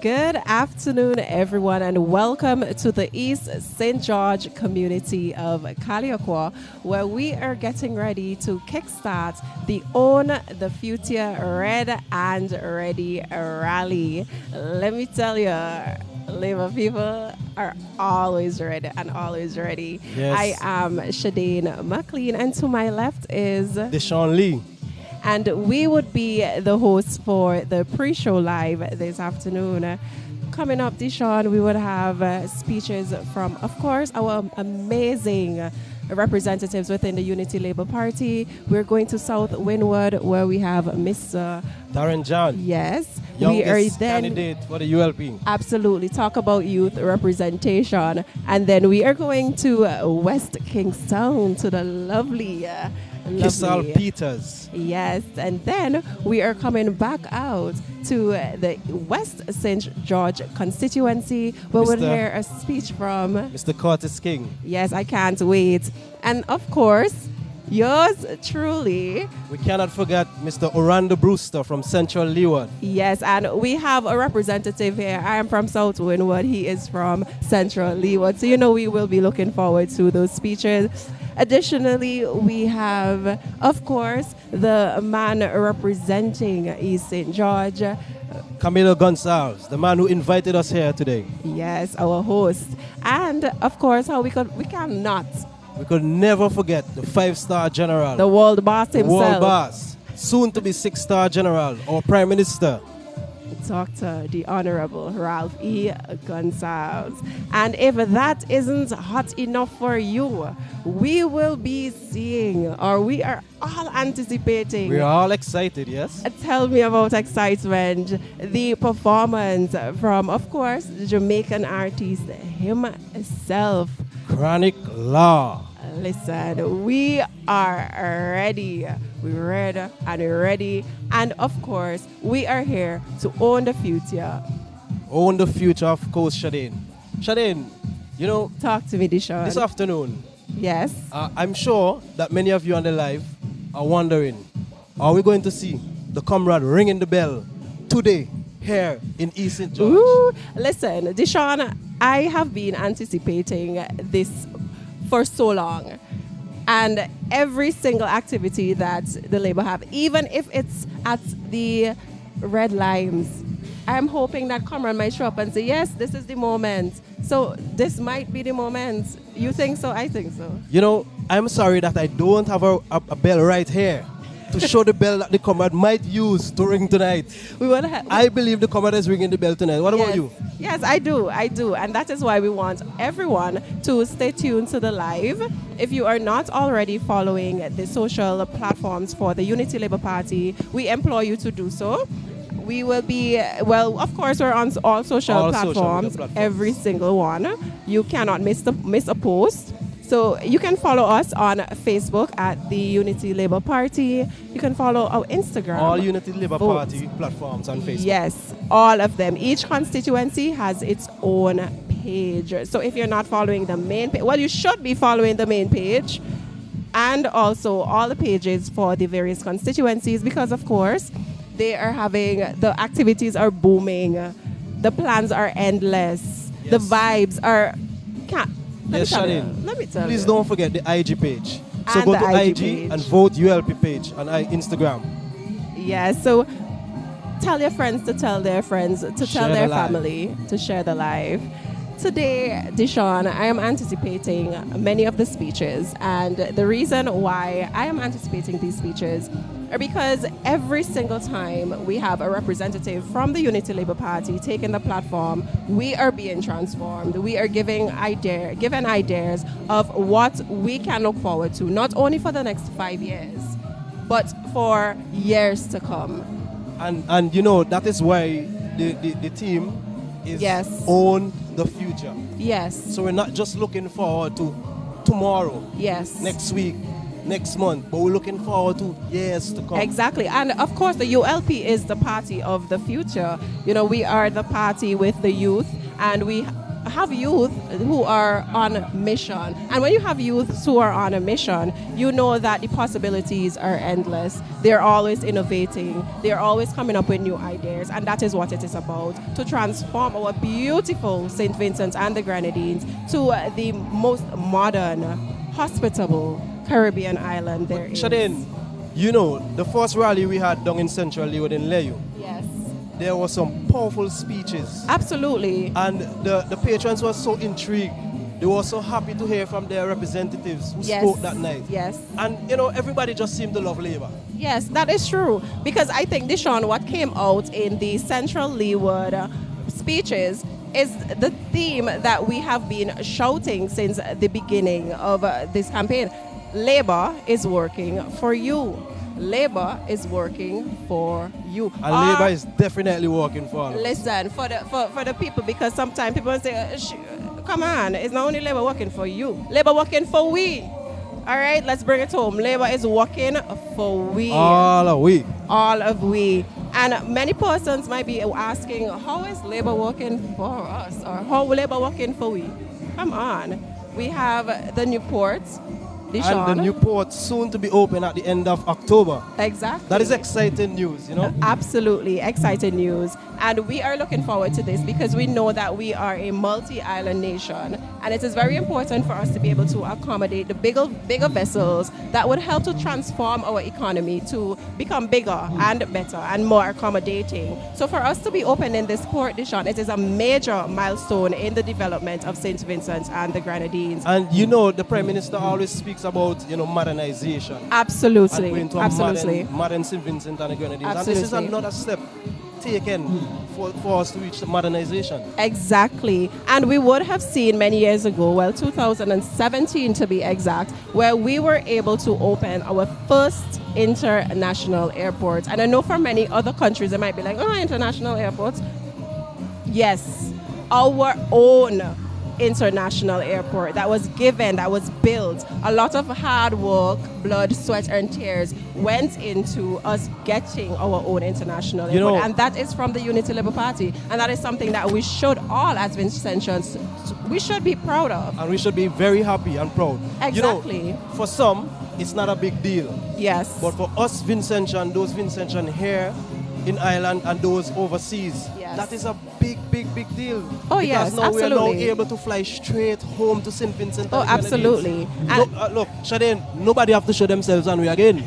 Good afternoon, everyone, and welcome to the East St. George community of Calliaqua, where we are getting ready to kickstart the Own the Future Red and Ready rally. Let me tell you, Labour people are always ready and always ready. Yes. I am Shadane McLean, and to my left is Deshaun Lee. And we would be the hosts for the pre-show live this afternoon. Coming up, Deshaun, we would have speeches from, of course, our amazing representatives within the Unity Labour Party. We're going to South Windward, where we have Mr. Darren John. Yes. Youngest we are then candidate for the ULP. Absolutely. Talk about youth representation. And then we are going to West Kingstone, to the lovely Kysal Peters. Yes, and then we are coming back out to the West St. George constituency, where we'll hear a speech from Mr. Curtis King. Yes, I can't wait. And of course, yours truly. We cannot forget Mr. Orlando Brewster from Central Leeward. Yes, and we have a representative here. I am from South Windward. He is from Central Leeward. So, we will be looking forward to those speeches. Additionally, we have, of course, the man representing East St. George, Camilo Gonsalves, the man who invited us here today. Yes, our host. And, of course, we cannot. We could never forget the 5-star general. The world boss himself. World boss. Soon to be 6-star general, our Prime Minister. Dr. the Honorable Ralph E. Gonsalves. And if that isn't hot enough for you, we will be seeing, or we are all anticipating. We are all excited, yes? Tell me about excitement. The performance from, of course, the Jamaican artist himself. Chronic Law. Listen, we are ready. We're ready and we're ready. And of course, we are here to own the future. Own the future, of course, Shadane. Shadane, Talk to me, Deshaun. This afternoon, yes. I'm sure that many of you on the live are wondering, are we going to see the comrade ringing the bell today here in East St. George? Ooh, listen, Deshaun, I have been anticipating this for so long. And every single activity that the Labour have, even if it's at the red lines, I'm hoping that comrade might show up and say, yes, this is the moment. So this might be the moment. You think so? I think so. I'm sorry that I don't have a bell right here to show the bell that the comrade might use to ring tonight. I believe the comrade is ringing the bell tonight. What about you? Yes, I do. And that is why we want everyone to stay tuned to the live. If you are not already following the social platforms for the Unity Labour Party, we implore you to do so. We will be, of course, we're on all social platforms, every single one. You cannot miss a post. So you can follow us on Facebook at the Unity Labour Party. You can follow our Instagram. All Unity Labour Party platforms on Facebook. Yes, all of them. Each constituency has its own page. So if you're not following the main page, you should be following the main page. And also all the pages for the various constituencies, because of course they are the activities are booming. The plans are endless. Yes. The vibes are... Let me tell you. Please don't forget the IG page. So go to IG and vote ULP page on Instagram. Yeah, so tell your friends to tell their friends, to tell their family, to share the live. Today, Deshaun, I am anticipating many of the speeches. And the reason why I am anticipating these speeches are because every single time we have a representative from the Unity Labour Party taking the platform, we are being transformed. We are given ideas of what we can look forward to, not only for the next 5 years, but for years to come. And that is why the team is Own the Future. Yes. So we're not just looking forward to tomorrow. Yes. Next week. Next month, but we're looking forward to years to come. Exactly. And of course, the ULP is the party of the future. We are the party with the youth, and we have youth who are on a mission. And when you have youths who are on a mission, you know that the possibilities are endless. They're always innovating. They're always coming up with new ideas. And that is what it is about, to transform our beautiful St. Vincent and the Grenadines to the most modern, hospitable Caribbean island there is. Shadeen, you know, the first rally we had down in Central Leeward in Leyu, Yes. there were some powerful speeches. Absolutely. And the patrons were so intrigued. They were so happy to hear from their representatives who spoke that night. Yes. And, you know, everybody just seemed to love Labour. Yes, that is true. Because I think, Deshaun, what came out in the Central Leeward speeches is the theme that we have been shouting since the beginning of this campaign. Labour is working for you. Labour is working for you. And Labour is definitely working for us. Listen, for the people, because sometimes people say, come on, it's not only Labour working for you. Labour working for we. All right, let's bring it home. Labour is working for we. All of we. All of we. And many persons might be asking, how is Labour working for us? Or how Labour working for we? Come on. We have the new port. And the new port soon to be open at the end of October. Exactly. That is exciting news, you know? Absolutely exciting news. And we are looking forward to this because we know that we are a multi-island nation. And it is very important for us to be able to accommodate the bigger vessels that would help to transform our economy to become bigger and better and more accommodating. So for us to be opening this port, Deshaun, it is a major milestone in the development of St. Vincent and the Grenadines. And you know, the Prime Minister always speaks about, you know, modernization. Absolutely. And going to Absolutely. modern St. Vincent and the Grenadines. Absolutely. And this is another step taken for us to reach the modernization. Exactly. And we would have seen many years ago, well, 2017 to be exact, where we were able to open our first international airport. And I know for many other countries, they might be like, oh, international airports. Yes, our own international airport that was given, that was built. A lot of hard work, blood, sweat, and tears went into us getting our own international airport. know, and that is from the Unity Labour Party. And that is something that we should all, as Vincentians, we should be proud of. And we should be very happy and proud. Exactly. You know, for some, it's not a big deal. Yes. But for us Vincentian, those Vincentian here in Ireland and those overseas, Yes. that is a big deal. Oh, because yes, now we are now absolutely. able to fly straight home to St. Vincent. Oh, and the Grenadines. absolutely. Look, Shadeen, nobody have to show themselves on we again.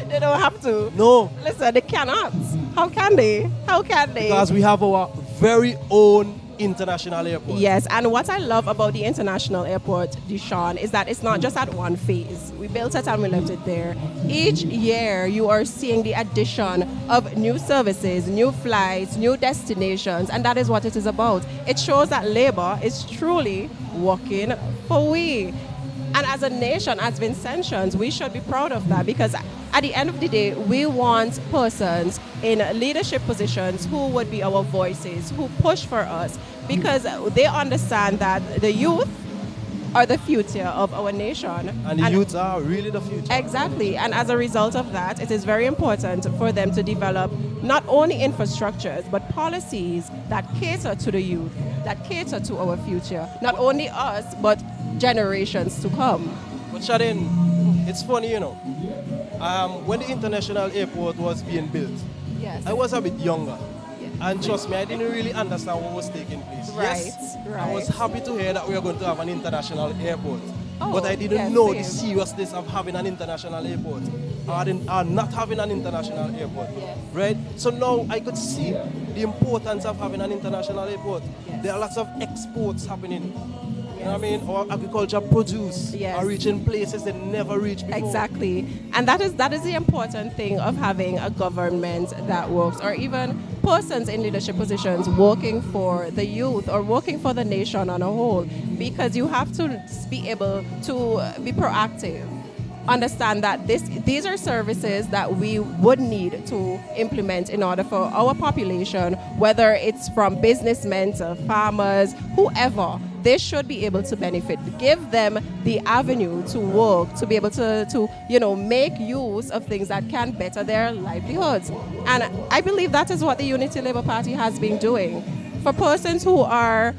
They don't have to. No. Listen, they cannot. How can they? How can they? Because we have our very own international airport. Yes, and what I love about the international airport, Deshaun, is that it's not just at one phase. We built it and we left it there. Each year, you are seeing the addition of new services, new flights, new destinations, and that is what it is about. It shows that Labour is truly working for we. And as a nation, as Vincentians, we should be proud of that because at the end of the day, we want persons in leadership positions who would be our voices, who push for us because they understand that the youth are the future of our nation. And the youths are really the future. Exactly. And as a result of that, it is very important for them to develop not only infrastructures, but policies that cater to the youth, that cater to our future. Not only us, but generations to come. But Shadeen, it's funny, you know. When the international airport was being built, Yes. I was a bit younger. Yes. And trust me, I didn't really understand what was taking place. Right, Yes, right. I was happy to hear that we are going to have an international airport. Oh, but I didn't yes, know same. the seriousness of having an international airport or not having an international airport. Yes. Right? So now I could see the importance of having an international airport. Yes. There are lots of exports happening. You know what I mean? Or agriculture produce Yes. are reaching places they never reached before. Exactly. And that is the important thing of having a government that works, or even persons in leadership positions working for the youth or working for the nation on a whole, because you have to be able to be proactive. Understand that these are services that we would need to implement in order for our population, whether it's from businessmen to farmers, whoever, they should be able to benefit. Give them the avenue to work, to be able to make use of things that can better their livelihoods. And I believe that is what the Unity Labour Party has been doing. For persons who are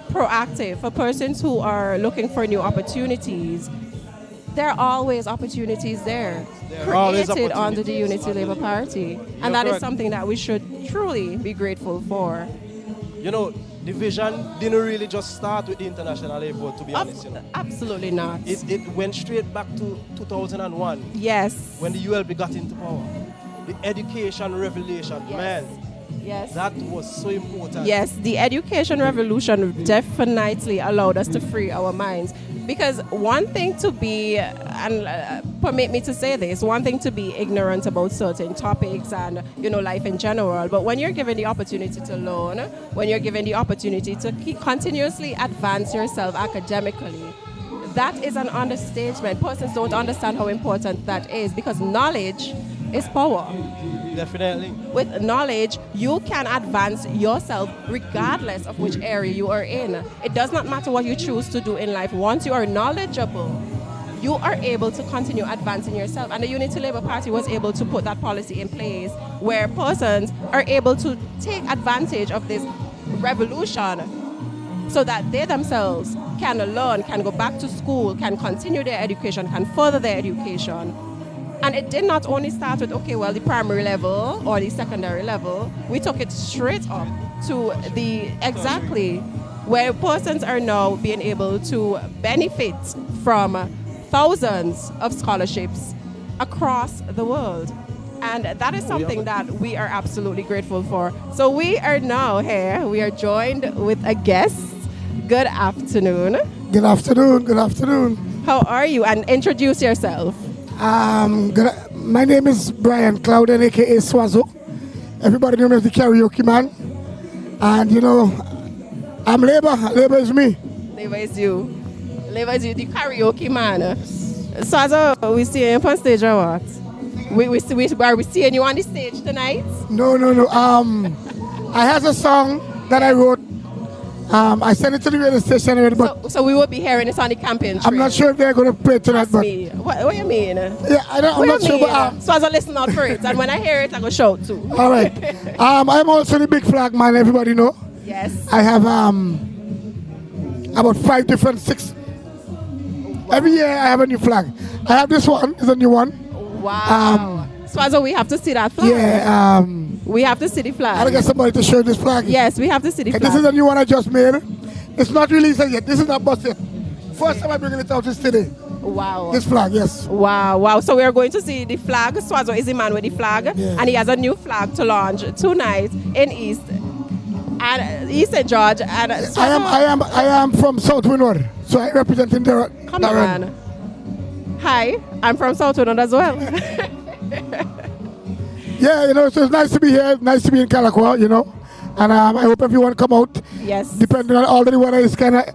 proactive, for persons who are looking for new opportunities, there are always opportunities there, created under the Unity Labour Party. And that is something that we should truly be grateful for. You know, the vision didn't really just start with the International Labour Board, to be honest. You know. Absolutely not. It went straight back to 2001. Yes. When the ULP got into power. The education revolution, man. Yes. That was so important. Yes, the education revolution definitely allowed us to free our minds. Because one thing to be, and permit me to say this, one thing to be ignorant about certain topics and, you know, life in general, but when you're given the opportunity to learn, when you're given the opportunity to continuously advance yourself academically, that is an understatement. Persons don't understand how important that is, because knowledge is power. Definitely. With knowledge, you can advance yourself regardless of which area you are in. It does not matter what you choose to do in life. Once you are knowledgeable, you are able to continue advancing yourself. And the Unity Labour Party was able to put that policy in place where persons are able to take advantage of this revolution so that they themselves can learn, can go back to school, can continue their education, can further their education. And it did not only start with, okay, well, the primary level or the secondary level. We took it straight up to the, exactly, where persons are now being able to benefit from thousands of scholarships across the world. And that is something that we are absolutely grateful for. So we are now here. We are joined with a guest. Good afternoon. Good afternoon. Good afternoon. How are you? And introduce yourself. My name is Brian Clouden, aka Swazo. Everybody knows me as the karaoke man. And you know, I'm Labour. Labour is me. Labour is you. Labour is you, the karaoke man. Swazo, we see you on stage or what? Are we seeing you on the stage tonight? No. I have a song that I wrote. I sent it to the radio station. So we will be hearing it on the campaign trail. I'm not sure if they're going to play tonight. But what do you mean? Yeah, I'm not sure. So as a listen out for it, and when I hear it, I go shout too. All right. I'm also the big flag man. Everybody know. Yes. I have about 5 different 6. Every year I have a new flag. I have this one. It's a new one. Wow. So we have to see that flag. Yeah. We have to see the flag. I'll get somebody to show this flag. Yes, we have to see the flag. This is a new one I just made. It's not released yet. This is not busted. First time I'm bringing it out is today. Wow. This flag, yes. Wow. So we are going to see the flag. Swazo is the man with the flag. Yeah. And he has a new flag to launch tonight in East St. George. And I am from South Winwood. So I represent Darren. Come on. Hi, I'm from South Winwood as well. Yeah, you know, so it's nice to be here, nice to be in Calliaqua, you know. And I hope everyone come out. Yes. Depending on all the weather is kind of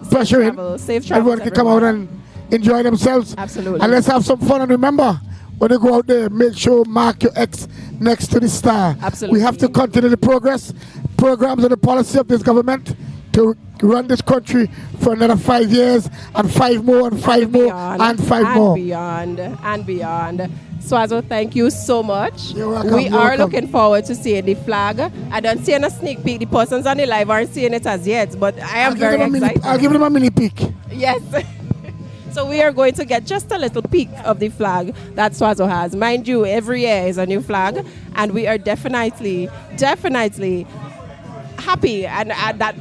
pressuring. Safe travel. Everyone can come out and enjoy themselves. Absolutely. And let's have some fun. And remember, when you go out there, make sure mark your X next to the star. Absolutely. We have to continue the programs and the policy of this government to run this country for another 5 years and 5 more and 5 more and 5 more. And beyond. Swazo, thank you so much. You're welcome. We are looking forward to seeing the flag. I don't see a sneak peek. The persons on the live aren't seeing it as yet, but I am very excited. I'll give them a mini peek. Yes. So we are going to get just a little peek of the flag that Swazo has. Mind you, every year is a new flag, and we are definitely happy and that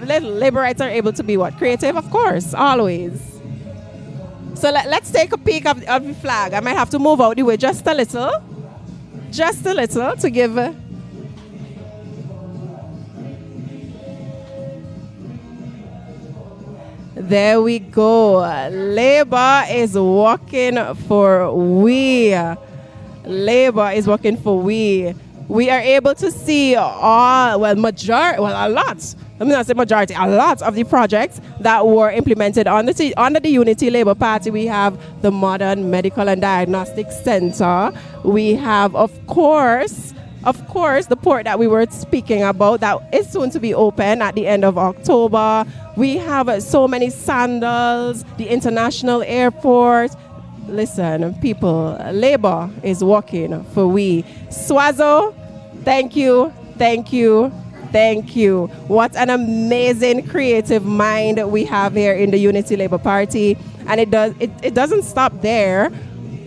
little Labourites are able to be what? Creative, of course, always. So let's take a peek of the flag. I might have to move out the way just a little to give. There we go. Labour is working for we. Labour is working for we. We are able to see a lot. Let me not say majority, a lot of the projects that were implemented under the Unity Labour Party. We have the Modern Medical and Diagnostic Center. We have, of course, the port that we were speaking about that is soon to be open at the end of October. We have so many sandals, the international airport. Listen, people, Labour is working for we. Swazo, thank you. Thank you. What an amazing creative mind we have here in the Unity Labour Party. And it doesn't stop there.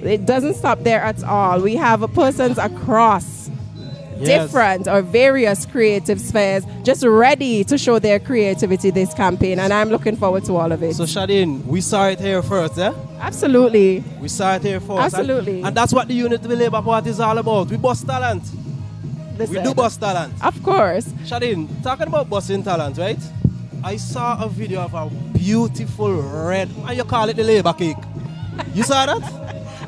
It doesn't stop there at all. We have persons across different or various creative spheres just ready to show their creativity this campaign, and I'm looking forward to all of it. So Shadeen, we saw it here first, eh? Absolutely. We saw it here first. Absolutely. And that's what the Unity Labour Party is all about. We bust talent. Listen, we do bust talent. Of course. Shadeen, talking about busting talent, right? I saw a video of a beautiful red, and you call it the Labour cake. You saw that?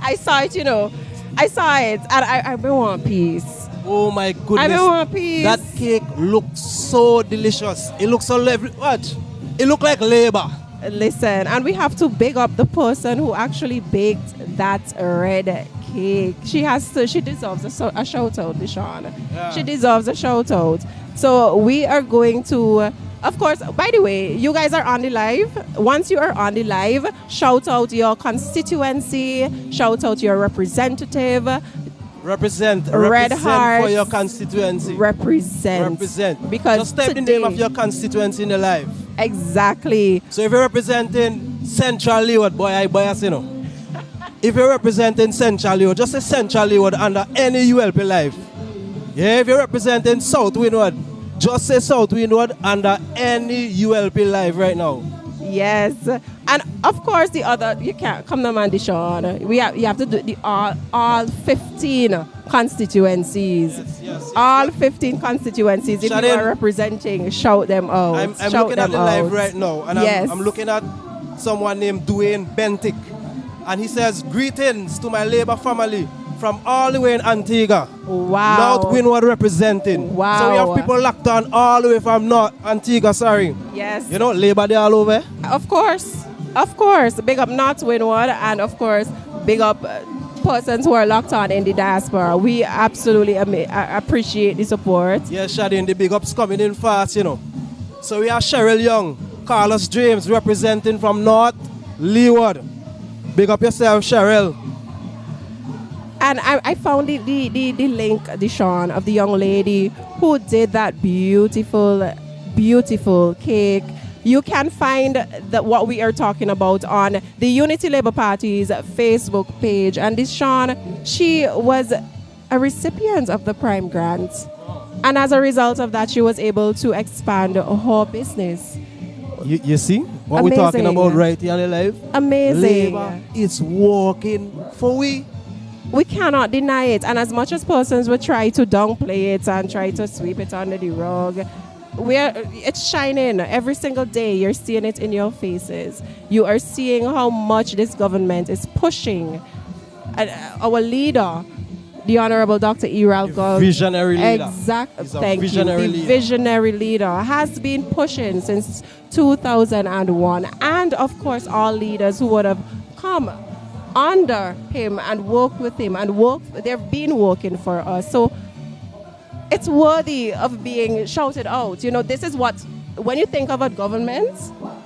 I saw it, you know. I saw it, and I want peace. Oh my goodness. I want peace. That cake looks so delicious. It looks so lovely. What? It looked like labor. Listen, and we have to big up the person who actually baked that red cake. She deserves a shout out, Deshaun. Yeah. She deserves a shout out. So we are going to, of course, by the way, you guys are on the live. Once you are on the live, shout out your constituency, shout out your representative. Represent heart for your constituency. Represent. Because just type the name of your constituency in the live. Exactly. So if you're representing Central Leeward, boy, I bias, you know. If you're representing Central Leeward, just say Central Leeward under any ULP live. Yeah, if you're representing South Windward, just say South Windward under any ULP live right now. Yes. And of course the other, you can't come on, Deshaun. You have to do the all 15 constituencies. Yes. All 15 constituencies. If you are representing, shout them out. I'm looking at the live right now, and I'm looking at someone named Dwayne Bentic, and he says, "Greetings to my Labour family from all the way in Antigua." Wow. North Windward representing. Wow. So we have people locked on all the way from North Antigua, sorry. Yes. You know, Labour they all over. Of course. Of course. Big up North Windward, and of course, big up persons who are locked on in the diaspora. We absolutely appreciate the support. Yeah, Shadeen, the big ups coming in fast, you know. So we have Cheryl Young, Carlos James representing from North Leeward. Big up yourself, Cheryl. And I found the link, Deshaun, of the young lady who did that beautiful, beautiful cake. You can find what we are talking about on the Unity Labour Party's Facebook page. And Deshaun, she was a recipient of the Prime Grant. And as a result of that, she was able to expand her business. You see what we're talking about right here on the live? Amazing. Labour is working for we. We cannot deny it. And as much as persons will try to downplay it and try to sweep it under the rug, it's shining every single day. You're seeing it in your faces. You are seeing how much this government is pushing. Our leader, the Honorable Dr. Ralph visionary leader. Thank you. The visionary leader has been pushing since 2001. And of course, all leaders who would have come under him and worked with him and they've been working for us. So it's worthy of being shouted out. You know, this is what, when you think of a government,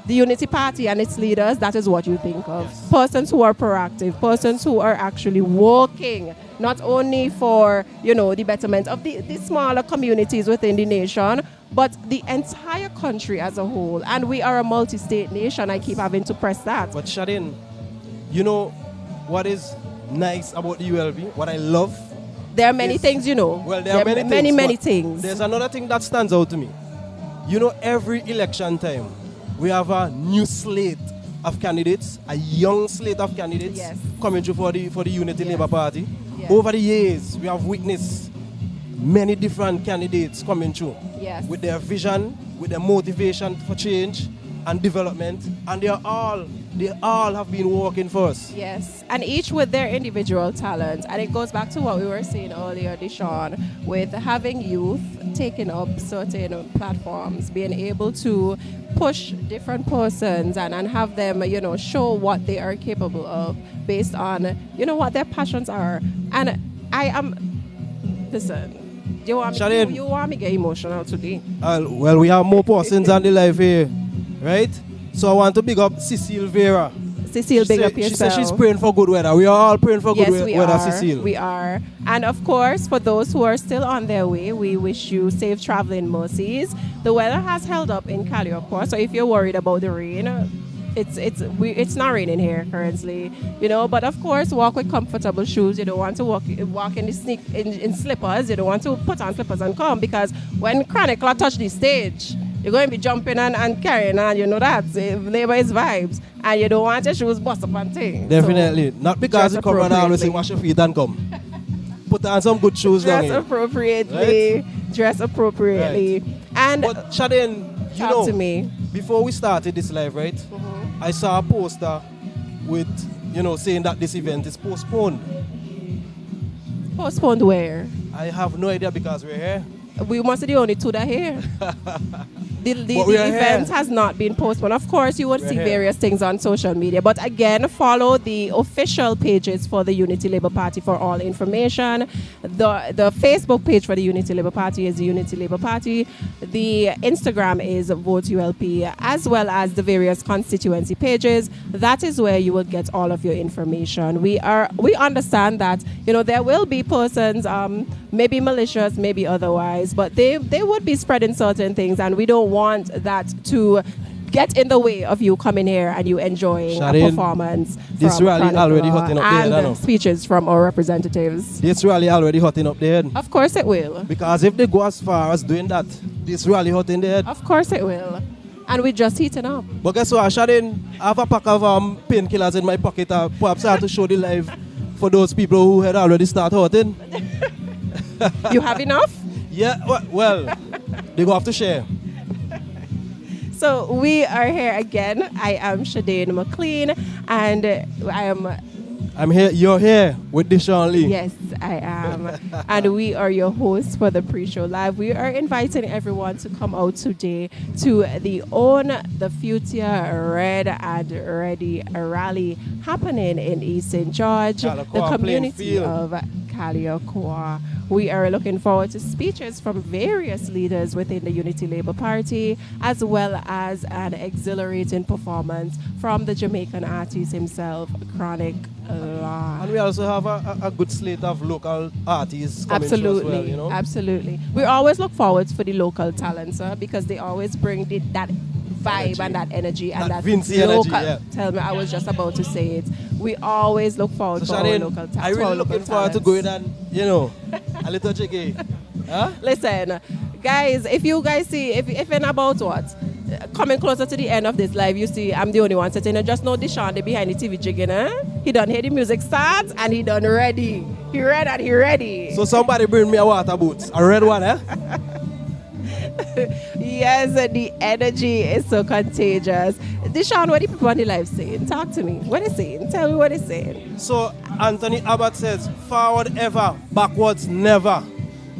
the Unity Party and its leaders, that is what you think of. Yes. Persons who are proactive, persons who are actually working, not only for, you know, the betterment of the smaller communities within the nation, but the entire country as a whole. And we are a multi-state nation. I keep having to press that. But Shadeen, you know what is nice about the ULP? What I love? There are many things, you know. Well, there are many things. There's another thing that stands out to me. You know, every election time, we have a new slate of candidates, a young slate of candidates coming through for the Unity Labour Party. Yes. Over the years, we have witnessed many different candidates coming through with their vision, with their motivation for change and development, and they all have been working for us. Yes, and each with their individual talent. And it goes back to what we were saying earlier, Deshaun, with having youth taking up certain platforms, being able to push different persons and have them, you know, show what they are capable of based on, you know, what their passions are. And I am, listen, you want me to get emotional today? Well, we have more persons on the live here, right? So I want to big up Cecile Vera. Cecile, big up yourself. She said she's praying for good weather. We are all praying for good weather, Cecile. We are. And of course, for those who are still on their way, we wish you safe traveling mercies. The weather has held up in Calliaqua, so if you're worried about the rain, it's not raining here currently, but of course walk with comfortable shoes. You don't want to walk in the in slippers. You don't want to put on slippers and come, because when Chronicler touch the stage, you're going to be jumping and carrying on, that. Labor is vibes, and you don't want your shoes bust up and things. Definitely. So not because you come and always say wash your feet and come. Put on some good shoes. Dress appropriately. Right? Dress appropriately. Right. And but Shadeen, talk to me. Before we started this live, right? I saw a poster with, saying that this event is postponed. Postponed where? I have no idea, because we're here. We must be the only two that are here. The event has not been postponed. Of course, you would see various things on social media. But again, follow the official pages for the Unity Labour Party for all information. The Facebook page for the Unity Labour Party is the Unity Labour Party. The Instagram is Vote ULP, as well as the various constituency pages. That is where you will get all of your information. We understand that, there will be persons, maybe malicious, maybe otherwise, but they would be spreading certain things, and we don't want that to get in the way of you coming here and you enjoying a performance. This rally already hotting up there, and speeches from our representatives. This rally already hotting up there. Of course it will. Because if they go as far as doing that, this rally hot in there. Of course it will. And we're just heating up. But guess what, Shadeen, I have a pack of painkillers in my pocket. Perhaps I have to show the live for those people who had already started hurting. You have enough? Yeah, well, they go have to share. So we are here again. I am Shadeen McLean, and I'm here. You're here with Deshaun Lee. Yes, I am. And we are your hosts for the pre-show live. We are inviting everyone to come out today to the Own the Future Red and Ready rally happening in East St. George, the community of Calliaqua. We are looking forward to speeches from various leaders within the Unity Labour Party, as well as an exhilarating performance from the Jamaican artist himself, Chronic Law. And we also have a good slate of local artists coming through as well, Absolutely. We always look forward for the local talents, because they always bring that vibe and that energy and that local. Energy, Tell me, I was just about to say it. We always look forward to our local talents. I really looking forward to going and, a little cheeky. Huh? Listen, guys, if you guys see, if in about what? Coming closer to the end of this live, you see I'm the only one sitting. Just know Deshaun behind the TV jigging, He done hear the music starts and he done ready. He ready and he ready. So somebody bring me a water boots. A red one, Yes, the energy is so contagious. Deshaun, what are the people on the live saying? Talk to me. What are they saying? Tell me what they're saying. So Anthony Abbott says, forward ever, backwards never.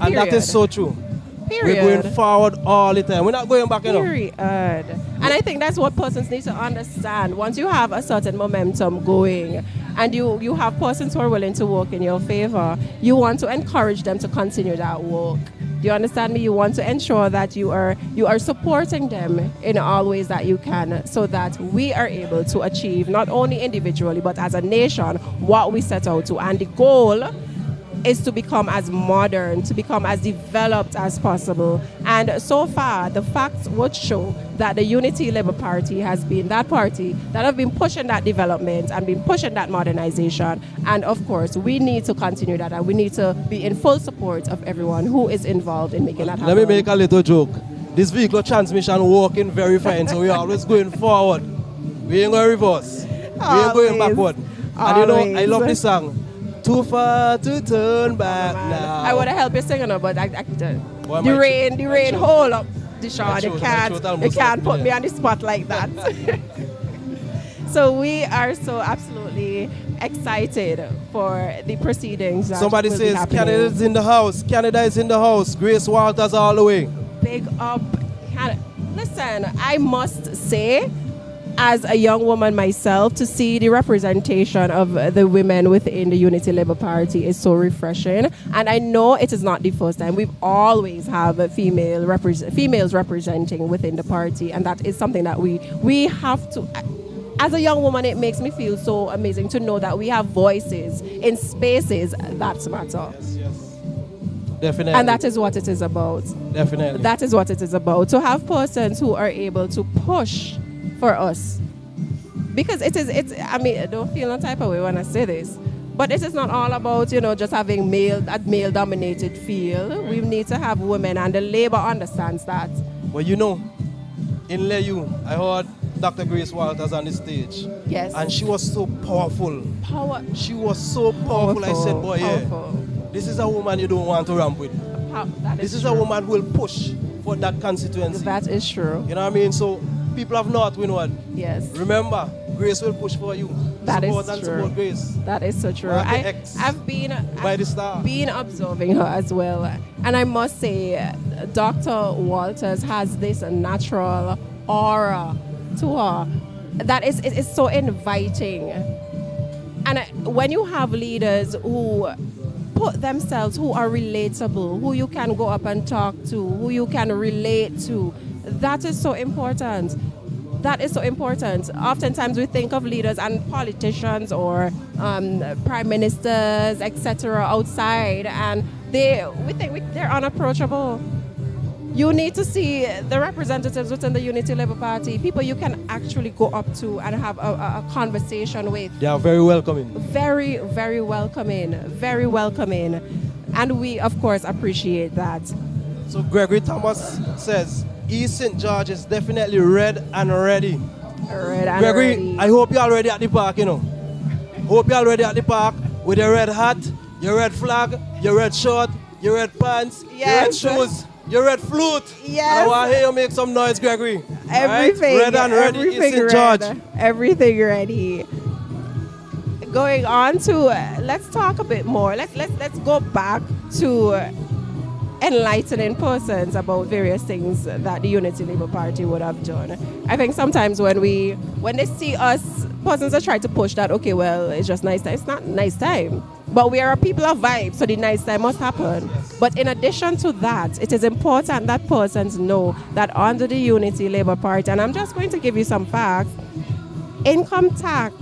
And that is so true. Period. We're going forward all the time. We're not going back enough. Period. And I think that's what persons need to understand. Once you have a certain momentum going and you have persons who are willing to work in your favor, you want to encourage them to continue that work. Do you understand me? You want to ensure that you are supporting them in all ways that you can, so that we are able to achieve, not only individually, but as a nation, what we set out to. And the goal is to become as modern, to become as developed as possible. And so far, the facts would show that the Unity Labour Party has been that party that have been pushing that development and been pushing that modernization. And of course, we need to continue that, and we need to be in full support of everyone who is involved in making that happen. Let me make a little joke. This vehicle transmission working very fine, so we're always going forward. We ain't going to reverse. We ain't going backward. And I love this song. Too far to turn back now. I want to help you sing, but the rain, hold up, Deshaun. You can't put me on the spot like that. So we are so absolutely excited for the proceedings. Somebody says Canada is in the house. Canada is in the house. Grace Walters all the way. Big up. Listen, I must say, as a young woman myself, to see the representation of the women within the Unity Labour Party is so refreshing. And I know it is not the first time. We've always have females representing within the party, and that is something that we have to as a young woman, it makes me feel so amazing to know that we have voices in spaces that matter. Yes, yes. Definitely. And that is what it is about. Definitely. That is what it is about. To have persons who are able to push for us. Because I mean, I don't feel no type of way when I say this. But it is not all about, just having a male-dominated field. We need to have women, and the labor understands that. Well, in Leyu, I heard Dr. Grace Walters on the stage. Yes. And she was so powerful. She was so powerful. I said, boy, powerful. This is a woman you don't want to ramp with. This is a woman who will push for that constituency. That is true. You know what I mean? So people of North Winwood. Yes. Remember, Grace will push for you. That support is and true. Support Grace. That is so true. I've been observing her as well, and I must say, Dr. Walters has this natural aura to her that is so inviting. And when you have leaders who put themselves, who are relatable, who you can go up and talk to, who you can relate to, that is so important. That is so important. Oftentimes we think of leaders and politicians or prime ministers, etc., outside, and we think they're unapproachable. You need to see the representatives within the Unity Labour Party, people you can actually go up to and have a conversation with. They are very welcoming. Very, very welcoming. Very welcoming. And we, of course, appreciate that. So Gregory Thomas says, East St. George is definitely red and ready. Gregory, I hope you're already at the park, Hope you're already at the park with your red hat, your red flag, your red shirt, your red pants, your red shoes, your red flute. Yes. And I want to hear you make some noise, Gregory. Everything. Right? Red and ready, East St. George. Everything ready. Going on to, let's talk a bit more. Let's go back to enlightening persons about various things that the Unity Labour Party would have done. I think sometimes when they see us, persons are trying to push that, okay, well, it's just nice time. It's not nice time. But we are a people of vibes, so the nice time must happen. But in addition to that, it is important that persons know that under the Unity Labour Party, and I'm just going to give you some facts, income tax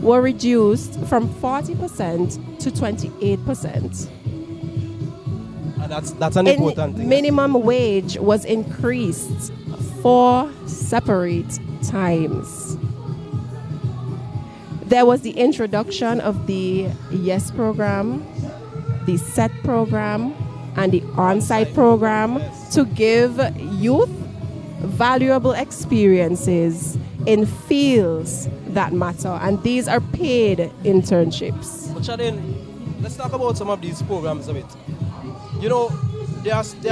were reduced from 40% to 28%. That's an important thing. Minimum wage was increased 4 separate times. There was the introduction of the YES program, the SET program, and the on-site program to give youth valuable experiences in fields that matter. And these are paid internships. But Shadin, let's talk about some of these programs a bit. There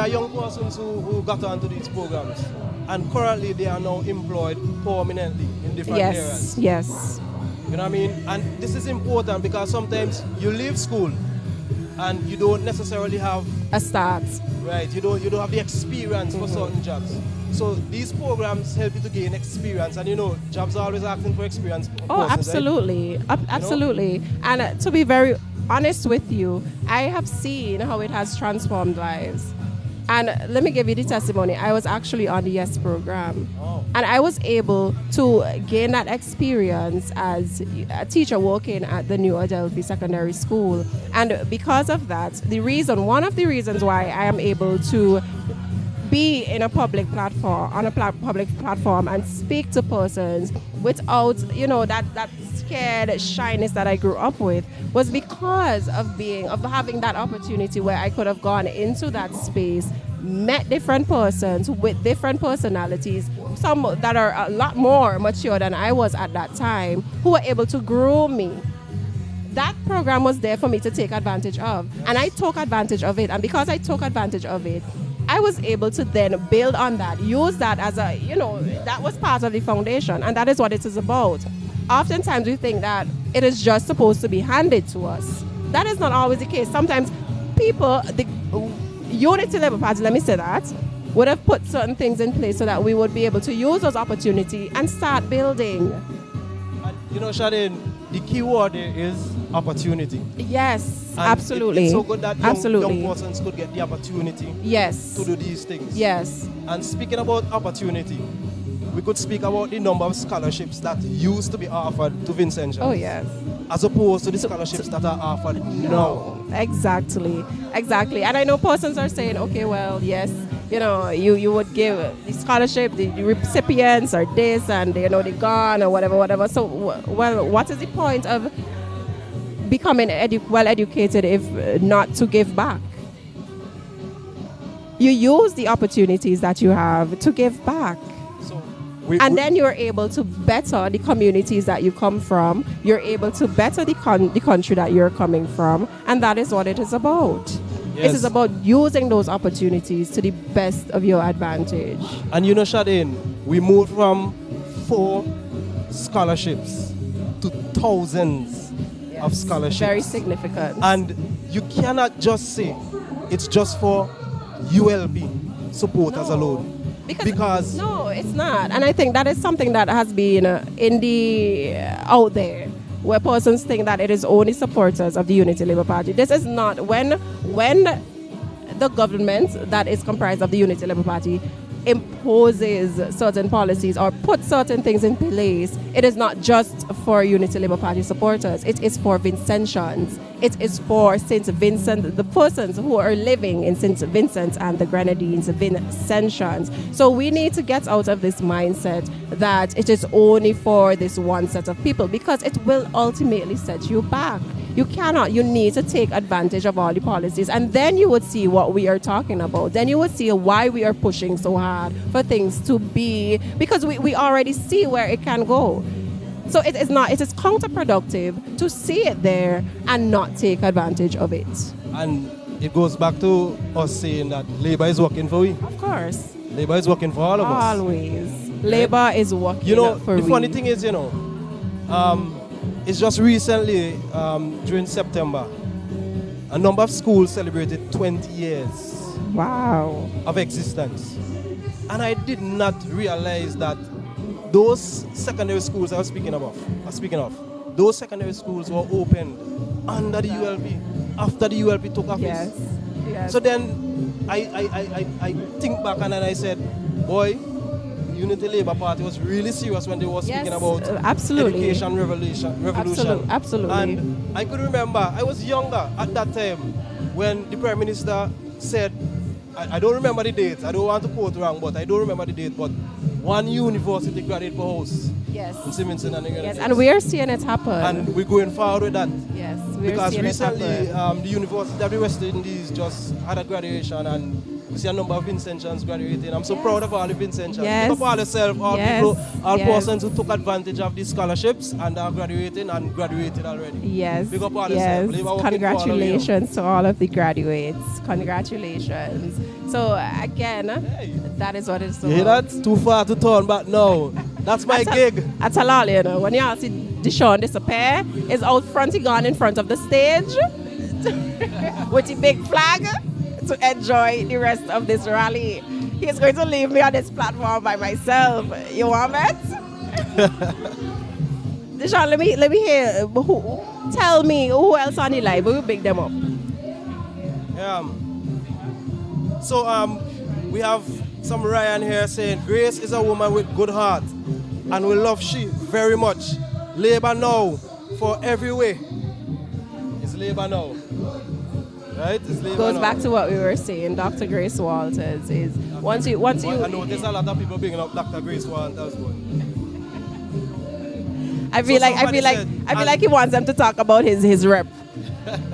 are young persons who got onto these programs, and currently they are now employed permanently in different areas. Yes. You know what I mean? And this is important because sometimes you leave school and you don't necessarily have a start. Right, you don't have the experience for certain jobs. So these programs help you to gain experience, and jobs are always asking for experience. Absolutely. Right? Absolutely. And to be very honest with you, I have seen how it has transformed lives. And let me give you the testimony. I was actually on the YES program. Oh. And I was able to gain that experience as a teacher working at the New Adelphi Secondary School. And because of that, one of the reasons why I am able to be in a public platform, public platform and speak to persons without, that scared shyness that I grew up with was because of having that opportunity where I could have gone into that space, met different persons with different personalities, some that are a lot more mature than I was at that time, who were able to groom me. That program was there for me to take advantage of. And I took advantage of it. And because I took advantage of it, I was able to then build on that, use that as that was part of the foundation. And that is what it is about. Oftentimes we think that it is just supposed to be handed to us. That is not always the case. Sometimes people, the Unity Labour Party, let me say that, would have put certain things in place so that we would be able to use those opportunities and start building. And Shadin, the key word there is opportunity. Yes, and absolutely. It's so good that young persons could get the opportunity to do these things. Yes. And speaking about opportunity, we could speak about the number of scholarships that used to be offered to Vincentians. Oh, yes. As opposed to the scholarships that are offered now. Exactly. And I know persons are saying, okay, well, yes, you would give the scholarship, the recipients are this, and they're gone or whatever. So, well, what is the point of becoming well-educated if not to give back? You use the opportunities that you have to give back. Then you're able to better the communities that you come from. You're able to better the country that you're coming from. And that is what it is about. Yes. It is about using those opportunities to the best of your advantage. And Shadeen, we moved from 4 scholarships to thousands of scholarships. Very significant. And you cannot just say it's just for ULP supporters alone. Because no, it's not. And I think that is something that has been out there, where persons think that it is only supporters of the Unity Labour Party. This is not. When the government that is comprised of the Unity Labour Party imposes certain policies or puts certain things in place, it is not just for Unity Labour Party supporters. It is for Vincentians. It is for St. Vincent, the persons who are living in St. Vincent and the Grenadines, Vincentians. So we need to get out of this mindset that it is only for this one set of people, because it will ultimately set you back. You cannot. You need to take advantage of all the policies, and then you would see what we are talking about. Then you would see why we are pushing so hard for things to be, because we already see where it can go. So it is counterproductive to see it there and not take advantage of it. And it goes back to us saying that Labour is working for we. Of course. Labour is working for all of us. Always. Labour is working for we. The funny thing is, it's just recently, during September, a number of schools celebrated 20 years of existence. And I did not realize that those secondary schools I was speaking of, those secondary schools were opened under the ULP, after the ULP took office. Yes. So then I think back and then I said, boy, Unity Labour Party was really serious when they were speaking about education revolution. Absolutely. And I could remember, I was younger at that time when the Prime Minister said, I don't remember the date, I don't want to quote wrong, but I don't remember the date, but one university graduate per house. Yes. In Simonson and yes, and we are seeing it happen. And we're going forward with that. Yes, we're seeing it happen. Because recently, the University of the West Indies just had a graduation, and we see a number of Vincentians graduating. I'm so proud of all the Vincentians. Yes. Pick up all yourself, all people, all persons who took advantage of these scholarships and are graduating and graduated already. Yes. Pick up all yourself. Congratulations to all of the graduates. Congratulations. So again, that is what it's about. You hear that? Too far to turn back now. That's my gig. I tell all when you all see Deshaun disappear, is out front, he gone in front of the stage with the big flag to enjoy the rest of this rally. He's going to leave me on this platform by myself. You want it? Deshaun, let me hear. Tell me who else on the live? We will pick them up. So we have some Ryan here saying Grace is a woman with good heart and we love she very much. Labour now for every way. It's Labour now. Right? It's Labour goes now. Back to what we were saying. Dr. Grace Walters is once you I know there's a lot of people bringing up Dr. Grace Walters. I feel like he wants them to talk about his rep.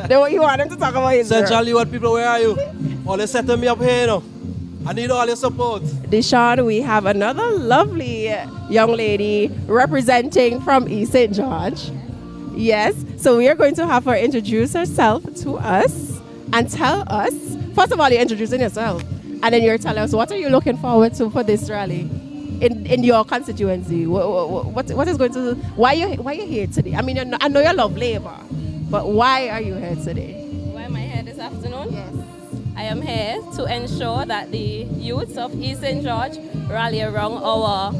You want him to talk about his rep. Centrally, what people, where are you? All they setting me up here, I need all your support. Deshaun, we have another lovely young lady representing from East St. George. Yes, so we are going to have her introduce herself to us and tell us, first of all, you're introducing yourself, and then you're telling us what are you looking forward to for this rally in your constituency. What is going to, why you here today? I mean, I know you love Labour, but why are you here today? Why am I here this afternoon? Yes. I am here to ensure that the youths of East St. George rally around our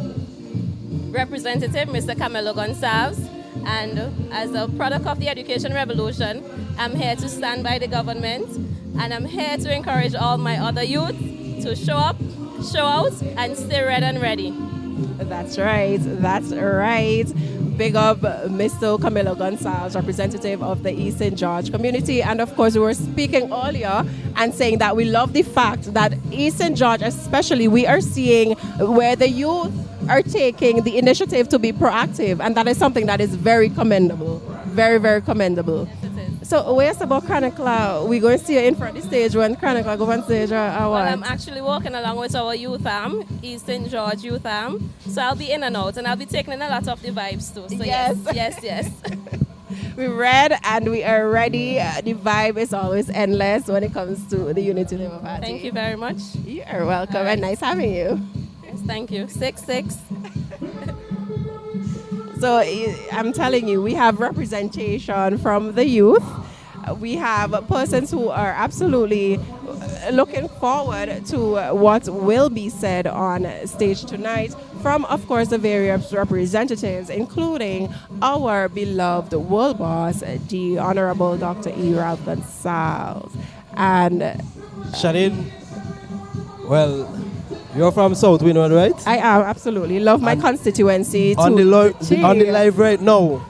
representative, Mr. Camilo Gonsalves. And as a product of the education revolution, I'm here to stand by the government, and I'm here to encourage all my other youth to show up, show out, and stay red and ready. That's right. That's right. Big up Mr. Camilo Gonsalves, representative of the East St. George community. And of course, we were speaking earlier and saying that we love the fact that East St. George, especially, we are seeing where the youth are taking the initiative to be proactive. And that is something that is very commendable. Very, very commendable. So where's about Chronicler? We're going to see you in front of the stage when Chronicler go on stage or what? Well, I'm actually walking along with our youth arm, East St. George youth arm. So I'll be in and out, and I'll be taking in a lot of the vibes too. So yes. We're read and we are ready. The vibe is always endless when it comes to the Unity Labour Party. Thank you very much. You are welcome and nice having you. Yes, thank you. 6'6". So I'm telling you, we have representation from the youth. We have persons who are absolutely looking forward to what will be said on stage tonight from, of course, the various representatives, including our beloved world boss, the Honorable Dr. E. Ralph Gonsalves. And Shadid, well, you're from South Windward, right? I am, absolutely. Love my constituency. On the live right now,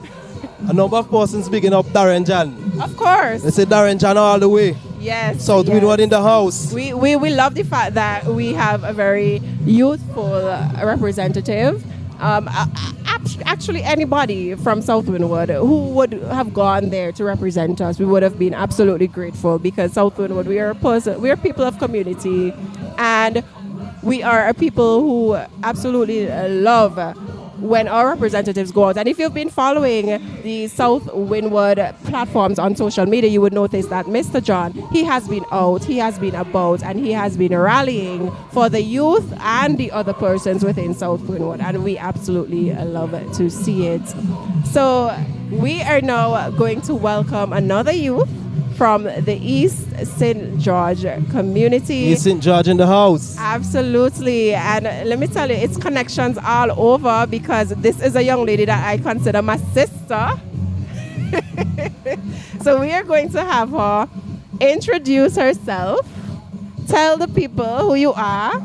a number of persons picking up Darren Jan. Of course. They say Darren Jan all the way. Yes. South Windward in the house. We love the fact that we have a very youthful representative. Actually, anybody from South Windward who would have gone there to represent us, we would have been absolutely grateful, because South Windward, we are people of community, and we are a people who absolutely love when our representatives go out. And if you've been following the South Windward platforms on social media, you would notice that Mr. John, he has been out, he has been about, and he has been rallying for the youth and the other persons within South Windward. And we absolutely love to see it. So we are now going to welcome another youth from the East St. George community. East St. George in the house. Absolutely. And let me tell you, it's connections all over, because this is a young lady that I consider my sister. So we are going to have her introduce herself, tell the people who you are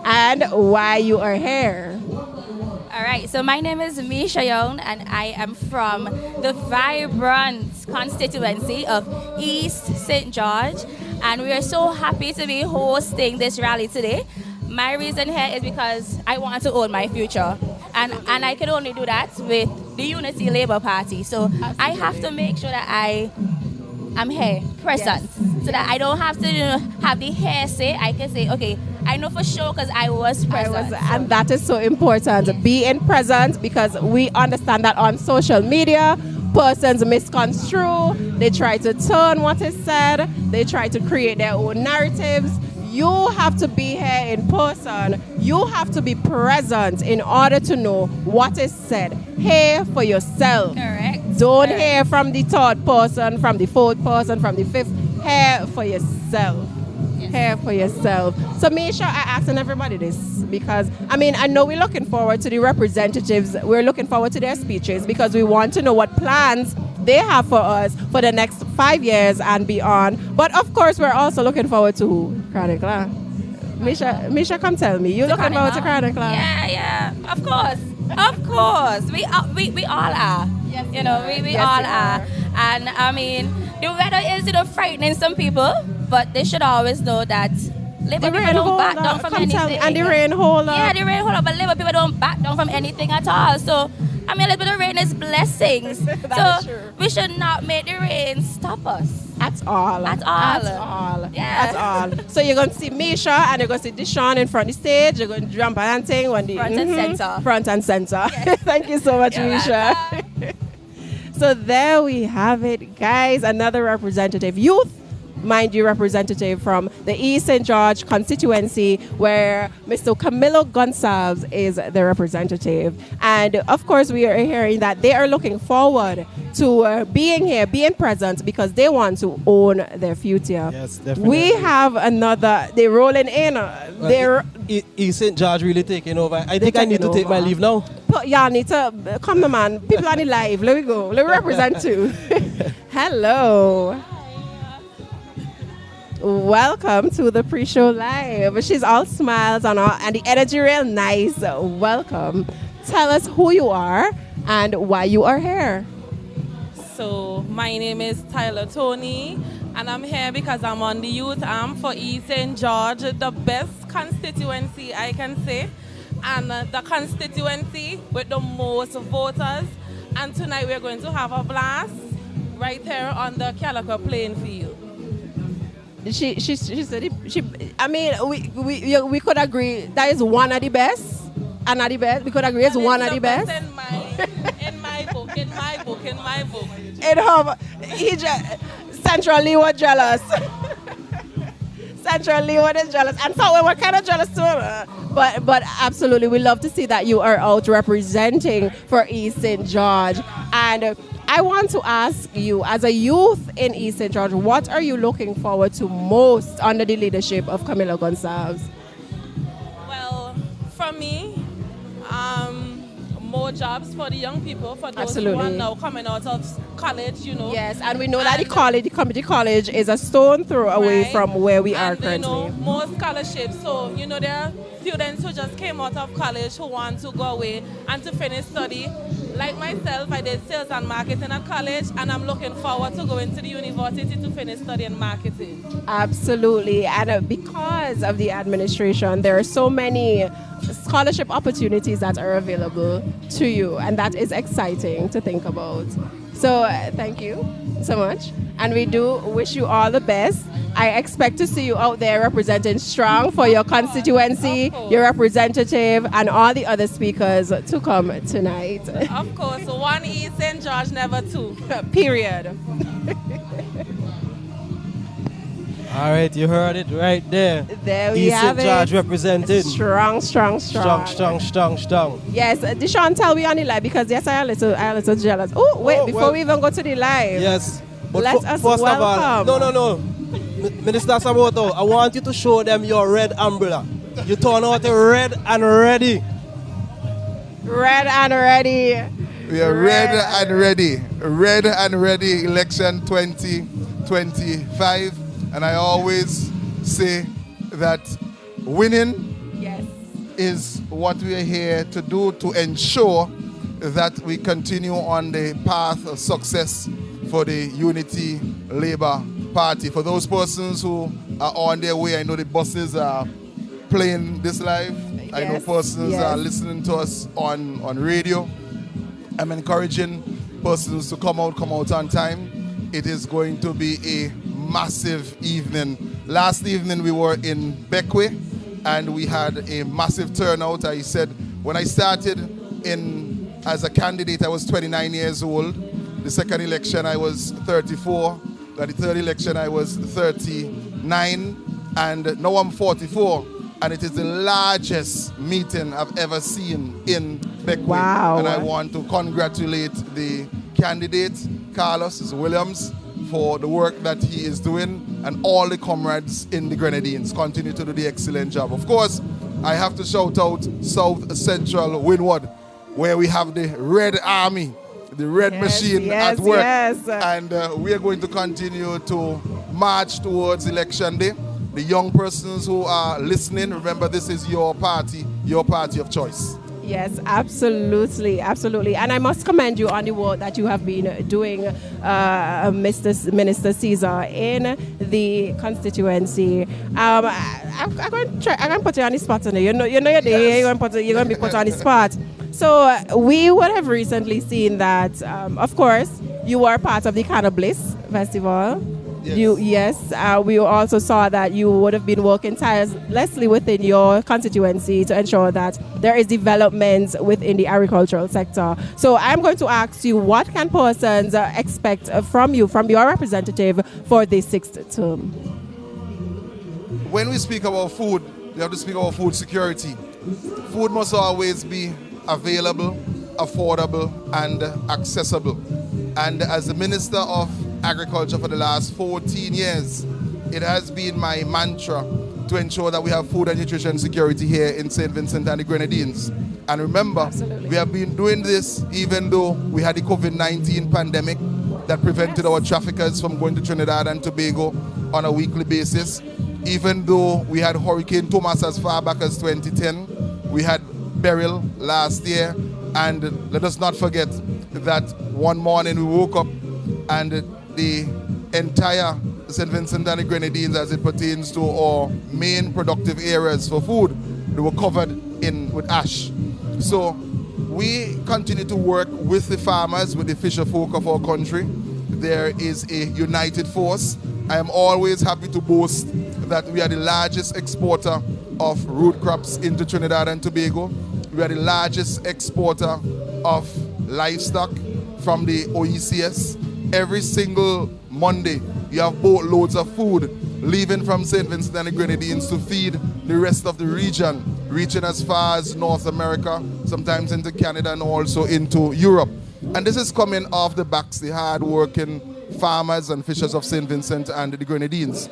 and why you are here. All right, so my name is Misha Young, and I am from the vibrant constituency of East St. George, and we are so happy to be hosting this rally today. My reason here is because I want to own my future, and I can only do that with the Unity Labour Party. So absolutely. I have to make sure that I'm here, present, so that I don't have to have the hearsay. I can say, okay, I know for sure because I was present. And that is so important, yes. Being present, because we understand that on social media, persons misconstrue, they try to turn what is said, they try to create their own narratives. You have to be here in person. You have to be present in order to know what is said. Hear for yourself. Correct. Don't hear from the third person, from the fourth person, from the fifth. Hear for yourself. Yes. Hear for yourself. So Misha, I asking everybody this, because I know we're looking forward to the representatives. We're looking forward to their speeches, because we want to know what plans they have for us for the next 5 years and beyond. But of course, we're also looking forward to who? Chronicler. Misha, come tell me. You're looking forward to Chronicler? Yeah, of course. We all are. Yes, we all are. And the weather is frightening some people, but they should always know that Labour people don't back down from anything. And the rain hold up. Yeah, the rain hold up, but Labour people don't back down from anything at all. So, a little bit of rain is blessings. That is true. We should not make the rain stop us. At all. Yeah. At all. So you're going to see Misha and you're going to see Deshaun in front of the stage. You're going to jump and sing when the front and center. Front and center. Yes. Thank you so much, Misha. So there we have it, guys. Another representative, youth, mind you, representative from the East St. George constituency, where Mr. Camilo Gonsalves is the representative. And of course, we are hearing that they are looking forward to being here, being present, because they want to own their future. Yes, definitely. We have another, they're rolling in. East St. George really taking over. I think I need to take my leave now. Y'all need to come on, man. People on the live. Let me go. Let me represent too. Hello. welcome to the pre-show live. She's all smiles and the energy real nice. Welcome. Tell us who you are and why you are here. So my name is Tyler Tony, and I'm here because I'm on the youth arm for East St. George, the best constituency I can say, and the constituency with the most voters. And tonight we're going to have a blast right here on the Calliaqua playing field. She said I mean we could agree that is one of the best. And at the best, we could agree it's one of the best. In my book. In her, Central Leeward jealous. Central Leeward is jealous. And so we were kind of jealous too. But absolutely, we love to see that you are out representing for East St. George. And I want to ask you, as a youth in East St. George, what are you looking forward to most under the leadership of Camilla Gonsalves? Well, for me, more jobs for the young people, for those who are now coming out of college, you know. Yes, and we know that the community college is a stone throw away from where we are currently. You know, more scholarships. So, you know, there are students who just came out of college who want to go away and to finish study. Like myself, I did sales and marketing at college, and I'm looking forward to going to the university to finish studying marketing. Absolutely, and because of the administration, there are so many scholarship opportunities that are available to you, and that is exciting to think about. So thank you so much, and we do wish you all the best. I expect to see you out there representing strong for your constituency, your representative, and all the other speakers to come tonight. Of course, one East St. George, never two. Period. All right, you heard it right there. There we have it. East St. George represented. Strong. Strong. Yes, Deshaun, tell me on the live, because yes, I am a little jealous. Oh, wait, before we even go to the live. Yes. But let us first welcome. Of all, no. Minister Samoto, I want you to show them your red umbrella. You turn out red and ready. Red and ready. We are red and ready. Red and ready, election 2025. And I always say that winning is what we are here to do, to ensure that we continue on the path of success for the Unity Labour Party. For those persons who are on their way, I know the buses are playing this live. Yes, I know persons are listening to us on radio. I'm encouraging persons to come out on time. It is going to be a massive evening. Last evening we were in Bekwai and we had a massive turnout. I said when I started as a candidate I was 29 years old. The second election I was 34. The third election I was 39, and now I'm 44, and it is the largest meeting I've ever seen in Bekwai. Wow. And I want to congratulate the candidate, Carlos Williams, for the work that he is doing, and all the comrades in the Grenadines continue to do the excellent job. Of course, I have to shout out South Central Windward, where we have the Red Army, the red machine at work. And we are going to continue to march towards election day. The young persons who are listening, remember this is your party of choice. Yes, absolutely. And I must commend you on the work that you have been doing, Minister Caesar, in the constituency. I'm going to put you on the spot today. You know you're there. You're going to be put on the spot. So we would have recently seen that, of course, you were part of the Canna Bliss Festival. Yes. We also saw that you would have been working tirelessly within your constituency to ensure that there is development within the agricultural sector. So I'm going to ask you, what can persons expect from you, from your representative, for this 6th term? When we speak about food, we have to speak about food security. Food must always be available, affordable, and accessible. And as the Minister of Agriculture for the last 14 years, it has been my mantra to ensure that we have food and nutrition security here in St. Vincent and the Grenadines. And remember, we have been doing this even though we had the COVID-19 pandemic that prevented our traffickers from going to Trinidad and Tobago on a weekly basis. Even though we had Hurricane Thomas as far back as 2010, we had Beryl last year, and let us not forget that one morning we woke up and the entire St. Vincent and the Grenadines, as it pertains to our main productive areas for food, they were covered in with ash. So we continue to work with the farmers, with the fisher folk of our country. There is a united force. I am always happy to boast that we are the largest exporter of root crops into Trinidad and Tobago. We are the largest exporter of livestock from the OECS. Every single Monday, you have boatloads of food leaving from St. Vincent and the Grenadines to feed the rest of the region, reaching as far as North America, sometimes into Canada and also into Europe. And this is coming off the backs, the hard-working farmers and fishers of St. Vincent and the Grenadines.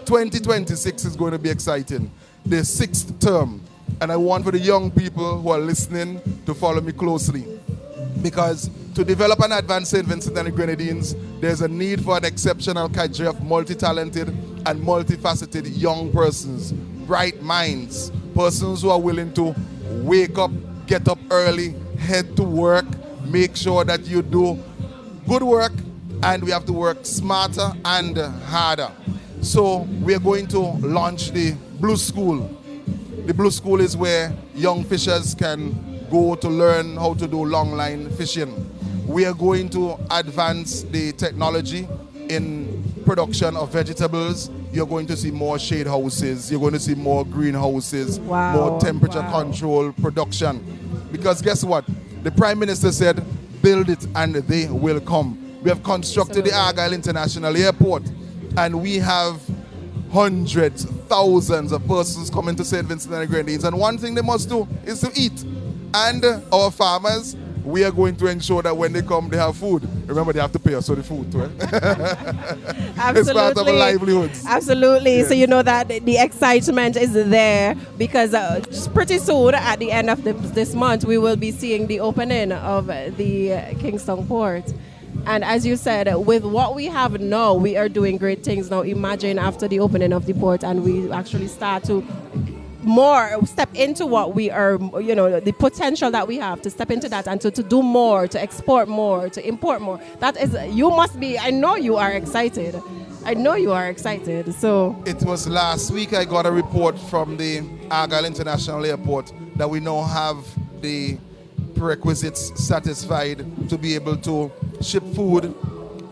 2026 is going to be exciting, the 6th term. And I want for the young people who are listening to follow me closely. Because to develop and advance St. Vincent and the Grenadines, there's a need for an exceptional cadre of multi-talented and multifaceted young persons, bright minds, persons who are willing to wake up, get up early, head to work, make sure that you do good work, and we have to work smarter and harder. So we are going to launch the Blue School. The Blue School is where young fishers can go to learn how to do longline fishing. We are going to advance the technology in production of vegetables. You're going to see more shade houses. You're going to see more greenhouses, more temperature control production. Because guess what? The Prime Minister said, build it and they will come. We have constructed the Argyle International Airport, and we have hundreds, thousands of persons coming to St. Vincent and the Grenadines. And one thing they must do is to eat. And our farmers, we are going to ensure that when they come, they have food. Remember, they have to pay us for the food too. Absolutely. It's part of our livelihoods. Absolutely. Yes. So you know that the excitement is there because just pretty soon, at the end of this month, we will be seeing the opening of the Kingstone port. And as you said, with what we have now, we are doing great things now. Imagine after the opening of the port and we actually start to step into what we are, the potential that we have to step into that and to do more, to export more, to import more. That is, you must be, I know you are excited. I know you are excited. So it was last week I got a report from the Argyle International Airport that we now have the prerequisites satisfied to be able to ship food,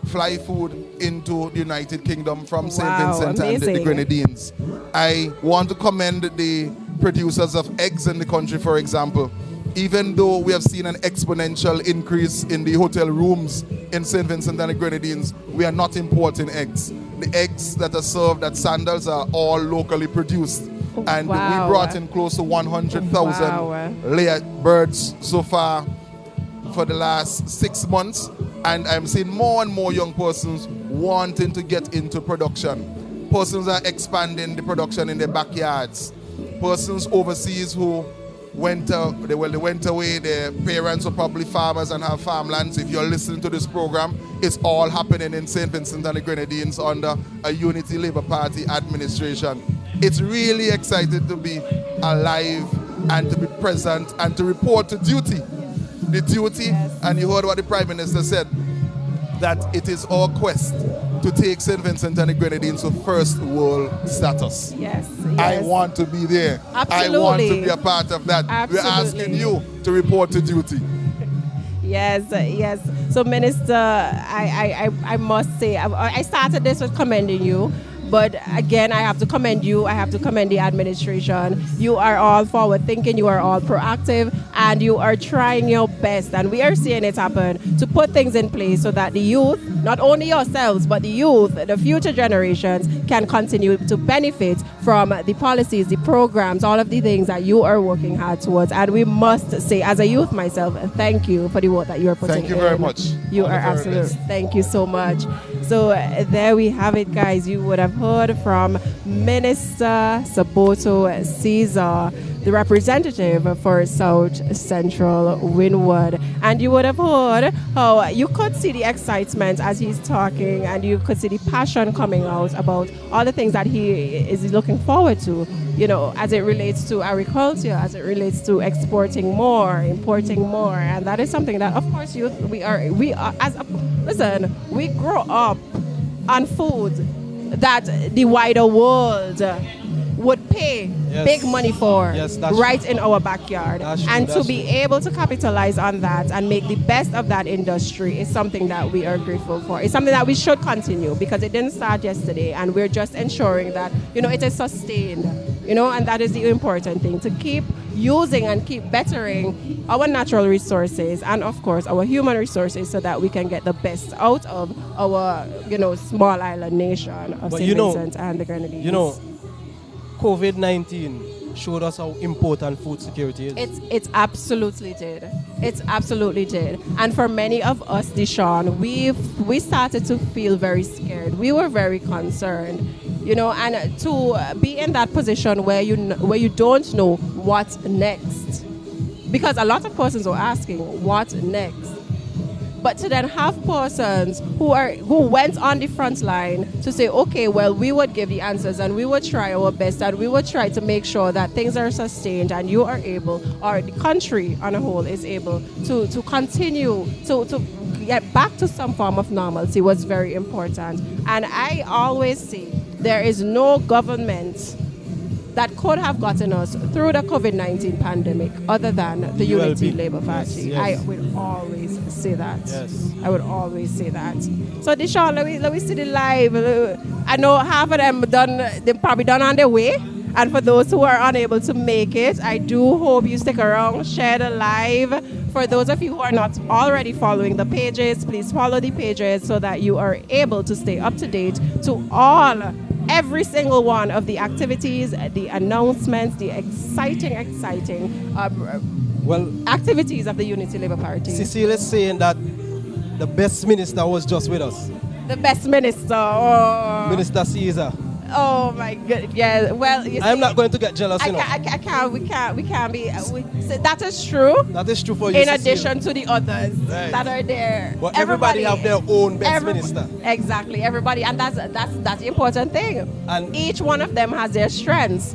fly food into the United Kingdom from St. Vincent and the Grenadines. I want to commend the producers of eggs in the country, for example. Even though we have seen an exponential increase in the hotel rooms in St. Vincent and the Grenadines, we are not importing eggs. The eggs that are served at Sandals are all locally produced. And we brought in close to 100,000 layered birds so far for the last 6 months. And I'm seeing more and more young persons wanting to get into production. Persons are expanding the production in their backyards. Persons overseas who went away, their parents were probably farmers and have farmlands. If you're listening to this program, it's all happening in St. Vincent and the Grenadines under a Unity Labour Party administration. It's really exciting to be alive and to be present and to report to duty. The duty, and you heard what the Prime Minister said, that it is our quest to take St. Vincent and the Grenadines to first world status. Yes. I want to be there. Absolutely. I want to be a part of that. Absolutely. We're asking you to report to duty. Yes, yes. So, Minister, I must say, I started this with commending you. But again, I have to commend you. I have to commend the administration. You are all forward thinking. You are all proactive. And you are trying your best. And we are seeing it happen to put things in place so that the youth, not only yourselves, but the youth, the future generations can continue to benefit from the policies, the programs, all of the things that you are working hard towards. And we must say, as a youth myself, thank you for the work that you are putting in. Thank you very much. You are absolute. Thank you so much. So there we have it, guys. You would have heard from Minister Saboto Caesar the representative for South Central Wynwood. And you would have heard how you could see the excitement as he's talking, and you could see the passion coming out about all the things that he is looking forward to, you know, as it relates to agriculture, as it relates to exporting more, importing more. And that is something that, of course, youth, we are listen, we grow up on food that the wider world would pay big money for right in our backyard. And to be able to capitalize on that and make the best of that industry is something that we are grateful for. It's something that we should continue, because it didn't start yesterday, and we're just ensuring that, you know, it is sustained, you know, and that is the important thing, to keep using and keep bettering our natural resources and, of course, our human resources, so that we can get the best out of our, you know, small island nation of St. Vincent and the Grenadines. You know, COVID-19 showed us how important food security is. It absolutely did. It absolutely did. And for many of us, Deshaun, we started to feel very scared. We were very concerned, you know, and to be in that position where you don't know what next, because a lot of persons are asking what next. But to then have persons who went on the front line to say, okay, well, we would give the answers, and we would try our best, and we would try to make sure that things are sustained, and you are able, or the country on a whole is able to continue to get back to some form of normalcy, was very important. And I always say there is no government that could have gotten us through the COVID-19 pandemic other than the Unity Labour Party. Yes. I would always say that. Yes. I would always say that. So Deshaun, let me see the live. I know half of them they're probably done on their way. And for those who are unable to make it, I do hope you stick around, share the live. For those of you who are not already following the pages, please follow the pages so that you are able to stay up to date to every single one of the activities, the announcements, the exciting activities of the Unity Labour Party. Cecile is saying that the best minister was just with us. The best minister. Oh. Minister Caesar. Oh my God! Yeah. Well, you see, I'm not going to get jealous. We can't be. So that is true. That is true for you. In addition to the others that are there. But everybody have their own best minister. Exactly. Everybody, and that's the important thing. And each one of them has their strengths,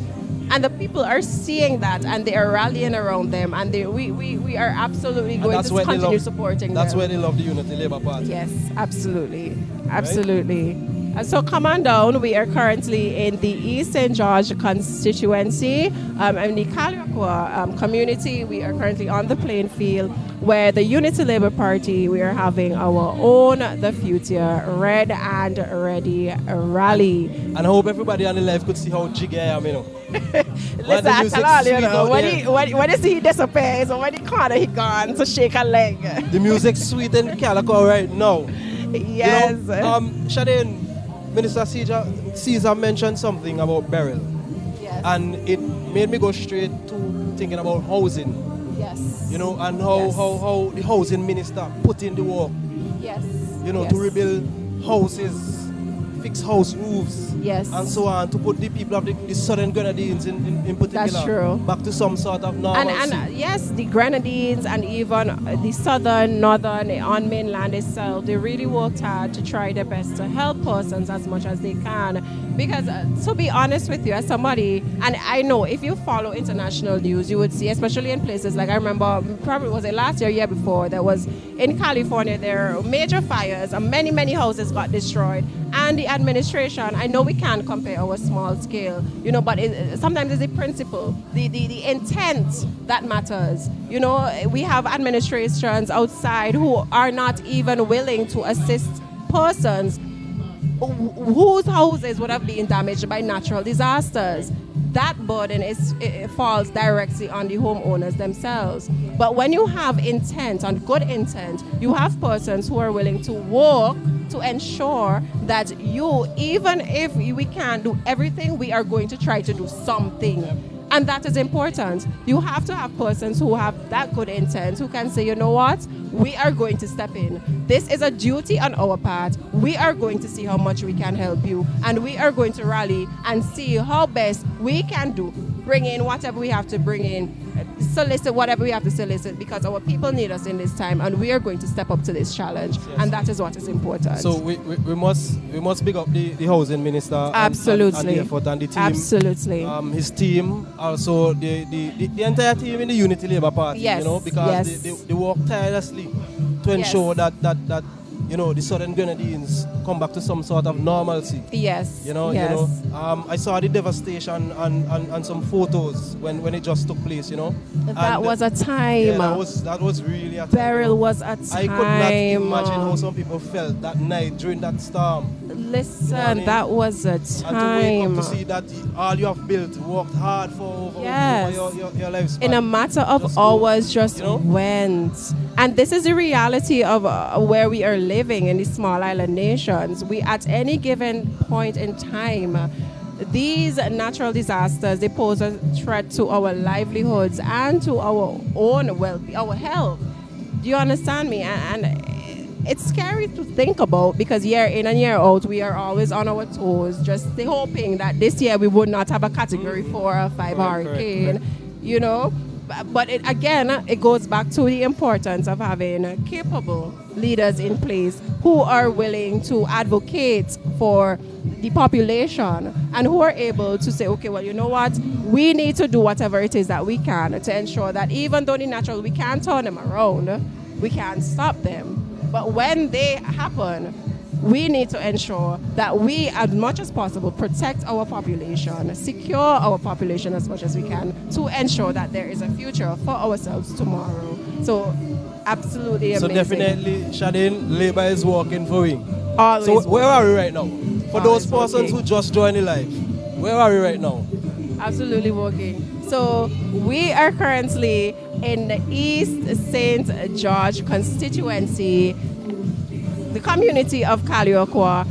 and the people are seeing that, and they are rallying around them, and we are absolutely going to continue supporting them. That's where they love the Unity Labour Party. Yes, absolutely, absolutely. Right? So come on down. We are currently in the East St. George constituency, in the Calliaqua community. We are currently on the playing field where the Unity Labour Party, we are having our own The Future Red and Ready rally. And I hope everybody on the live could see how jiggy I am, you know. Listen, I tell all you know, when you see he disappears, or when he corner he gone to shake a leg. The music's sweet in Calliaqua right now. Yes. You know, Shadeen, Minister Caesar mentioned something about Beryl. Yes. And it made me go straight to thinking about housing. Yes. You know, and how the housing minister put in the work. Yes. You know, to rebuild houses, fix house roofs. Yes. And so on, to put the people of the southern Grenadines in particular. That's true. Back to some sort of normalcy. And yes, the Grenadines and even the southern, northern, on mainland itself, they really worked hard to try their best to help persons as much as they can. Because to be honest with you, as somebody, and I know if you follow international news, you would see, especially in places like, I remember, probably was it last year before, there was in California, there were major fires and many houses got destroyed. And the administration, I know we can't compare our small scale, you know, but sometimes it's the principle, the intent that matters. You know, we have administrations outside who are not even willing to assist persons whose houses would have been damaged by natural disasters. That burden it falls directly on the homeowners themselves. But when you have intent, and good intent, you have persons who are willing to work to ensure that even if we can't do everything, we are going to try to do something. And that is important. You have to have persons who have that good intent, who can say, you know what, we are going to step in. This is a duty on our part. We are going to see how much we can help you. And we are going to rally and see how best we can do bring in whatever we have to bring in, solicit whatever we have to solicit, because our people need us in this time, and we are going to step up to this challenge, and that is what is important. So we must pick up the housing minister. Absolutely. And the effort and the team. Absolutely. His team, also the entire team in the Unity Labour Party. Yes. You know, because they work tirelessly to ensure that you know, the Southern Grenadines come back to some sort of normalcy. Yes. You know. I saw the devastation and some photos when it just took place. You know. That was a time. Yeah, that was really a time. Beryl was a time. I could not imagine how some people felt that night during that storm. Listen, you know what I mean? that was a time. And to wake up to see that all you have built, worked hard for over your lifespan. In a matter of hours, just went. And this is the reality of where we are living in these small island nations. We, at any given point in time, these natural disasters, they pose a threat to our livelihoods and to our own well-being, our health. Do you understand me? And it's scary to think about, because year in and year out, we are always on our toes, just hoping that this year we would not have a Category 4 or 5 hurricane, you know. But it goes back to the importance of having capable leaders in place who are willing to advocate for the population and who are able to say, okay, well, you know what? We need to do whatever it is that we can to ensure that even though we can't turn them around, we can't stop them. But when they happen, we need to ensure that we, as much as possible, protect our population, secure our population as much as we can, to ensure that there is a future for ourselves tomorrow. So, absolutely amazing. So definitely, Shadeen, Labour is working for we. Always. So where are we right now? For those persons who just joined the live, where are we right now? Absolutely working. So we are currently in the East St. George constituency, the community of Calliaqua,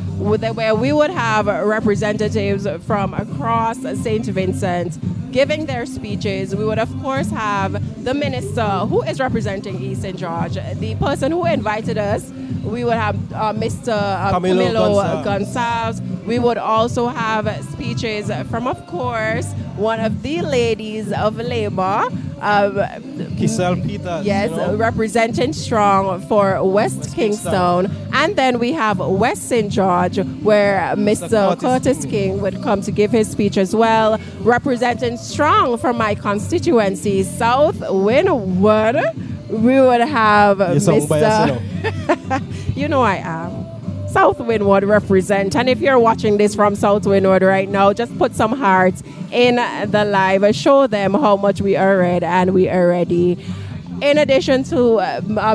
where we would have representatives from across St. Vincent giving their speeches. We would, of course, have the minister who is representing East St. George, the person who invited us. We would have Mr. Camilo Gonsalves. We would also have speeches from, of course, one of the ladies of Labour, Kysal Peters. Yes, representing strong for West Kingstone. And then we have West St. George, where Mr. Curtis King would come to give his speech as well, representing strong from my constituency, South Windward. We would have Mr. You know I am. South Windward represent. And if you're watching this from South Windward right now, just put some hearts in the live. Show them how much we are ready and we are ready. In addition to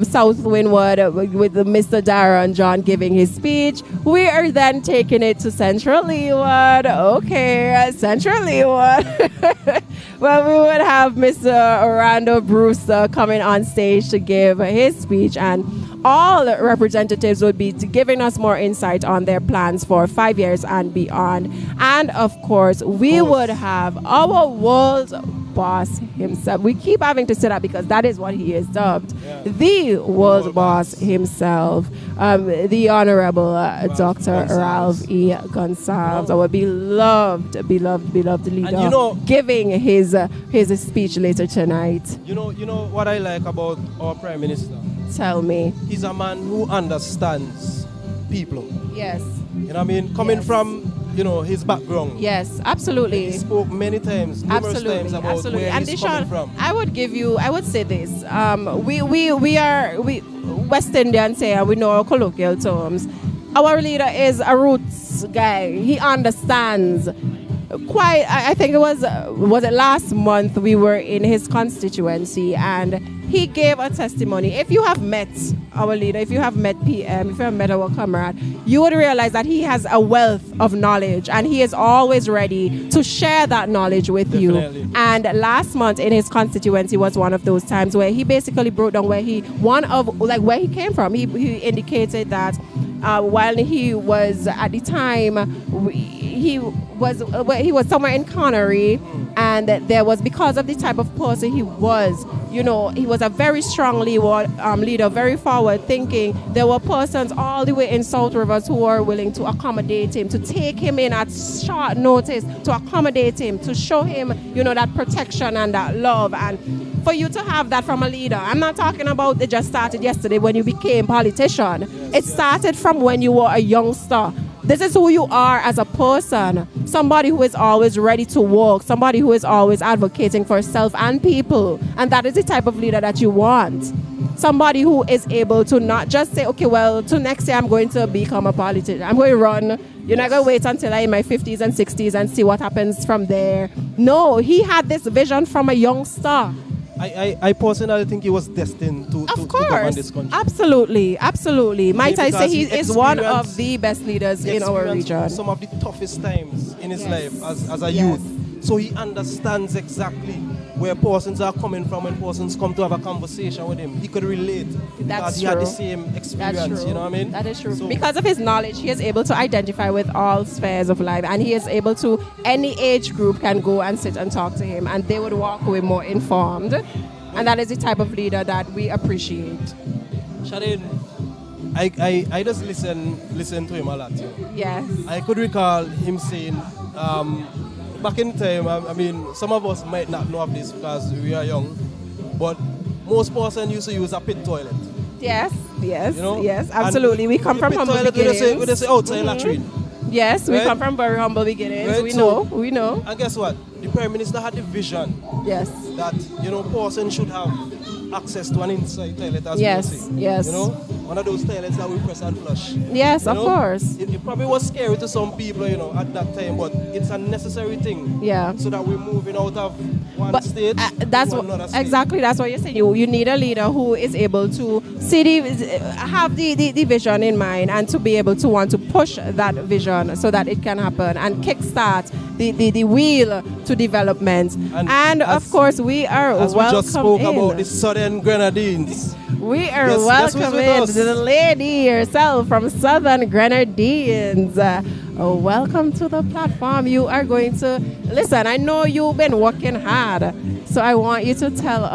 South Windward with Mr. Darren John giving his speech, we are then taking it to Central Leeward. Okay, Central Leeward. Well, we would have Mr. Orlando Brewster coming on stage to give his speech, and all representatives would be giving us more insight on their plans for 5 years and beyond. And of course, we would have our world boss himself. We keep having to say that because that is what he is dubbed. Yeah. The world boss himself, the Honorable Dr. Ralph E. Gonsalves, our beloved leader, and giving his speech later tonight. You know what I like about our Prime Minister? Tell me. He's a man who understands people. Yes. You know what I mean? Coming from, his background. Yes, absolutely. He spoke many times, numerous times about where and he's coming from. I would say this. We are West Indians say, and we know our colloquial terms. Our leader is a roots guy. He understands. I think it was it last month we were in his constituency and he gave a testimony. If you have met our leader, if you have met PM, if you have met our comrade, you would realize that he has a wealth of knowledge and he is always ready to share that knowledge with you. And last month in his constituency was one of those times where he basically broke down where he came from. He indicated that while he was at the time he was somewhere in Connery, And there was, because of the type of person he was, he was a very strong leader, very forward thinking. There were persons all the way in South Rivers who were willing to accommodate him, to take him in at short notice, to accommodate him, to show him, that protection and that love. And for you to have that from a leader, I'm not talking about it just started yesterday when you became politician. It started from when you were a youngster. This is who you are as a person. Somebody who is always ready to work, somebody who is always advocating for self and people. And that is the type of leader that you want. Somebody who is able to not just say, okay, well, to next year I'm going to become a politician. I'm going to run. You're not going to wait until I'm in my 50s and 60s and see what happens from there. No, he had this vision from a youngster. I personally think he was destined to govern this country. Absolutely. Might I say he is one of the best leaders in our region. Some of the toughest times in his life as a youth. So he understands exactly where persons are coming from when persons come to have a conversation with him. He could relate because he had the same experience, you know what I mean? That is true. So, because of his knowledge, he is able to identify with all spheres of life, and he is able to, any age group can go and sit and talk to him, and they would walk away more informed. And that is the type of leader that we appreciate. Shadeen, I just listen to him a lot. Yes. I could recall him saying, back in time, I mean, some of us might not know of this because we are young, but most persons used to use a pit toilet. Yes, absolutely. We come from humble beginnings. We just say outside latrine. Yes, we come from very humble beginnings. Right? We know. And guess what? The Prime Minister had the vision. Yes. That, persons should have access to an inside toilet as yes. One of those toilets that we press and flush. Yes, of course. It probably was scary to some people, at that time, but it's a necessary thing. Yeah. So that we're moving out of one state to another state. Exactly, that's what you're saying. You need a leader who is able to have the vision in mind and to be able to want to push that vision so that it can happen and kickstart the wheel to development. And of course, we are welcome in. We just spoke about the Southern Grenadines. We are welcoming the lady herself from Southern Grenadines. Welcome to the platform. You are going to listen. I know you've been working hard, so I want you to tell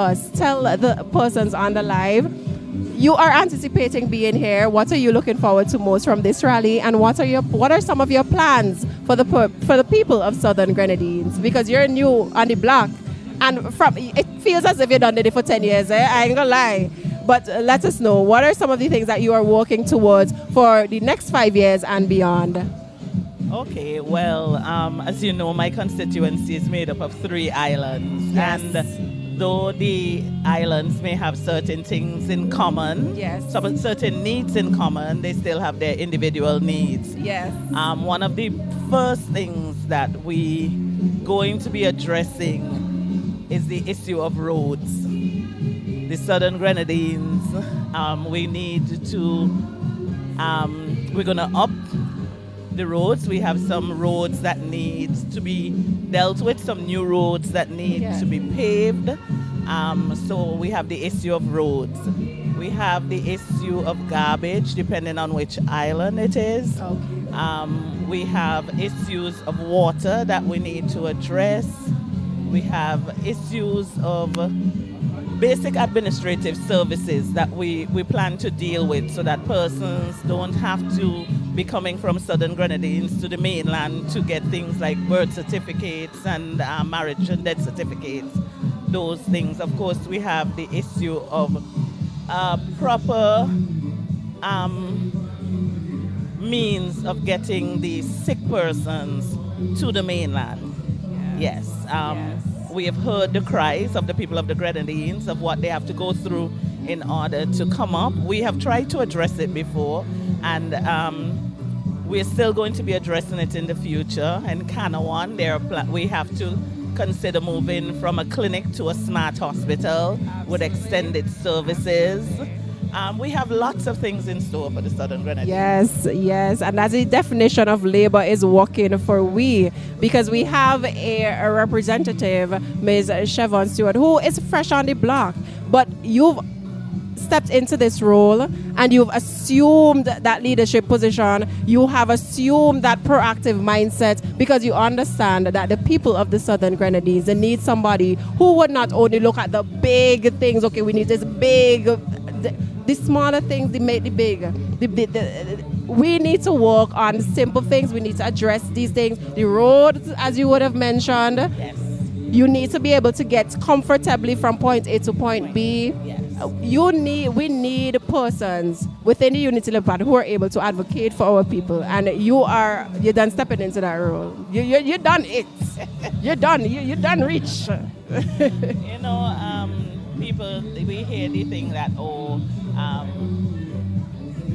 the persons on the live. You are anticipating being here. What are you looking forward to most from this rally, and what are some of your plans for the people of Southern Grenadines? Because you're new on the block, and it feels as if you've done it for 10 years. I ain't gonna lie. But let us know, what are some of the things that you are working towards for the next 5 years and beyond? Okay, well, as you know, my constituency is made up of 3 islands. Yes. And though the islands may have certain things in common, certain needs in common, they still have their individual needs. Yes. One of the first things that we going to be addressing is the issue of roads. The Southern Grenadines, we need to, we're going to up the roads. We have some roads that need to be dealt with, some new roads that need to be paved. So we have the issue of roads. We have the issue of garbage, depending on which island it is. Okay. We have issues of water that we need to address. We have issues of basic administrative services that we plan to deal with so that persons don't have to be coming from Southern Grenadines to the mainland to get things like birth certificates and marriage and death certificates, those things. Of course, we have the issue of proper means of getting the sick persons to the mainland. Yes. We have heard the cries of the people of the Grenadines of what they have to go through in order to come up. We have tried to address it before, and we're still going to be addressing it in the future. In Canawan, we have to consider moving from a clinic to a smart hospital with extended services. We have lots of things in store for the Southern Grenadines. Yes, and that's the definition of labor is working for we, because we have a representative, Ms. Siobhan Stewart, who is fresh on the block, but you've stepped into this role and you've assumed that leadership position, you have assumed that proactive mindset because you understand that the people of the Southern Grenadines, they need somebody who would not only look at the big things, okay, we need this big, the smaller things, they make the big. We need to work on simple things. We need to address these things. The roads, as you would have mentioned, yes. You need to be able to get comfortably from point A to point B. Yes. We need persons within the Unity Labour Party who are able to advocate for our people, and you're done stepping into that role. You done it. You're done. You done reach. You know, people, we hear the thing that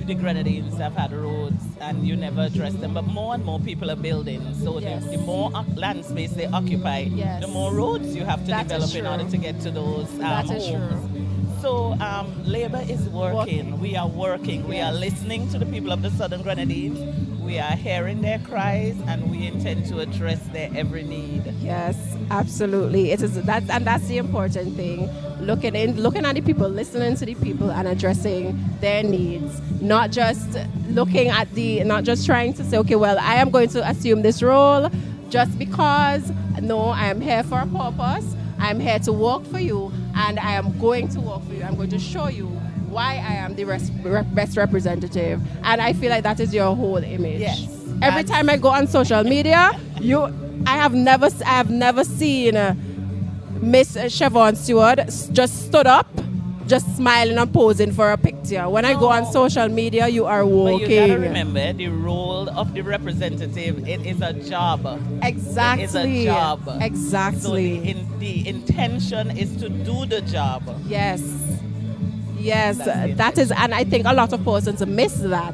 the Grenadines have had roads and you never address them, but more and more people are building. So yes. the more land space they occupy, yes. the more roads you have to develop in order to get to those homes. So Labour is working. We are working. Yes. We are listening to the people of the Southern Grenadines. We are hearing their cries, and we intend to address their every need. Yes, absolutely. It is that's the important thing. Looking at the people, listening to the people, and addressing their needs. Not just trying to say, okay, well, I am going to assume this role just because. No, I am here for a purpose. I'm here to work for you, and I am going to work for you. I'm going to show you why I am the best representative. And I feel like that is your whole image. Yes. Every time I go on social media, I have never seen Miss Siobhan Stewart just stood up, just smiling and posing for a picture. When I go on social media, you are walking. But you gotta remember, the role of the representative, it is a job. Exactly. It is a job. Exactly. So the intention is to do the job. Yes. Yes, that is, and I think a lot of persons miss that.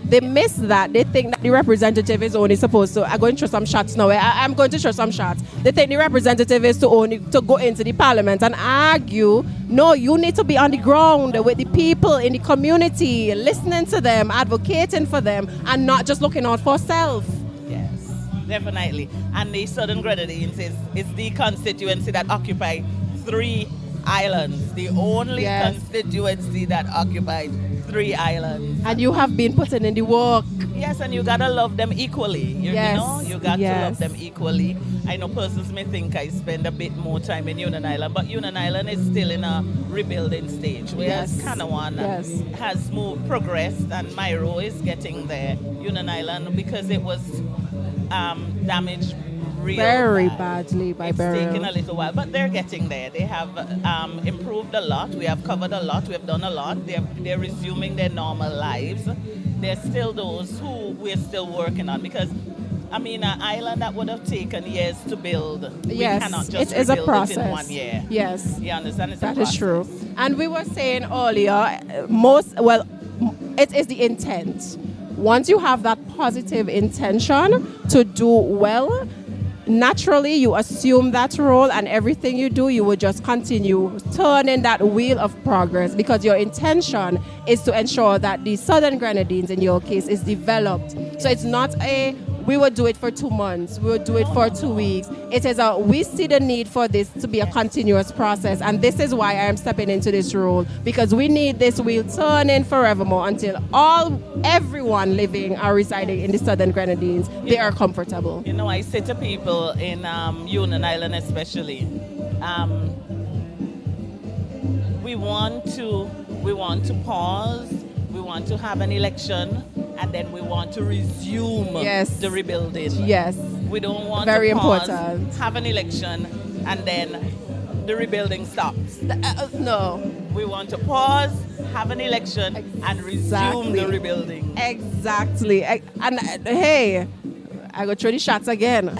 They miss that. They think that the representative is only supposed to. I'm going to throw some shots now. I'm going to throw some shots. They think the representative is to go into the parliament and argue. No, you need to be on the ground with the people in the community, listening to them, advocating for them, and not just looking out for self. Yes, definitely. And the Southern Grenadines is the constituency that occupies 3 islands, the only constituency that occupies 3 islands. And you have been putting in the work. Yes, and you gotta love them equally. You know, you got to love them equally. I know persons may think I spend a bit more time in Union Island, but Union Island is still in a rebuilding stage, whereas Kanawan has progressed, and Myro is getting there. Union Island, because it was damaged very badly by burial. It's taken a little while, but they're getting there. They have improved a lot. We have covered a lot. We have done a lot. They're resuming their normal lives. There's still those who we're still working on, because I mean, an island that would have taken years to build, we cannot just it is a process. It in 1 year. Yes. You understand? That is true. And we were saying earlier, it is the intent. Once you have that positive intention to do well, naturally you assume that role, and everything you do, you will just continue turning that wheel of progress, because your intention is to ensure that the Southern Grenadines, in your case, is developed. So it's not we will do it for 2 months, we will do it for 2 weeks. It is we see the need for this to be a continuous process, and this is why I am stepping into this role, because we need this wheel turning forevermore until everyone living or residing in the Southern Grenadines, they are comfortable. You know, I say to people in Union Island especially, we want to pause, we want to have an election, and then we want to resume the rebuilding. Yes. We don't want to pause, important. Have an election, and then the rebuilding stops. No. We want to pause, have an election, and resume the rebuilding. Exactly. And hey, I go throw the shots again.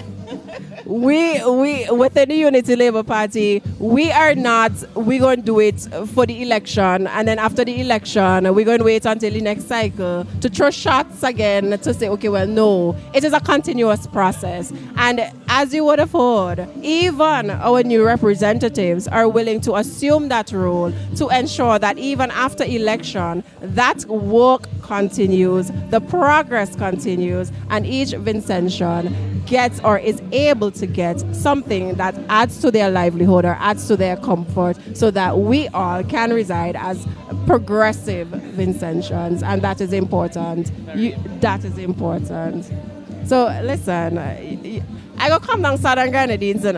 We within the Unity Labour Party, we're going to do it for the election, and then after the election, we're going to wait until the next cycle to throw shots again to say, okay, well, no. It is a continuous process. And as you would have heard, even our new representatives are willing to assume that role to ensure that even after election, that work continues, the progress continues, and each Vincentian gets or is able to get something that adds to their livelihood or adds to their comfort so that we all can reside as progressive Vincentians, and that is important. That is important. So listen, I go come down Southern Grenadines and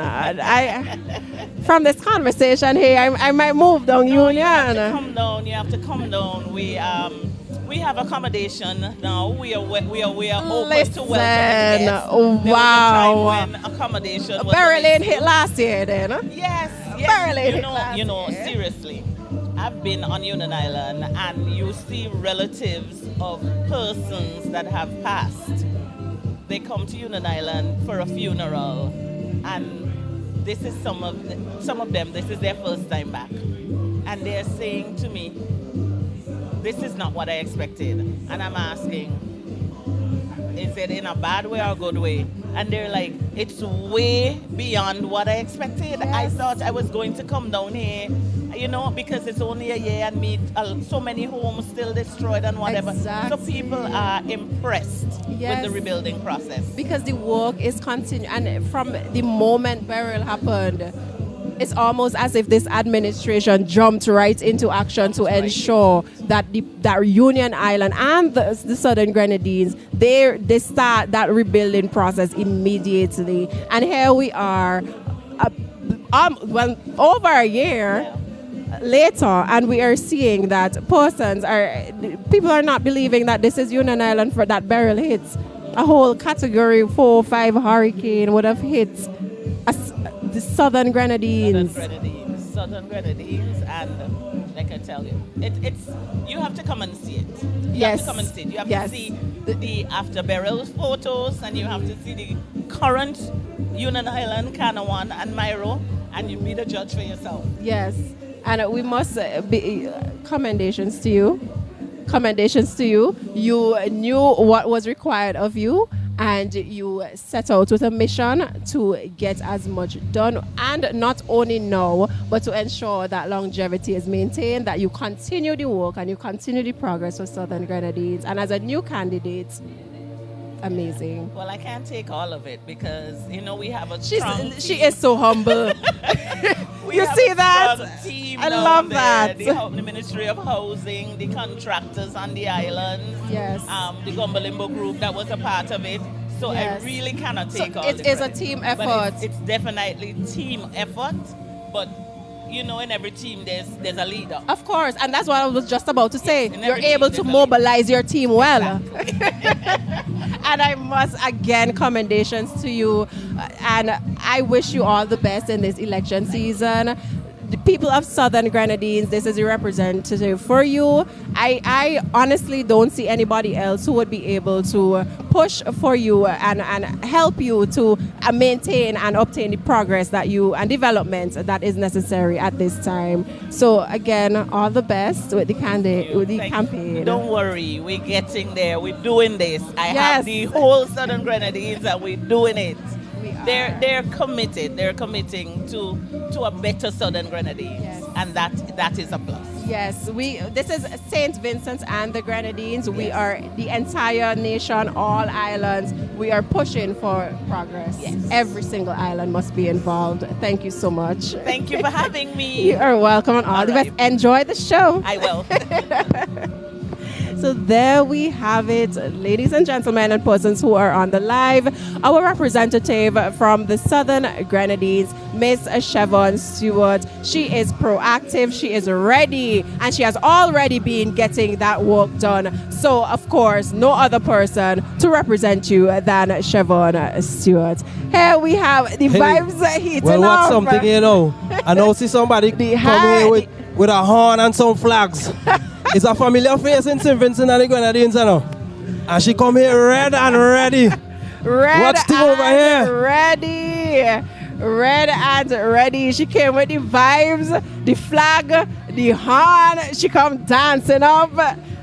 from this conversation here, I might move down Union. You have to come down. We have accommodation now. We are open to welcome. Wow. When accommodation was Barry Lane hit last year then, huh? Yes. Barry Lane hit last year. Seriously. I've been on Union Island and you see relatives of persons that have passed. They come to Union Island for a funeral, and this is some of them, this is their first time back. And they're saying to me, this is not what I expected. And I'm asking, is it in a bad way or a good way? And they're like, it's way beyond what I expected. Yes. I thought I was going to come down here, because it's only a year and meet so many homes still destroyed and whatever. Exactly. So people are impressed with the rebuilding process. Because the work is continuing. And from the moment burial happened, it's almost as if this administration jumped right into action to ensure that that Union Island and the Southern Grenadines, they start that rebuilding process immediately. And here we are, over a year later, and we are seeing that people are not believing that this is Union Island for that burial hits. A whole category 4 or 5 hurricane would have hit the Southern Grenadines. Southern Grenadines, and like I tell you, it's you have to come and see it. You have to come and see it. You have to see the after burial photos, and you have to see the current Union Island, Canawan, and Myro, and you be the judge for yourself. Yes, and we must be commendations to you. Commendations to you. You knew what was required of you, and you set out with a mission to get as much done, and not only now, but to ensure that longevity is maintained, that you continue the work and you continue the progress with Southern Grenadines. And as a new candidate, amazing. Well, I can't take all of it because, we have a strong team. She is so humble. You see that? I love that. The Ministry of Housing, the contractors on the islands, the Gombalimbo group that was a part of it. So I really cannot take all it. It is a team effort. But it's definitely team effort, but in every team there's a leader. Of course, and that's what I was just about to say. You're able to mobilize your team well. Exactly. And I must again commendations to you, and I wish you all the best in this election season. The people of Southern Grenadines, this is a representative for you. I honestly don't see anybody else who would be able to push for you and help you to maintain and obtain the progress that you and development that is necessary at this time. So again, all the best with the campaign. Don't worry, we're getting there. We're doing this. I have the whole Southern Grenadines and we're doing it. They're committed. They're committing to a better Southern Grenadines, and that is a plus. Yes, this is St. Vincent and the Grenadines. Yes. We are the entire nation, all islands. We are pushing for progress. Yes. Every single island must be involved. Thank you so much. Thank you for having me. You are welcome, and all the best. Enjoy the show. I will. So there we have it, ladies and gentlemen and persons who are on the live. Our representative from the Southern Grenadines, Miss Siobhan Stewart. She is proactive, she is ready, and she has already been getting that work done. So, of course, no other person to represent you than Siobhan Stewart. Here we have the vibes heating up. Well, what's something, I know see somebody come here with a horn and some flags. It's a familiar face in St. Vincent and the Grenadines, and she come here red and ready. What's the over here? Red and ready. She came with the vibes, the flag, the horn. She come dancing up.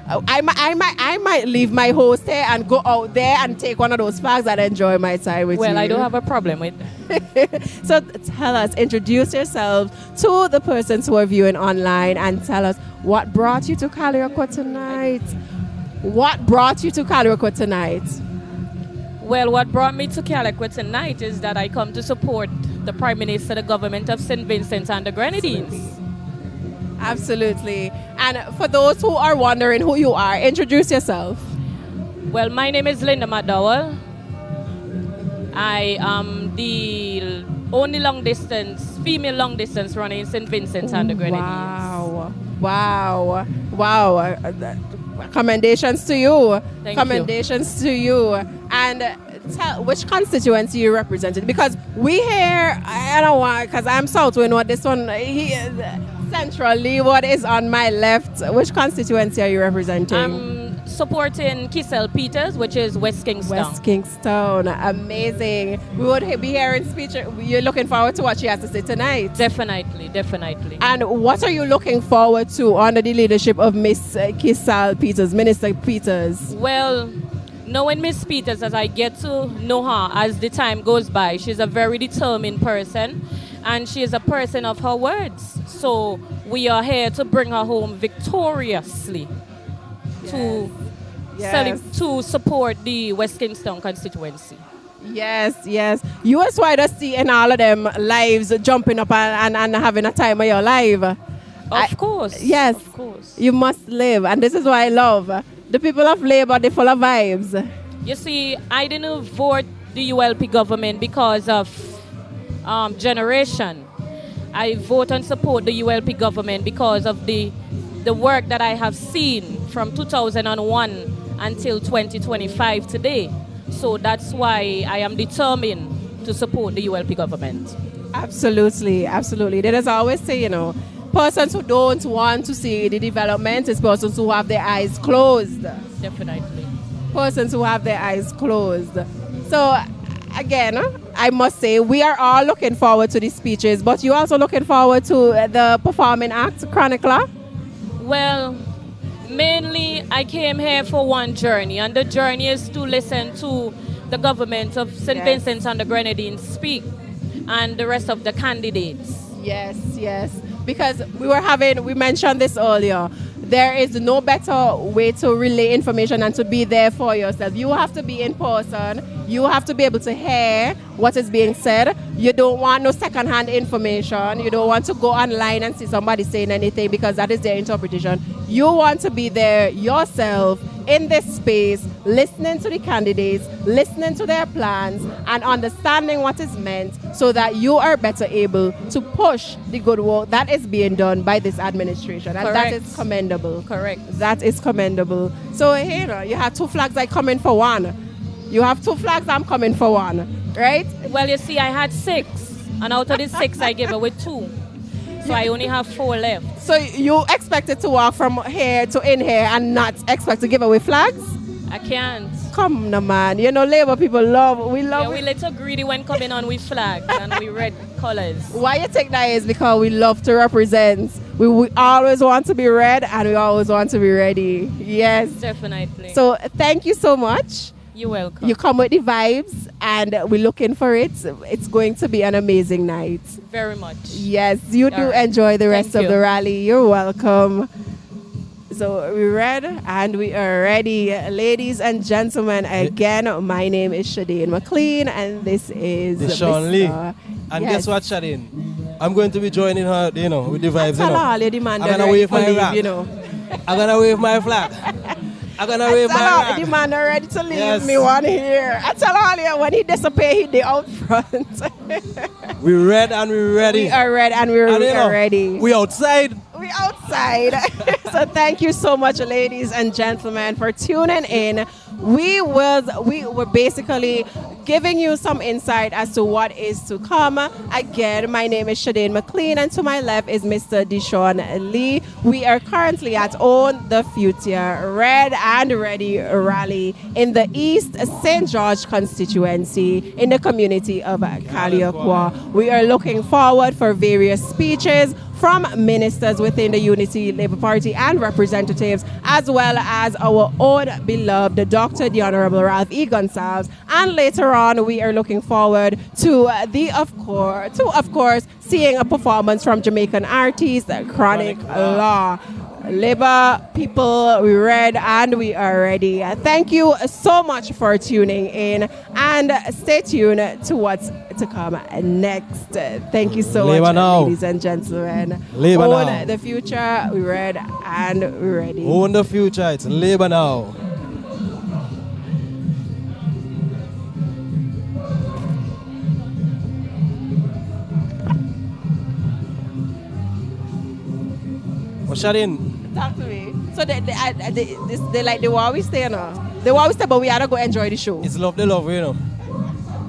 I might leave my host here and go out there and take one of those flags and enjoy my time with you. Well, I don't have a problem with that. So tell us, introduce yourselves to the persons who are viewing online and tell us what brought you to Calliaqua tonight. What brought you to Calliaqua tonight? Well, what brought me to Calliaqua tonight is that I come to support the Prime Minister, the government of St. Vincent and the Grenadines. Absolutely. And for those who are wondering who you are, introduce yourself. Well, my name is Linda McDowell. I am the only female long distance runner in St. Vincent and the Grenadines. Wow. Commendations to you. Thank to you. And tell which constituency you represented, because we hear, I don't know why, because I'm South, we know this one, centrally, what is on my left. Which constituency are you representing? I'm supporting Kysal Peters, which is West Kingstone. West Kingstone, amazing. We would be hearing speech. You're looking forward to what she has to say tonight. Definitely. And what are you looking forward to under the leadership of Miss Kysal Peters, Minister Peters? Well, knowing Miss Peters, as I get to know her as the time goes by, she's a very determined person, and she is a person of her words. So we are here to bring her home victoriously to support the West Kingstone constituency. Yes. US why does see in all of them lives jumping up and having a time of your life. Of course. Yes. Of course. You must live, and this is why I love the people of Labour. They're full of vibes. You see, I didn't vote the ULP government because of generation. I vote and support the ULP government because of the work that I have seen from 2001 until 2025 today. So that's why I am determined to support the ULP government. Absolutely. They just always say, persons who don't want to see the development is persons who have their eyes closed. Definitely. Persons who have their eyes closed. So, again, I must say, we are all looking forward to these speeches, but you also looking forward to the performing act, Chronicler? Well, mainly I came here for one journey, and the journey is to listen to the government of St. Vincent and the Grenadines speak, and the rest of the candidates. Yes. Because we mentioned this earlier, there is no better way to relay information than to be there for yourself. You have to be in person. You have to be able to hear what is being said. You don't want no second-hand information. You don't want to go online and see somebody saying anything because that is their interpretation. You want to be there yourself in this space, listening to the candidates, listening to their plans, and understanding what is meant so that you are better able to push the good work that is being done by this administration. And that is commendable. Correct. That is commendable. So here, you have two flags, I come in for one. You have two flags, I'm coming for one. Right? Well, you see, I had 6. And out of the 6, I gave away 2. So I only have 4 left. So you expected to walk from here to in here and not expect to give away flags? I can't. Come on, man. Labour people we love. Yeah, we little greedy when coming on with flags and we red colors. Why you take that is because we love to represent. We always want to be red and we always want to be ready. Yes. Definitely. So thank you so much. You're welcome. You come with the vibes and we're looking for it. It's going to be an amazing night. Very much. Yes, you do enjoy the rest of the rally. You're welcome. So we're ready and we are ready. Ladies and gentlemen, again, my name is Shadeen McLean and this is Deshaun Lee. And guess what, Shadeen? I'm going to be joining her, with the vibes, I'm going to wave my flag. I'm going to wave my flag. I'm going to wave my flag. The man are ready to leave me one here. I tell all you, when he disappear, he out front. We're red and we're ready. We are red and we're ready. We outside. We outside. So thank you so much, ladies and gentlemen, for tuning in. We were basically giving you some insight as to what is to come. Again, my name is Shadeen McLean, and to my left is Mr. Deshaun Lee. We are currently at Own the Future Red and Ready rally in the East St. George constituency in the community of Calliaqua. We are looking forward for various speeches from ministers within the Unity Labour Party and representatives, as well as our own beloved Dr. the Honorable Ralph E. Gonsalves. And later on, we are looking forward to of course, seeing a performance from Jamaican artist Chronic Law. Labour people, we read and we are ready. Thank you so much for tuning in, and stay tuned to what's to come next. Thank you so Labour much, now. ladies and gentlemen. Labour Own now. the future, we read and we're ready. Own the future, it's Labour now. What's that in? Talk to me. So they like they will always stay, you know. They will always stay, but we had to go enjoy the show. It's love, they love, you know.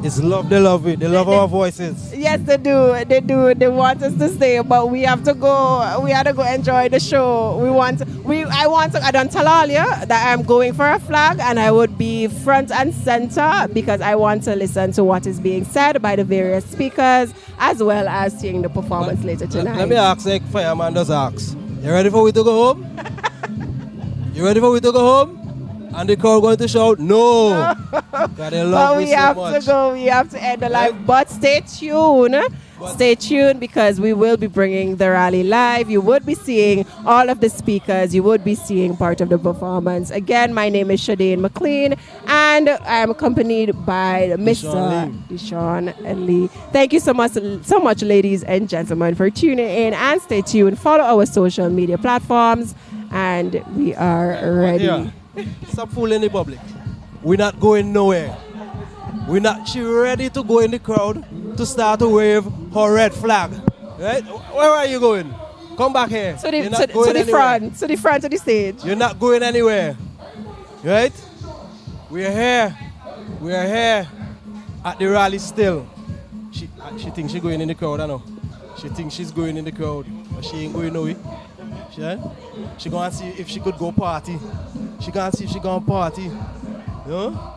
It's love, they love it. They love our voices. Yes, they do. They do. They want us to stay, but we have to go. We have to go enjoy the show. I don't tell all you that I'm going for a flag, and I would be front and center because I want to listen to what is being said by the various speakers, as well as seeing the performance later tonight. Let me ask, like Fireman does ask. You ready for we to go home? You ready for we to go home? And the crowd going to shout, no. But we have to go. We have to end the live. But stay tuned. Stay tuned because we will be bringing the rally live. You would be seeing all of the speakers. You would be seeing part of the performance. Again, my name is Shadane McLean, and I am accompanied by Mr. Deshaun Lee. Thank you so much, ladies and gentlemen, for tuning in, and stay tuned. Follow our social media platforms, and we are ready. Yeah. Stop fooling the public. We're not going nowhere. She ready to go in the crowd to start to wave her red flag. Right? Where are you going? Come back here. To the front of the stage. You're not going anywhere. Right? We're here. We're here at the rally still. She thinks she's going in the crowd, I know. She thinks she's going in the crowd, but she ain't going nowhere. She gonna see if she could go party. She gonna see if she gonna party. You know?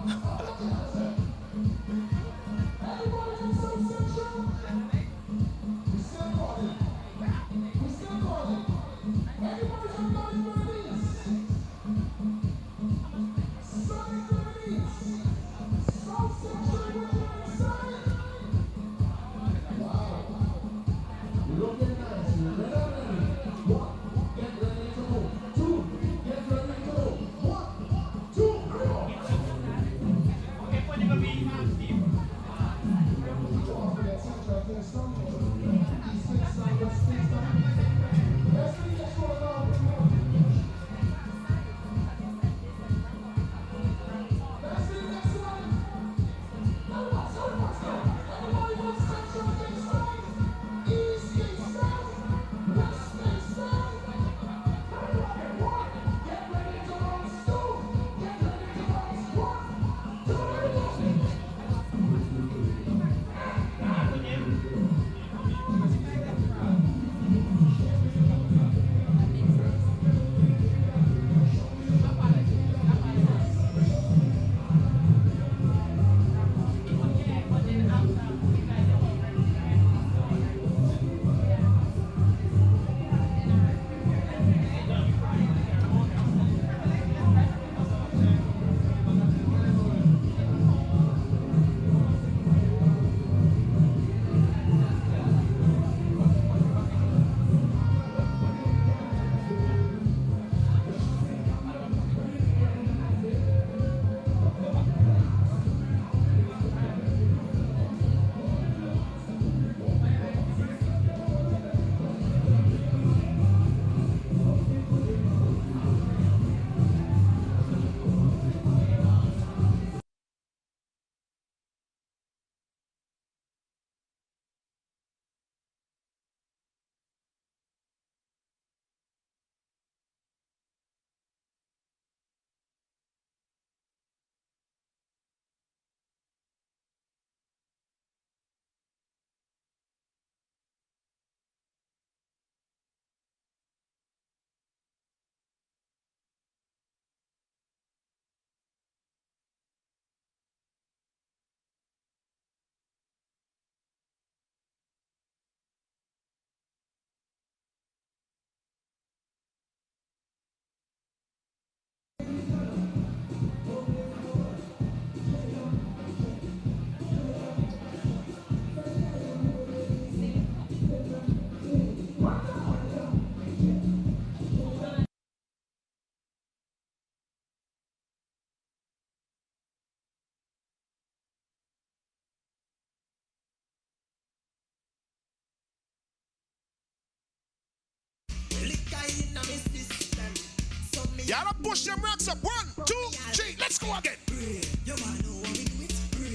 Y'all push them rocks up. 1, 2, 3. Let's go again.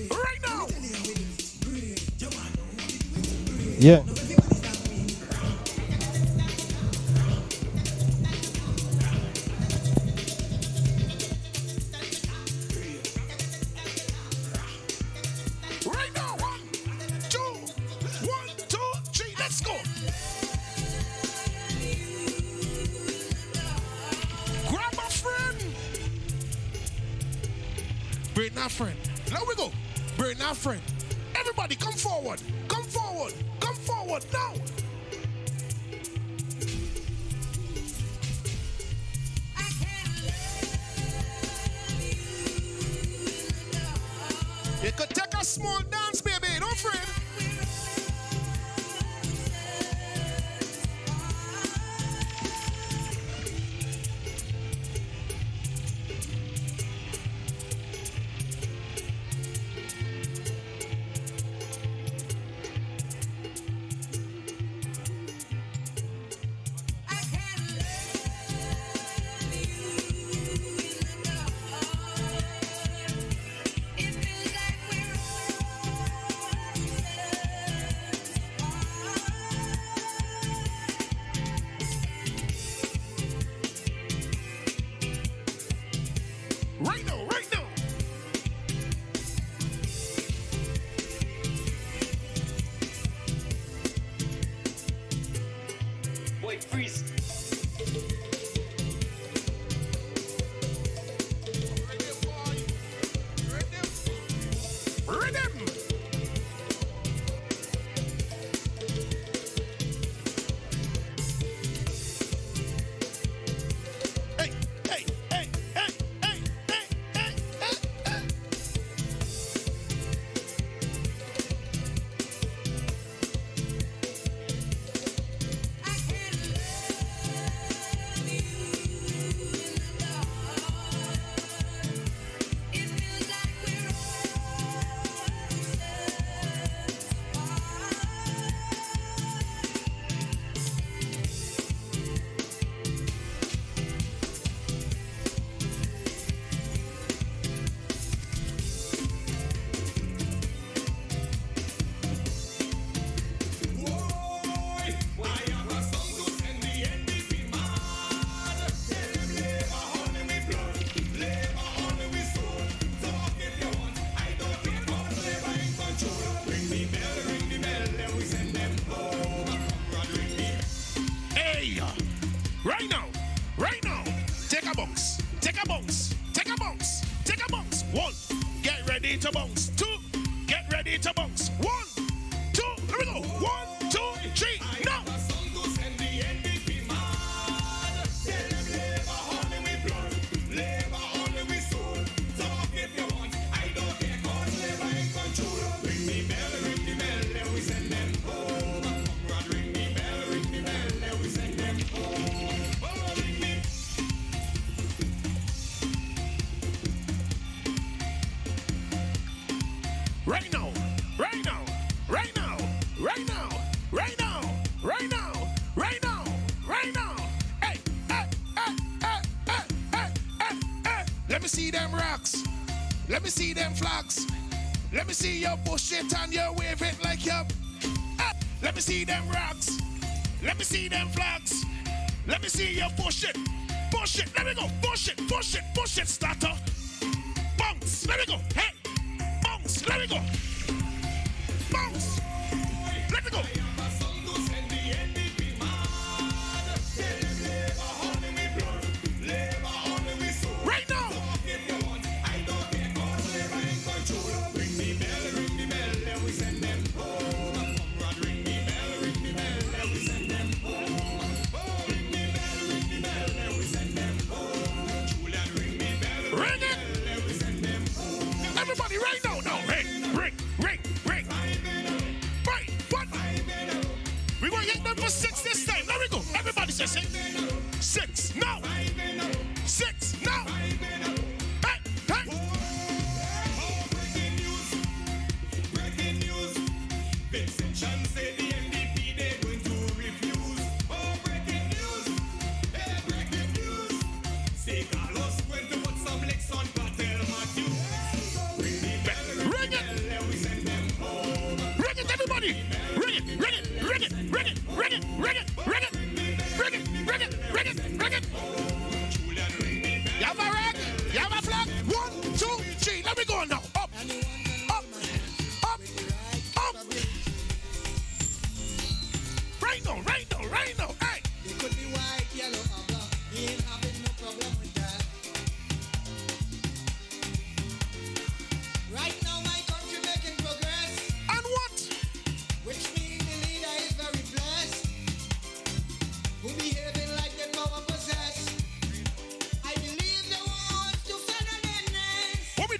Right now. Yeah. Right now. 1, 2, 1, 2, 3. Let's go. Grab a friend. Bring that friend. Now we go. Bring that friend. Everybody come forward. Come forward. Come forward now. You could take a small dance, baby. Don't fret. Right now, right now. Boy, freeze. Rhythm. Hey, hey, hey, hey, hey, hey, hey, hey. Hey, right now, right now. Take a bounce, take a bounce, take a bounce, take a bounce. 1, get ready to bounce. 2, get ready to bounce. 1, 2, here we go. 1, 2, 3, now. Right now, right now, right now, right now, right now, right now, right now, right now. Hey, hey, hey, hey, hey, hey, hey, hey. Let me see them rocks. Let me see them flags. Let me see you push it and you wave it like you. Let me see them rocks. Let me see them flags. Let me see you push it. Push it. Let me go. Push it. Push it. Push it. Starter. Bounce. Let me go. Hey. Bounce. Let me go. Bounce. Let me go. Right now. Ring it.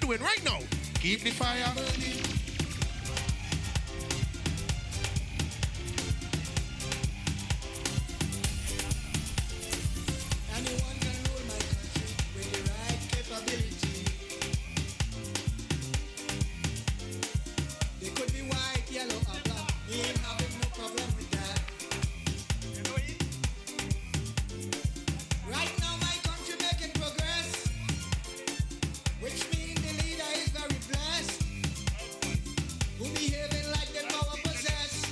doing right now? Keep the fire burning. Anyone can rule my country with the right capability. They could be white, yellow, or black. We ain't having no problem with that. Right now, my country making progress, which means the leader is very blessed, who behaving like the power possess.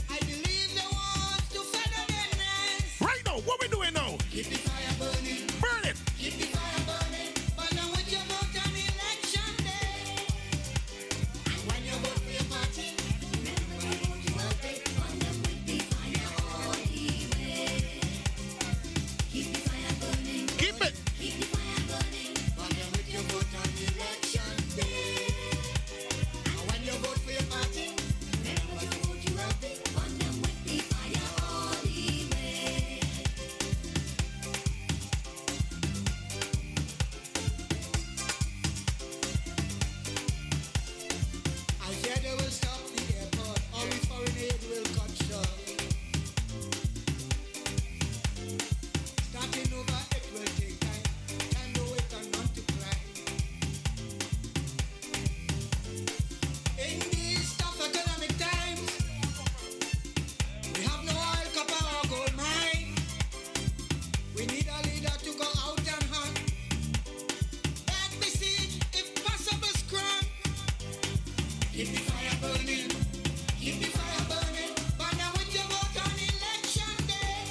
I believe they want to feather their nest. Right now, what we doing now? Keep the fire burning. Burn it. Keep the fire burning. But now with your vote on election day, and when you vote for your party, remember the vote you will take on them with the fire all the way. Keep the fire burning. Keep it. Keep the fire burning. But now with your vote on election day, and when you vote for your party, remember the vote you will take on them with the fire all the way. I hear they will stop the airport, all the foreign aid will cut short. Starting over, it will take time. Time to wait and not to cry. In these tough economic times, we have no oil, copper, or gold mine. We need a leader to go out and hunt. Beg, besiege, if possible, scrum. Keep the fire burning. Keep the fire burning. But now when you vote on election day,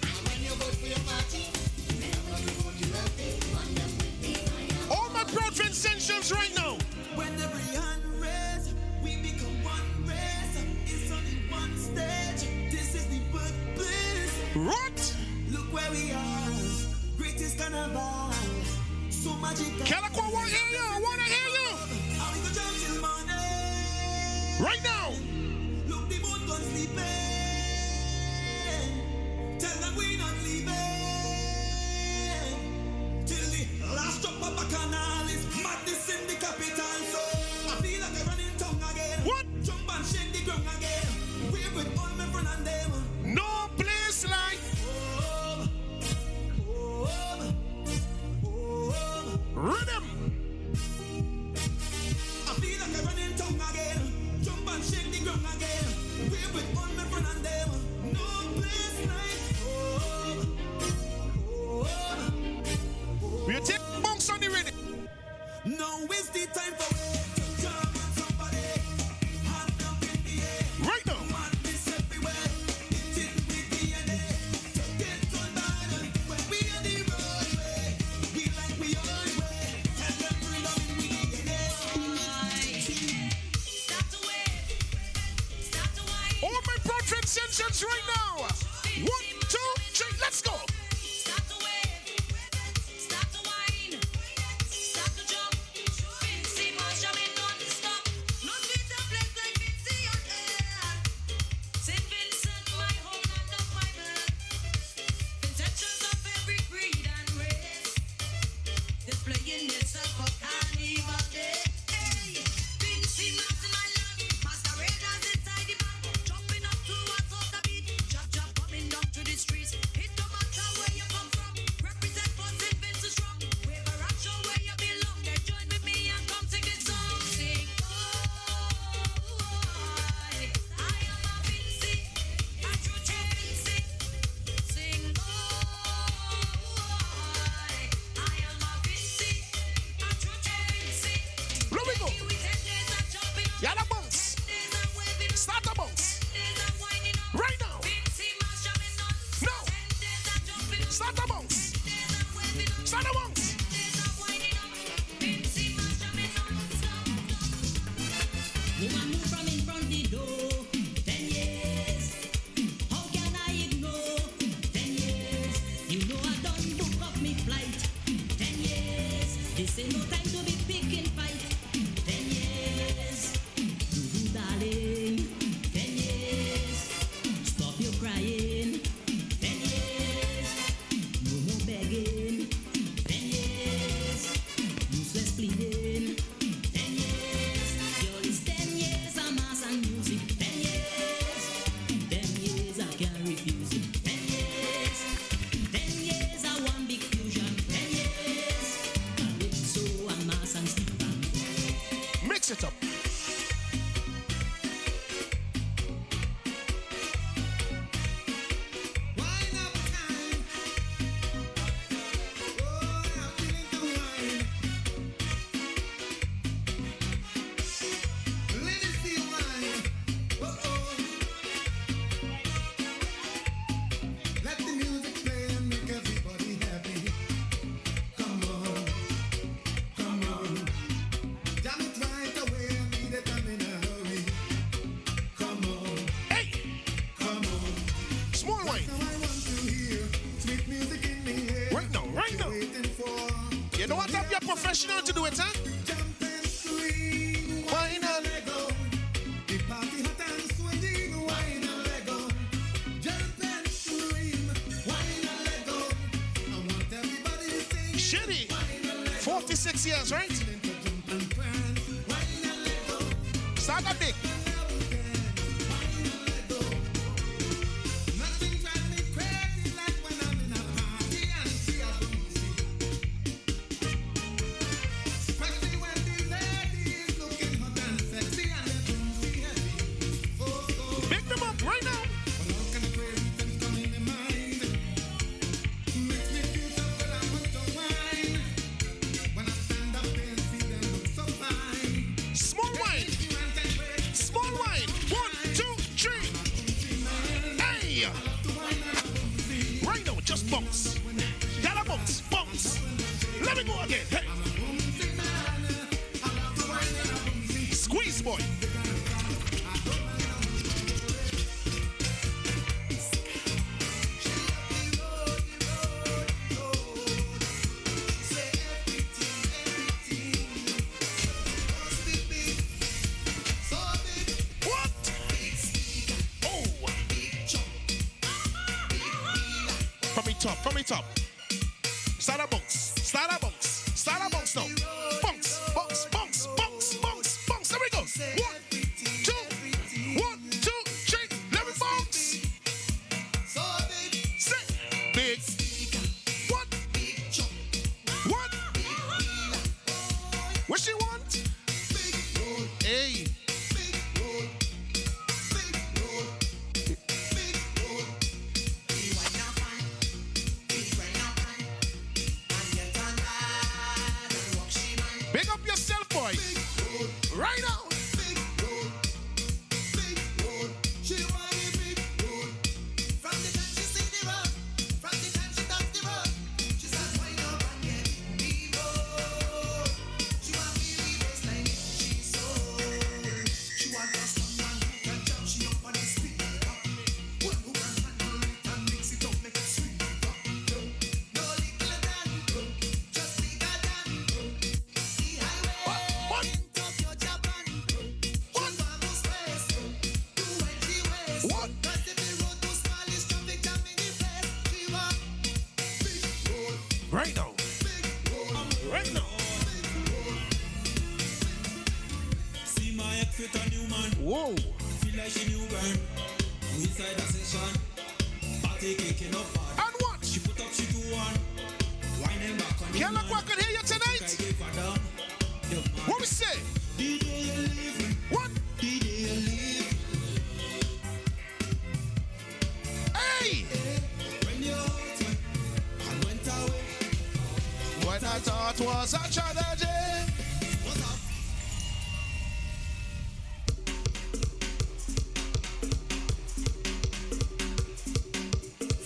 and when you vote for your party, remember the vote you will take on them with the fire. All my proud transcensions right now. When every hand raised, we become one race. It's only one stage. This is the birthplace. What? Look where we are. Greatest carnival. So magical. Calliaqua, I wanna hear you. I wanna hear you. How we go jump till morning. Right now. Look, the boat gone sleeping. Tell them we not leaving. Till the last drop of bacchanal is madness in the capital. So I feel like I run in tongue again. What? Jump and shake the ground again. We're with all my friend and them. No place like Home, home, home. rhythm. I feel like I run in tongue again. Jump and shake the ground again. We're with all my friend and them. No place like home, home. We take bunks on the rhythm. Now is the time for it to jump on somebody. Hand up in the air. Right now. Madness everywhere. It's in the DNA. So get on bad. When we on the roadway, we like we on way. Tell them freedom in the DNA. Start to wave. Start to wine. All my proud transcensions right now. 1, 2, 3, let's go. Start to wave. Start to wine. Start to jump. Fancy marshmallow non-stop. No sweeter place like Fancy on air. St. Vincent, my home, land of my birth. Intentions of every creed and race. Displaying itself for carnival day. Fancy Mountain Island. Masqueraders inside the bank. Jumping up to a soca beat. Chop chop coming down to the streets. It don't matter where you come from. Represent for St. Vincent strong. Wave a rock show where you belong. Then join with me and come sing this song. Sing, I am a Vincy, a true Vincy. Sing, I am a Vincy, a true Vincy. Here we go. We 10 days of jumping up, Yalla bunks. 10 days of waving up, Start the bunks. 10 days of winding up. Right now. Vincy marshmallow non-stop. No. 10 days of jumping up, Start the bunks. 10 days of waving up. Start the bunks. Woman move from in front the door. 10 years. How can I ignore? 10 years. You know I done book up me flight. 10 years. This ain't no time to be picking fight. 10 years. Darling. 10 years. Stop your crying. 10 years. No more begging. 10 years. You Mix it up. Professional to do it, huh? Wine and Lego. The party hot and swinging. Wine and Lego. Jump and scream. Wine and Lego. I want everybody to sing. Shitty. 46 years, right? Start that big. Bounce. Gotta bounce, bounce. Let me go again. Hey. Squeeze, boy. From the top. Start a bounce. Start a bounce. Start a bounce now. Bounce, bounce, bounce, bounce, bounce, bounce. There we go. 1, 2, 1, 2, 3. Let me bounce. Sit. Big. What? What? What she want? Hey. Right now. Right now. Right now. See my outfit a new man. Whoa. Feel like she new burn. We inside a session. Party kicking up hard. And what? She put up, she do one. Winding back on Calliaqua can hear you tonight. What we say? The day you leave. What? The day you leave. Hey! When you're out and went away. What I thought was a tragedy. What's up?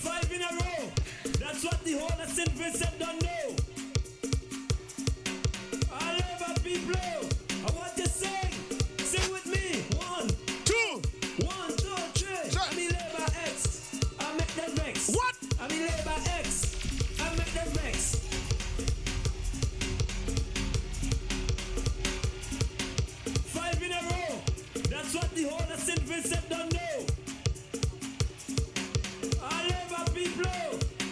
Five in a row. That's what the whole of St. Vincent don't know. All over people. I want to sing. Sing with me. 1, 2. 1, 2, 3. I'm in labor X. I make them vex. What? I'm in labor X. I make them vex. That's what the whole of St. Vincent don't know. All over people,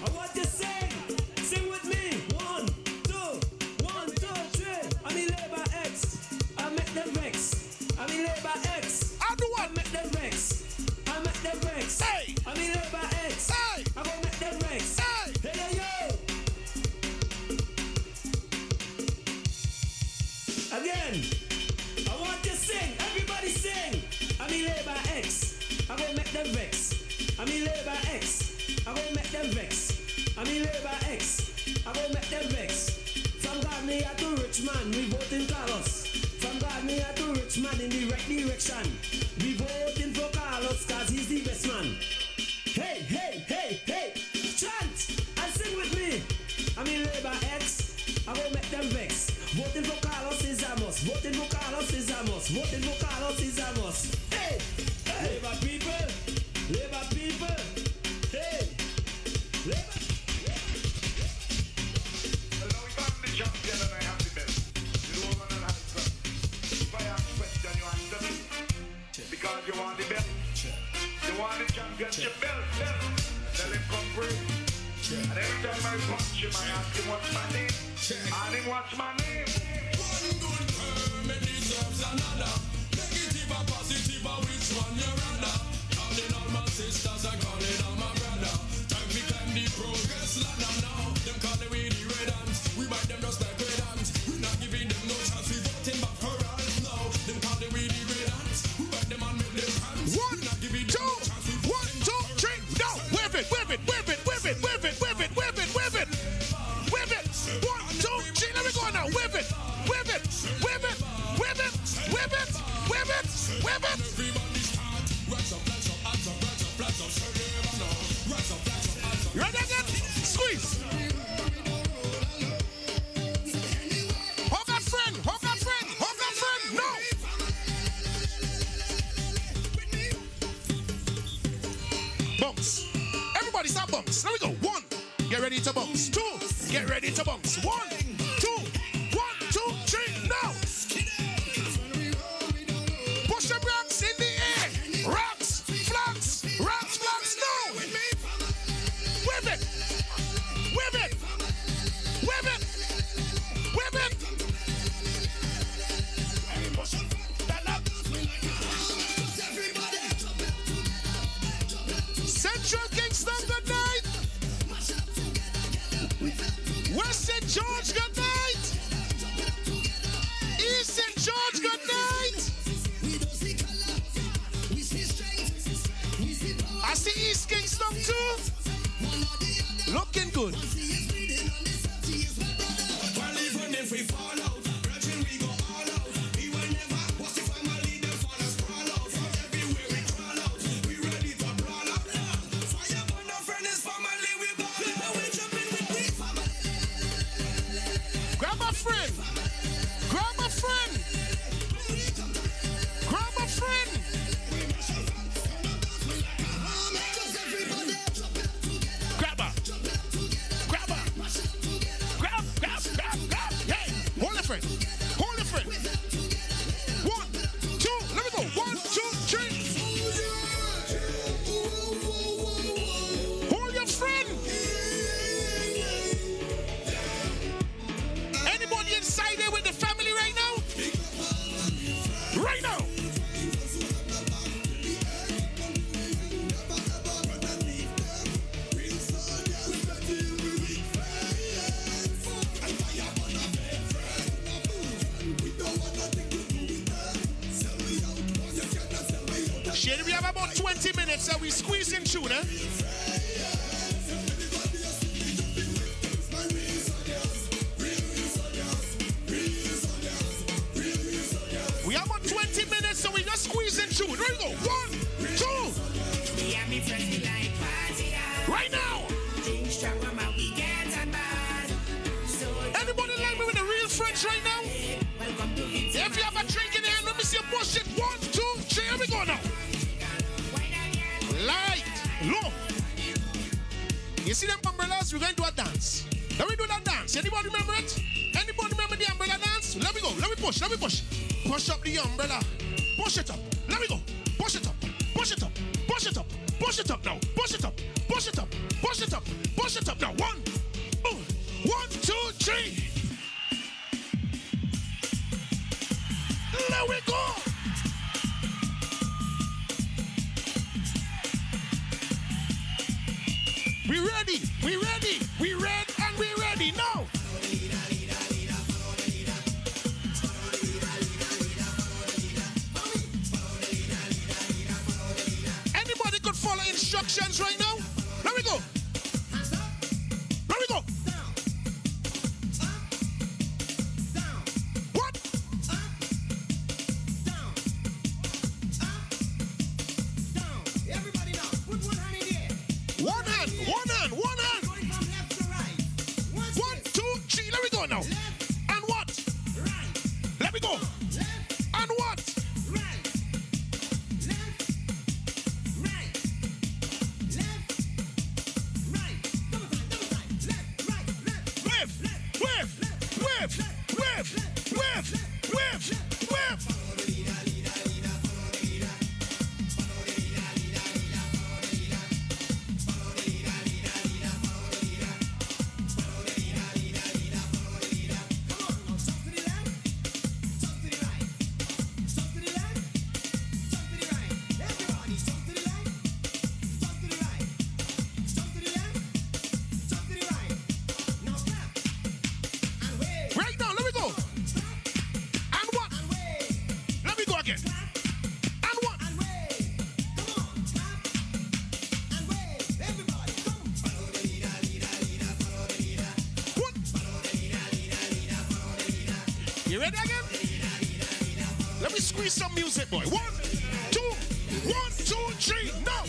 I want to sing. Sing with me. 1, 2, 1, 2, 3. I'm in labor X. I make them vex. I'm in labor X. I do what? I make them vex. I make them vex. Hey. I'm in labor X. Hey. I go make them vex. Hey. Hey, yo. Again. I them vex. I mean Labour X. I go make them vex. From Gardner to Richmond, we voting Carlos. From Gardner to Richmond in the right direction. We voting for Carlos cause he's the best man. Hey, hey, hey, hey, chant and sing with me. I mean Labour X. I go make them vex. Voting for Carlos is a must. Voting for Carlos is a must. Voting for Carlos is a must. Hey, hey. Labour people, Labour people. Hey, Labour. Well, now if I'm the champion and I have the belt, you don't want to answer. If I ask question, you answer me. Because you want the belt. You want the championship belt. Tell him come free. And every time I punch him, I ask him what's my name. And him what's my name. One good permit deserves another. Negative or positive, or which one you rather? Calling all my sisters, I calling all my brother. Time we climb the progress ladder now. Them calling we the red hands. We bite them just like red hands. We not giving them no chance. We voting back for us now. Them calling we the red hands. We bite them and make them hands. One, two, 1, 2, 3, no! Whip it, whip it, whip it, whip it, whip it, whip it, whip it, whip it, whip it. 1, 2, 3, let me go now. Whip it, whip it, whip it, whip it, whip it, whip it, whip it. Everybody start. Rise up, rise up, rise up, rise up, rise up. Rise up, rise up, rise up. Ready again? Squeeze. Hug a friend, hug a friend, hug a friend. No. Bounce. Everybody start bounce. Let me go. 1. Get ready to bounce. 2. Get ready to bounce. 1, 2, 1, 2, 3. Now. Push the rocks in the air. Rocks, flags, rocks, flags. No. Whip it. Whip it. Whip it. Whip it. Central Kingstone, good night. West St. George, good night. East St. George, good night. I see East Kingstone too. Looking good. Well, even if we fall out, brethren, we go all out. We will never watch the family, them fathers crawl out. From everywhere we crawl out, we ready to brawl out. Fire burn our friend is family, we ball out. We jumping with the family. Grab a friend. Grab a friend. Grab a friend. Grab her. Grab her. Grab, grab, grab, grab. Hey, hold a friend. Hold a friend. 1, 2, let me go. 1, 2, 3. Hold your friend. Anybody inside there with the family right now? Right now. Shady, we have about 20 minutes that we squeezing through, eh? We have about 20 minutes, so we just squeezing through. There we go. 1, 2. Right now. Anybody like me with the real French right now? If you have a drink in your hand, let me see you push it. 1, 2, 3. Here we go now. Light, look. You see them umbrellas? We're going to do a dance. Let me do that dance. Anybody remember it? Anybody remember the umbrella dance? Let me go. Let me push. Let me push. Push up the umbrella. Push it up. Let me go. Push it up. Push it up. Push it up. Push it up now. Push it up. Push it up. Push it up. Push it up now. 1, 2, 3. There we go. We ready, we ready, we ready, and we ready now. Anybody could follow instructions right now? Let me go. go. And what? Right. Left. Right. Left. Right. Double time. Left, right, left. Whip, whip, whip, whip, whip, whip, whip. Right now, let me go. And what? Let me go again. And what? What? You ready again? Let me squeeze some music, boy. 1, 2, 1, 2, 3, no.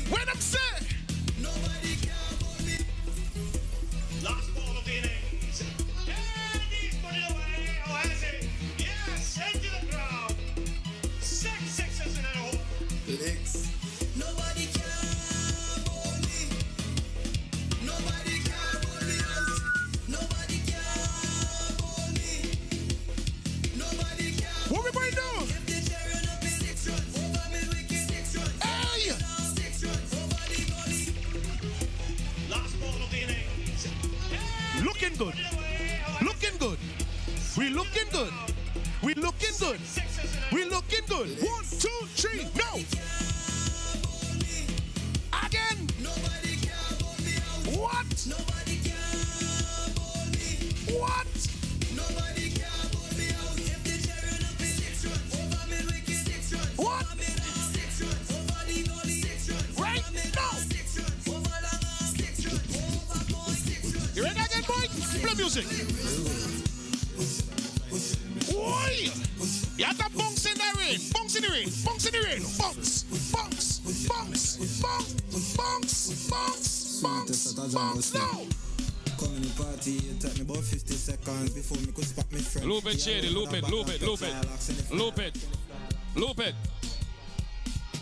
When I'm set. Last ball of the innings. And he's put it away. Oh, has he? Yes, into the crowd. 6 sixes in a row. Nobody can hold me. Nobody can hold me out. Nobody can hold me. Nobody can. What we going to do? If the Darren up in 6 runs over me, wicked 6 runs. Hey! 6 runs over the gully. Last ball of the innings. Looking good. Looking good. We looking good. We looking good. We looking good. 1, 2, 3, no. Again. Nobody can hold me out. What? Nobody can hold me. What? Nobody can hold me out. If the Darren up in 6 runs over me, wicked 6 runs. What? Over me, 6 runs over the gully. 6 runs. Right Over me, now. 6 runs over Langa. 6 runs over Boy. 6 runs. You ready again, boy? Play music. Oi! You have to bounce in the rain. Bounce in the rain. Bounce in the rain. Bounce. Bounce. Bounce. Bounce. Bounce. Bounce. Bounce. Bounce. Now. Coming in party, it took me about 50 seconds before me could spot me friend. Loop it, Shady. Loop it. Loop it. Loop it. Loop it. Loop it.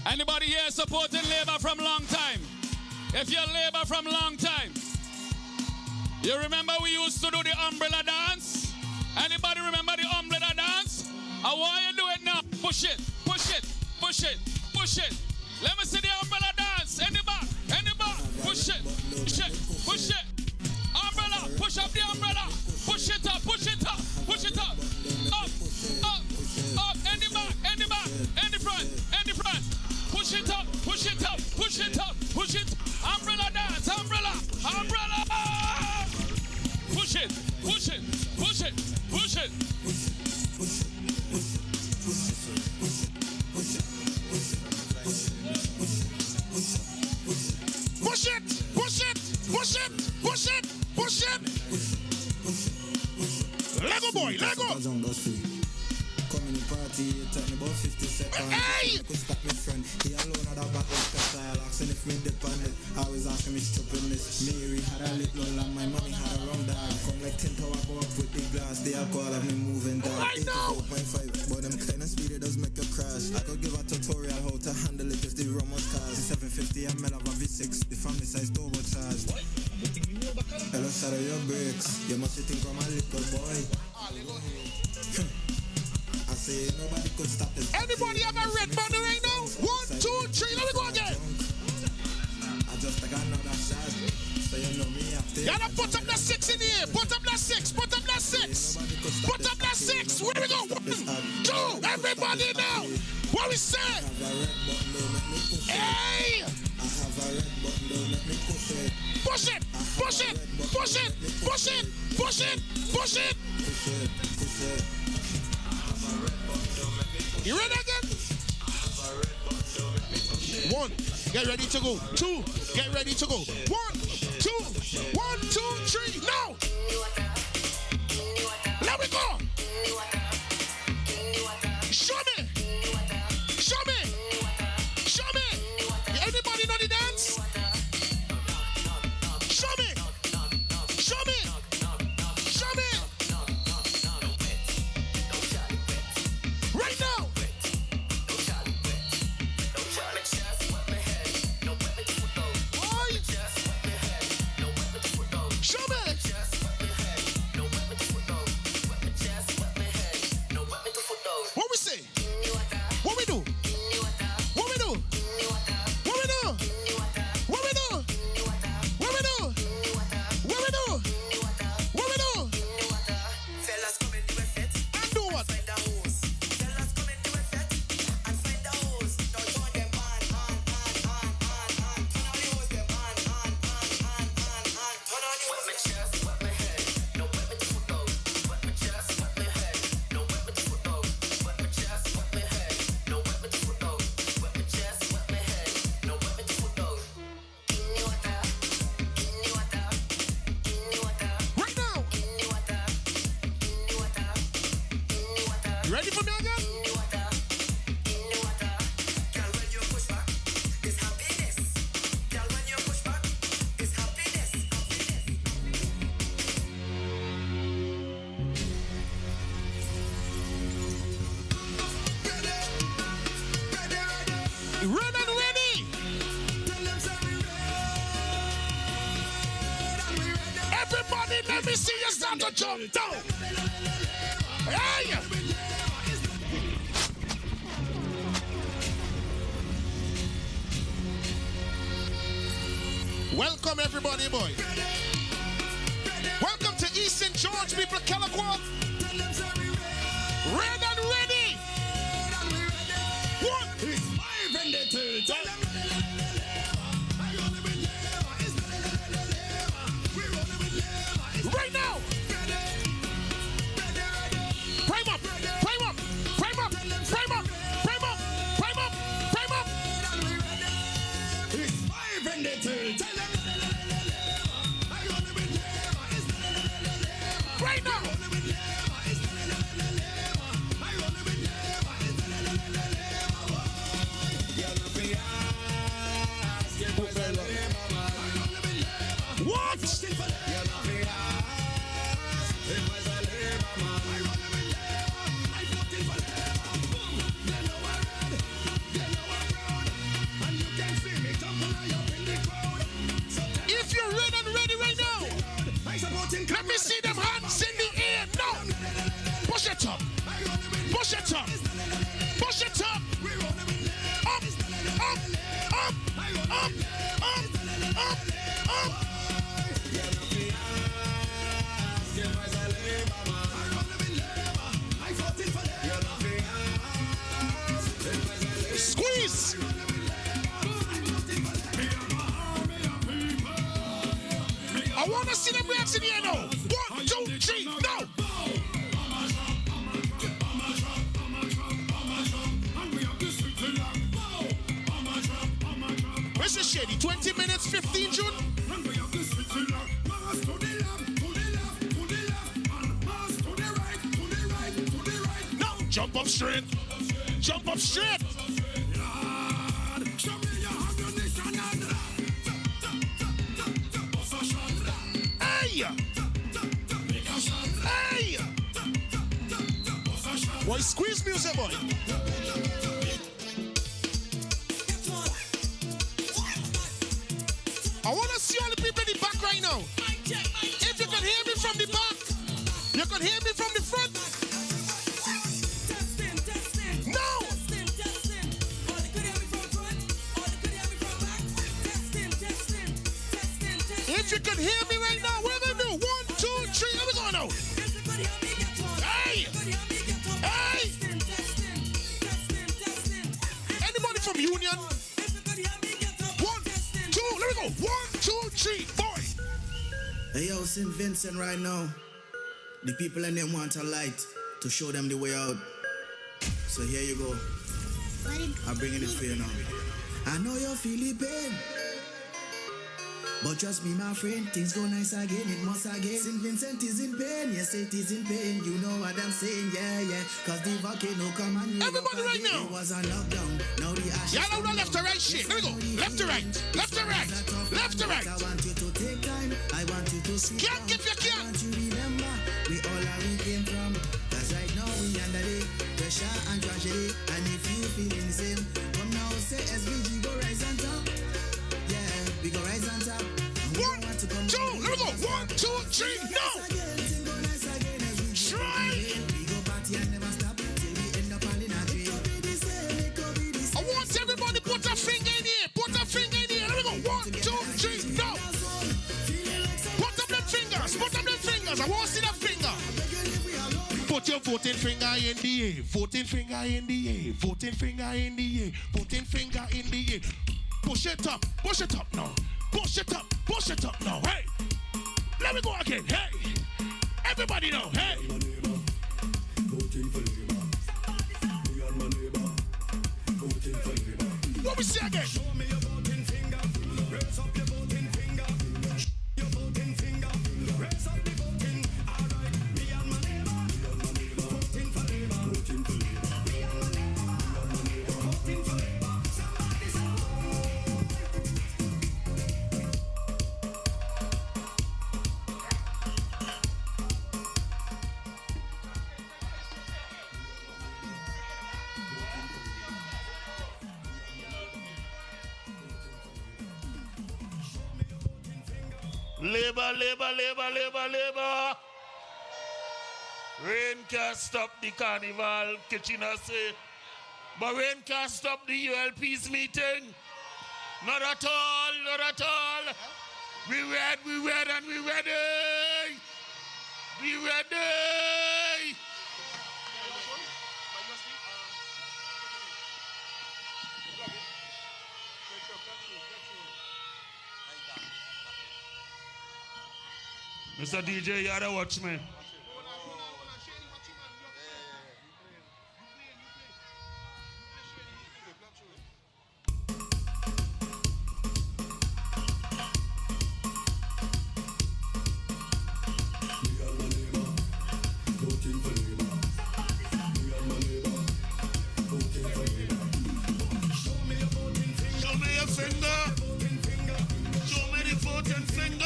Anybody here supporting Labour from long time? If you're Labour from long time, you remember we used to do the umbrella dance? Anybody remember the umbrella dance? I want you to do it now. Push it, push it, push it, push it. Let me see the umbrella dance. Anybody, anybody, push it, push it, push it. Umbrella, push up the umbrella. Push it up, push it up, push it up. Up, up, up. Anybody, anybody, any front, any front. Push it up, push it up, push it up, push it. Umbrella dance, umbrella, umbrella. Push it, push it, push it, push it. Push it, push it, push it, push it, push it. Lego boy, Lego. Coming in party, it took me about 50 seconds. Hey! Could stop my friend. He alone had a back of style. Asking if me dip on it. I was asking me stupidness. Mary had a little and my money had a round dog. Come like 10 tower go up with the glass. The alcohol have me moving down. Right now! 84.5. But them kind of speed it does make you crash. I could give a tutorial how to handle it if the rum was cars. 750 ml of a V6. The family size turbo charged. Hello, shadow your brakes. You must think I'm a little boy. I say nobody could stop this. Anybody have a red button right now? 1, 2, 3, let me go again. I just got another shot. So you know me after. You gotta put up that 6 in the air. Put up that 6. Put up that 6. Put up that 6. Where we go? 1, 2. Everybody now. What we say? Hey! I have a red button, don't let me push it. Push it. Push it. Push it. Push it. Push it. Push it. Push it. Push it. You ready again? 1, get ready to go. 2, get ready to go. 1, 2, 1, 2, 3, now! Let me go! Show me! Show me! Show me! Anybody know the dance? Show me! Show me! Show me! Ready for me again? Run and ready! Everybody, let me see you start to jump down! Hey! Welcome everybody, boy. Welcome to East St. George, people, Calliaqua. Red and ready! One! Right now! Prime up! Prime up! Prime up! Prime up! Prime up! Prime up! Prime up! It's 5 and the third. Right now! What? If you're red and ready right now, let me see them hands in the air. No! Push it up. Push it up. Push it up. Up, up, up, up, up, up, up. Squeeze. I want to see them reaction here now. 1, 2, 3, no. Where's the shady? 20 minutes, 15 June? No, jump up straight. Jump up straight. Hey! Hey! Boy, squeeze music, boy. I want to see all the people in the back right now. If you can hear me from the back, you can hear me from the front. No! If you can hear me right now, we're going to do 1, 2, 3. Here we go now. Hey! Hey! Anybody from Union? 1, 2, let me go. 1, 2, 3, boy. Hey, yo, St. Vincent right now. The people in them want a light to show them the way out. So here you go. I'm bringing it for you now. I know you're feeling pain, but trust me, my friend, things go nice again, it must again. St. Vincent is in pain, yes, it is in pain. You know what I'm saying, yeah, yeah. Cause the volcano come and everybody right now. It was a lockdown, now the ashes. Y'all know the left to right shit. Let me go. Left to right. Left to right. Left to right. I want you to take time. I want you to see. Can't if you can't. I want you to remember, we all are we came from. Cause right now we under the pressure and tragedy. And if you feeling the same, come now say SVG go rise on top. Yeah, we go rise on top. 1, 2, let me go. 1, 2, 3, no! Try! I want everybody put a finger in here. Put a finger in here. Let me go. 1, 2, 3, no! Put up them fingers. Put up them fingers. I want to see that finger. Put your voting finger in the air. Voting finger in the air. Voting finger in the air. Voting finger in the air. Push it up. Push it up now. Push it up. Push it up now. Hey. Let me go again. Hey. Everybody now. Hey. What we say again? Show me your voting finger. Raise up your voting finger. Your voting finger. Raise up the voting. All right. Me and my neighbor. Voting for Labour. Labor, labor, labor, labor, labor. Rain can't stop the carnival, Kitchener say. But rain can't stop the ULP's meeting. Not at all, not at all. We read, and we ready. We ready. Mr. DJ, you gotta watch me. Show me your finger. Show me the voting finger.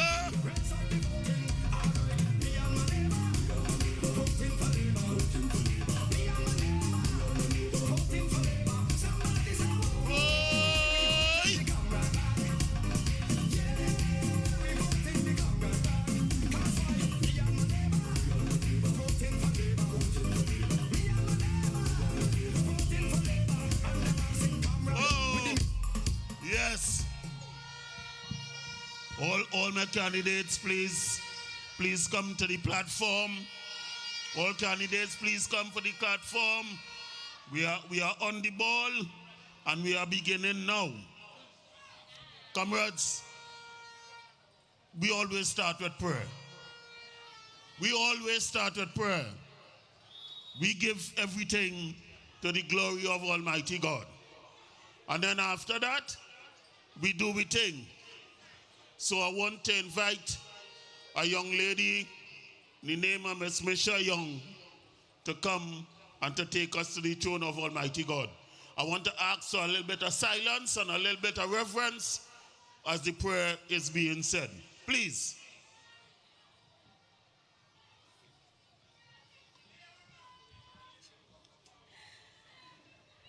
Yes. All my candidates, please come to the platform. All candidates, please come for the platform. We are on the ball and we are beginning now. Comrades, we always start with prayer. We always start with prayer. We give everything to the glory of Almighty God. And then after that, we do we thing. So I want to invite a young lady, the name of Miss Misha Young, to come and to take us to the throne of Almighty God. I want to ask for a little bit of silence and a little bit of reverence as the prayer is being said. Please.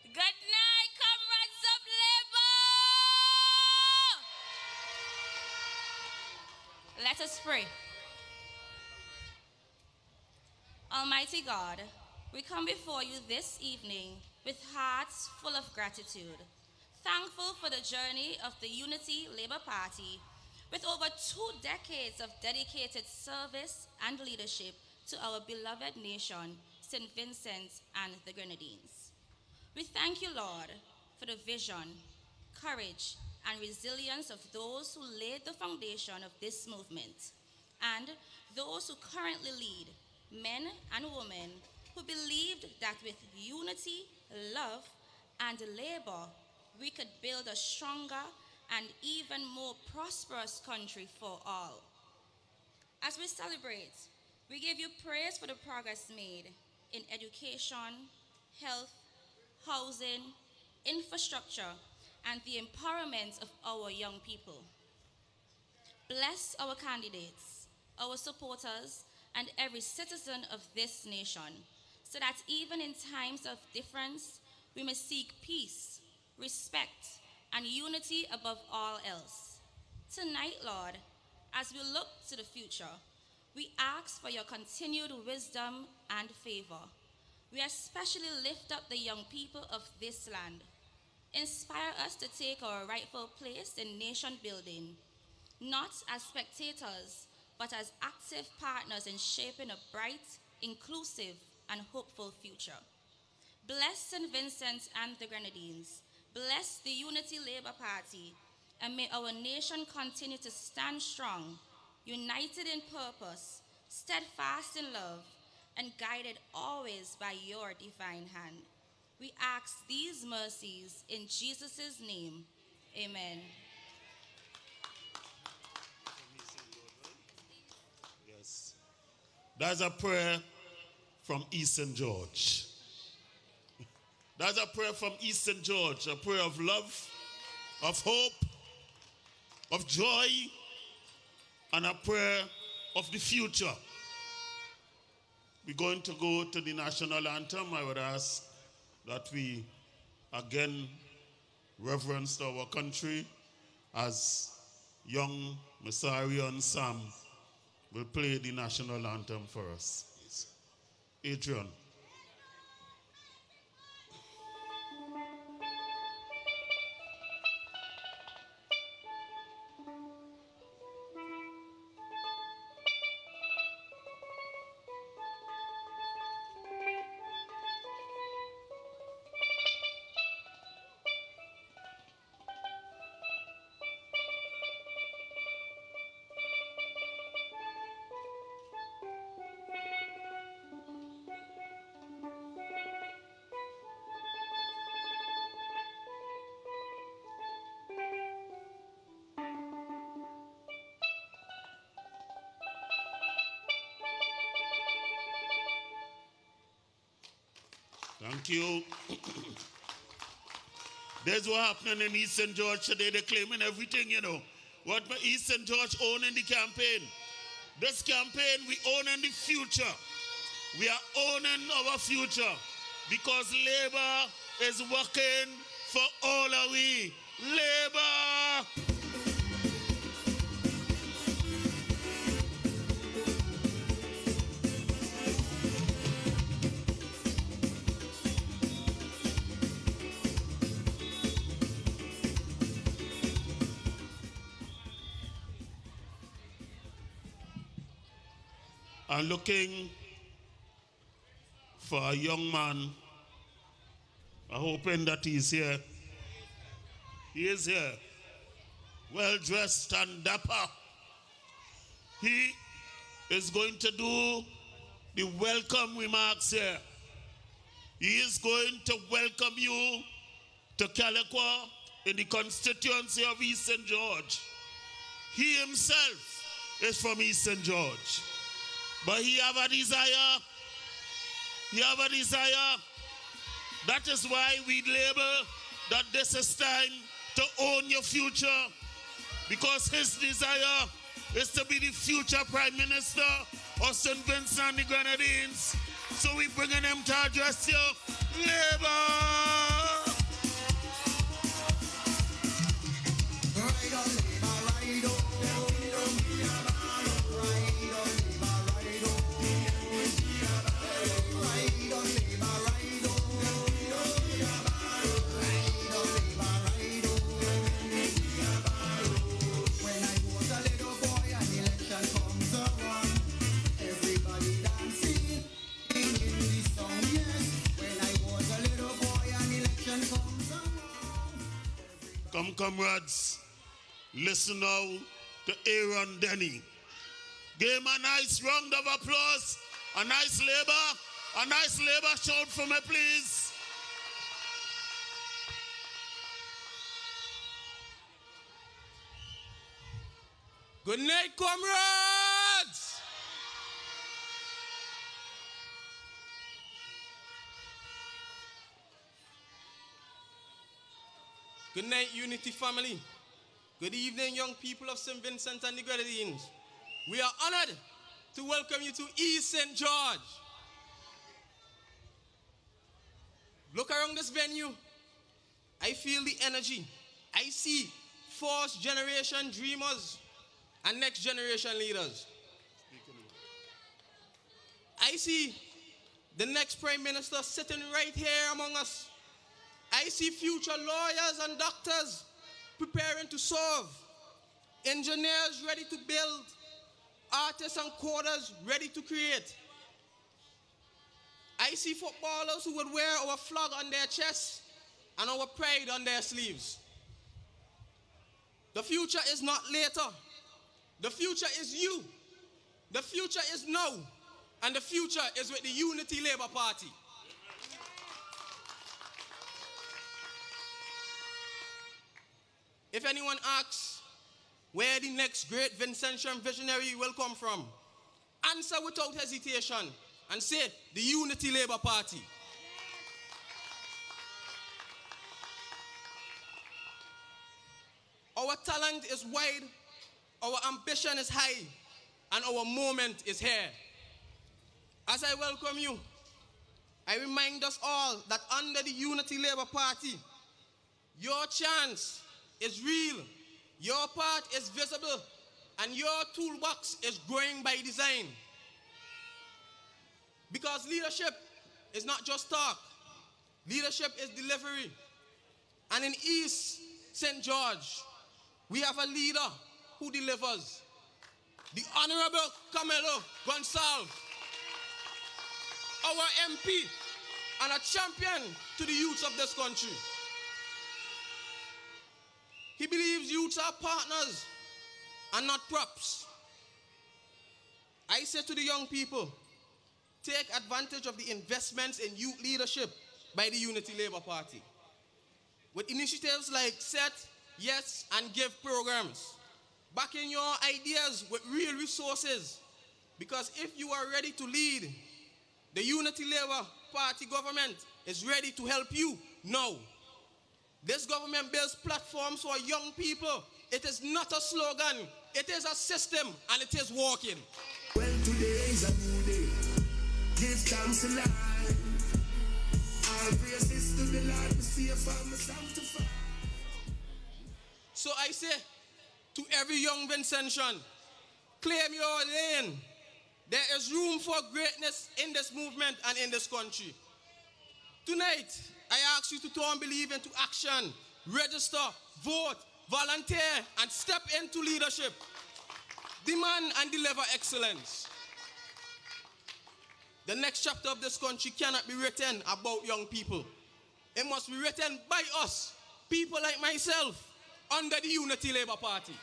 Good night, comrades of labor! Let us pray. Almighty God, we come before you this evening with hearts full of gratitude, thankful for the journey of the Unity Labour Party, with over 2 decades of dedicated service and leadership to our beloved nation, St. Vincent and the Grenadines. We thank you, Lord, for the vision, courage, and resilience of those who laid the foundation of this movement, and those who currently lead, men and women who believed that with unity, love, and labor, we could build a stronger and even more prosperous country for all. As we celebrate, we give you praise for the progress made in education, health, housing, infrastructure, and the empowerment of our young people. Bless our candidates, our supporters, and every citizen of this nation, so that even in times of difference, we may seek peace, respect, and unity above all else. Tonight, Lord, as we look to the future, we ask for your continued wisdom and favor. We especially lift up the young people of this land. Inspire us to take our rightful place in nation building, not as spectators, but as active partners in shaping a bright, inclusive, and hopeful future. Bless St. Vincent and the Grenadines. Bless the Unity Labour Party, and may our nation continue to stand strong, united in purpose, steadfast in love, and guided always by your divine hand. We ask these mercies in Jesus' name. Amen. Yes. That's a prayer from East St. George. That's a prayer from East St. George, a prayer of love, of hope, of joy, and a prayer of the future. We're going to go to the national anthem. I would ask that we again reverence our country as young Messiah Sam will play the national anthem for us. Adrian. Thank you. There's what happening in East St. George today. They're claiming everything, you know. What East St. George own in the campaign. This campaign, we own in the future. We are owning our future because labor is working for all of we. Labor! I'm looking for a young man. I'm hoping that he's here. He is here. Well dressed and dapper. He is going to do the welcome remarks here. He is going to welcome you to Calliaqua in the constituency of East St. George. He himself is from East St. George. But he have a desire. He have a desire. That is why we label that this is time to own your future. Because his desire is to be the future Prime Minister of St. Vincent and the Grenadines. So we bringing him to address you. Labor! Come, comrades, listen now to Aaron Denny. Give him a nice round of applause, a nice labor shout for me, please. Good night, comrades! Good night, Unity family. Good evening, young people of St. Vincent and the Grenadines. We are honored to welcome you to East St. George. Look around this venue. I feel the energy. I see first generation dreamers and next generation leaders. I see the next Prime Minister sitting right here among us. I see future lawyers and doctors preparing to serve, engineers ready to build, artists and coders ready to create. I see footballers who would wear our flag on their chests and our pride on their sleeves. The future is not later. The future is you. The future is now. And the future is with the Unity Labour Party. If anyone asks where the next great Vincentian visionary will come from, answer without hesitation and say the Unity Labour Party. Our talent is wide, our ambition is high, and our moment is here. As I welcome you, I remind us all that under the Unity Labour Party, your chance is real, your part is visible, And your toolbox is growing by design. Because leadership is not just talk. Leadership is delivery. And in East St. George, we have a leader who delivers. The Honorable Gonsalves, our MP and a champion to the youths of this country. He believes youths are partners and not props. I say to the young people, take advantage of the investments in youth leadership by the Unity Labour Party. With initiatives like Set, Yes, and Give programs, backing your ideas with real resources. Because if you are ready to lead, the Unity Labour Party government is ready to help you now. This government builds platforms for young people. It is not a slogan, it is a system, and it is working. Well, today is a new day. Give thanks to life. All praises to the Lord, we see a farmer sanctified. So I say to every young Vincentian, claim your lane. There is room for greatness in this movement and in this country. Tonight, I ask you to turn belief into action, register, vote, volunteer, and step into leadership. Demand and deliver excellence. The next chapter of this country cannot be written about young people. It must be written by us, people like myself, under the Unity Labour Party.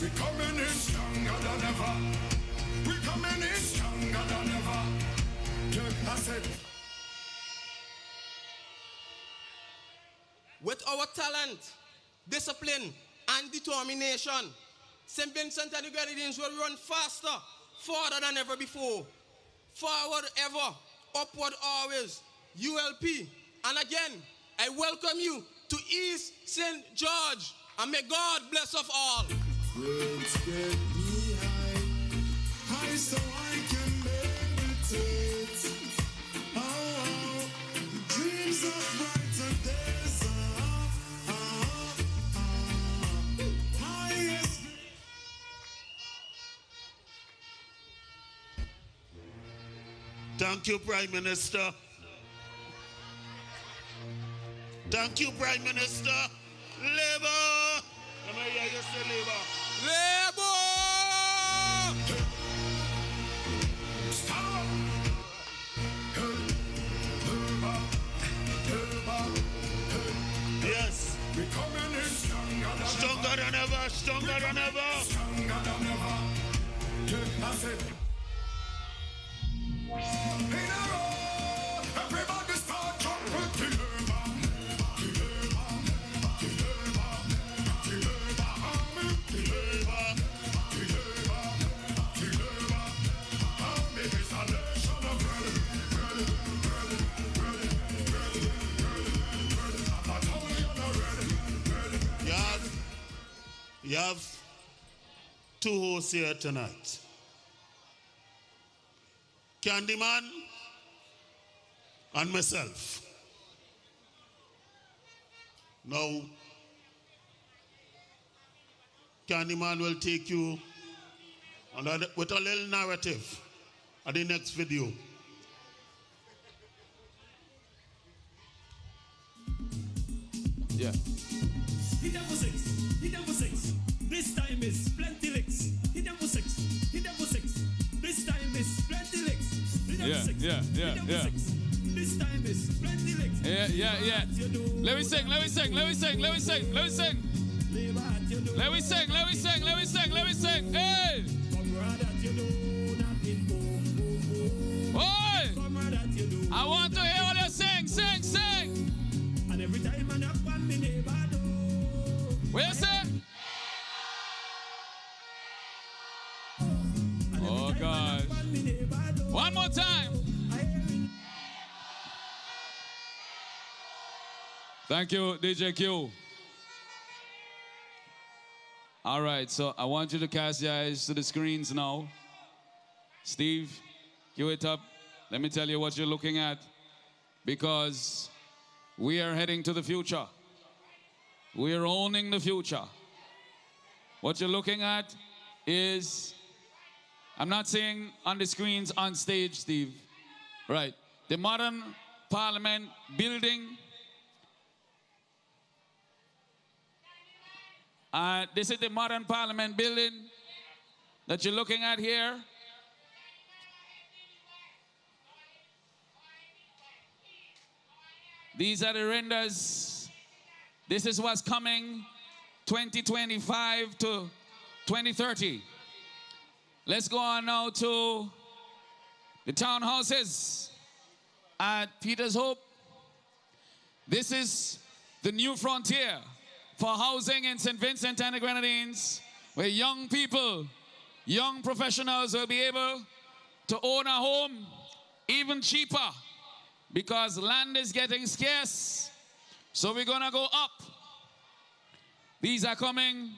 We're coming in stronger than ever. We're coming in stronger than ever. I said, with our talent, discipline, and determination, St. Vincent and the Grenadines will run faster, farther than ever before. Forward ever, upward always. ULP. And again, I welcome you to East St. George, and may God bless us all. Friends get me high so I can meditate. Oh, dreams of brighter days. Highest. thank you, Prime Minister. Thank you, Prime Minister. Labour. Let me hear you say Labour. Labour! Stop! Yes. We're coming in Stronger than ever. Stronger than ever. Stronger than ever. I said, in a row, everybody start jumping to You have two hosts here tonight. Candyman and myself. Now, Candyman will take you with a little narrative at the next video. Yeah. Hit them for six. Hit them for six. This time is plenty licks. Hit them for six. Hit them for six. This time is plenty licks. Hit them for six. Hit them for six. This time is plenty licks. Yeah. Let me sing. Let me sing. Hey! Oi! I want to hear all you sing. And every time I knock on me neighbor door. What you say? Oh gosh. One more time. Thank you, DJ Q. All right, so I want you to cast your eyes to the screens now. Steve, cue it up. Let me tell you what you're looking at. Because we are heading to the future. We're owning the future. What you're looking at is, I'm not saying on the screens on stage, Steve. Right. The modern Parliament building. This is the modern Parliament building that you're looking at here. These are the renders. This is what's coming 2025 to 2030. Let's go on now to the townhouses at Peter's Hope. This is the new frontier for housing in St. Vincent and the Grenadines, where young people, young professionals will be able to own a home even cheaper because land is getting scarce. So we're going to go up. These are coming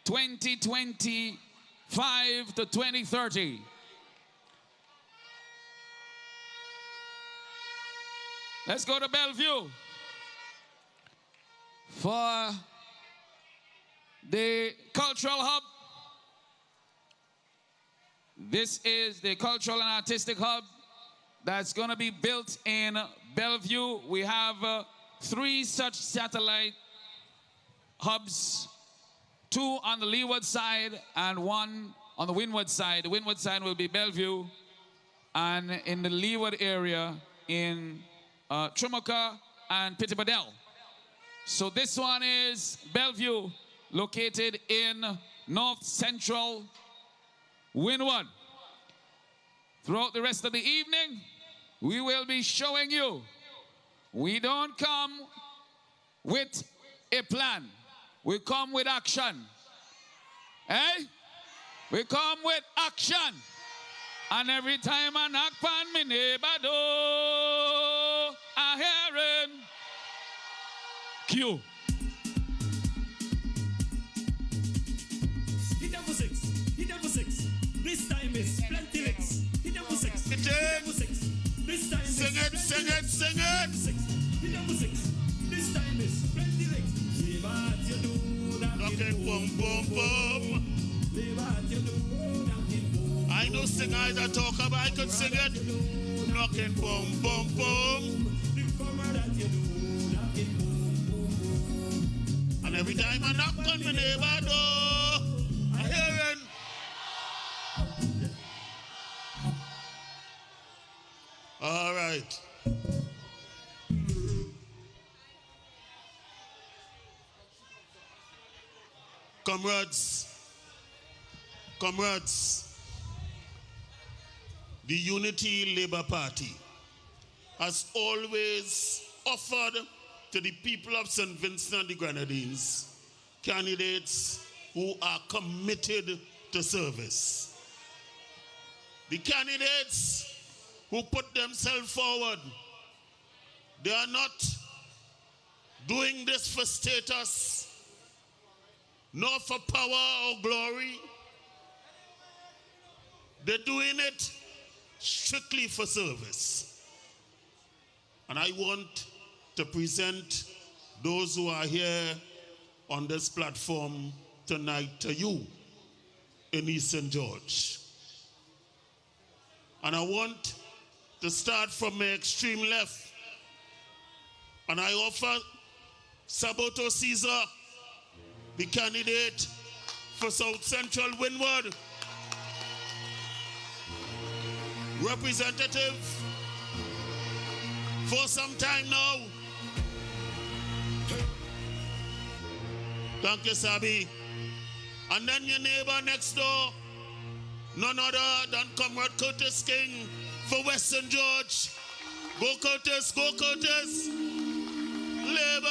2025 to 2030. Let's go to Bellevue for the cultural hub. This is the cultural and artistic hub that's going to be built in Bellevue. We have 3 such satellite hubs, 2 on the leeward side and 1 on the windward side. The windward side will be Bellevue, and in the leeward area in Trimuka and Pittibadell. So this one is Bellevue, located in north central Windward. Throughout the rest of the evening, we will be showing you we don't come with a plan. We come with action. Eh? We come with action. And every time I knock on my neighbor door, I hear him. Q. Hit them for 6. Hit them for 6. This time is plenty licks. Hit them for 6. Hit them for 6. This time is sing it, sing it, sing it. 6. Hit them for 6. This time is plenty licks. Leave what you do. Knocking boom, boom, boom. Leave what you do. I know singers that talk about, I could sing it. Knocking boom, boom, boom. And every time I knock on my neighbor door, I hear it. All right. Comrades, the Unity Labour Party has always offered to the people of St. Vincent and the Grenadines candidates who are committed to service. The candidates who put themselves forward, they are not doing this for status, nor for power or glory. They're doing it strictly for service. And I want to present those who are here on this platform tonight to you in East St. George. And I want to start from my extreme left. And I offer Saboto Caesar, the candidate for South Central Windward, representative for some time now. Thank you, Sabi. And then your neighbor next door, none other than Comrade Curtis King for Western George. Go Curtis, go Curtis. Labour.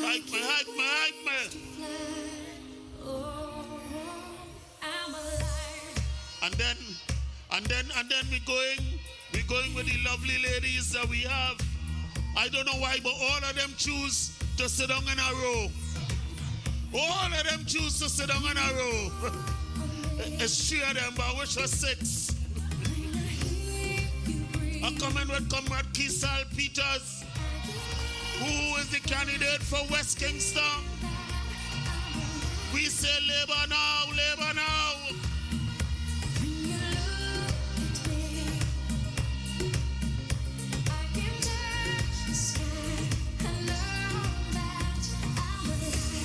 Hike me, hike me, hike me. And then we're going with the lovely ladies that we have. I don't know why, but all of them choose to sit down in a row. All of them choose to sit down in a row. It's 3 of them, but I wish was 6. are coming with Comrade Kysal Peters, who is the candidate for West Kingstone. We say labor now, labor now.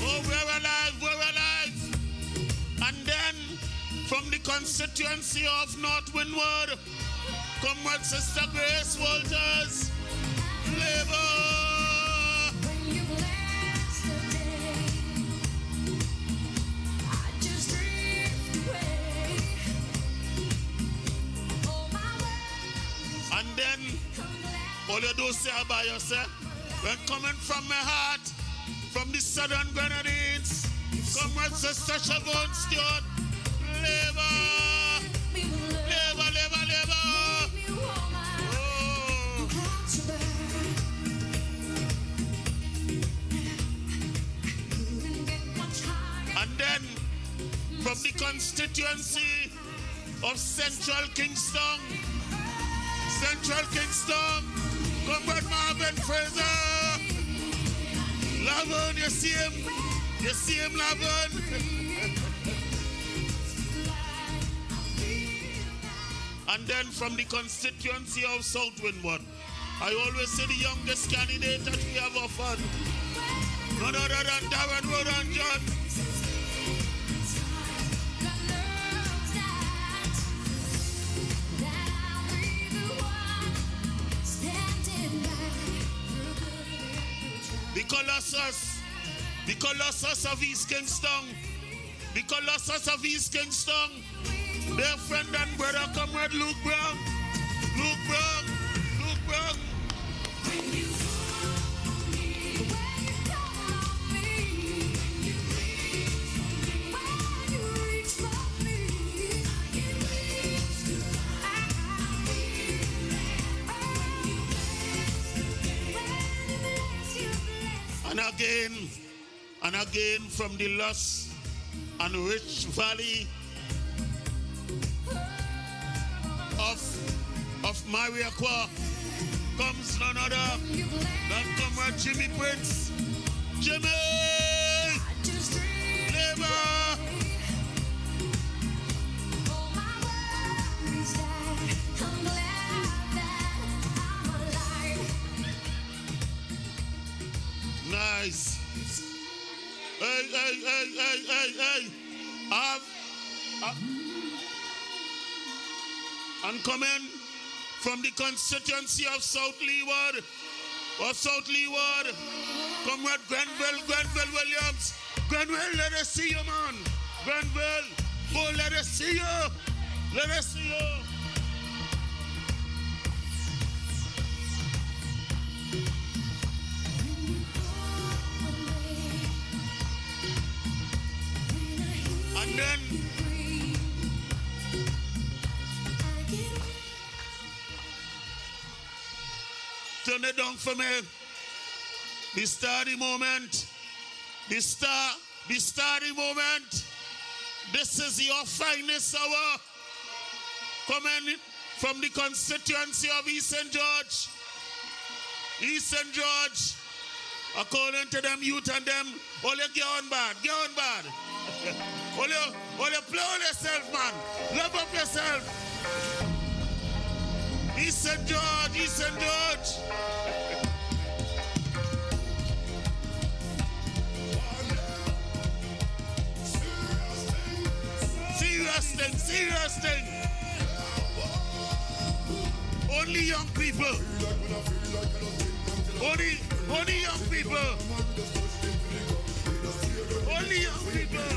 Oh, we're alive, we're alive. And then from the constituency of North Windward, Comrade Sister Grace Walters, labor. And then, all you do say about yourself, when coming from my heart, from the southern Grenadines, Comrade Sister Siobhan Stewart, labor, labor, labor, labor. Oh. And then, from the constituency of Central Kingstone, Comrade Marvin Fraser. Lavon, you see him? You see him, Lavon? And then from the constituency of South Windward, I always say the youngest candidate that we have offered, none other than Darren Rodan John. The Colossus of East Kingstone, the Colossus of East Kingstone, their friend and brother, Comrade Luke Brown, Luke Brown, Luke Brown. And again from the lush and rich valley of Calliaqua comes none other than Comrade Jimmy Prince. Jimmy! Labor! Nice. Hey. And coming from the constituency of South Leeward, Comrade Grenville Williams. Grenville, let us see you, man. Grenville, oh, let us see you. Let us see you. And then turn it down for me. The starry moment. The starry moment. This is your finest hour. Coming from the constituency of East St. George. East St. George. According to them youth and them, all you get on bad. All you play on yourself, man. Love up yourself. East St. George. Serious thing. Only young people. Only young people. Only young people.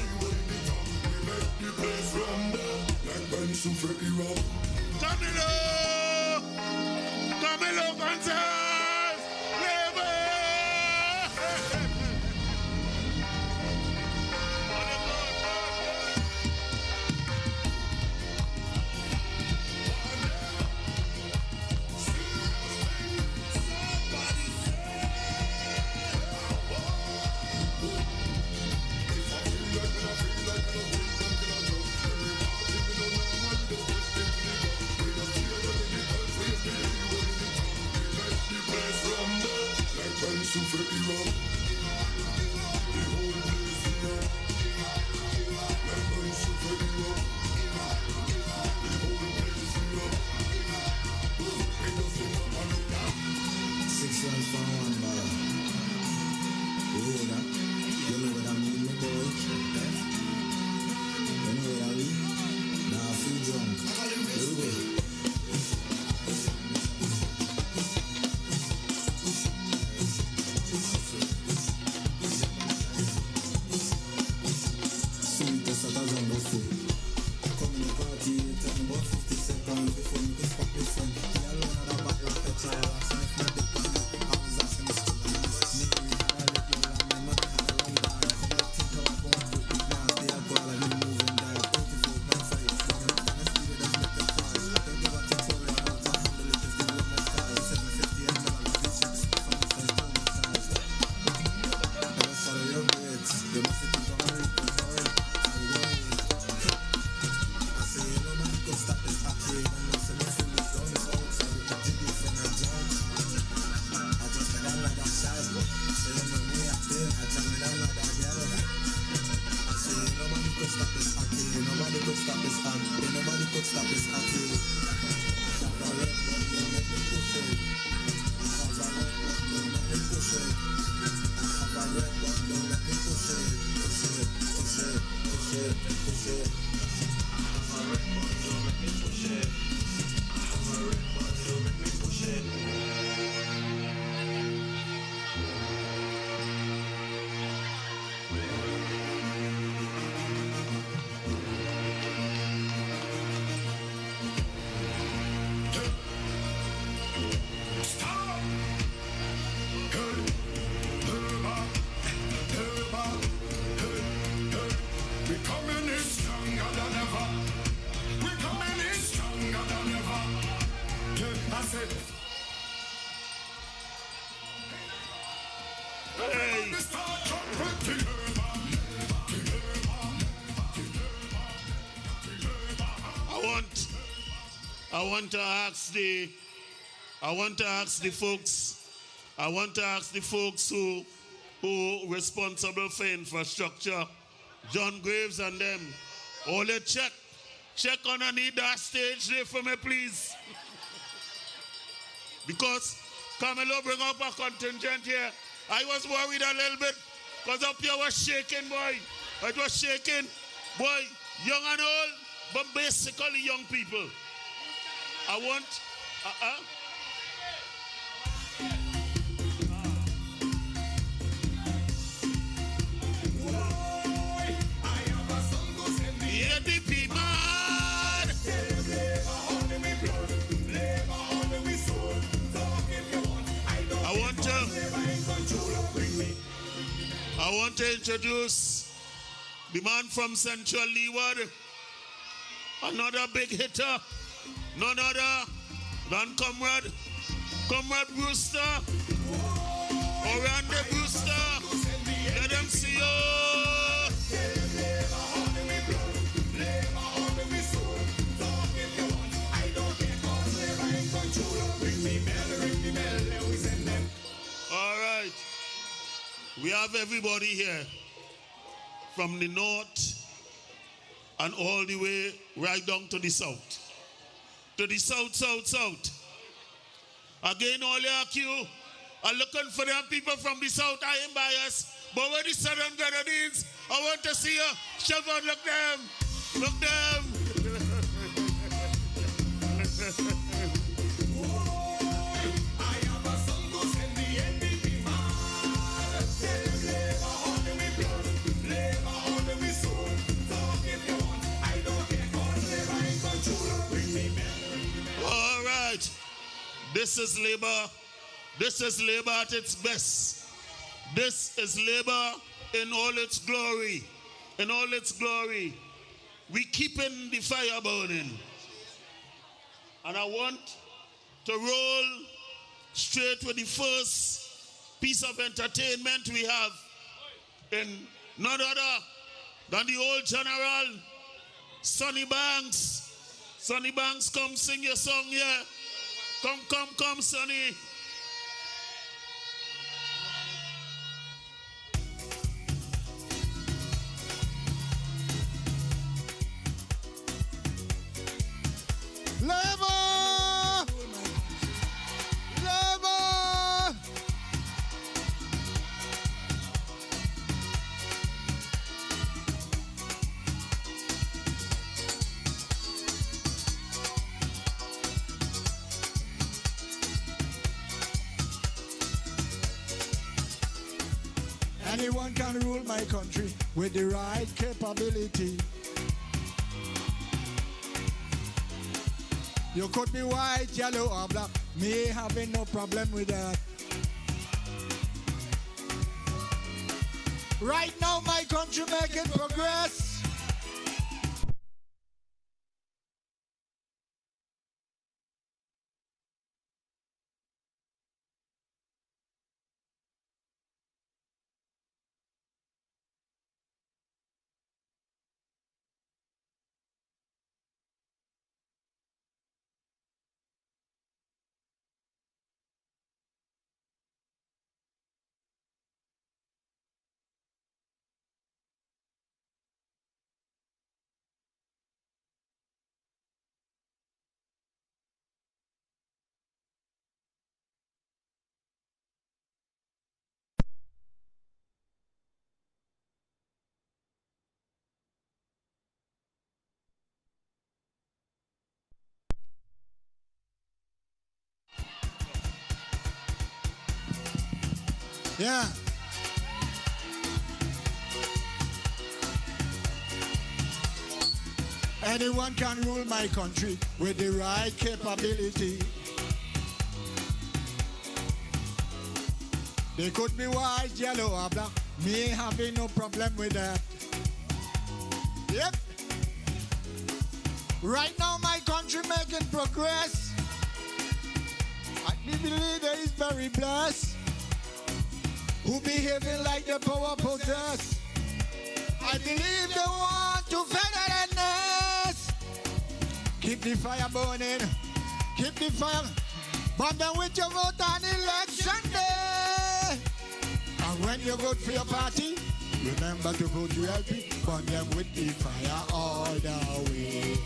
Camilo Gonsalves, labor. could stop this act. Ain't nobody could stop this act. I have a red button, don't make me push it. I have a red button, don't make me push it. I have a red button, don't let me push it. Push it, push it, push it, push it. I have a red button, don't let me push it. I have a red button, don't make me push it. We're coming in stronger than ever. We're coming in stronger than ever. Yeah, I said. Hey. I want to ask the folks who responsible for infrastructure, John Graves and them. All they check underneath that stage there for me, please. Because Camilo bring up a contingent here. I was worried a little bit because up here was shaking, boy. It was shaking, boy, young and old, but basically young people. I want, ADP man. I want to introduce the man from Central Leeward, another big hitter, none other than Comrade Brewster, Orlando Brewster. Let them see you. All right, we have everybody here from the north and all the way right down to the south. To the south. Again, all your queue are looking for them people from the south. I am biased, but where the southern Grenadines, I want to see you. Chevron, look them. Look them. All right, this is labor. This is labor at its best. This is labor in all its glory. In all its glory. We keeping the fire burning. And I want to roll straight with the first piece of entertainment we have in none other than the old general, Sonny Banks. Sonny Banks, come sing your song here. Come, Sonny. Anyone can rule my country with the right capability. You could be white, yellow, or black. Me having no problem with that. Right now, my country making progress. Yeah. Anyone can rule my country with the right capability. They could be white, yellow, or black. Me ain't having no problem with that. Yep. Right now, my country making progress. I believe that is very blessed. Who behaving like the power possess? I believe they want to federalness. Keep the fire burning. Keep the fire. Burn them with your vote on election day. And when you vote for your party, remember to vote ULP. Burn them with the fire all the way.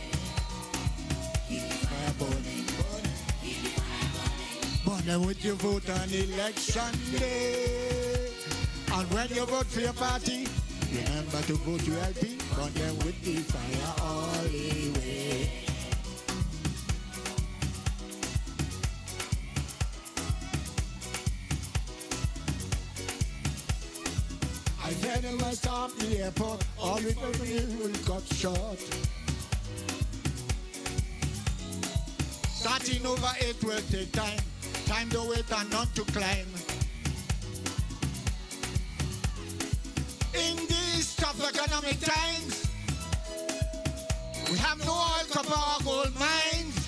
Keep the fire burning. Burn them with your vote on election day. And when you vote for your party, remember to vote ULP. Burn them with the fire all the way. I said in my stop the airport, all the people will cut short. Starting over it will take time. Time to wait and not to climb. In these tough economic times, we have no oil, copper, or gold mines.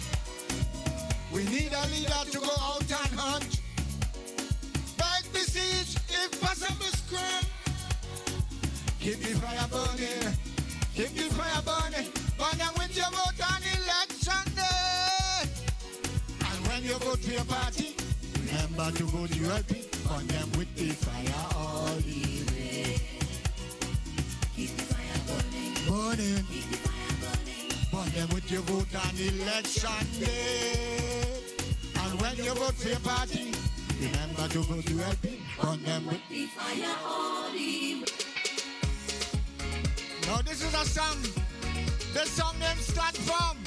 We need a leader to go out and hunt. Beg, beseech, if possible, scream. Keep the fire burning. Keep the fire burning. Burn them with your vote on election day. And when you vote for your party, remember to vote ULP. Burn them with the fire all the way. Keep the fire burning. Burning. Keep the fire burning. Burn them with your vote on election day. And when you vote for your party, remember to vote ULP. Burn them with the fire all the way. Now this is a song. The song name Stand Firm.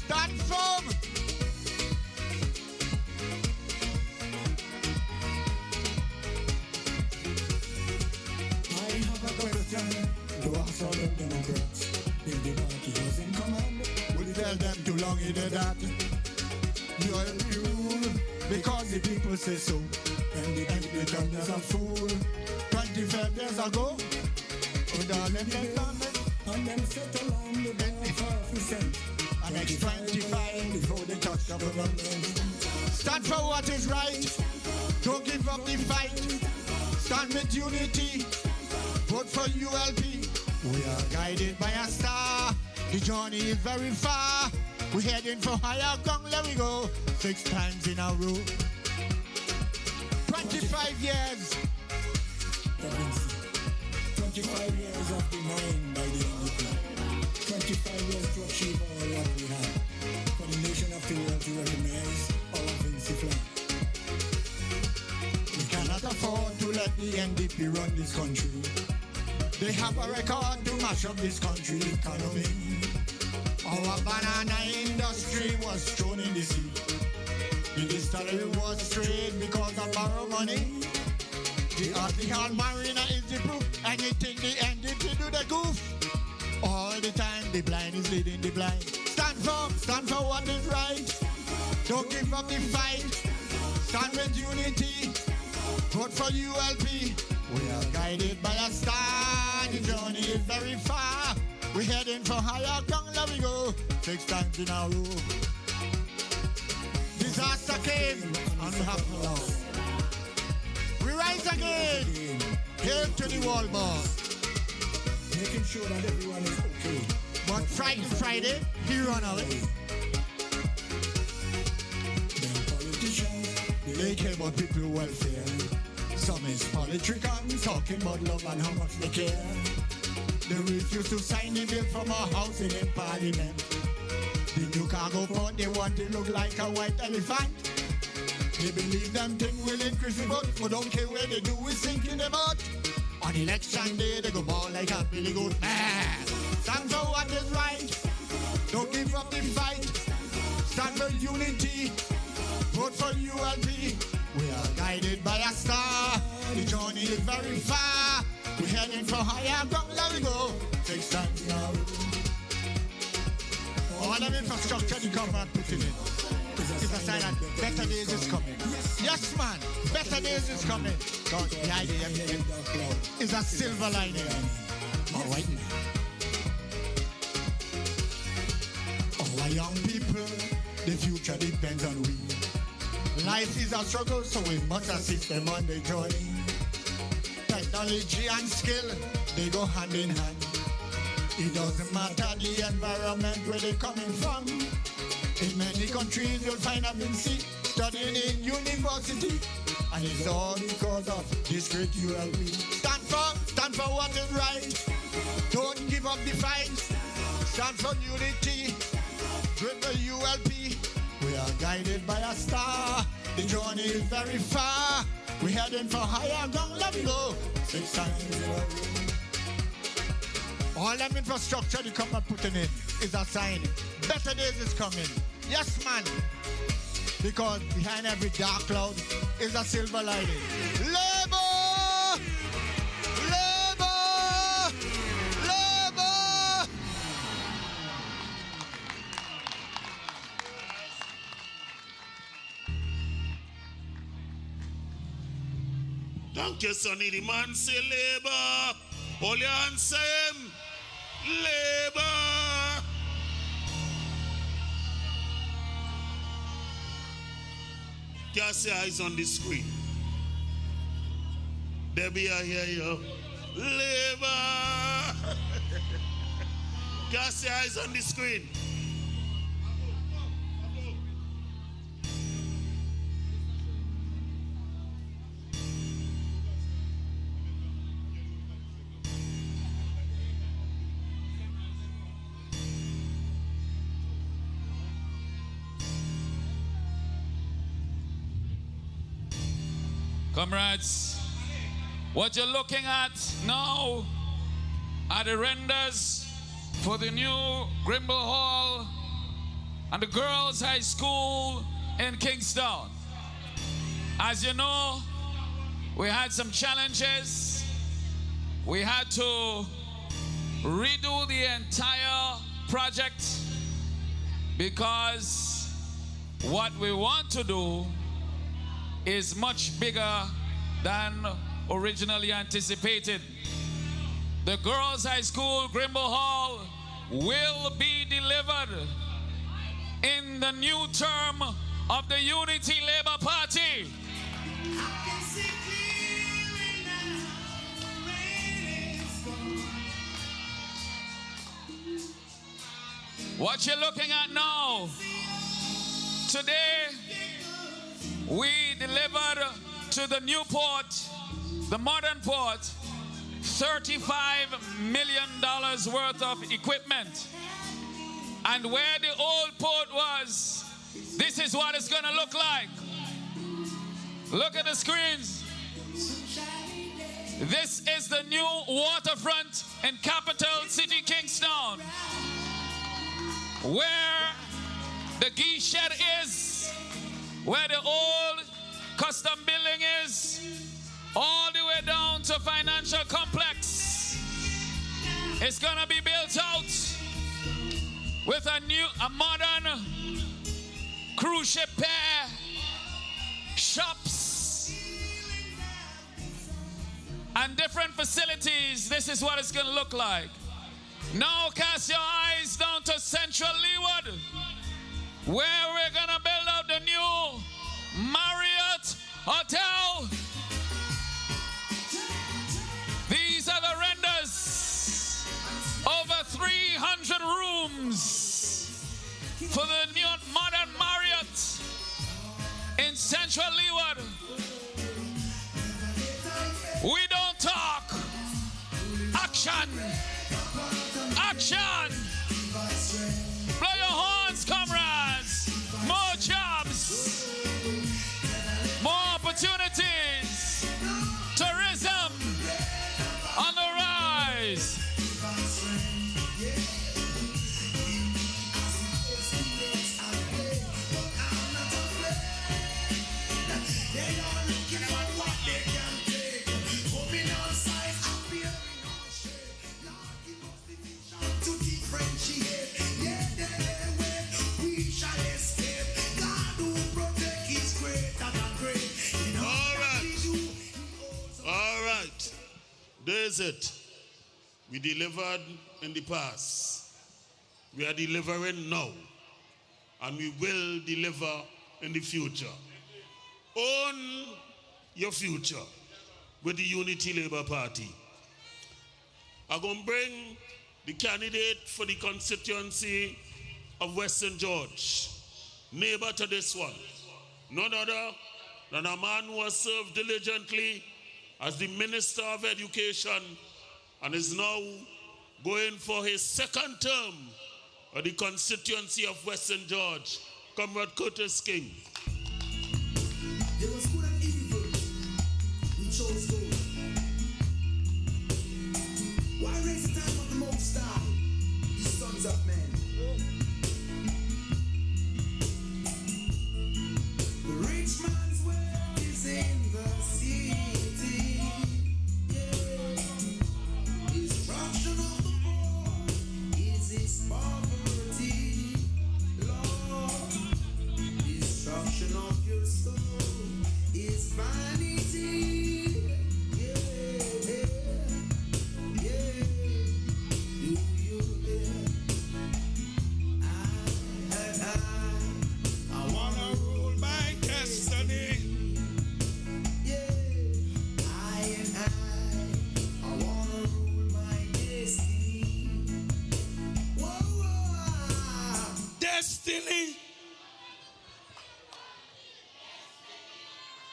Stand Firm. I have a question to ask all the Democrats. If the party was in command, would you tell them to long either that? You're rule because the people say so. And the people become as a fool. 25 years ago, and them settle on the benefit and next 25 before they touch government. Stand for what is right. Don't give up the fight. Stand with unity. Vote for ULP. We are guided by a star. The journey is very far. We're heading for higher ground. Let we go 6 times in a row. 25 years. 25 years of denying by the NDP. 25 years to achieve all what we have. For the nation of the world to recognize our Vinci flag. We cannot afford to let the NDP run this country. They have a record to mash up this country economy. Our banana industry was thrown in the sea. The distillery was straight because of borrow money. The article marina is the proof. Anything the NDP do the goof. All the time the blind is leading the blind. Stand for what is right. Don't give up the fight. Stand with unity. Vote for ULP. We are guided by a star. The journey is very far. We're heading for higher ground. Let we go 6 times in a row. Disaster came and we have no loss. We rise again. Hail to the wall, boss. Making sure that everyone is okay. But Friday, he run away. Then politicians, they care about people welfare. Some is politicians talking about love and how much they care. They refuse to sign the bill from our house in parliament. The new cargo port, they want to look like a white elephant. They believe them thing will increase the vote, but don't care where they do is sinking the boat. On election day, they go ball like a billy goat. Stand for what is right. Don't give up the fight. Stand for unity. Vote for ULP. We are guided by a star. The journey is very far. We're heading for higher ground. Let me go. Take time now. All of infrastructure the government putting in is a sign that better days is coming. Yes, man, better days is coming. God, the idea is a silver lining. All right. Our young people, the future depends on we. Life is a struggle, so we must assist them on the journey. Technology and skill, they go hand in hand. It doesn't matter the environment where they're coming from. In many countries, you'll find them in sea, studying in university. And it's all because of this great ULP. Stand for what is right. Don't give up the fight. Stand for unity with the ULP. We are guided by a star. The journey is very far. We're heading for higher ground. Let me go. 6 times. All them infrastructure the government putting in is a sign. Better days is coming. Yes, man. Because behind every dark cloud is a silver lining. Labor! Labor! Labor! Thank you, Sonny. The man say labor. All you answer him. Labor. Can't say eyes on the screen. Debbie, I hear you. Labor. Can't say eyes on the screen. Comrades, what you're looking at now are the renders for the new Grimble Hall and the Girls' High School in Kingstone. As you know, we had some challenges. We had to redo the entire project because what we want to do is much bigger than originally anticipated. The Girls' High School, Grimble Hall, will be delivered in the new term of the Unity Labour Party. What you're looking at now, today, we delivered to the new port, the modern port, $35 million worth of equipment. And where the old port was, this is what it's going to look like. Look at the screens. This is the new waterfront in capital city Kingstone, where the ghee shed is, where the old custom building is, all the way down to financial complex. It's gonna be built out with a modern cruise ship pier, shops, and different facilities. This is what it's gonna look like. Now cast your eyes down to Central Leeward, where we're gonna build out the new Marriott Hotel. These are the renders. Over 300 rooms for the new modern Marriott in Central Leeward. We don't talk. Action. Action. Blow your horns, comrades. More jobs. More opportunities. Tourism on the rise. is it. We delivered in the past. We are delivering now. And we will deliver in the future. Own your future with the Unity Labour Party. I'm going to bring the candidate for the constituency of Western George, neighbor to this one. None other than a man who has served diligently as the Minister of Education and is now going for his second term of the constituency of Western George, Comrade Curtis King. There was good and evil. We chose good. Why raise the time of the Most High, the sons of men? The rich man's wealth is in the city. Yeah. Destruction of the poor is his poverty. Lord, destruction of your soul is vanity. I wanna rule my destiny. I wanna rule my destiny. Whoa. Destiny.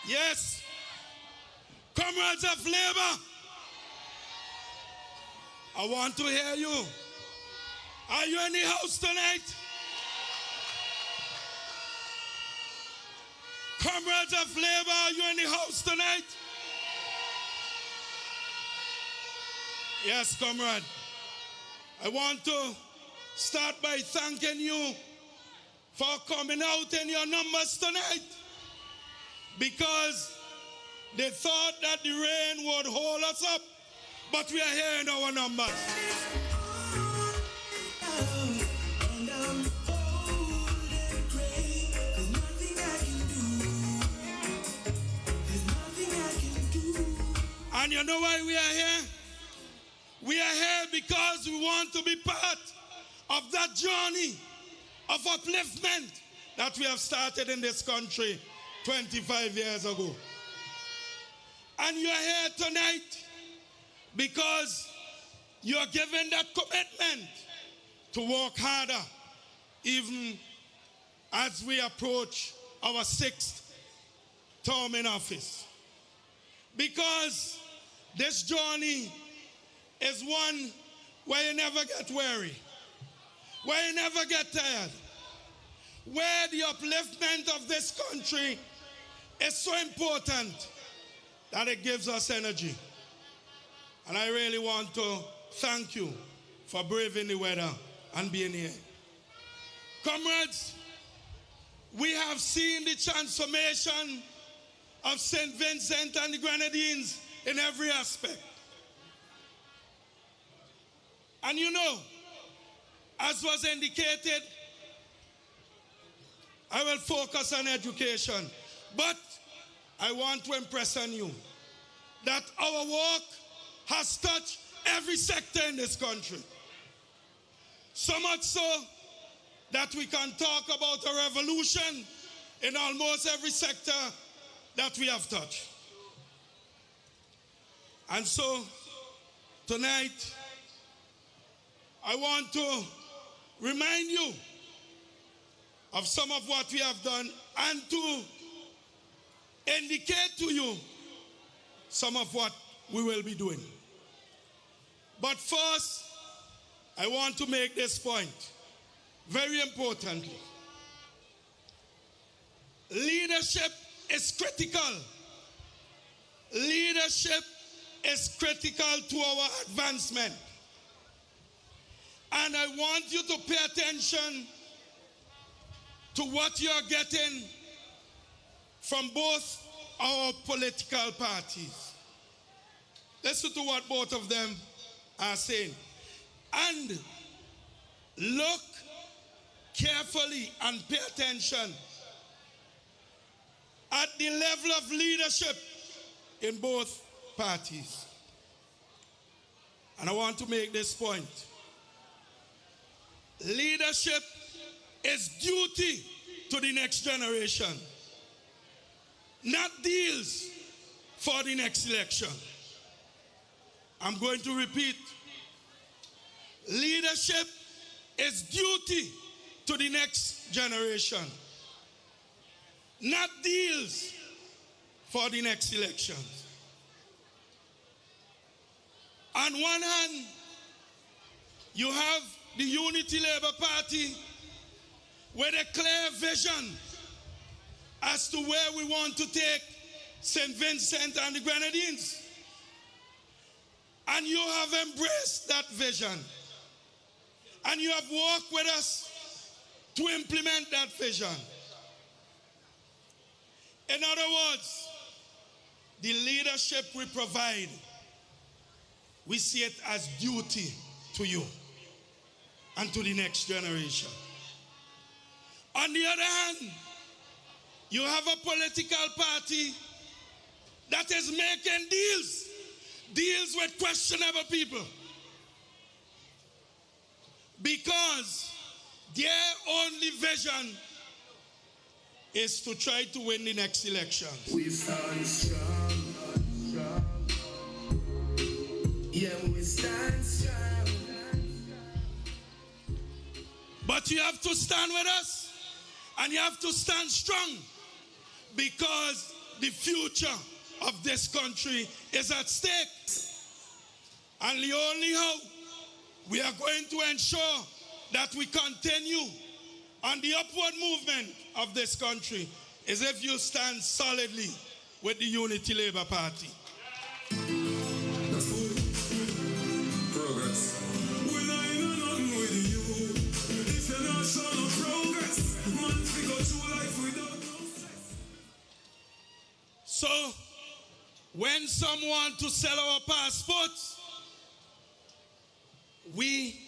Yes. Comrades of labor, I want to hear you. Are you in the house tonight? Comrades of labor, are you in the house tonight? Yes, comrade. I want to start by thanking you for coming out in your numbers tonight, because they thought that the rain would hold us up, but we are here in our numbers. And you know why we are here? We are here because we want to be part of that journey of upliftment that we have started in this country 25 years ago. And you are here tonight because you are given that commitment to work harder, even as we approach our 6th term in office. Because this journey is one where you never get weary, where you never get tired, where the upliftment of this country is so important that it gives us energy. And I really want to thank you for braving the weather and being here. Comrades, we have seen the transformation of St. Vincent and the Grenadines in every aspect. And you know, as was indicated, I will focus on education, but I want to impress on you that our work has touched every sector in this country. So much so that we can talk about a revolution in almost every sector that we have touched. And so tonight, I want to remind you of some of what we have done and to indicate to you some of what we will be doing. But first, I want to make this point very importantly. Leadership is critical. Leadership is critical to our advancement. And I want you to pay attention to what you're getting from both our political parties. Listen to what both of them are saying. And look carefully and pay attention at the level of leadership in both parties. And I want to make this point. Leadership is duty to the next generation, not deals for the next election. I'm going to repeat. Leadership is duty to the next generation, not deals for the next elections. On one hand, you have the Unity Labour Party with a clear vision as to where we want to take St. Vincent and the Grenadines. And you have embraced that vision. And you have walked with us to implement that vision. In other words, the leadership we provide, we see it as duty to you and to the next generation. On the other hand, you have a political party that is making deals with questionable people, because their only vision is to try to win the next election. We stand strong, yeah, we stand strong. But you have to stand with us, and you have to stand strong, because the future of this country is at stake. And the only how we are going to ensure that we continue on the upward movement of this country is if you stand solidly with the Unity Labour Party. Progress. When I know nothing with you, if you're not showing progress, man, we go through life without no stress. So, when some want to sell our passports, we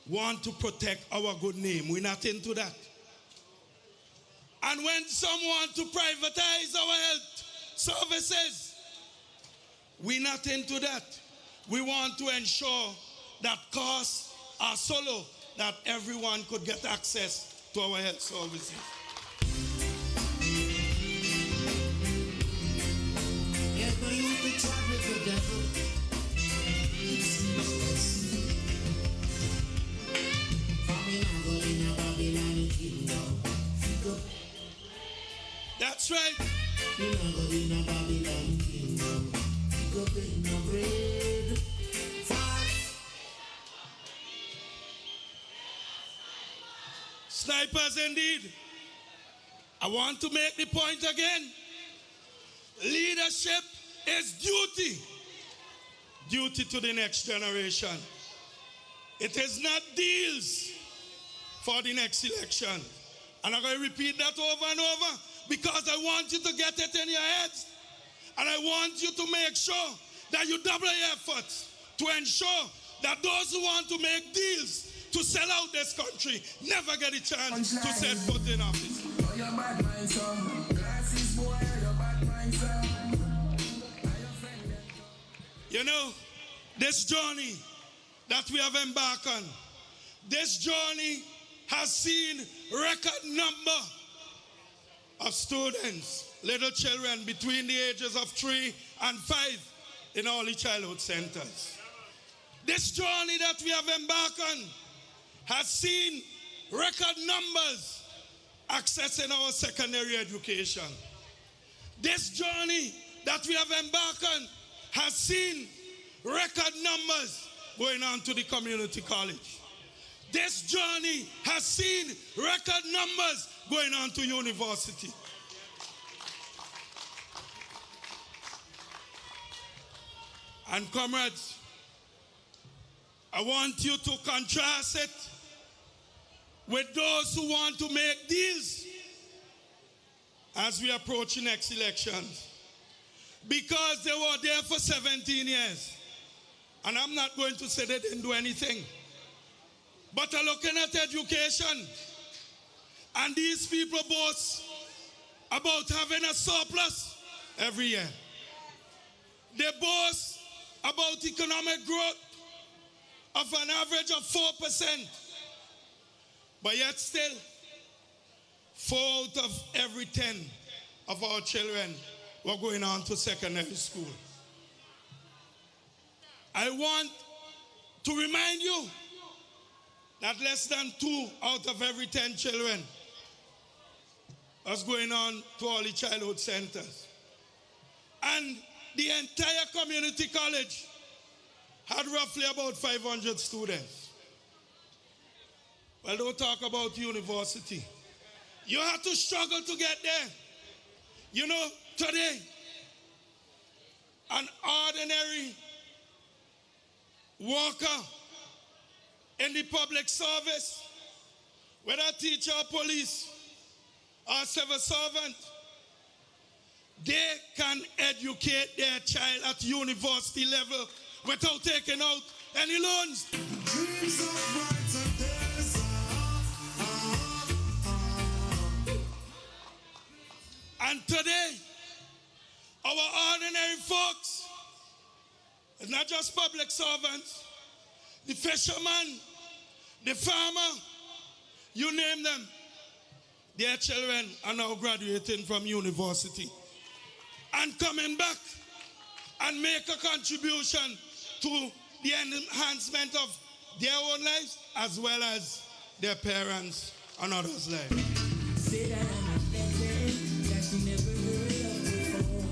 want to protect our good name. We're not into that. And when some want to privatize our health services, we're not into that. We want to ensure that costs are so low that everyone could get access to our health services. That's right. Snipers indeed. I want to make the point again. Leadership is duty. Duty to the next generation. It is not deals for the next election. And I'm going to repeat that over and over, because I want you to get it in your heads. And I want you to make sure that you double your efforts to ensure that those who want to make deals to sell out this country never get a chance to set foot in office. You know, this journey that we have embarked on, this journey has seen record number of students, little children between the ages of 3 and 5 in early childhood centers. This journey that we have embarked on has seen record numbers accessing our secondary education. This journey that we have embarked on has seen record numbers going on to the community college. This journey has seen record numbers going on to university. And comrades, I want you to contrast it with those who want to make deals as we approach the next elections. Because they were there for 17 years. And I'm not going to say they didn't do anything. But I'm looking at education, and these people boast about having a surplus every year. They boast about economic growth of an average of 4%. But yet still, 4 out of every 10 of our children were going on to secondary school. I want to remind you that less than 2 out of every 10 children was going on to early childhood centers. And the entire community college had roughly about 500 students. Well, don't talk about university. You have to struggle to get there. You know, today, an ordinary worker in the public service, whether teacher or police or civil servant, they can educate their child at university level without taking out any loans. Dreams of brighter days. And today, our ordinary folks, it's not just public servants, the fisherman, the farmer, you name them, their children are now graduating from university and coming back and make a contribution to the enhancement of their own lives as well as their parents and others' lives. Say that I'm a legend that you never heard of before.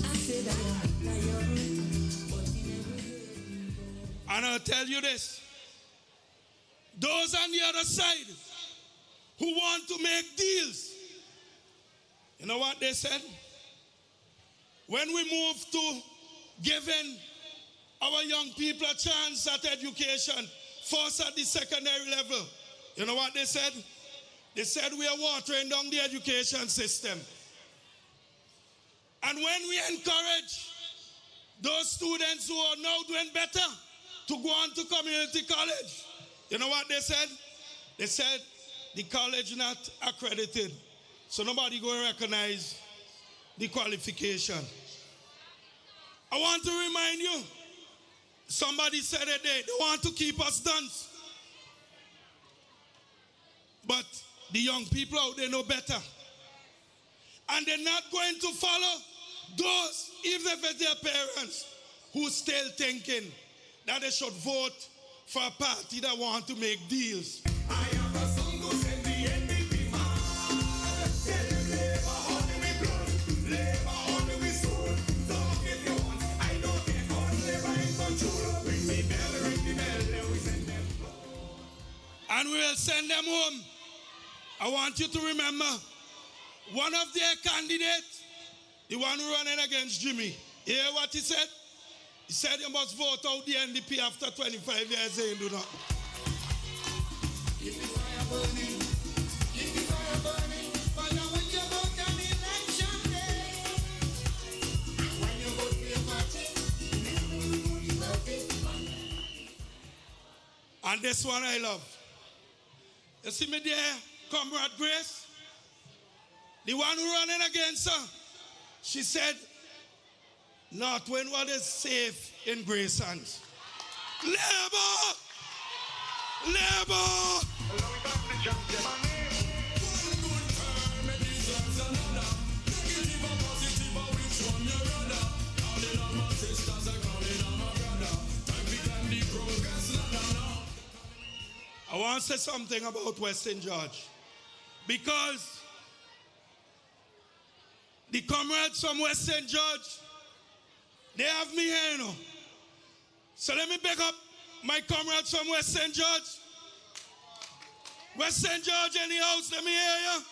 I say that I'm a lion, but you never heard before. And I'll tell you this. Those on the other side who want to make deals, you know what they said? When we move to giving our young people a chance at education, first at the secondary level, you know what they said? They said we are watering down the education system. And when we encourage those students who are now doing better to go on to community college, you know what they said? They said the college not accredited, so nobody going to recognize the qualification. I want to remind you, somebody said it, they want to keep us dunce. But the young people out there know better. And they're not going to follow those, even if it's their parents, who still thinking that they should vote for a party that want to make deals. I am a son who send the NDP man. Tell them labor only with blood, labor only with soul. Talk if you want, I don't care how labor in control. Bring me bell, ring the bell, then we send them. And we will send them home. I want you to remember, one of their candidates, the one running against Jimmy, you hear what he said? He said you must vote out the NDP after 25 years, they do not. Keep the fire burning, keep the fire burning, but now when you vote on election day, and when you vote for your party, remember you vote it. And this one I love. You see me there, Comrade Grace? The one who running against her, she said, not when what is safe in Grace hands. Labor! Labor! I want to say something about Western George. Because the comrades from Western George, they have me here, you know. So let me pick up my comrades from Western George. Western George in the house, let me hear you.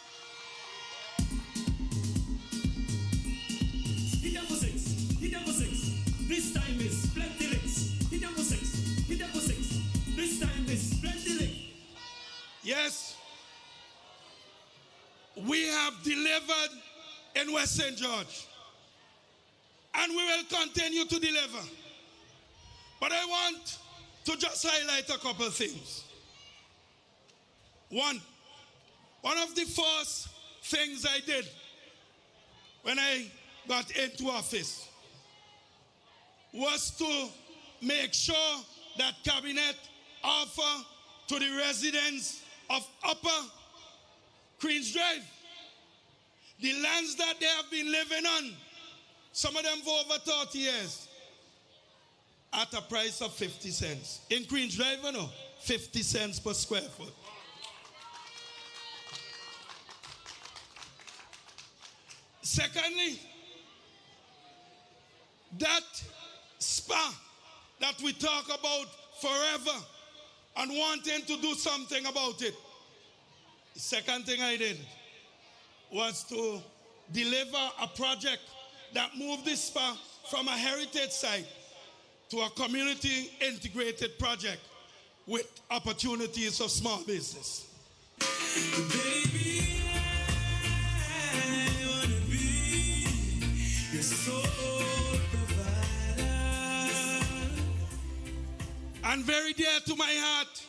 Hit them for six. Hit them for six. This time is plenty licks. Hit them for six. Hit them for six. This time is plenty licks. Yes. We have delivered in Western George. And we will continue to deliver. But I want to just highlight a couple of things. One of the first things I did when I got into office was to make sure that cabinet offer to the residents of Upper Queens Drive. The lands that they have been living on, some of them for over 30 years, at a price of 50 cents. In Queens Drive, 50 cents per square foot. Secondly, that spa that we talk about forever and wanting to do something about it. The second thing I did was to deliver a project that moved this spa from a heritage site to a community integrated project with opportunities of small business. Baby, I wanna be your sole provider. And very dear to my heart,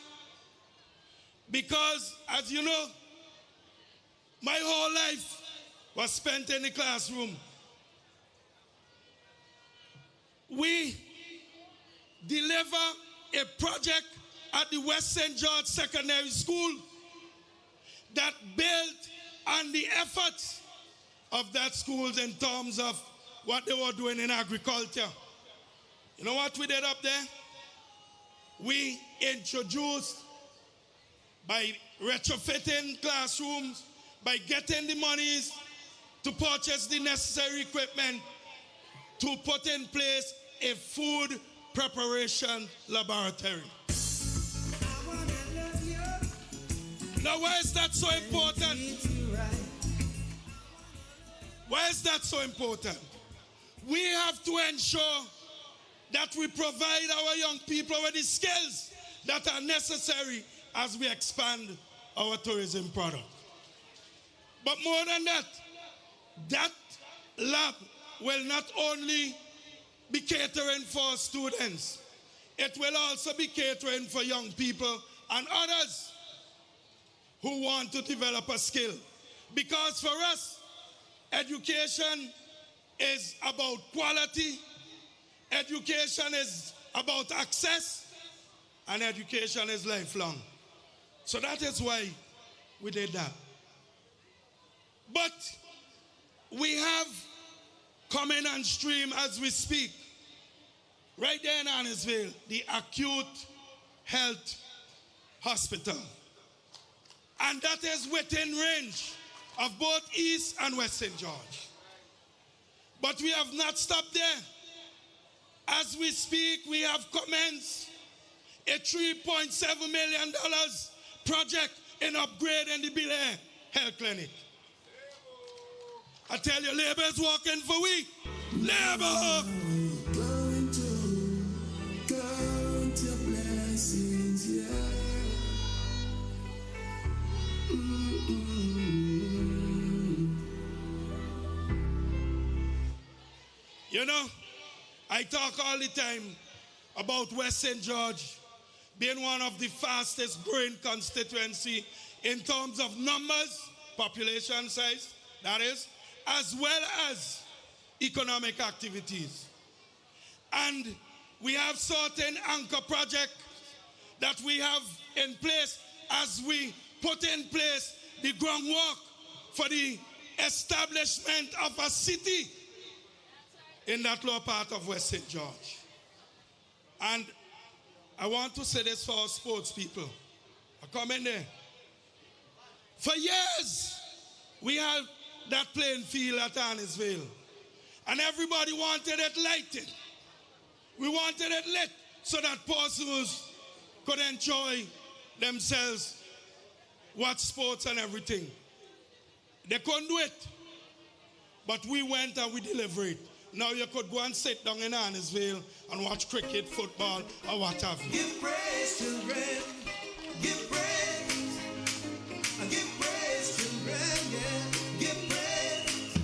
because as you know, my whole life was spent in the classroom. We deliver a project at the West St. George Secondary School that built on the efforts of that school in terms of what they were doing in agriculture. You know what we did up there? We introduced, by retrofitting classrooms, by getting the monies to purchase the necessary equipment, to put in place a food preparation laboratory. Now, why is that so important? Why is that so important? We have to ensure that we provide our young people with the skills that are necessary as we expand our tourism product. But more than that, that lab will not only be catering for students, it will also be catering for young people and others who want to develop a skill. Because for us, education is about quality, education is about access, and education is lifelong. So that is why we did that. But we have coming on stream as we speak, right there in Annisville, the acute health hospital. And that is within range of both East and West St. George. But we have not stopped there. As we speak, we have commenced a $3.7 million project in upgrading the Bill Air Health Clinic. I tell you, labor is working for we. Labor! Count your blessings, yeah. You know, I talk all the time about West St. George being one of the fastest growing constituency in terms of numbers, population size, that is, as well as economic activities. And we have certain anchor projects that we have in place as we put in place the groundwork for the establishment of a city in that lower part of West St. George. And I want to say this for our sports people. I come in there. For years, we had that playing field at Annisville. And everybody wanted it lighted. We wanted it lit so that persons could enjoy themselves, watch sports and everything. They couldn't do it. But we went and we delivered it. Now you could go and sit down in Annisville and watch cricket, football, or what have you. Give praise, children. Give praise. Give praise, children. Yeah. Give praise.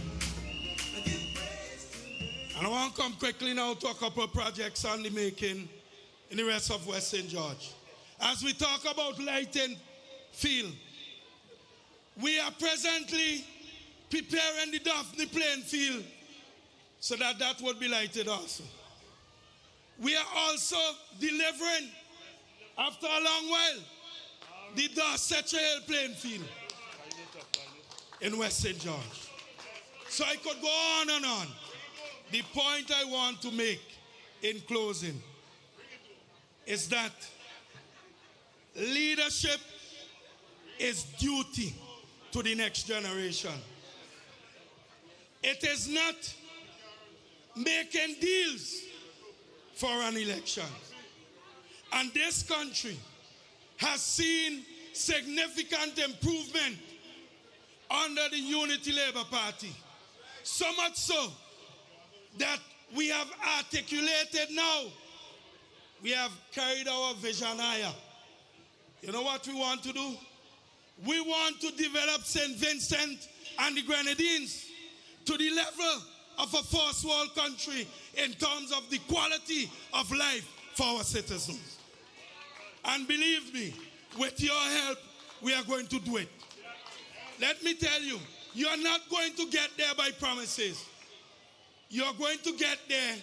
Give praise. And I want to come quickly now to a couple of projects on the making in the rest of West St. George. As we talk about lighting field, we are presently preparing the Daphne playing field so that that would be lighted also. We are also delivering, after a long while, the Dorsetshire Hill playing field in West St. George. So I could go on and on. The point I want to make in closing is that leadership is duty to the next generation. It is not making deals for an election. And this country has seen significant improvement under the Unity Labour Party. So much so that we have articulated now, we have carried our vision higher. You know what we want to do? We want to develop St. Vincent and the Grenadines to the level of a first world country in terms of the quality of life for our citizens. And believe me, with your help, we are going to do it. Let me tell you, you are not going to get there by promises. You are going to get there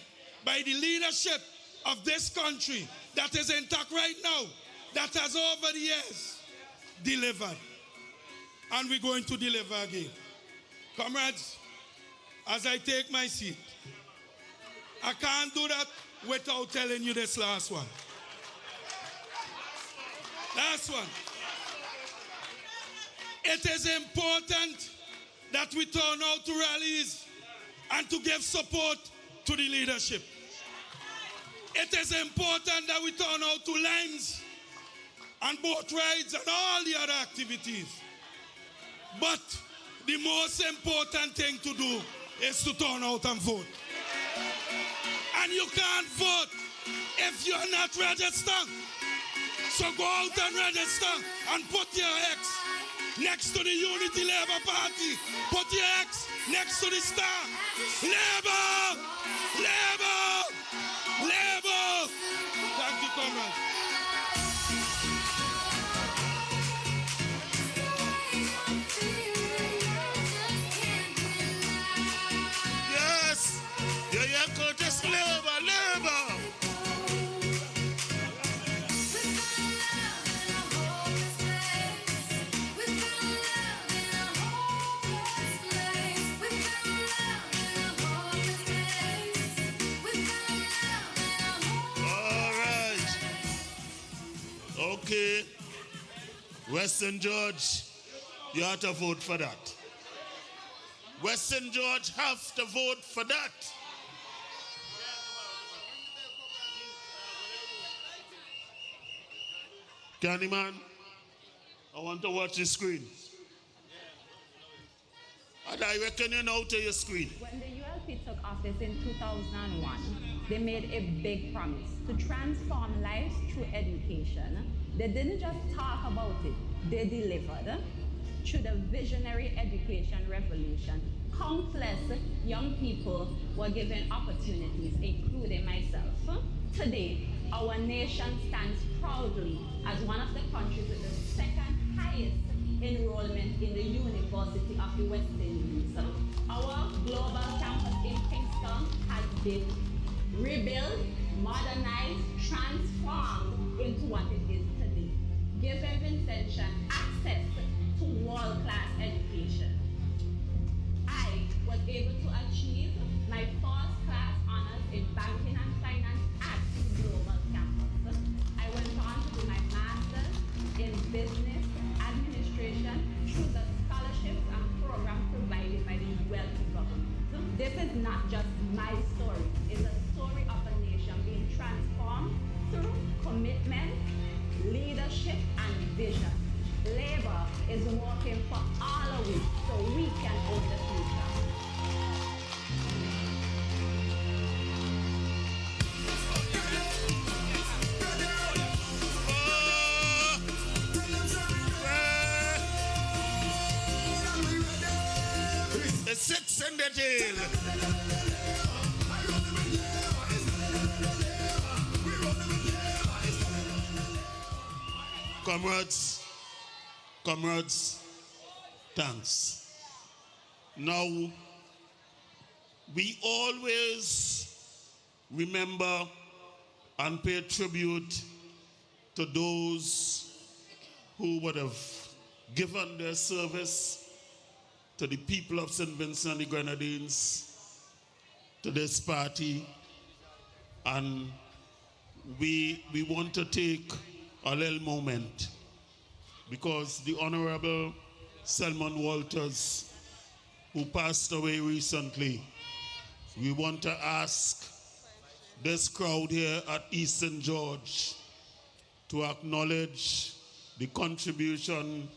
by the leadership of this country that is intact right now, that has over the years delivered. And we're going to deliver again. Comrades, as I take my seat, I can't do that without telling you this last one. Last one. It is important that we turn out to rallies and to give support to the leadership. It is important that we turn out to lines and boat rides and all the other activities. But the most important thing to do is to turn out and vote. And you can't vote if you're not registered. So go out and register and put your X next to the Unity Labour Party. Put your X next to the star. Labour! Labour! Labour! Thank you, comrades. Yes! Yeah, yeah, Curtis, Labour, Labour! Okay, Western George, you have to vote for that. Western George have to vote for that. Candyman, I want to watch the screen. And I reckon you know to your screen. When the ULP took office in 2001, they made a big promise to transform lives through education. They didn't just talk about it, they delivered. Through the visionary education revolution, countless young people were given opportunities, including myself. Today, our nation stands proudly as one of the countries with the second highest enrollment in the University of the West Indies. Our global campus in Kingstone has been rebuilt, modernized, transformed into what it is today, giving Vincentian access to world-class education. I was able to achieve my first class honors in banking and finance at the global campus. I went on to do my master's in business administration through the scholarships and programs provided by the ULP government. This is not just my story, it's a story of a nation being transformed through commitment, leadership, and vision. Labour is working for all of us so we can own the future. The six in the tail. Comrades, thanks. Now, we always remember and pay tribute to those who would have given their service to the people of St. Vincent and the Grenadines, to this party. And we want to take a little moment because the Honorable Selman Walters, who passed away recently, we want to ask this crowd here at East St. George to acknowledge the contribution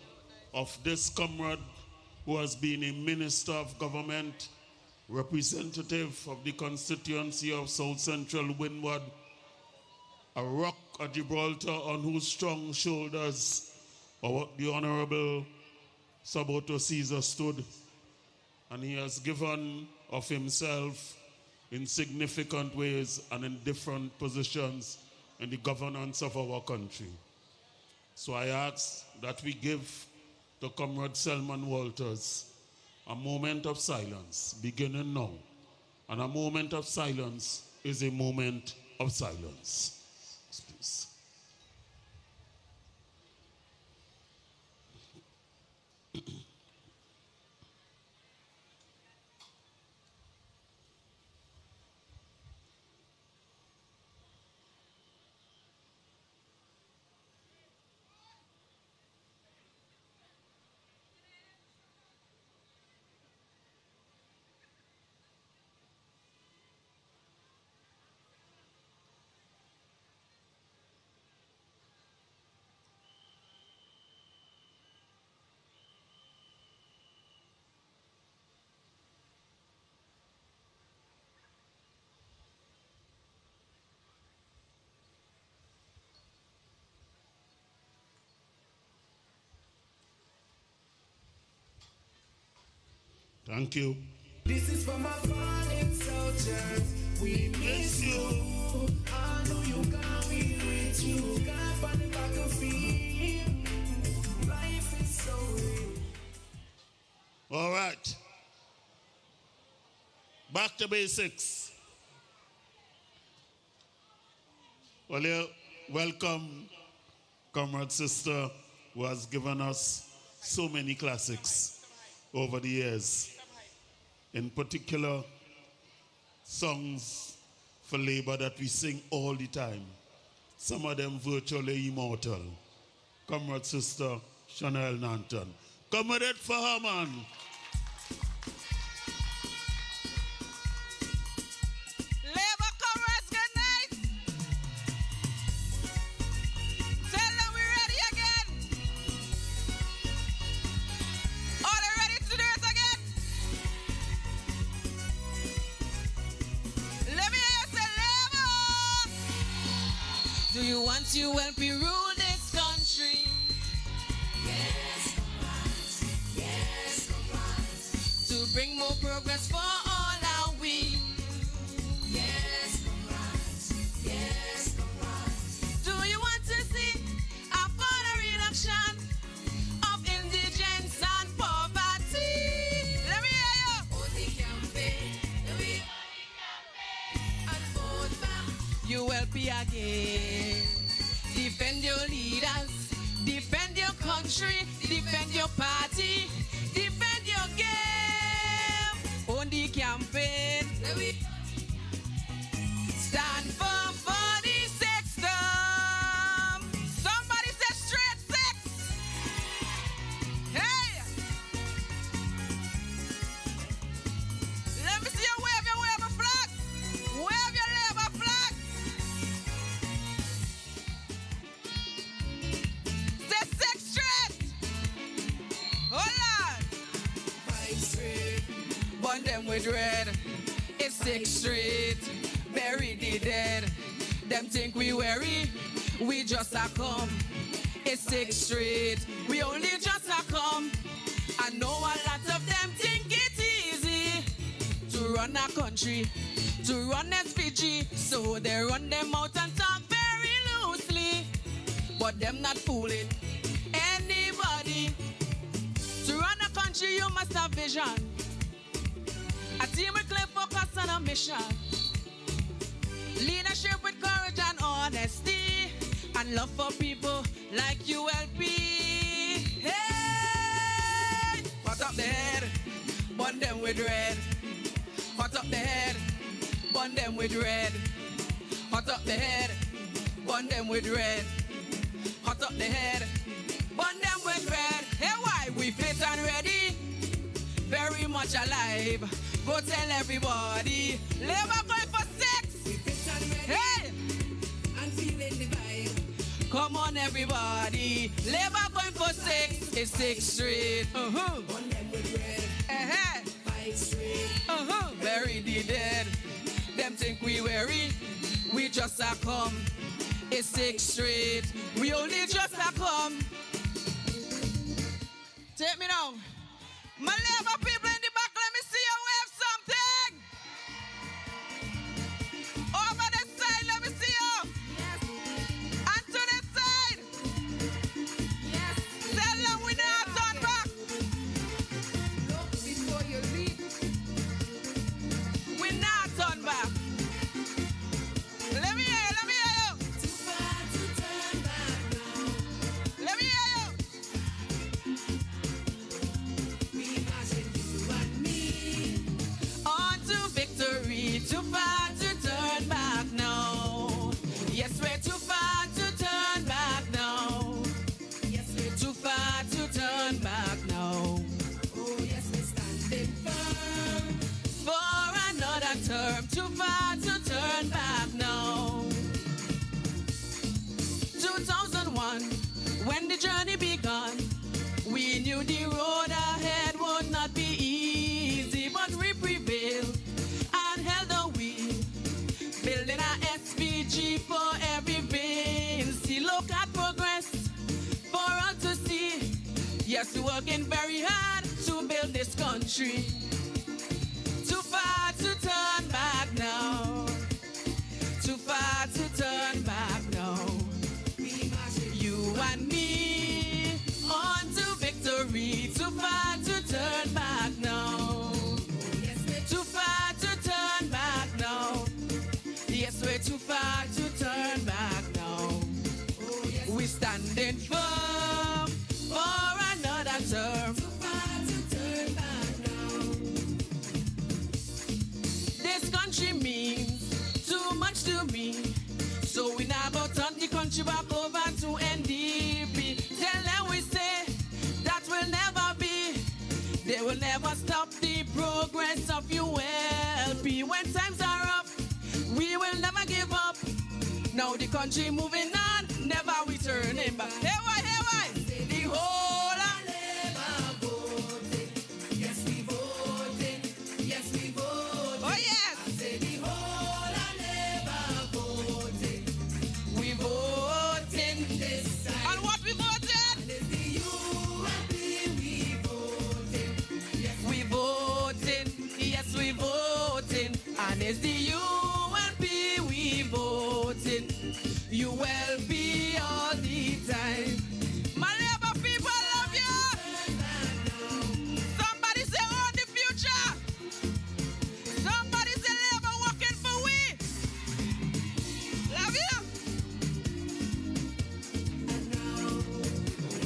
of this comrade who has been a minister of government, representative of the constituency of South Central Windward, a rock at Gibraltar on whose strong shoulders the Honorable Saboto Caesar stood, and he has given of himself in significant ways and in different positions in the governance of our country. So I ask that we give to Comrade Selman Walters a moment of silence, beginning now. And a moment of silence is a moment of silence. Please. Thank you. This is for my fallen soldiers. We miss you. I know you got me with you. Got on the battlefield. Life is so real. All right. Back to basics. Well, welcome, comrade sister, who has given us so many classics over the years. In particular, songs for labor that we sing all the time. Some of them virtually immortal. Comrade sister Chanel Nanton. Comrade for her, man. Labor comrades, good night. Tell them we're ready again. Are they ready to do it again? Let me hear you say labor. Do you want ULP rule this country? Yes, comrades. Yes, comrades. To bring more progress for all our we. Yes, comrades. Yes, comrades. Do you want to see a further reduction of indigence and poverty? Let me hear you. On the campaign. And vote back. ULP again. Defend your leaders. Defend your country. Defend your party. Defend your game. On the campaign. Stand firm for the system. Somebody say straight six. Hey. Let me see you wave your labor flag. Wave your labor flag. Say six straight. Hold on. 5 straight. Burn them with red. It's 6 straight. Bury the dead. Them think we weary. We just a come. It's 6 straight. We only just a come. I know a lot of them think it easy to run a country, to run SPG. So they run them out and talk very loosely. But them not fooling anybody. To run a country, you must have vision. A team with clear focus and a mission. Leadership with courage and all honesty and love for people like ULP. Hey! Hot up the head, burn them with red. Hot up the head, burn them with red. Hot up the head, burn them with red. Hot up the head, burn them with red. Hey, why? We fit and ready, very much alive. Go tell everybody, Labour going for 6. We fit and ready, hey, and feeling the vibe. Come on, everybody, Labour going for 6. It's 6th Street. Burn them with red. 5th Street. Bury the dead. Them think we weary. We just a come. It's 6th Street. We only just a come. Take me now. My Labour people in the back, let me see you wave something. Over the side, let me see you. Yes. And to the side. Yes. Tell them we not turn back. Look before you leap. We not turn back. Let me hear you, let me hear you. Too far to turn back now. Let me hear you. We marching, you and me, on to victory. Too far to turn back now. Yes, we're too far to turn back now. Yes, we're too far to turn back now. Oh, yes, we're standing firm for another term. Too far to turn back now. 2001, when the journey began, we knew the road ahead would not be easy, but we prevailed and held the wheel, building our SPG for every vein. See, look at progress for all to see. Yes, we're working very hard to build this country. Too far to turn back now. Too far to turn back now. You and me, on to victory. Too far to turn back now. Too far to turn back now. Yes, we're too far to turn back now. We're standing firm for another term. Too far to turn back now. This country means too much to me, so we now go turn the country back over to NDP. Tell them we say that will never be. They will never stop the progress of ULP. When times are rough, we will never give up. Now the country moving on, never we turning back. Hey, why, hey, why? The whole of Labour voting. Yes, we voting. Yes, we voting. Oh, yes. I say the whole of Labour voting. We voting this time. And what we voted? And it's the ULP we voting. Yes, we voting. Yes, we voting. And it's the ULP we voting. ULP all the time. My Labour people love you. Somebody say on the future. Somebody say Labour working for we. Love you. And now,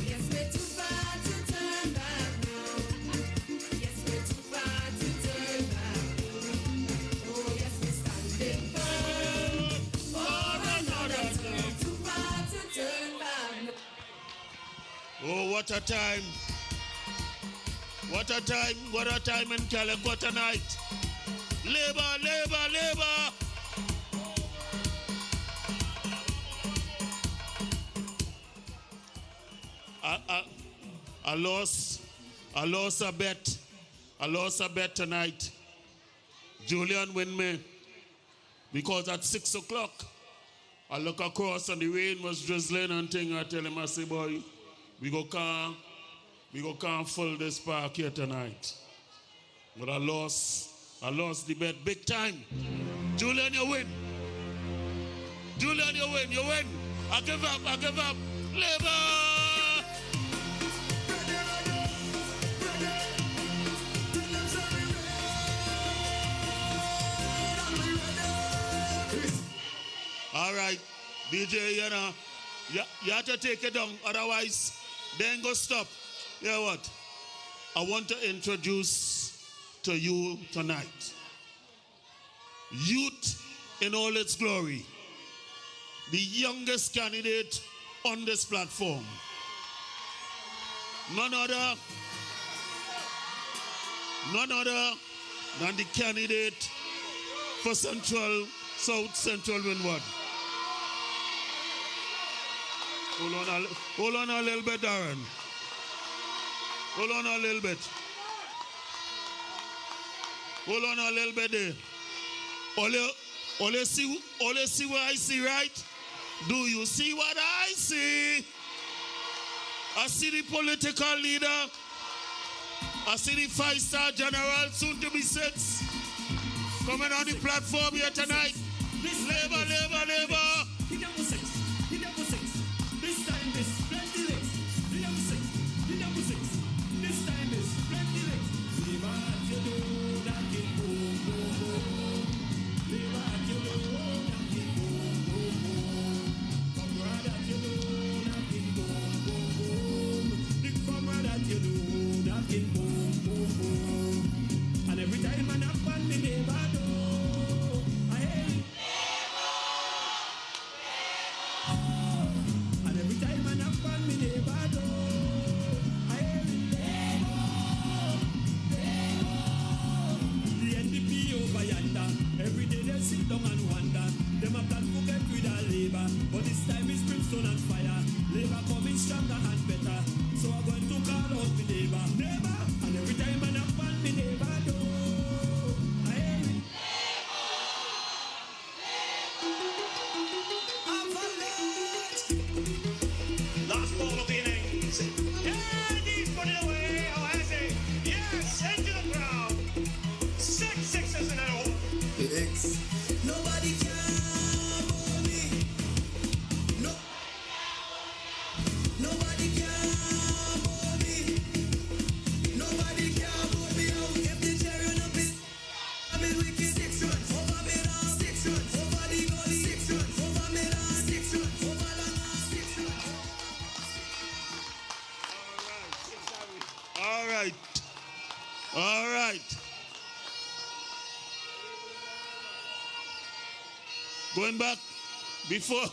yes, we're too far to turn back now. Yes, we're too far to turn back. Oh, yes, we're standing firm for another term. Too far to turn back now. Oh, what a time. What a time. What a time in Calliaqua tonight. Labour, Labour, Labour. I lost a bet. I lost a bet tonight. Julian win me. Because at 6 o'clock, I look across and the rain was drizzling and thing. I tell him, I say, boy, we go can't fill this park here tonight. But I lost the bet big time. Julian, you win. Julian, you win, you win. I give up. Labour! All right, DJ, you know, you have to take it down, otherwise, they ain't gonna stop. You know what? I want to introduce to you tonight youth in all its glory, the youngest candidate on this platform. None other than the candidate for South Central Windward. Hold on a little bit, Darren. Hold on a little bit. Hold on a little bit there. Only see what I see, right? Do you see what I see? I see the political leader. I see the 5-star general, soon to be 6, coming on the platform here tonight. Labour, Labour, Labour. This time is plenty legs. The number 6. This time is plenty legs. Leave at your door, that can boom, boom, boom. Leave at your door, that can boom, boom, boom. Comrade at your door, that can boom, boom, boom. The comrade at your door, that can boom, boom, boom. And every time I knock on the neighbor door, I hear it. Every day they sit down and wonder. Them a plan to get rid of Labour, but this time it's brimstone and fire. Labour coming stronger and better, so I'm going to call out the neighbour. And every time I knock on the neighbour door, I hear it. Last ball of the innings. Yeah, he's put it away. Oh, I say, yes, into the ground. 6 sixes in a row. Nobody can hold me. No. Nobody can hold me. Nobody can hold me out. If the chariot up is, I'm in wicked 6 runs. Over me down 6 runs. Over the gully 6 runs. Over me down 6 runs. Over long 6 runs. All right. All right. Going back before.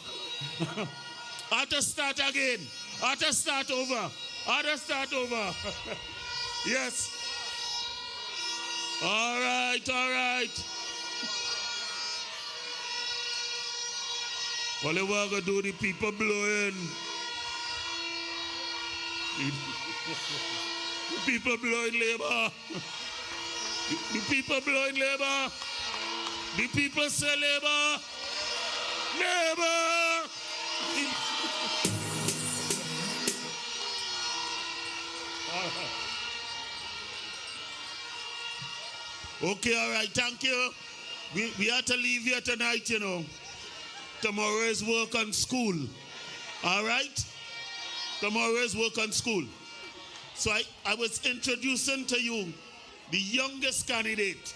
I have to start again. I have to start over. I have to start over. Yes. All right, all right. All we're going to do, the people blowing. The people blowing Labour. The people blowing Labour. The people say Labour. Labour. Okay, all right, thank you. We have to leave here tonight, you know. Tomorrow is work on school. All right? Tomorrow is work on school. So I was introducing to you the youngest candidate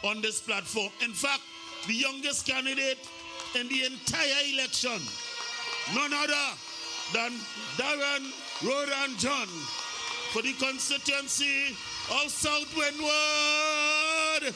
on this platform. In fact, the youngest candidate in the entire election. None other than Darren Rodan John for the constituency of South Windward.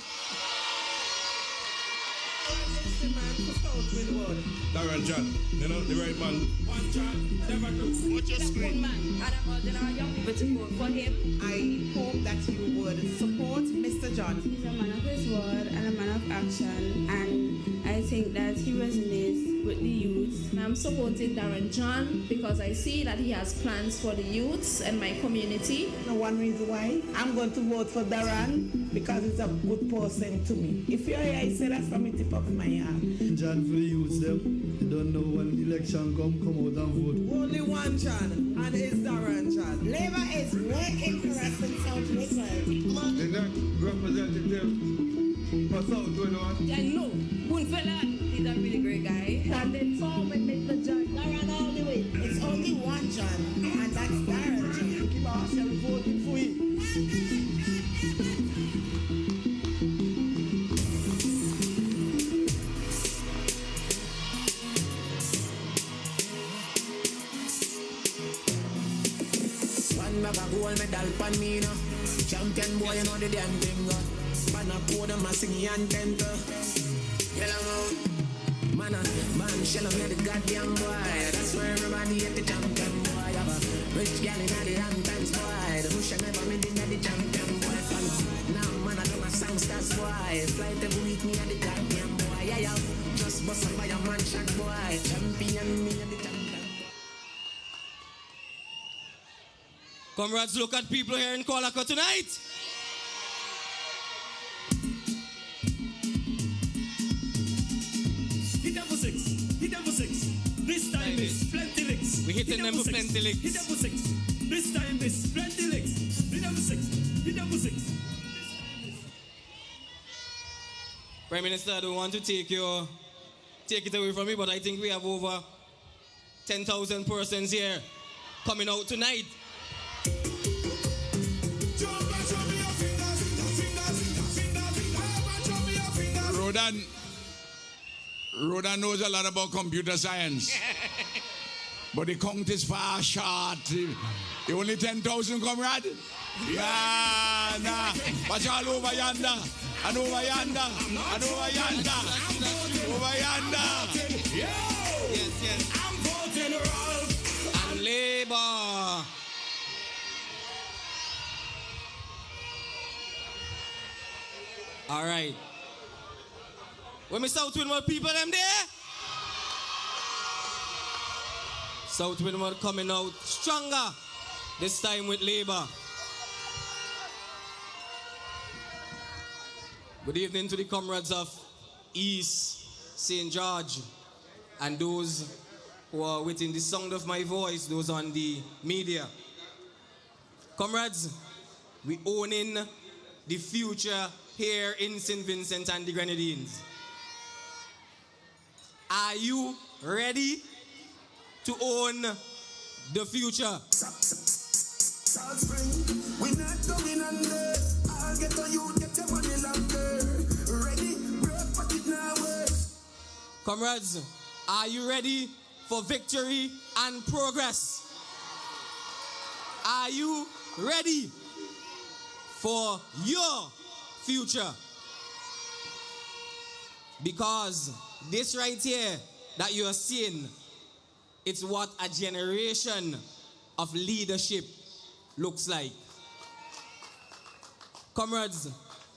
Darren John, you know, the right man. One John, never do. Watch your screen. And I'm urging our young people to vote for him. I hope that you would support Mr. John. He's a man of his word and a man of action, and I think that he resonates with the youth. I'm supporting Darren John because I see that he has plans for the youths and my community. One reason why I'm going to vote for Darren, because he's a good person to me. If you're here, I say that from the tip of my heart. John for the youths, them. You don't know when the election come out and vote. Only one John, and it's Darren John. Labour is working for us in South Windward. The next representative for South Windward. I know. He's a really great guy. Standing tall with Mr. John. Darren all the way. It's only one John, and that's Darren John. Keep ourselves voting for him. bag a gold medal pan me now. Champion boy, you know the damn thing. Man a podium, a sing anthem. Yellow man, man, shell on the goddamn boy. That's where everybody hit the champion boy. Have a rich gal in the anthems boy. The bush never made in the champion boy. Now man, I don't have songsters boy. Flight every week me at the goddamn boy. Yeah, yeah. Just bust up by a mansion boy. Champion me at the champion. Comrades, look at people here in Calliaqua tonight. Hit them for six. Hit them for six. This time is plenty licks. We hitting them for plenty licks. Hit them for six. This time is plenty licks. Hit them for six. Hit them for six. Prime Minister, I don't want to take it away from me, but I think we have over 10,000 persons here coming out tonight. Rodan knows a lot about computer science. But the count is far short. You only 10,000, comrade? Yeah, nah. Watch all over yonder. And over yonder. And over yonder. Over yonder. Yes. I'm voting Ralph and Labour. All right. When we South Windward people them there? South Windward coming out stronger, this time with Labour. Good evening to the comrades of East St. George and those who are within the sound of my voice, those on the media. Comrades, we owning the future here in St. Vincent and the Grenadines. Are you ready to own the future? South Spring, we not going under. I'll get on you, get your money longer. Ready, break pocket now works. Comrades, are you ready for victory and progress? Are you ready for your future? Because this right here that you are seeing, it's what a generation of leadership looks like. Comrades,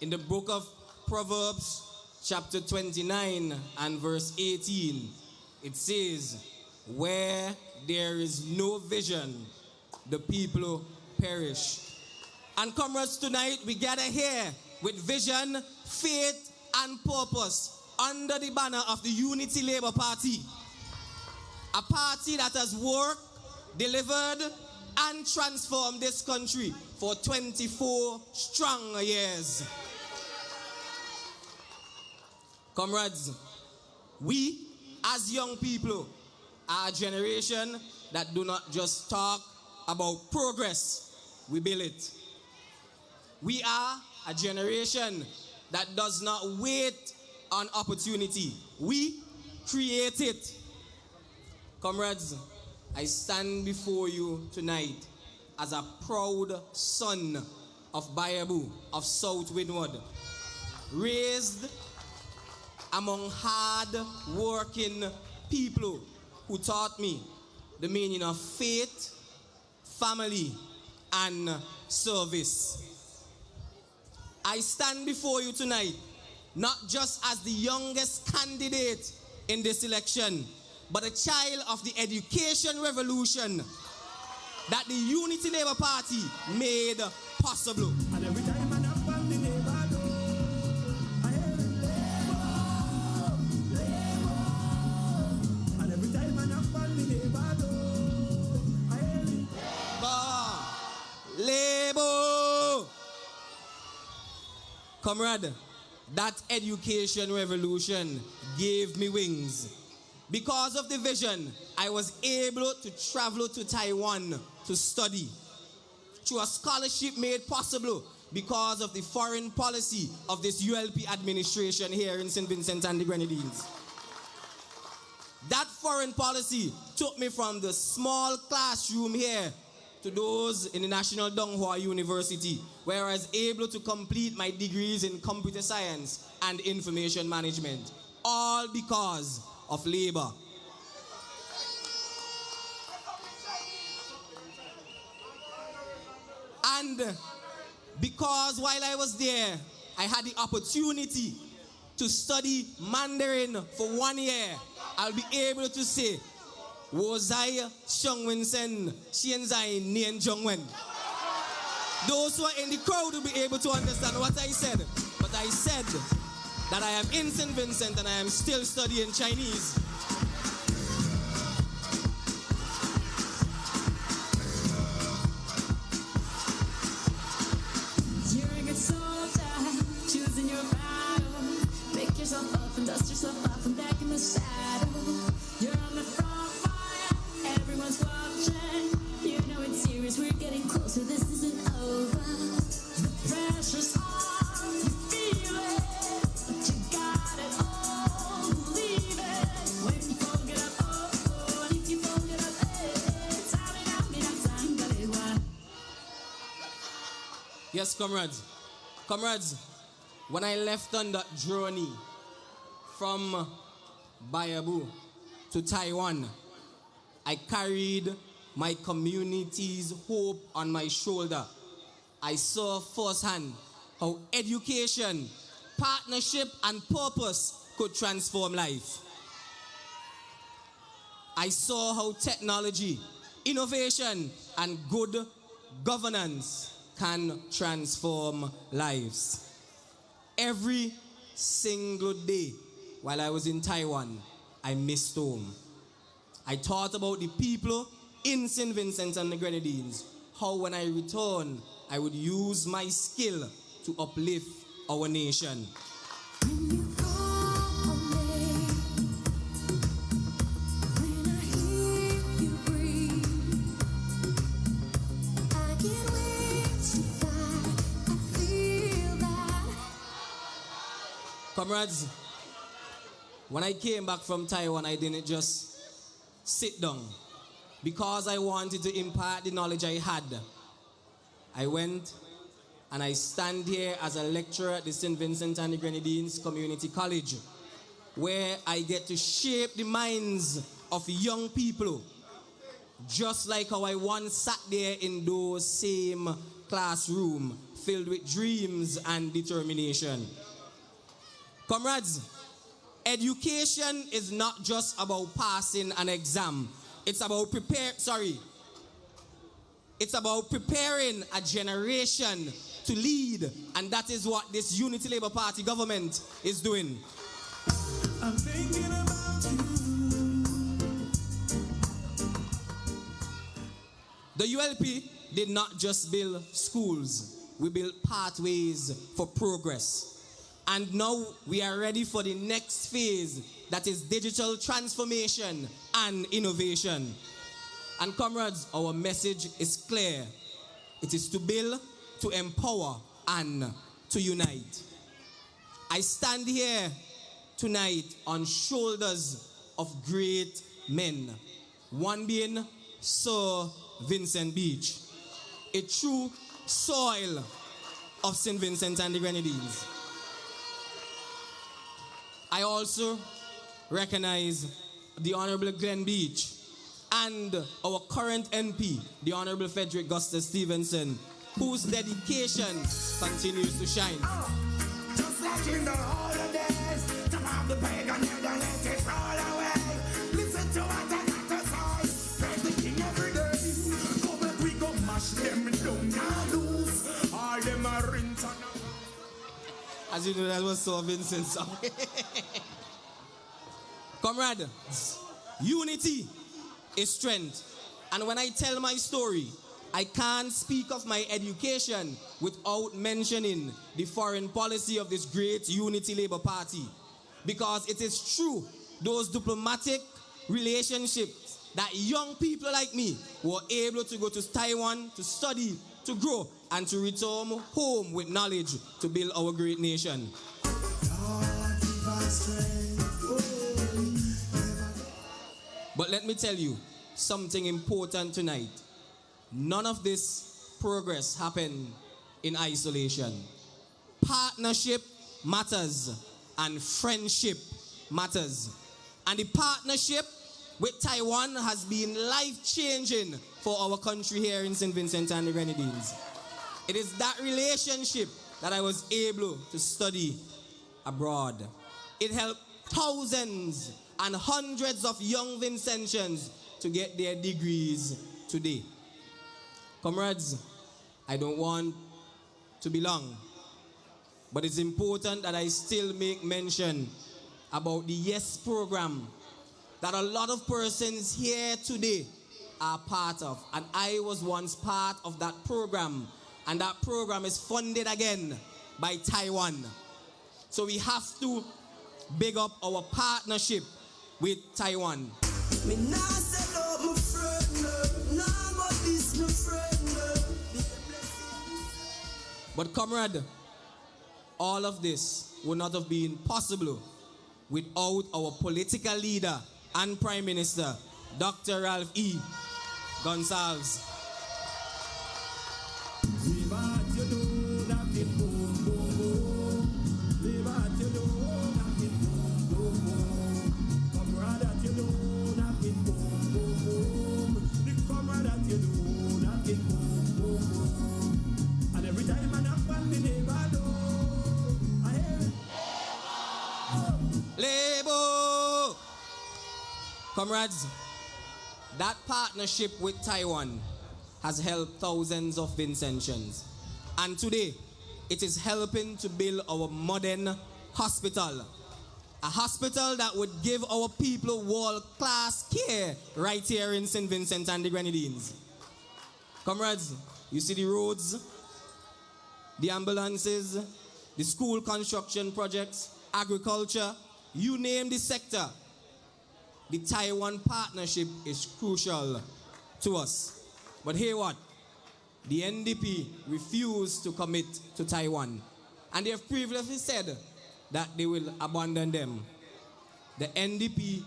in the book of Proverbs, chapter 29 and verse 18, it says, where there is no vision, the people perish. And comrades, tonight we gather here with vision, faith, and purpose under the banner of the Unity Labour Party. A party that has worked, delivered, and transformed this country for 24 strong years. Comrades, we as young people are a generation that do not just talk about progress, we build it. We are a generation that does not wait on opportunity. We create it. Comrades, I stand before you tonight as a proud son of Bayabu, of South Windward, raised among hard-working people who taught me the meaning of faith, family, and service. I stand before you tonight not just as the youngest candidate in this election, but a child of the education revolution that the Unity Labour Party made possible. And every time I knock on the neighbor door, I hear labor. And every time I knock on the neighbor door, I hear Labor. Comrade, that education revolution gave me wings. Because of the vision, I was able to travel to Taiwan to study. Through a scholarship made possible because of the foreign policy of this ULP administration here in St. Vincent and the Grenadines. That foreign policy took me from the small classroom here to those in the National Donghua University, where I was able to complete my degrees in computer science and information management, all because of labor. And because while I was there, I had the opportunity to study Mandarin for 1 year, I'll be able to say, Wozai Shongwensen Xianzai Nian Zhongwen. Those who are in the crowd will be able to understand what I said. But I said that I am in St. Vincent and I am still studying Chinese. You're a good soldier, choosing your battle. Pick yourself up and dust yourself off and back in the saddle. You're on the front line, everyone's watching. You know it's serious, we're getting closer, this isn't over. The pressure's on, you feel it, but you got it all, believe it. When you fold it up, oh, oh, and if you fold it up, it's time, Calliaqua. Yes, comrades. Comrades, when I left on that journey from Bayabu to Taiwan, I carried my community's hope on my shoulder. I saw firsthand how education, partnership, and purpose could transform life. I saw how technology, innovation, and good governance can transform lives. Every single day while I was in Taiwan, I missed home. I thought about the people in St. Vincent and the Grenadines, how when I return, I would use my skill to uplift our nation. Comrades, when I came back from Taiwan, I didn't just sit down because I wanted to impart the knowledge I had. I went and I stand here as a lecturer at the St. Vincent and the Grenadines Community College, where I get to shape the minds of young people, just like how I once sat there in those same classroom filled with dreams and determination. Comrades, education is not just about passing an exam. It's about preparing a generation to lead, and that is what this Unity Labour Party government is doing. I'm thinking about you. The ULP did not just build schools, we built pathways for progress. And now we are ready for the next phase, that is digital transformation and innovation. And comrades, our message is clear. It is to build, to empower, and to unite. I stand here tonight on shoulders of great men. One being Sir Vincent Beach, a true soil of St. Vincent and the Grenadines. I also recognize the Honorable Glenn Beach and our current MP, the Honorable Frederick Gustus Stevenson, whose dedication continues to shine. Just like in the holidays, come out the pagan head and let it roll away. Listen to what I got to say. Praise the King every day. Come back, we go mash them down and loose. All them are rinse. As you know, that was Sir Vincent's song. Comrade, unity is strength. And when I tell my story, I can't speak of my education without mentioning the foreign policy of this great Unity Labour Party. Because it is true, those diplomatic relationships, that young people like me were able to go to Taiwan to study, to grow, and to return home with knowledge to build our great nation. But let me tell you something important tonight. none of this progress happened in isolation. Partnership matters and friendship matters. And the partnership with Taiwan has been life-changing for our country here in St. Vincent and the Grenadines. It is that relationship that I was able to study abroad. It helped thousands and hundreds of young Vincentians to get their degrees today. Comrades, I don't want to be long, but it's important that I still make mention about the YES program that a lot of persons here today are part of. And I was once part of that program, and that program is funded again by Taiwan. So we have to big up our partnership with Taiwan. But comrade, all of this would not have been possible without our political leader and Prime Minister, Dr. Ralph E. Gonsalves. Labor! Comrades, that partnership with Taiwan has helped thousands of Vincentians. And today, it is helping to build our modern hospital. A hospital that would give our people world-class care right here in St. Vincent and the Grenadines. Comrades, you see the roads, the ambulances, the school construction projects, agriculture, you name the sector. The Taiwan partnership is crucial to us. But hear what? The NDP refused to commit to Taiwan. And they have previously said that they will abandon them. The NDP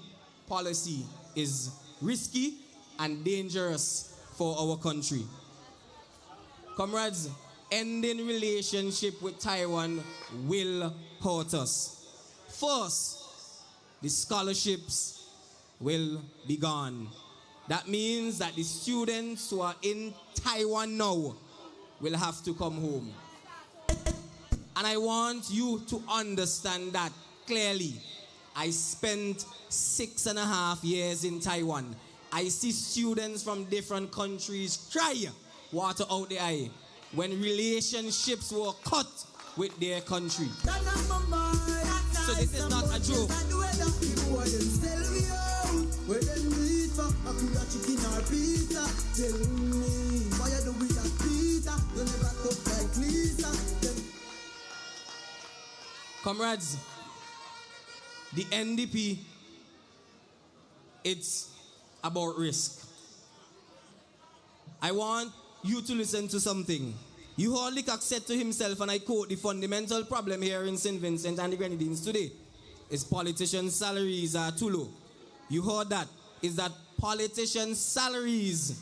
policy is risky and dangerous for our country. Comrades, ending relationship with Taiwan will hurt us. First, the scholarships will be gone. That means that the students who are in Taiwan now will have to come home. And I want you to understand that clearly. I spent 6.5 years in Taiwan. I see students from different countries cry water out the eye when relationships were cut with their country. So this is not a joke. Comrades, the NDP, it's about risk. I want you to listen to something. You heard Lickack said to himself, and I quote, the fundamental problem here in St. Vincent and the Grenadines today is politicians' salaries are too low. You heard that? Is that politicians' salaries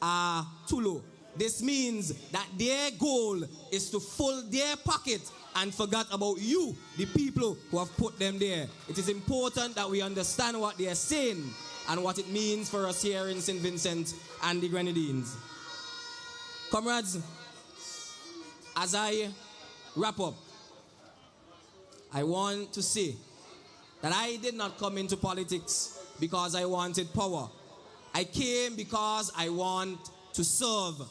are too low. This means that their goal is to fill their pocket and forget about you, the people who have put them there. It is important that we understand what they are saying and what it means for us here in St. Vincent and the Grenadines. Comrades, as I wrap up, I want to say that I did not come into politics because I wanted power. I came because I want to serve.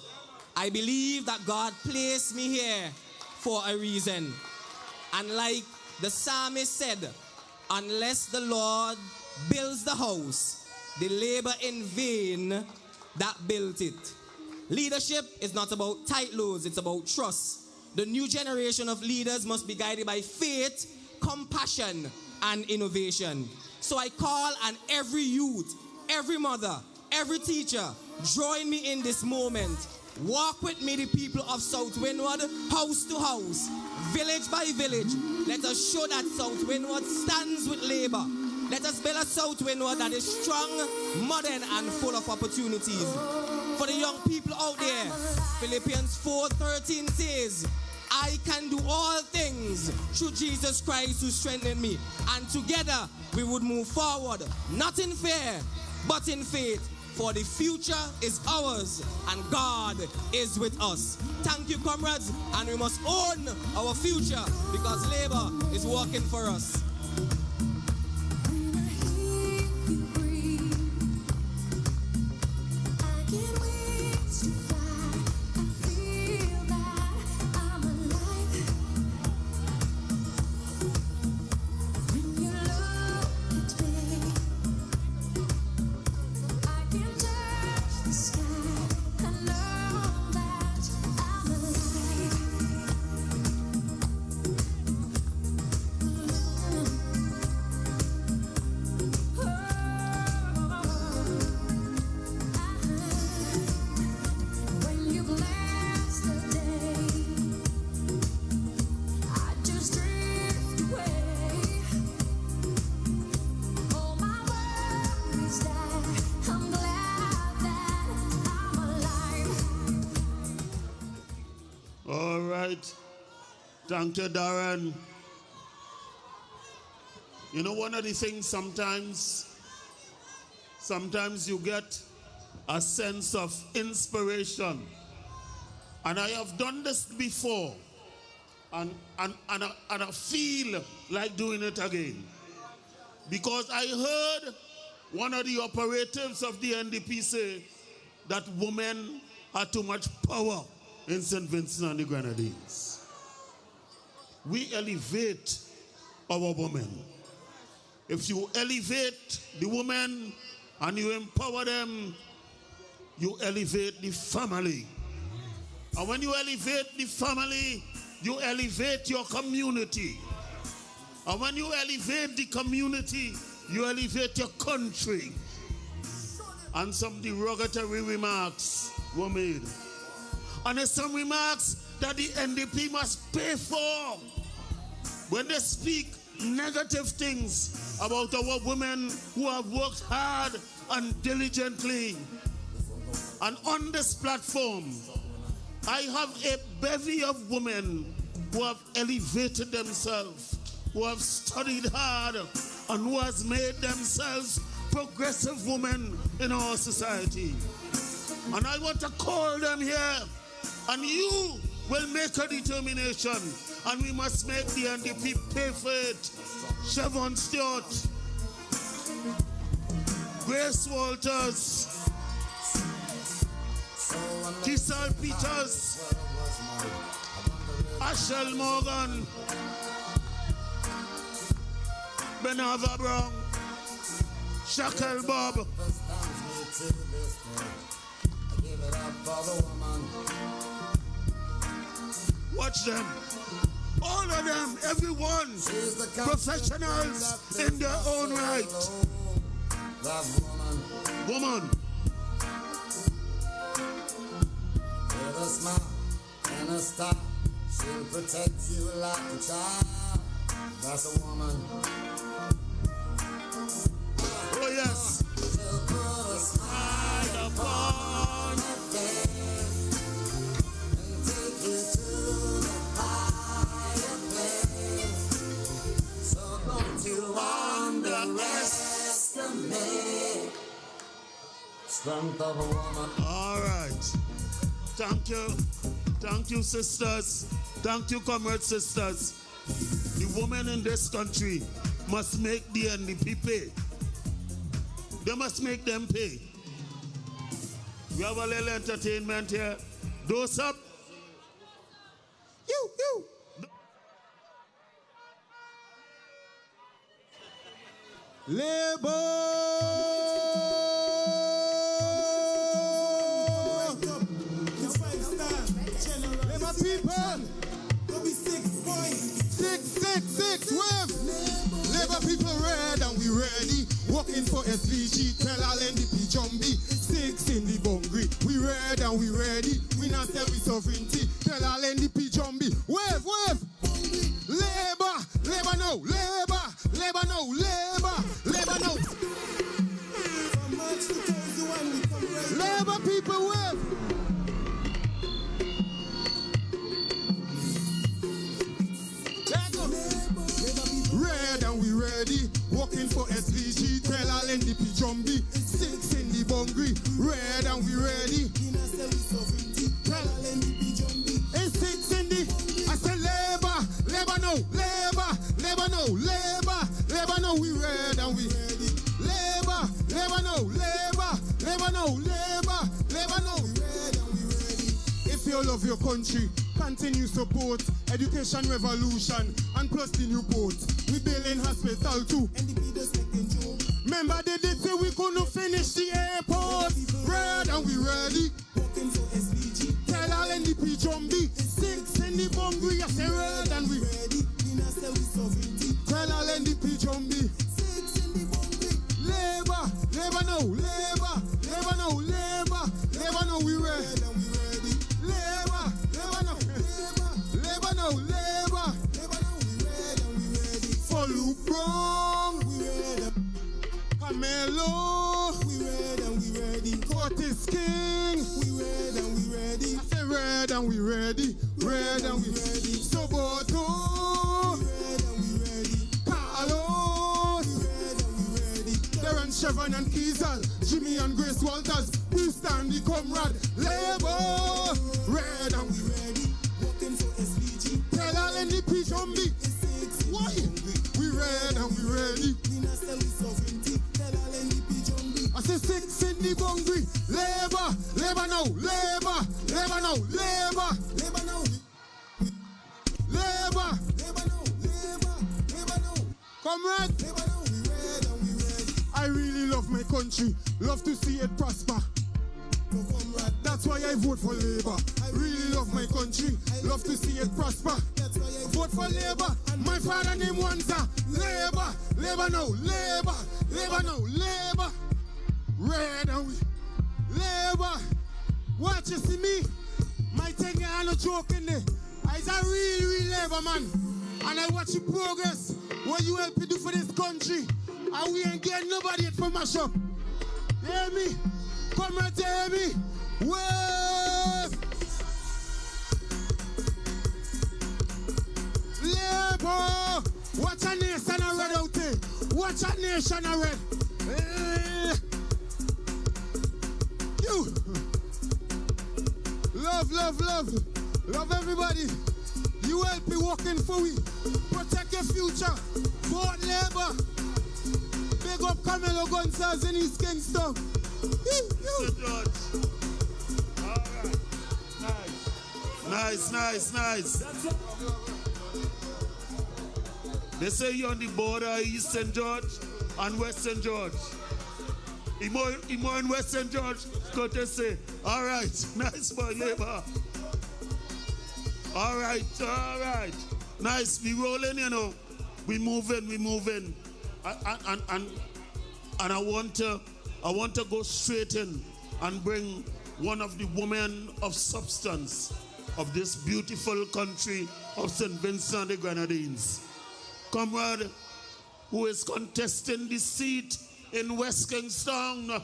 I believe that God placed me here for a reason. And like the psalmist said, unless the Lord builds the house, they labor in vain that built it. Leadership is not about titles, it's about trust. The new generation of leaders must be guided by faith, compassion, and innovation. So I call on every youth, every mother, every teacher, join me in this moment. Walk with me, the people of South Windward, house to house, village by village. Let us show that South Windward stands with labor. Let us build a South Windward that is strong, modern, and full of opportunities. For the young people out there, Philippians 4:13 says, I can do all things through Jesus Christ who strengthened me. And together we would move forward, not in fear, but in faith. For the future is ours and God is with us. Thank you, comrades, and we must own our future because labor is working for us. All right. Thank you, Darren. You know, one of the things sometimes you get a sense of inspiration. And I have done this before. And I feel like doing it again. Because I heard one of the operatives of the NDP say that women are too much power in St. Vincent and the Grenadines. We elevate our women. If you elevate the women and you empower them, you elevate the family. And when you elevate the family, you elevate your community. And when you elevate the community, you elevate your country. And some derogatory remarks were made. And there's some remarks that the NDP must pay for when they speak negative things about our women who have worked hard and diligently. And on this platform, I have a bevy of women who have elevated themselves, who have studied hard, and who has made themselves progressive women in our society. And I want to call them here, and you will make a determination, and we must make the NDP pay for it. Siobhan Stewart, Grace Walters, Kysal Peters, Ashel Morgan, Benava Brown, Shackle Bob. Watch them. All of them, everyone, professionals in their own right. Woman. With a smile and a star, she'll protect you like a child. That's a woman. Oh yes. She'll put a smile upon her face and take you to the higher place. So don't you underestimate strength of a woman. All right. Thank you. Thank you, sisters. Thank you, comrade sisters. The women in this country must make the NDP pay. They must make them pay. We have a little entertainment here. Dose up. You. Labour people red and we ready. Working for SVG, tell all NDP Jumbie. 6 in the bungry. We red and we ready. We not tell we sovereignty. Tell all NDP Jumbie. Wave. Labour no. Labour no. Labour people wave. and we ready. It's 6 in the, I say labor now, labor now, labor now, we ready and we ready. Labor now, labor now, labor now, we ready and we ready. If you love your country, continue support, education revolution, and plus the new port. We building hospital too. Remember they did say we couldn't finish the airport. Red and we ready. Tell all NDP Jumbie. 6 in the bungry, I say red and we ready. Tell all NDP Jumbie. Labor now, labor now, labor now, we ready. Labor now, labor. For Luke Brown, we ready. Camelo, we ready and we ready. Curtis King, we ready and we ready. I say red and we ready, red and we ready. Soboto, we ready and we ready. Carlos, we ready and we ready. Darren, Chevron and Kysal, Jimmy and Grace Walters, we stand the comrade. Labor, red and we ready. Working for SPG. Tell all NDP Jumbie. Why? We red and we ready. I say 6 in the bungry. Labor now, labor now, labor now. Comrade, I really love my country. Love to see it prosper. That's why I vote for Labour. I really love my country. Love to see it prosper. Vote for Labour. My father name Wanza. Labour now, labor now, labor. Red and we Labour. Watch you see me. My thing I'm not joking there. I's a real Labour man. And I watch the progress. What ULP do for this country. And we ain't getting nobody yet for mash up. Hear me? Comrade, hear me? Wave! Labour! Watch a nation a red out there. Watch a nation a red. You! Love everybody. ULP working for we. Protect your future. Vote Labour. Big up Camelo Gonsalves in East Kingstone. All right. Nice. They say you're on the border of East St. George and West St. George. Imo in West St. George, go to say, all right, nice boy, Labour. All right. Nice, we rolling, you know. We moving. And I want to go straight in and bring one of the women of substance of this beautiful country of St. Vincent and the Grenadines. Comrade, who is contesting the seat in West Kingstone.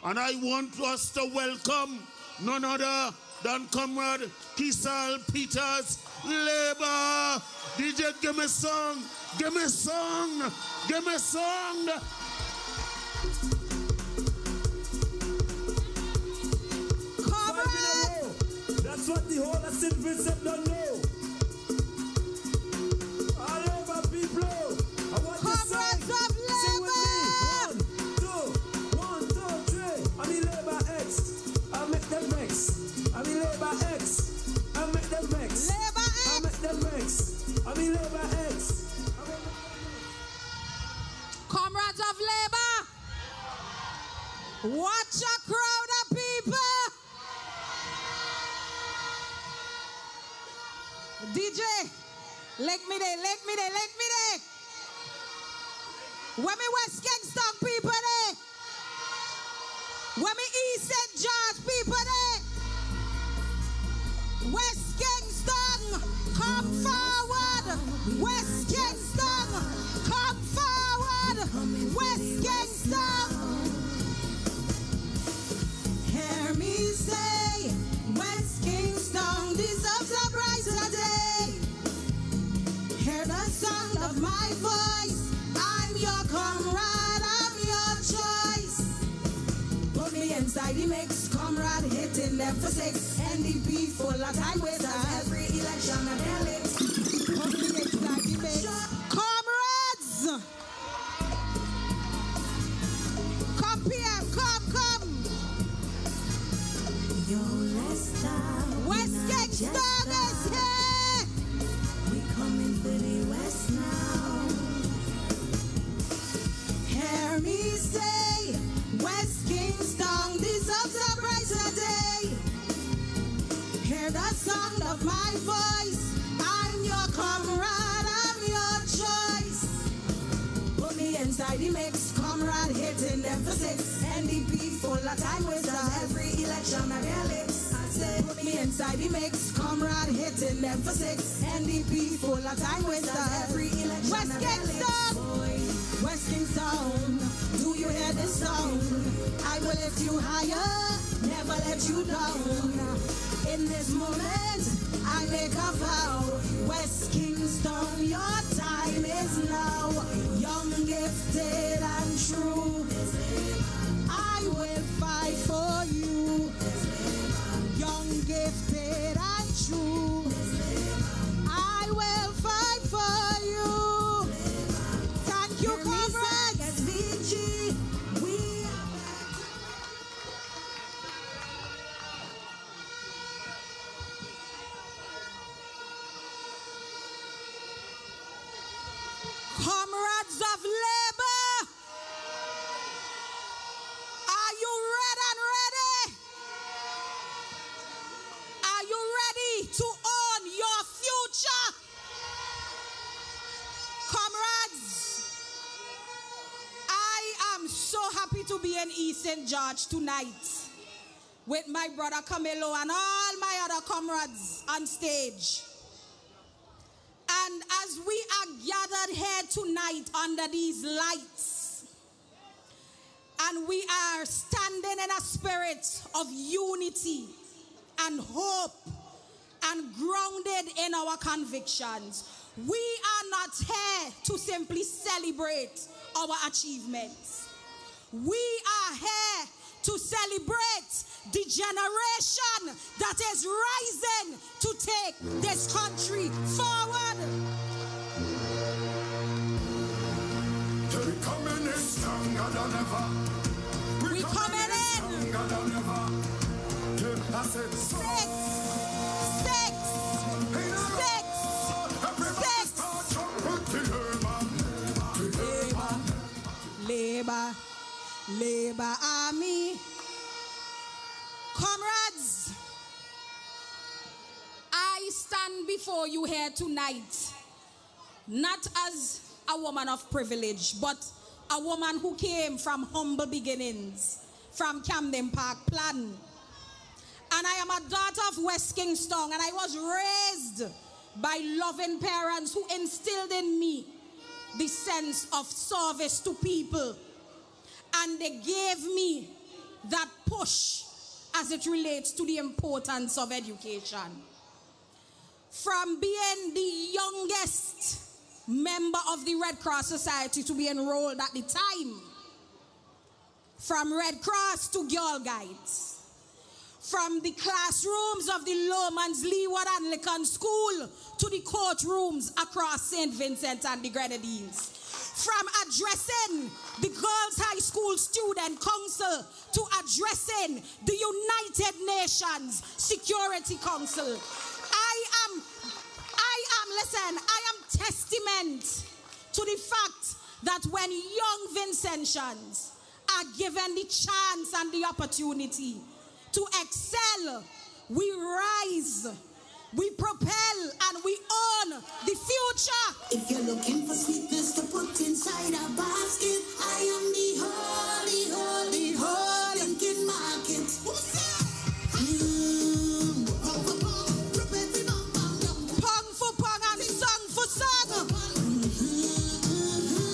And I want us to welcome none other than Comrade Kysal Peters, Labour. DJ, give me song. Comrade! That's what the whole of St. Vincent don't know. All over people. I want Comrades of Labour! 1, 2, 3. I'm in Labour X. I'll make them vex. I'm in Labour X. I'll make them vex. Labour X. I'll make them vex. I'm in Labour X. Comrades of Labour, watch a crowd of people. DJ, leg me there. When me West Kingstone people there. When me East St. George people there. West Kingstone, come forward. West Kingstone, come forward. West Kingstone. Hear me say, West Kingstone deserves a brighter day. Hear the sound of my voice. I'm your comrade, I'm your choice. Put me inside inside the mix. Comrade hitting them for 6. NDP full of time wasters. Every election at their lips. Put me inside the mix. Comrades! Come PM, come. Yo, let's start. West Kingstone is here. We coming for the West now. Hear me say, West Kingstone deserves a brighter day. Hear the sound of my voice. I'm your comrade, I'm your choice. Put me inside the mix, comrade hitting them for 6. NDP full of time wasters. Every election at their lips. I say, put me inside the mix, comrade hitting them for 6. NDP full of time wasters. Every election West at their lips. West Kingstone, do you hear this sound? I will lift you higher, never let you down. In this moment, I make a vow. West Kingstone, your time is now. Young, gifted, and true. I will fight for you. Young, gifted, and true. I will fight for you. Thank you, comrades. SVG, we are back. Comrades of labor, are you red and ready? Are you ready to own your future? Comrades, I am so happy to be in East St. George tonight with my brother Camilo and all my other comrades on stage. And as we are gathered here tonight under these lights, and we are standing in a spirit of unity and hope and grounded in our convictions, we are not here to simply celebrate our achievements. We are here to celebrate the generation that is rising to take this country forward. We coming in stronger than ever. We coming in stronger than ever. Yeah, I said so. 6. Labor Army. Comrades, I stand before you here tonight, not as a woman of privilege, but a woman who came from humble beginnings, from Camden Park Plan. And I am a daughter of West Kingstone, and I was raised by loving parents who instilled in me the sense of service to people. And they gave me that push as it relates to the importance of education. From being the youngest member of the Red Cross Society to be enrolled at the time, from Red Cross to Girl Guides, from the classrooms of the Lowman's Leeward Anglican School to the courtrooms across St. Vincent and the Grenadines, from addressing the Girls' High School Student Council to addressing the United Nations Security Council. I am testament to the fact that when young Vincentians are given the chance and the opportunity to excel, we rise, we propel, and we own the future. If you're looking for sweetness to put inside a basket, I am the holy Lincoln Market. Pong for pong and song for song.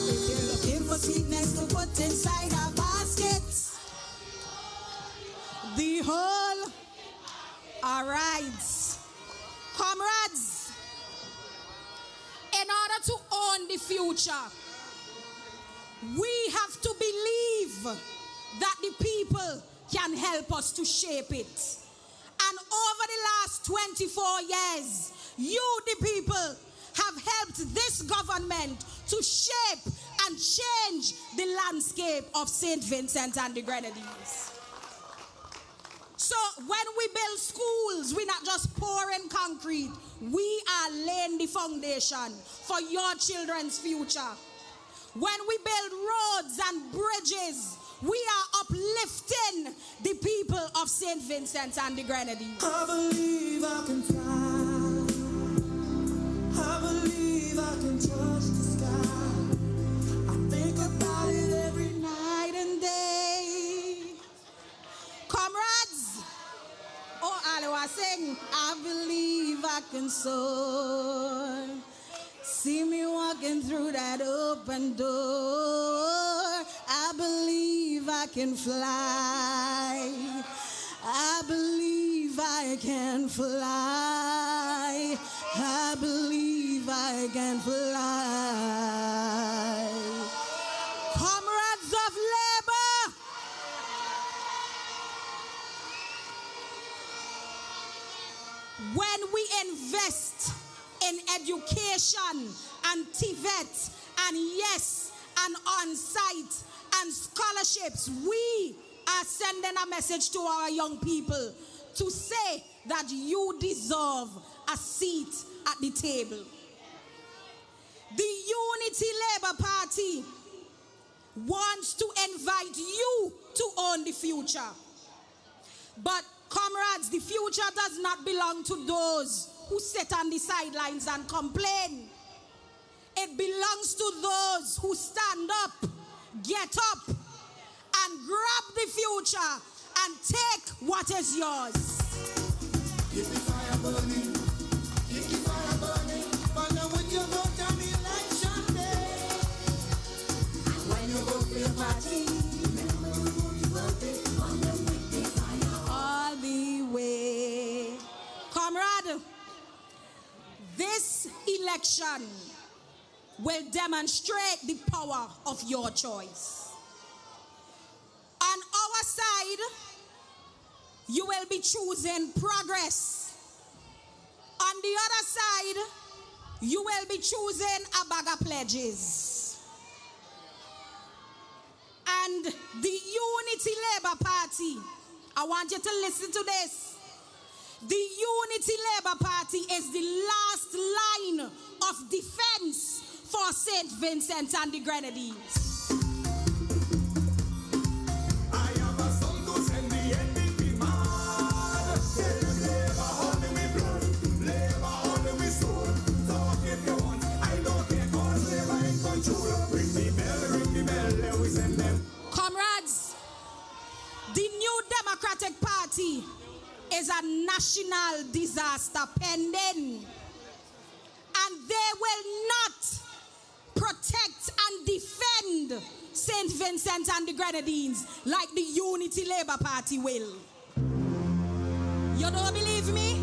If you're looking for sweetness to put inside a basket, the whole, all right. Comrades, in order to own the future, we have to believe that the people can help us to shape it. And over the last 24 years, you, the people, have helped this government to shape and change the landscape of St. Vincent and the Grenadines. So when we build schools, we're not just pouring concrete. We are laying the foundation for your children's future. When we build roads and bridges, we are uplifting the people of St. Vincent and the Grenadines. I believe I can fly. I believe I can touch the sky. I think about it every night and day. Comrades, oh, I sing, I believe I can soar. See me walking through that open door. I believe I can fly. I believe I can fly. I believe I can fly. Comrades of labor, when we invest in education and TVET and yes and on-site and scholarships, we are sending a message to our young people to say that you deserve a seat at the table. The Unity Labour Party wants to invite you to own the future. But comrades, the future does not belong to those who sit on the sidelines and complain. It belongs to those who stand up, get up, and grab the future and take what is yours. Keep the fire burning, keep the fire burning, burn with your vote on election day. When you go for your party, remember you vote your birthday, burn them with the fire. All the way. Comrade, this election will demonstrate the power of your choice. On our side, you will be choosing progress. On the other side, you will be choosing a bag of pledges. And the Unity Labour Party, I want you to listen to this. The Unity Labour Party is the last line of defense for St. Vincent and the Grenadines. Comrades, the New Democratic Party is a national disaster pending, and they will not protect and defend St. Vincent and the Grenadines like the Unity Labour Party will. You don't believe me?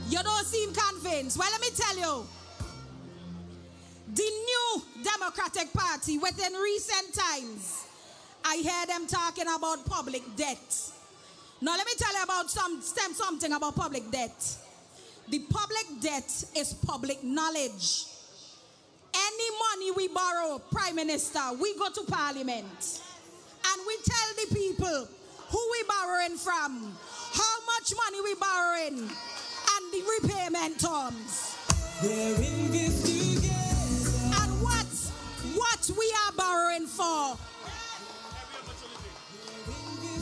You don't seem convinced. Well, let me tell you. The New Democratic Party, within recent times, I heard them talking about public debt. Now, let me tell you about something about public debt. The public debt is public knowledge. Any money we borrow, Prime Minister, we go to Parliament and we tell the people who we borrowing from, how much money we borrowing, and the repayment terms. They're in this together. And what we are borrowing for.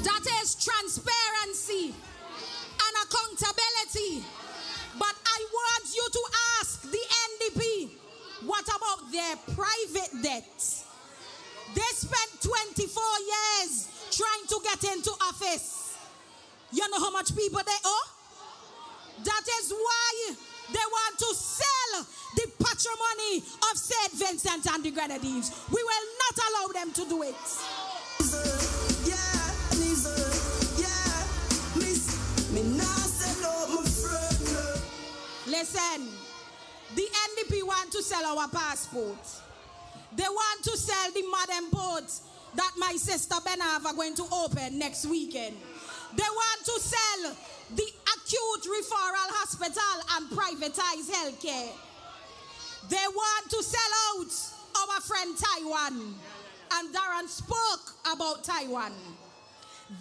That is transparency and accountability. But I want you to ask the NDP, what about their private debt? They spent 24 years trying to get into office. You know how much people they owe? That is why they want to sell the patrimony of St. Vincent and the Grenadines. We will not allow them to do it. Listen, the NDP want to sell our passport. They want to sell the modern ports that my sister Benav are going to open next weekend. They want to sell the acute referral hospital and privatize healthcare. They want to sell out our friend Taiwan. And Darren spoke about Taiwan.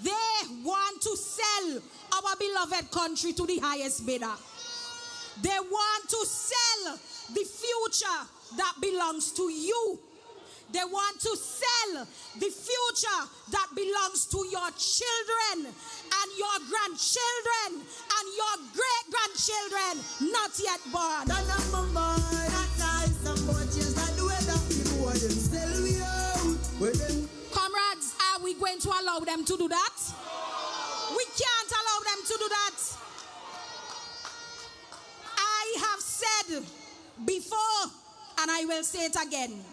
They want to sell our beloved country to the highest bidder. They want to sell the future that belongs to you. They want to sell the future that belongs to your children and your grandchildren and your great-grandchildren not yet born. Comrades, are we going to allow them to do that? We can't allow them to do that. I have said before, and I will say it again,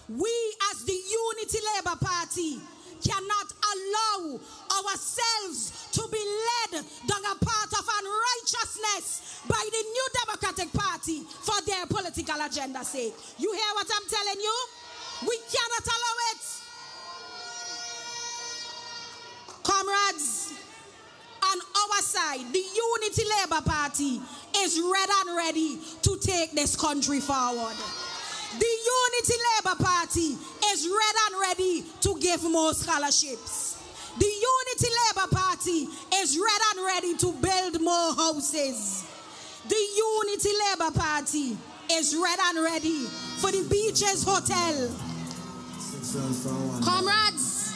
we as the Unity Labour Party cannot allow ourselves to be led down a path of unrighteousness by the New Democratic Party for their political agenda's sake. You hear what I'm telling you? We cannot allow it. Comrades, on our side, the Unity Labour Party is ready to take this country forward. The Unity Labour Party is ready to give more scholarships. The Unity Labour Party is ready to build more houses. The Unity Labour Party is ready for the Beaches Hotel. Comrades,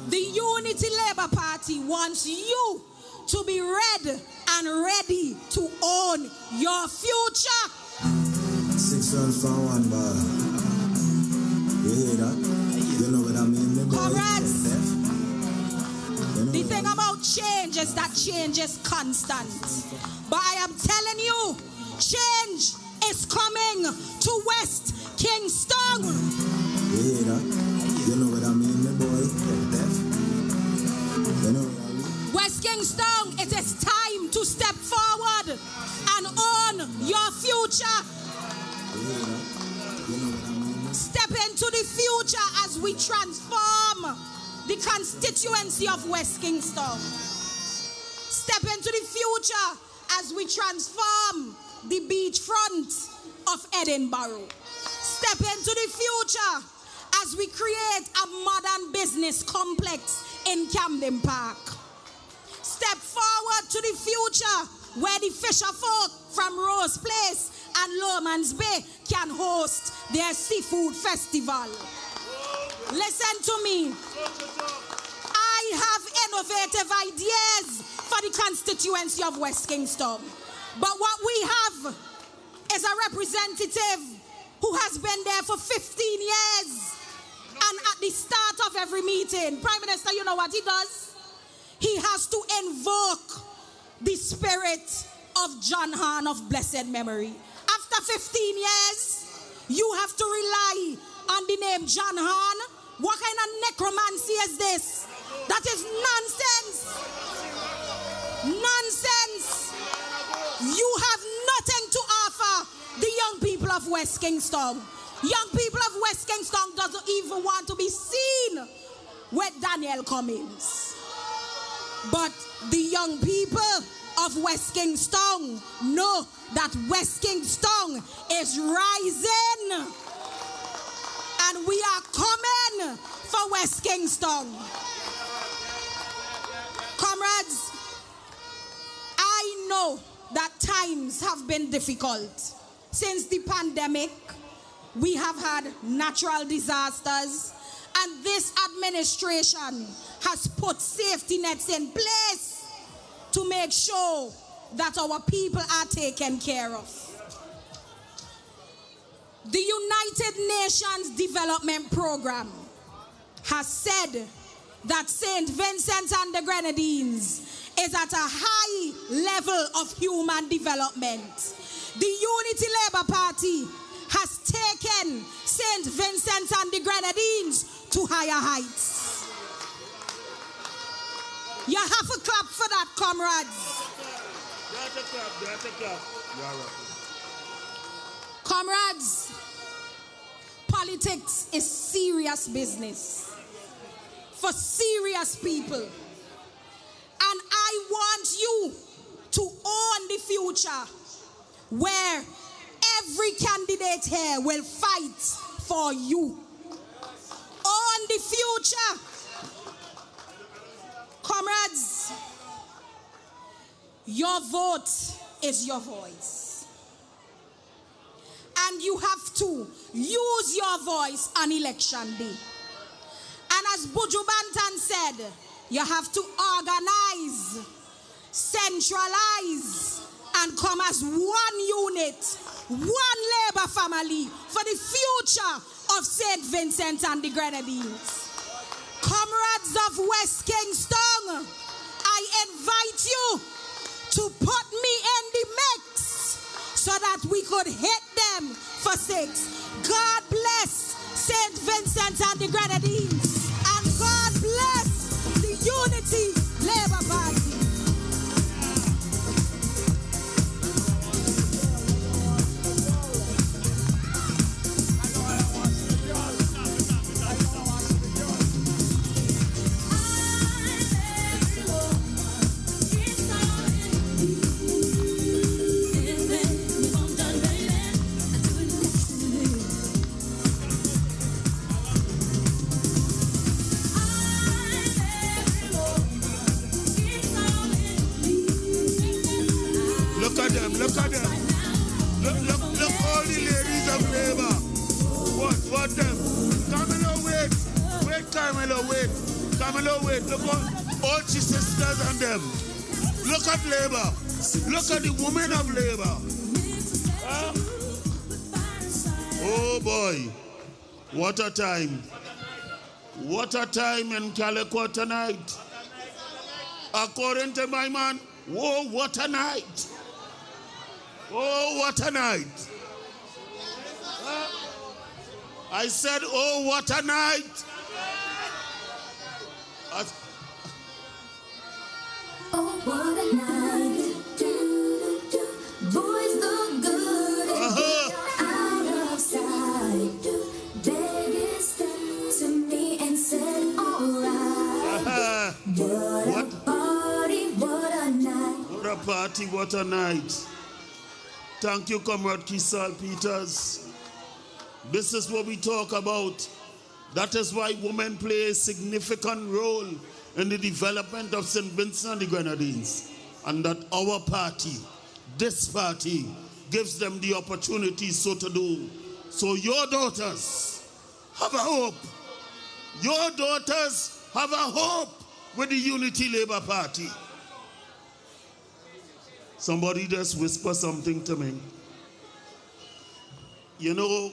the Unity Labour Party wants you to be ready to own your future. 6 rounds for one bar. You hear that? You know what I mean? Comrades, the thing about change is that change is constant. But I am telling you, change is coming to West Kingstone. You hear that? You know what I mean, my boy? You know what I mean? West Kingstone, it is time to step forward and own your future. Step into the future as we transform the constituency of West Kingstone. Step into the future as we transform the beachfront of Edinburgh. Step into the future as we create a modern business complex in Camden Park. Step forward to the future where the fisher folk from Rose Place and Lowman's Bay can host their seafood festival. Listen to me. I have innovative ideas for the constituency of West Kingstone. But what we have is a representative who has been there for 15 years. And at the start of every meeting, Prime Minister, you know what he does? He has to invoke the spirit of John Hahn of blessed memory. After 15 years, you have to rely on the name John Hahn. What kind of necromancy is this? That is nonsense. Nonsense. You have nothing to offer the young people of West Kingstone. Young people of West Kingstone doesn't even want to be seen with Daniel Cummings. But the young people of West Kingstone know that West Kingstone is rising. And we are coming for West Kingstone. Comrades, I know that times have been difficult. Since the pandemic, we have had natural disasters, and this administration has put safety nets in place to make sure that our people are taken care of. The United Nations Development Program has said that St. Vincent and the Grenadines is at a high level of human development. The Unity Labour Party has taken St. Vincent and the Grenadines to higher heights. You have to clap for that, comrades. Comrades, Politics is serious business for serious people. And I want you to own the future where every candidate here will fight for you. Own the future. Comrades, your vote is your voice. And you have to use your voice on election day. And as Buju Banton said, you have to organize, centralize, and come as one unit, one labor family for the future of St. Vincent and the Grenadines. Comrades of West Kingstone, I invite you to put me in the mix so that we could hit them for 6. God bless St. Vincent and the Grenadines, and God bless the Unity Labour Party. Look at them. Look all the ladies of labor. What them? Camilo, wait, Camilo, wait. Camilo, wait. Look all the sisters and them. Look at labor. Look at the women of labor. Oh boy, what a time. What a time in Calliaqua tonight. According to my man, whoa, what a night. Oh, what a night. I said, oh, what a night. Oh, what a night. Boys look good out of sight. Baby stepped to me and said, all right. What a party, what a night. What a party, what a night. Thank you, comrade Kysal Peters. This is what we talk about. That is why women play a significant role in the development of St. Vincent and the Grenadines. And that our party, this party, gives them the opportunity so to do. So your daughters have a hope. Your daughters have a hope with the Unity Labour Party. Somebody just whisper something to me. You know,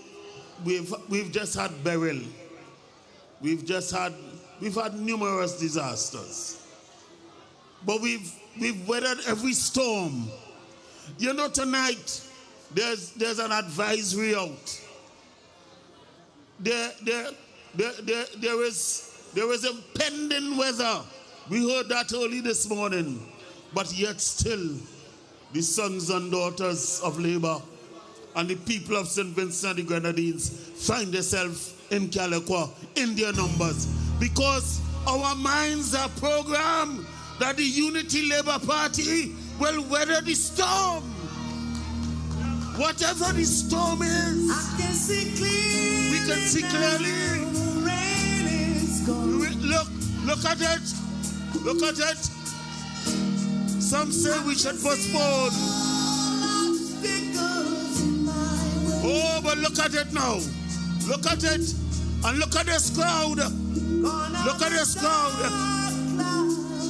we've just had Beryl. We've had numerous disasters. But we've weathered every storm. You know, tonight there's an advisory out. There is impending weather. We heard that early this morning. But yet still, the sons and daughters of labor and the people of St. Vincent and the Grenadines find themselves in Calliaqua in their numbers, because our minds are programmed that the Unity Labour Party will weather the storm. Whatever the storm is, I can see clearly. We can see clearly. The rain is gone. Look at it. Look at it. Some say we should postpone. Oh, but look at it now. Look at it. And look at this crowd. Look at this crowd.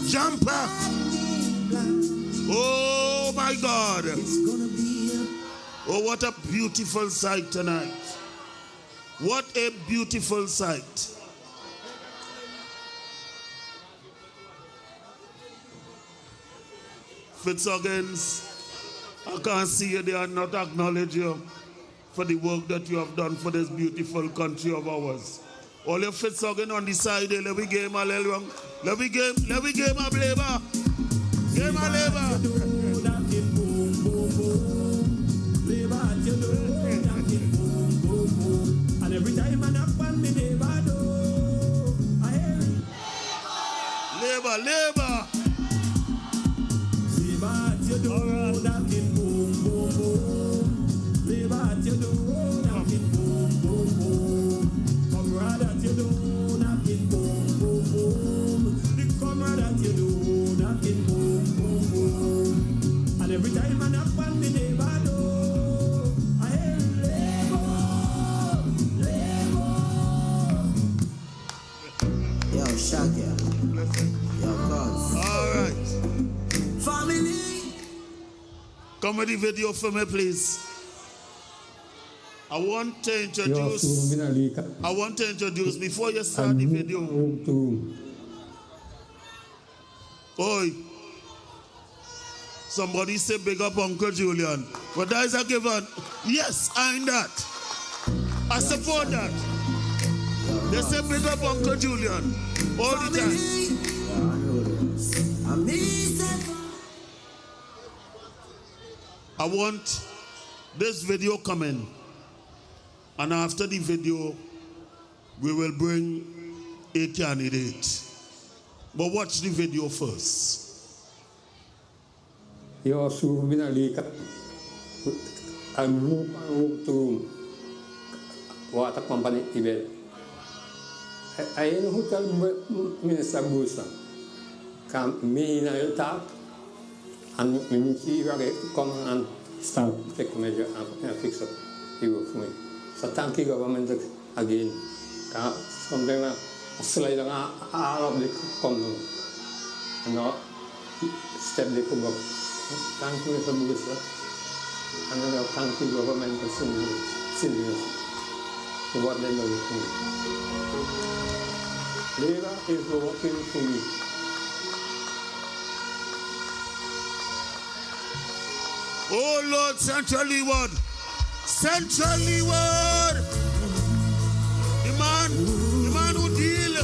Jumper. Oh, my God. Oh, what a beautiful sight tonight. What a beautiful sight. Fitzhuggins, I can't see you there and not acknowledge you for the work that you have done for this beautiful country of ours. All your Fitzhuggins on the side there, let me game a little wrong. Let me game a labor. Game a labor. And every time your door, knocking boom, boom, boom. Labor at your door, knocking boom, boom, boom. Comrade at your door, knocking boom, boom, boom. The comrade at your door, knocking boom, boom, boom. And every time I knock on the neighbor door, I hear labor, labor. Yo, Shaggy. Yo, cuz. All right. Family. Comedy video for me, please. I want to introduce before you start the video. Oi. Somebody say big up Uncle Julian. But that is a given. Yes, I'm that. I support that. They say big up Uncle Julian all the time. I want this video coming. And after the video, we will bring a candidate. But watch the video first. Yo subina lika amu tu wata company ibel ayen hotel minister busa kam mina yota and minchi rage come and start take measure and fix up you for me. So thank you government again. Something na slide nga arab de come no step de ko. Thank you for this, and then thank you government for sending us to what they know with me. Labor is working for me. Oh Lord, Central Leeward. Central Leeward. The man who deal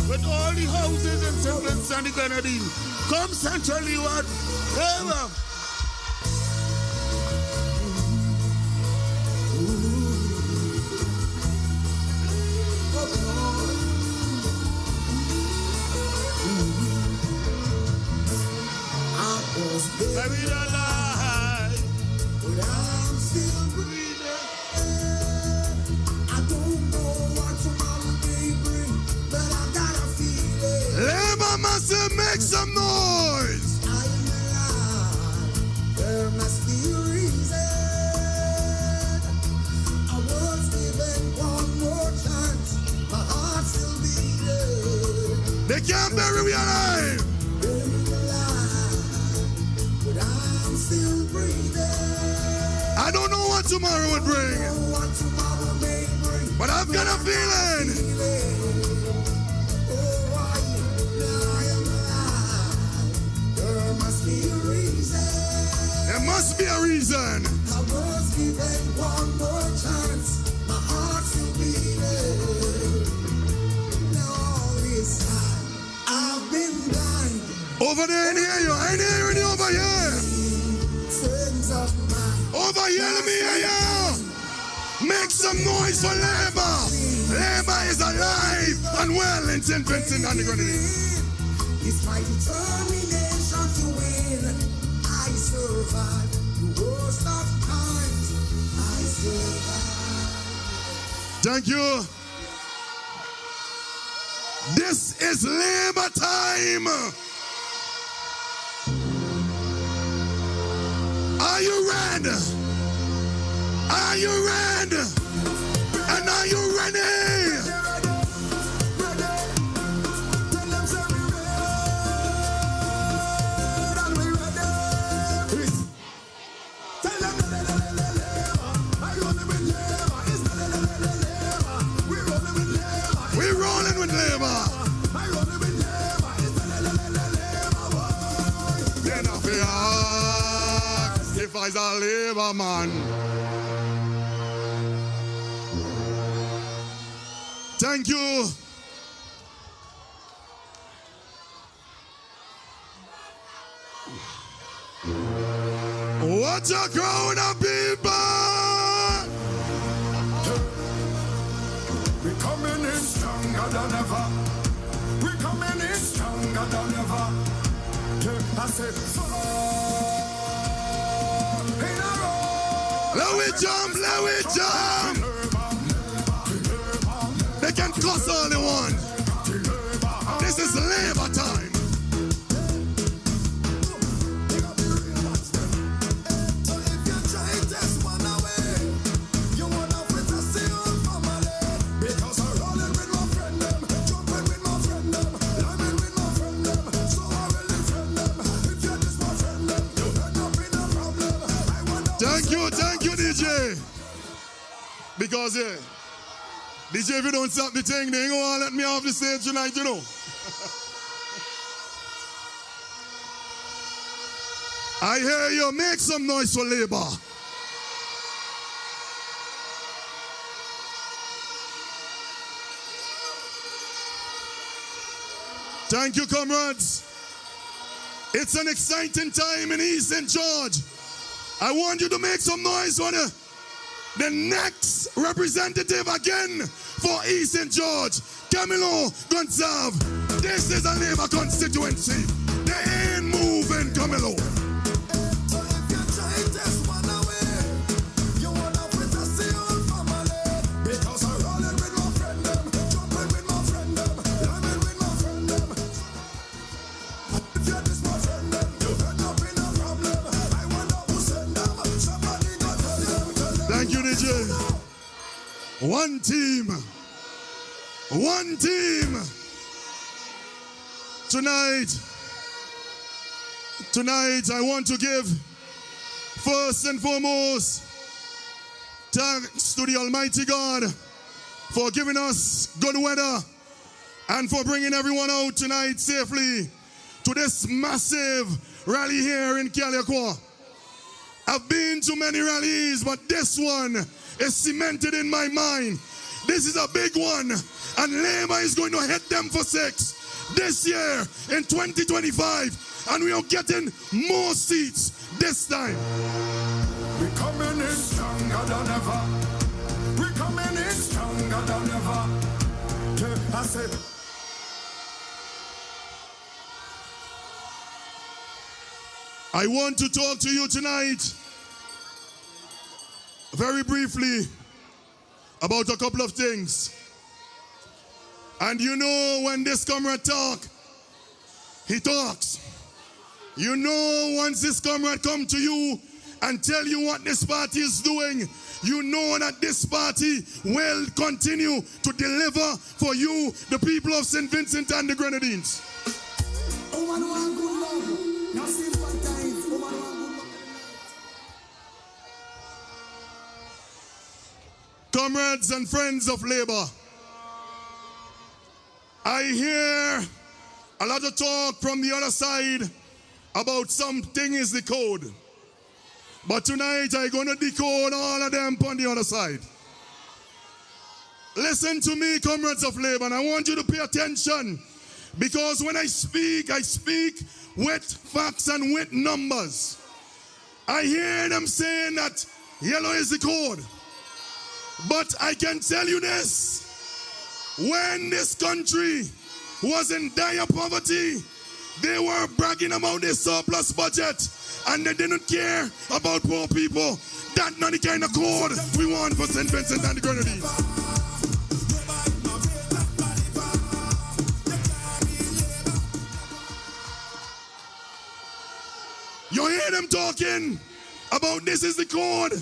with all the houses in St. Vincent and the Grenadines. Come Central Leeward. Labor. Buried alive, but I'm still breathing. I don't know what tomorrow may bring, but I got a feeling. Labor must make some noise. I am alive. There must be a reason. I was given one more chance. My heart still beating. They can't bury me alive. Still breathing. I don't know what tomorrow will bring, but I've got a feeling. There must be a reason. There must be a reason. I was given one more chance. My heart's still beating. Now all this time I've been blind. Over there, I hear you. I ain't hearing you over here. Over here, let me hear you. Make some noise for Labour. Labour is alive and well in St. Vincent and the Grenadines. It's my determination to win. I survive the worst of times. I survive. Thank you. This is Labour time. Are you ready? Are you ready? And are you ready? We're rolling with Labour. Then I feel if I's a Labour man. Thank you. What a crowd of people! We're coming in stronger than ever. We're coming in stronger than ever. I said, let we jump. They can cuss all they want. This is labor time. Thank you, DJ. Because, yeah, DJ, if you don't stop the thing, they ain't gonna let me off the stage tonight, you know. I hear you. Make some noise for labor. Thank you, comrades. It's an exciting time in East St. George. I want you to make some noise for the next representative again for East St. George, Camilo Gonsalves. This is a Labour constituency. They ain't moving, Camilo. Thank you, DJ. One team. One team. Tonight, I want to give first and foremost thanks to the Almighty God for giving us good weather and for bringing everyone out tonight safely to this massive rally here in Calliaqua. I've been to many rallies, but this one is cemented in my mind. This is a big one, and Labour is going to hit them for 6 this year in 2025, and we are getting more seats this time. We're coming in stronger than ever. We're coming in stronger than ever. Yeah, I said. I want to talk to you tonight very briefly about a couple of things. And you know, when this comrade talks, he talks. You know, once this comrade come to you and tell you what this party is doing, you know that this party will continue to deliver for you, the people of St. Vincent and the Grenadines. Comrades and friends of Labour, I hear a lot of talk from the other side about something is the code. But tonight I'm going to decode all of them on the other side. Listen to me, comrades of Labour, and I want you to pay attention, because when I speak with facts and with numbers. I hear them saying that yellow is the code. But I can tell you this, when this country was in dire poverty, they were bragging about their surplus budget and they didn't care about poor people. That's not the kind of code we want for St. Vincent and the Grenadines. You hear them talking about this is the code.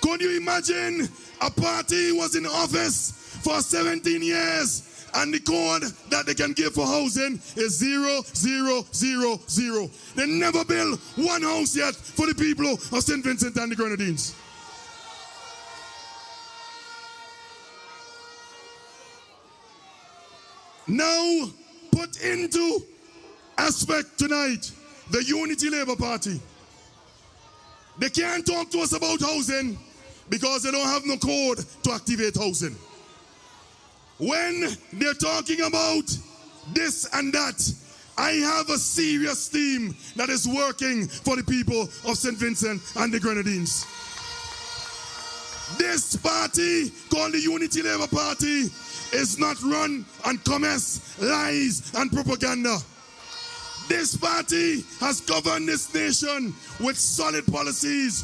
Could you imagine a party was in office for 17 years and the code that they can give for housing is 0, 0, 0, 0. They never built one house yet for the people of St. Vincent and the Grenadines. Now, put into aspect tonight the Unity Labour Party. They can't talk to us about housing because they don't have no code to activate housing. When they're talking about this and that, I have a serious team that is working for the people of St. Vincent and the Grenadines. This party, called the Unity Labour Party, is not run on commerce, lies, and propaganda. This party has governed this nation with solid policies,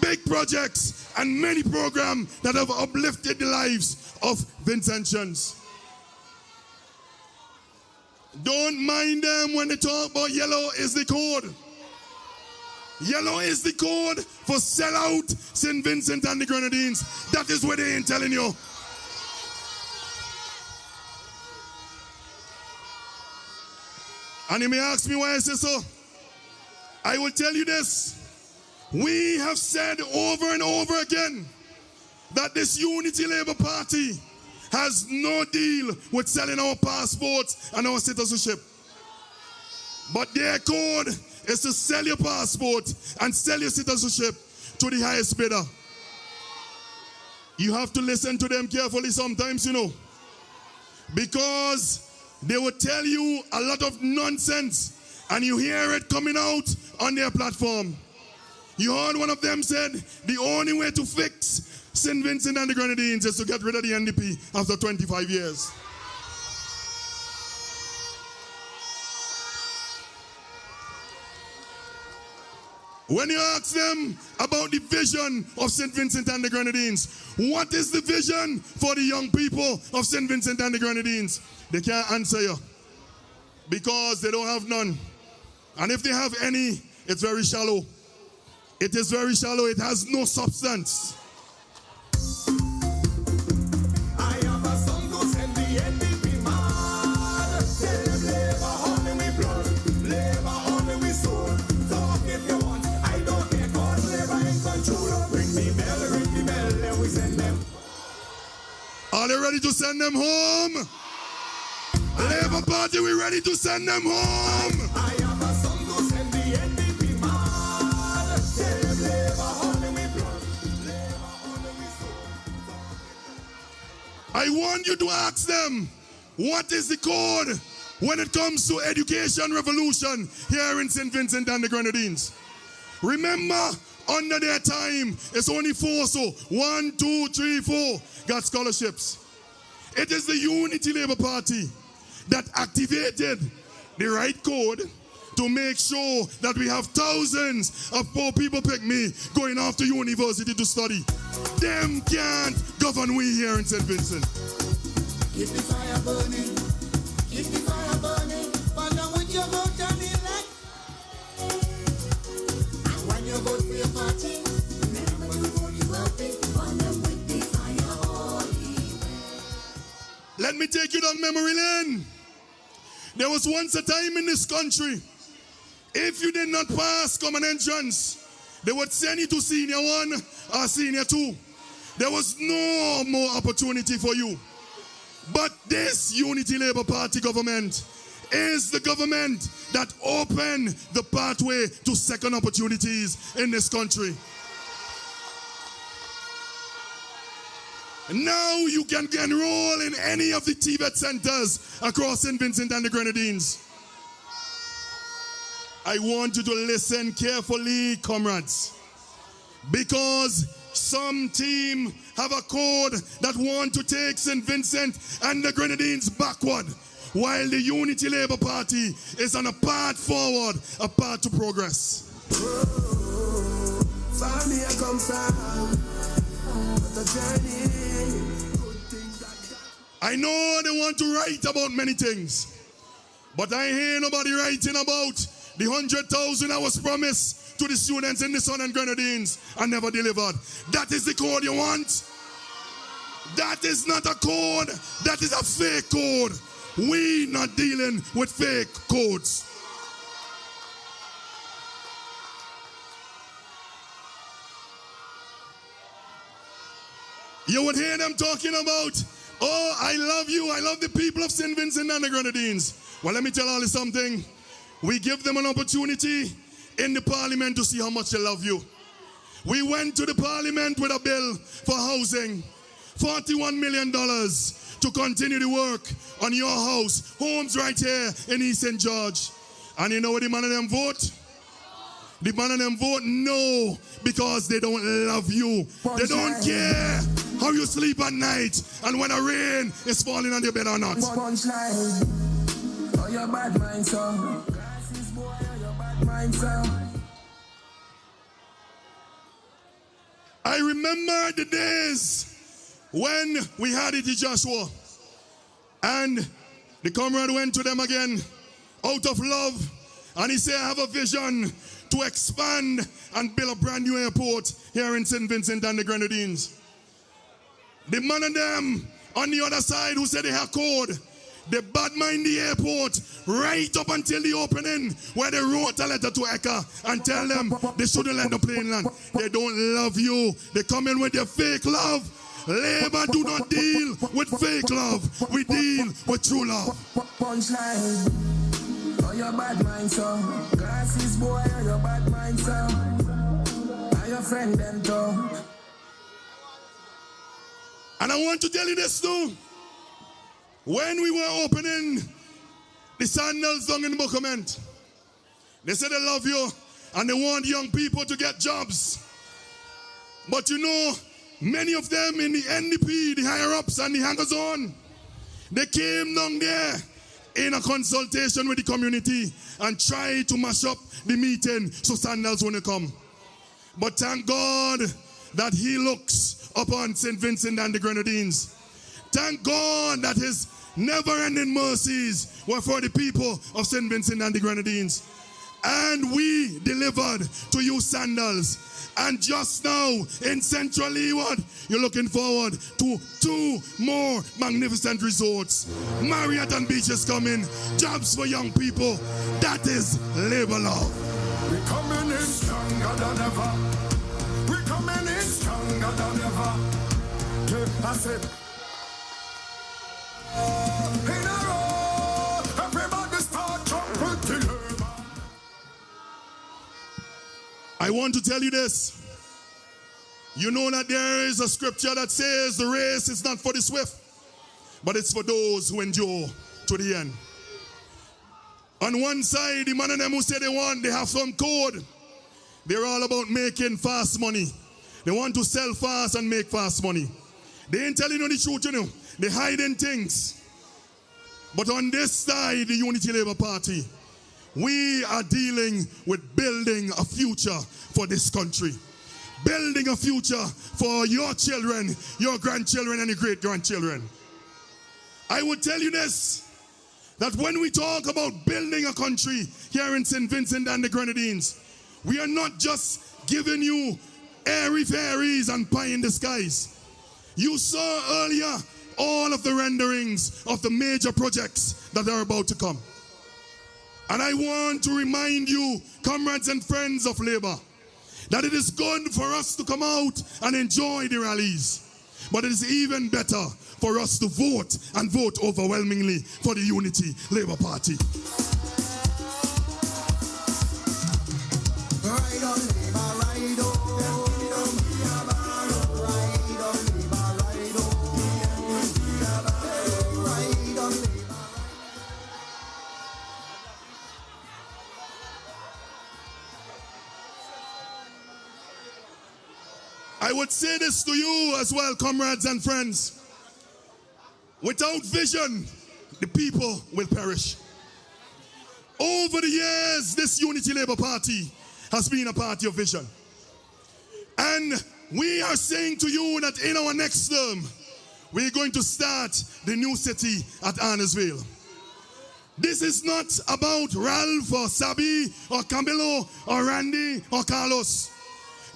big projects, and many programs that have uplifted the lives of Vincentians. Don't mind them when they talk about yellow is the code. Yellow is the code for sell out St. Vincent and the Grenadines. That is what they ain't telling you. And you may ask me why I say so. I will tell you this. We have said over and over again that this Unity Labour Party has no deal with selling our passports and our citizenship. But their code is to sell your passport and sell your citizenship to the highest bidder. You have to listen to them carefully sometimes, you know, because they will tell you a lot of nonsense and you hear it coming out on their platform. You heard one of them said the only way to fix St. Vincent and the Grenadines is to get rid of the NDP after 25 years. When you ask them about the vision of St. Vincent and the Grenadines, what is the vision for the young people of St. Vincent and the Grenadines? They can't answer you because they don't have none. And if they have any, it's very shallow. It is very shallow. It has no substance. I have a song to send the NDP mad. Tell them labor only we blood, labor only we soul. Talk if you want, I don't care, cause labor in control. Ring the bell, then we send them. Are they ready to send them home? Labour Party, we ready to send them home? I have a song to send the NDP mad. Tell them labor only we blood, labor only we soul. I want you to ask them, what is the code when it comes to education revolution here in St. Vincent and the Grenadines? Remember, under their time, it's only 4, so 1, 2, 3, 4 got scholarships. It is the Unity Labour Party that activated the right code to make sure that we have thousands of poor people pick me going off to university to study. Them can't govern we here in St. Vincent. Keep the fire burning, keep the fire burning. But now when you vote and elect, and when you vote for your party, remember to vote ULP. Burn them with the fire holy. Let me take you down memory lane. There was once a time in this country, if you did not pass common entrance, they would send you to senior 1 or senior 2. There was no more opportunity for you. But this Unity Labour Party government is the government that opened the pathway to second opportunities in this country. Now you can enroll in any of the TVET centers across St. Vincent and the Grenadines. I want you to listen carefully, comrades, because some team have a code that want to take St. Vincent and the Grenadines backward, while the Unity Labour Party is on a path forward, a path to progress. I know they want to write about many things, but I hear nobody writing about the 100,000 I was promised to the students in the Sun and Grenadines and never delivered. That is the code you want? That is not a code. That is a fake code. We not dealing with fake codes. You would hear them talking about, oh, I love you, I love the people of St. Vincent and the Grenadines. Well, let me tell all you something. We give them an opportunity in the parliament to see how much they love you. We went to the parliament with a bill for housing, $41 million to continue the work on your house, homes right here in East St. George. And you know what the man of them vote? The man of them vote no, because they don't love you. They don't care how you sleep at night and when a rain is falling on your bed or not. Punchline. Oh, your bad mind, son. Glasses, boy, oh, your bad mind, son. remember the days when we had it in Joshua. And the comrade went to them again out of love. And he said, I have a vision to expand and build a brand new airport here in St. Vincent and the Grenadines. The man and them on the other side who said they had code, they bad mind the airport right up until the opening where they wrote a letter to ECA and tell them they shouldn't let the plane land. They don't love you. They come in with their fake love. Labour do not deal with fake love. We deal with true love. Punchline. Oh, your bad mind, so. Glasses, boy, oh, your bad mind, so. Are your friend, them, too. And I want to tell you this, too. When we were opening the sandals down in Bucament, they said they love you and they want young people to get jobs. But you know, many of them in the NDP, the higher-ups and the hangers-on, they came down there in a consultation with the community and tried to mash up the meeting so sandals wouldn't come. But thank God that he looks upon St. Vincent and the Grenadines. Thank God that his never-ending mercies were for the people of St. Vincent and the Grenadines. And we delivered to you sandals. And just now, in Central Leeward, you're looking forward to 2 more magnificent resorts. Marriott and beaches coming, jobs for young people. That is labor law. We're coming in stronger than ever. We're coming in stronger than ever. Yeah, I said, in a row, everybody start jumping till labor. I want to tell you this. You know that there is a scripture that says the race is not for the swift, but it's for those who endure to the end. On one side, the man and them who say they have some code. They're all about making fast money. They want to sell fast and make fast money. They ain't telling you the truth, you know. They're hiding things. But on this side, the Unity Labour Party, we are dealing with building a future for this country. Building a future for your children, your grandchildren, and your great-grandchildren. I would tell you this, that when we talk about building a country here in St. Vincent and the Grenadines, we are not just giving you airy fairies and pie in the skies. You saw earlier all of the renderings of the major projects that are about to come. And I want to remind you, comrades and friends of Labour, that it is good for us to come out and enjoy the rallies. But it is even better for us to vote and vote overwhelmingly for the Unity Labour Party. Ride on, Labour, ride on. I would say this to you as well, comrades and friends. Without vision, the people will perish. Over the years, this Unity Labour Party has been a party of vision. And we are saying to you that in our next term, we're going to start the new city at Arnesville. This is not about Ralph or Sabi or Camilo or Randy or Carlos.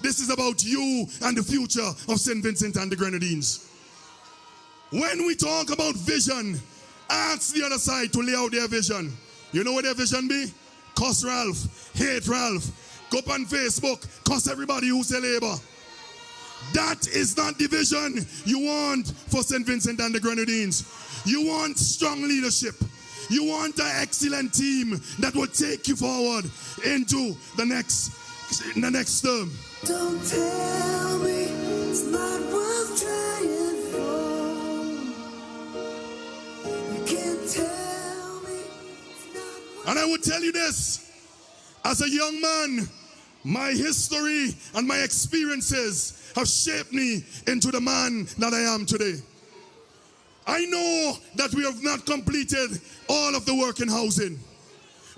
This is about you and the future of St. Vincent and the Grenadines. When we talk about vision, ask the other side to lay out their vision. You know what their vision be? Cuss Ralph, hate Ralph, go up on Facebook, cuss everybody who say Labour. That is not the vision you want for St. Vincent and the Grenadines. You want strong leadership. You want an excellent team that will take you forward into the next term. Don't tell me it's not worth trying for. You can't tell me it's not worth. And I would tell you this, as a young man, my history and my experiences have shaped me into the man that I am today. I know that we have not completed all of the work in housing.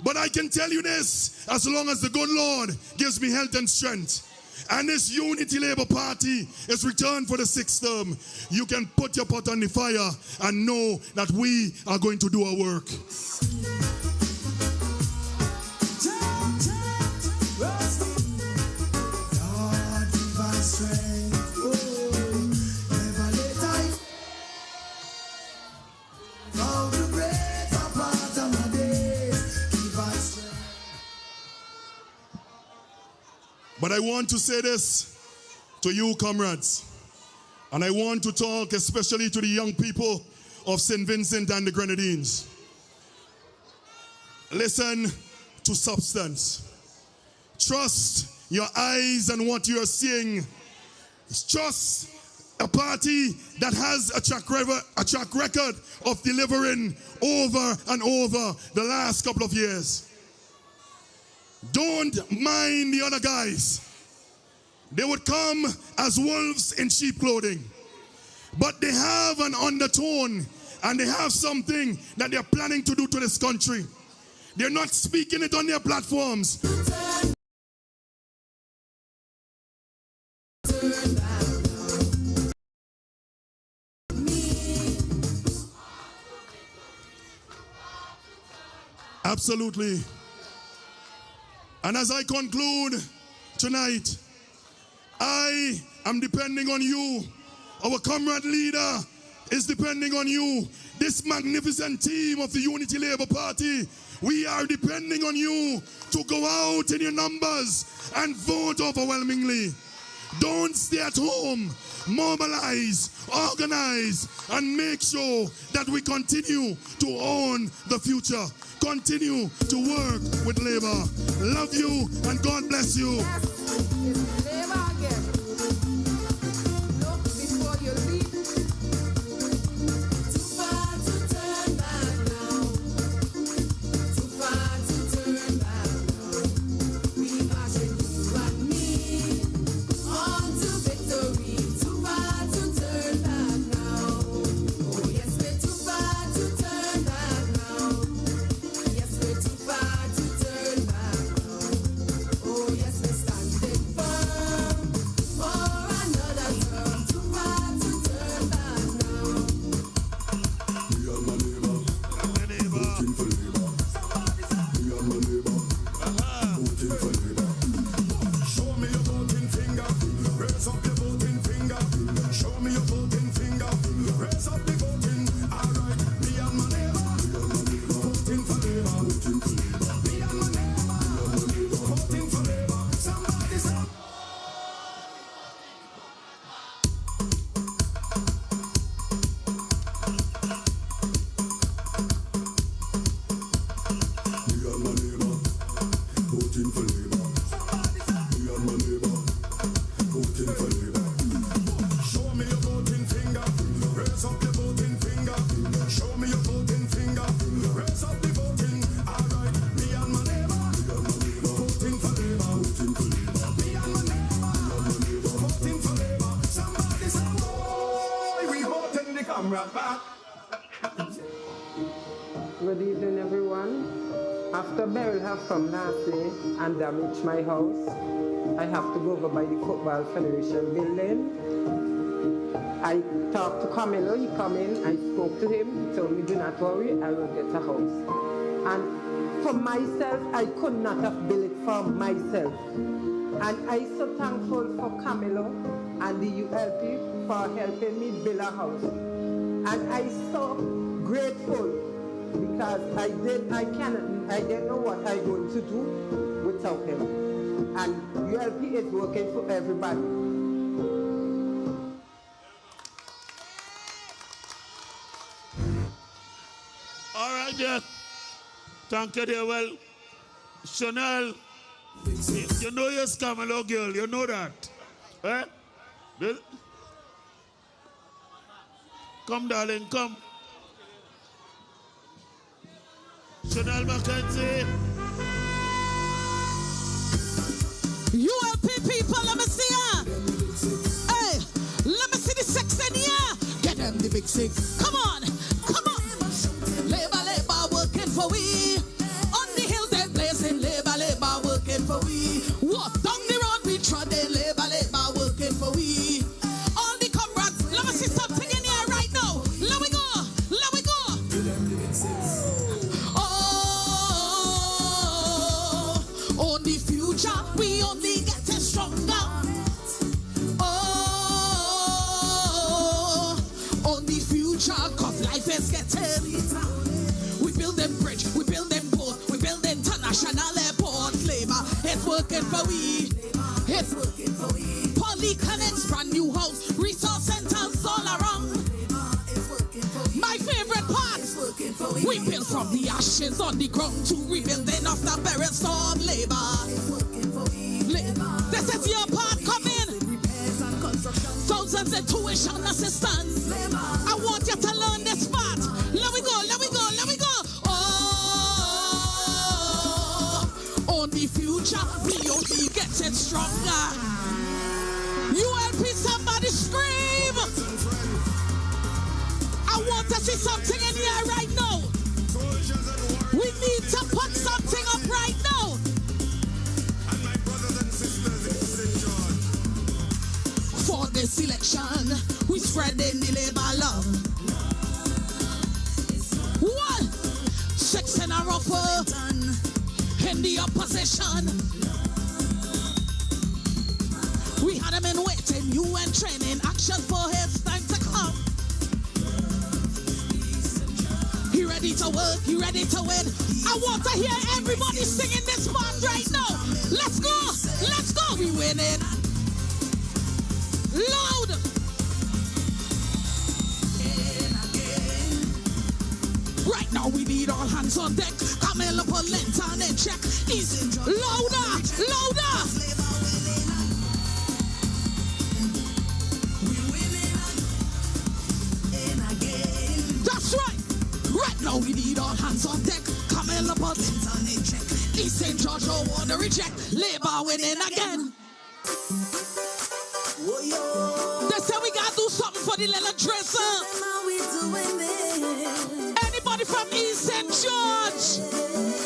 But I can tell you this, as long as the good Lord gives me health and strength, and this Unity Labour Party is returned for the 6th term, you can put your pot on the fire and know that we are going to do our work. But I want to say this to you, comrades, and I want to talk especially to the young people of St. Vincent and the Grenadines. Listen to substance. Trust your eyes and what you are seeing. Trust a party that has a track record of delivering over and over the last couple of years. Don't mind the other guys. They would come as wolves in sheep clothing. But they have an undertone and they have something that they're planning to do to this country. They're not speaking it on their platforms. Absolutely. And as I conclude tonight, I am depending on you. Our comrade leader is depending on you. This magnificent team of the Unity Labour Party, we are depending on you to go out in your numbers and vote overwhelmingly. Don't stay at home. Mobilize, organize, and make sure that we continue to own the future. Continue to work with Labour. Love you and God bless you. Labour again. Look before you leap. Too far to turn back now. Too far to turn back now. We marching you and me on to victory. Too far to turn back now. Oh yes, we're too far to turn back now. Yes, we're too far to turn back now. Oh yes, we're standing firm for another term. Too far to turn back now. Me and my neighbor, voting for Labour. Me and my neighbor, voting for Labour. Show me your voting finger, raise up your voting finger. Show me your voting finger, raise up the voting. All right, me and my neighbor, voting for Labour. Voting for Labour. Me and my neighbor, voting for Labour. Somebody say. Me and my neighbor, voting for Labour. Me and my neighbor, voting for Labour. Show me your voting finger, raise up your voting finger. Show me your voting finger, raise up the voting. All right, me and my neighbor, voting for Labour. Voting for Labour. Me and my neighbor, voting for Labour. Somebody say, boy, we voting the comrade back. Good evening, everyone. After Beryl have come last day and damaged my house, I have to go over by the Football Federation building. I talked to Camilo, he come in, I spoke to him, he told me, do not worry, I will get a house. And for myself, I could not have built it for myself. And I'm so thankful for Camilo and the ULP for helping me build a house. And I'm so grateful because I didn't know what I'm going to do without him. And ULP is working for everybody. All right, yeah. Thank you, dear. Well, Chanel, you know you're Camelo girl, you know that. Eh? Come, darling, come. Chanel Mackenzie. ULP people, let me see ya. Hey, let me see the sex in here. Get them the big six. Come on, come on. Labour, Labour working for we. On the hills they blazing. Labour, Labour working for we. Walk down the road we trod in. Labour, only getting stronger. Oh, on the future, cause life is getting. We build them bridge, we build them port, we build international airport. Labor, it's working for we. It's working for we. Polyclinics, brand new house, resource centers all around. My favorite part, we build from the ashes on the ground to rebuilding after burial storm. Labor, this is your part, come in. Thousands in tuition assistance. I want you to learn this part. Let me go, let me go, let me go. Oh, on the future, we only getting stronger. ULP, somebody scream. I want to see something in here right now. We need to put something up right now. For this election, we spreading the labor love. One, 6 in a row in the opposition. We had him in waiting, UN training, action for his time to come. He ready to work, he ready to win. I want to hear everybody singing this part right now. Let's go, we winning. Loud. Right now we need all hands on deck. Camilla Polenta in check. Easy. Louder, louder. That's right. Right now we need all hands on deck. Camilla Polenta in check. East St. George don't want to reject. Labour winning again. They say we gotta do something for the little dresser. Anybody from East St. George,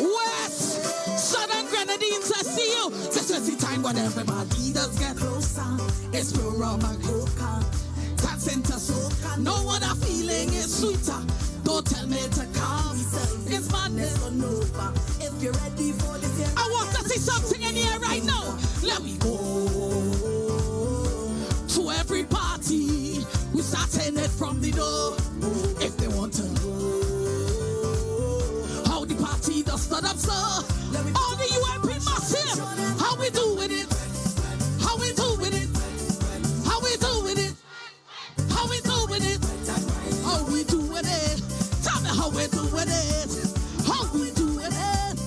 West, Southern Grenadines, I see you. This is the time when everybody does get closer. It's pure rum and coca. That's into soca. No other feeling is sweeter. Don't tell me to come. It's madness. If you're ready for this, I want to see something in here right now. Let me go. To every party, we starting it from the door. If they want to know how the party does start up, so all the ULP massive, how we doing it? How we doing it? How we doing it? How we doing it? How we doing it? Tell me how we doing it? How we doing it?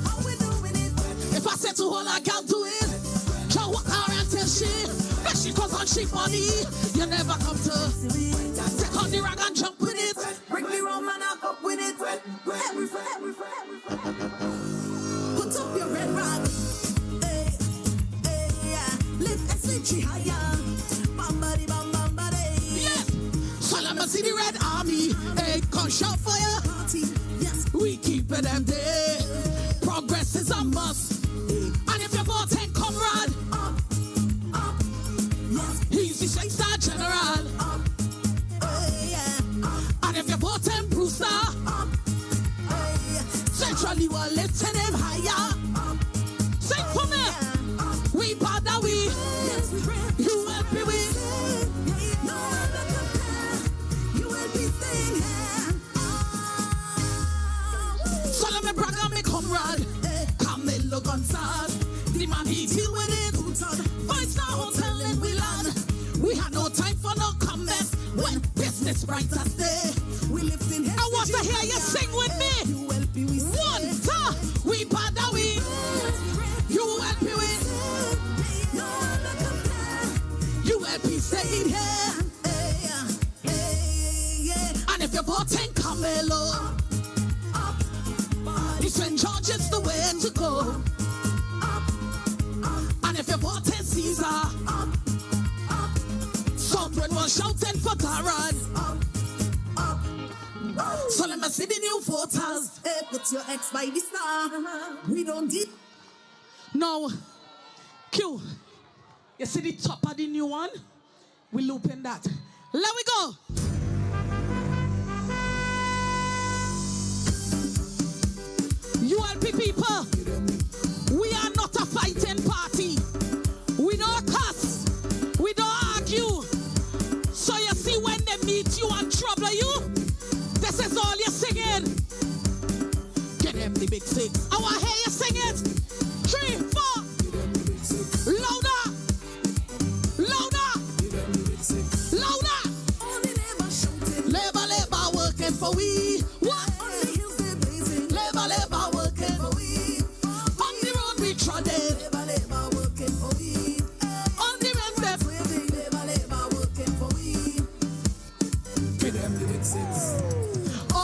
How we doing it? If I said to hold, I can't do it. Can't walk her and tell shit. She goes on cheap money, you never come to take on the rag and jump with it. Bring me rum and I'll up with it. Every friend. Put up your red rag. Hey, yeah. Lift SG higher. Bambadi, bambadi. Yes. So let me see the Red Army. Hey, come shout fire. Yes. We keep it empty. Progress is a must. And if you're voting, comrade. He's the Star General. And if you're voting Brewster, centrally we're lifting him higher. Sing for me. We bother we. You will be with. No other compare. You will be singing. So let me brag on me comrade. Camilo Gonsalves. The man he deal with it. Five-star hotel in Willan. We had no time for no comments when business bright as day. We lived in I want to hear you sing with me. One, two, we bother we. ULP with. ULP stayed here. And if you're voting Camelo, St. George is the way to go. And if you're voting Caesar, Southern was shouting for Darren. So let me see the new voters. Hey, put your X by the star. We don't need. No. Q. You see the top of the new one? We looping that. Let we go. ULP people, we are not a fighting party. the big six. I want to hear you sing it. 3, 4. Louder. Louder. Louder. Labor, labor, working for we. What? Labor, labor, working for we. On the road we trotted. Labor, labor, working for we. On the road we labor, labor, working for we. Give them the big six. Oh,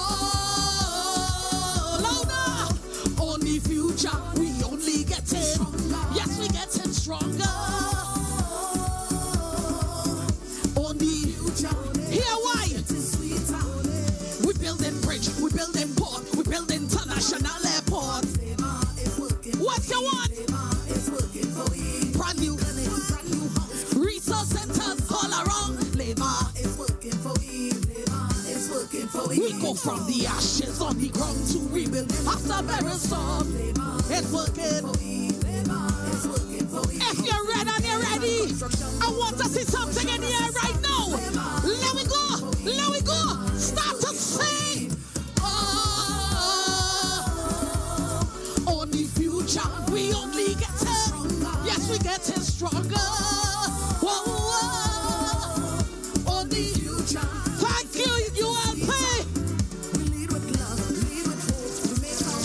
louder. On the future we only getting. Yes, we getting stronger. On the future. Here why? We building bridge, we building port, we building international airport. What you want? Brand new resource centers all around. Labor is working for we. Labor is working for we. We go from the ashes on the ground to rebuild after barrel storm. It's working for we. Labor is working for we. If you're ready and you're ready, I want to see something in here right now. Let me go. Let me go. Start to sing. On the future, we only getting. Yes, we getting stronger. On the future. Thank you, ULP. We lead with love, lead with hope. We make our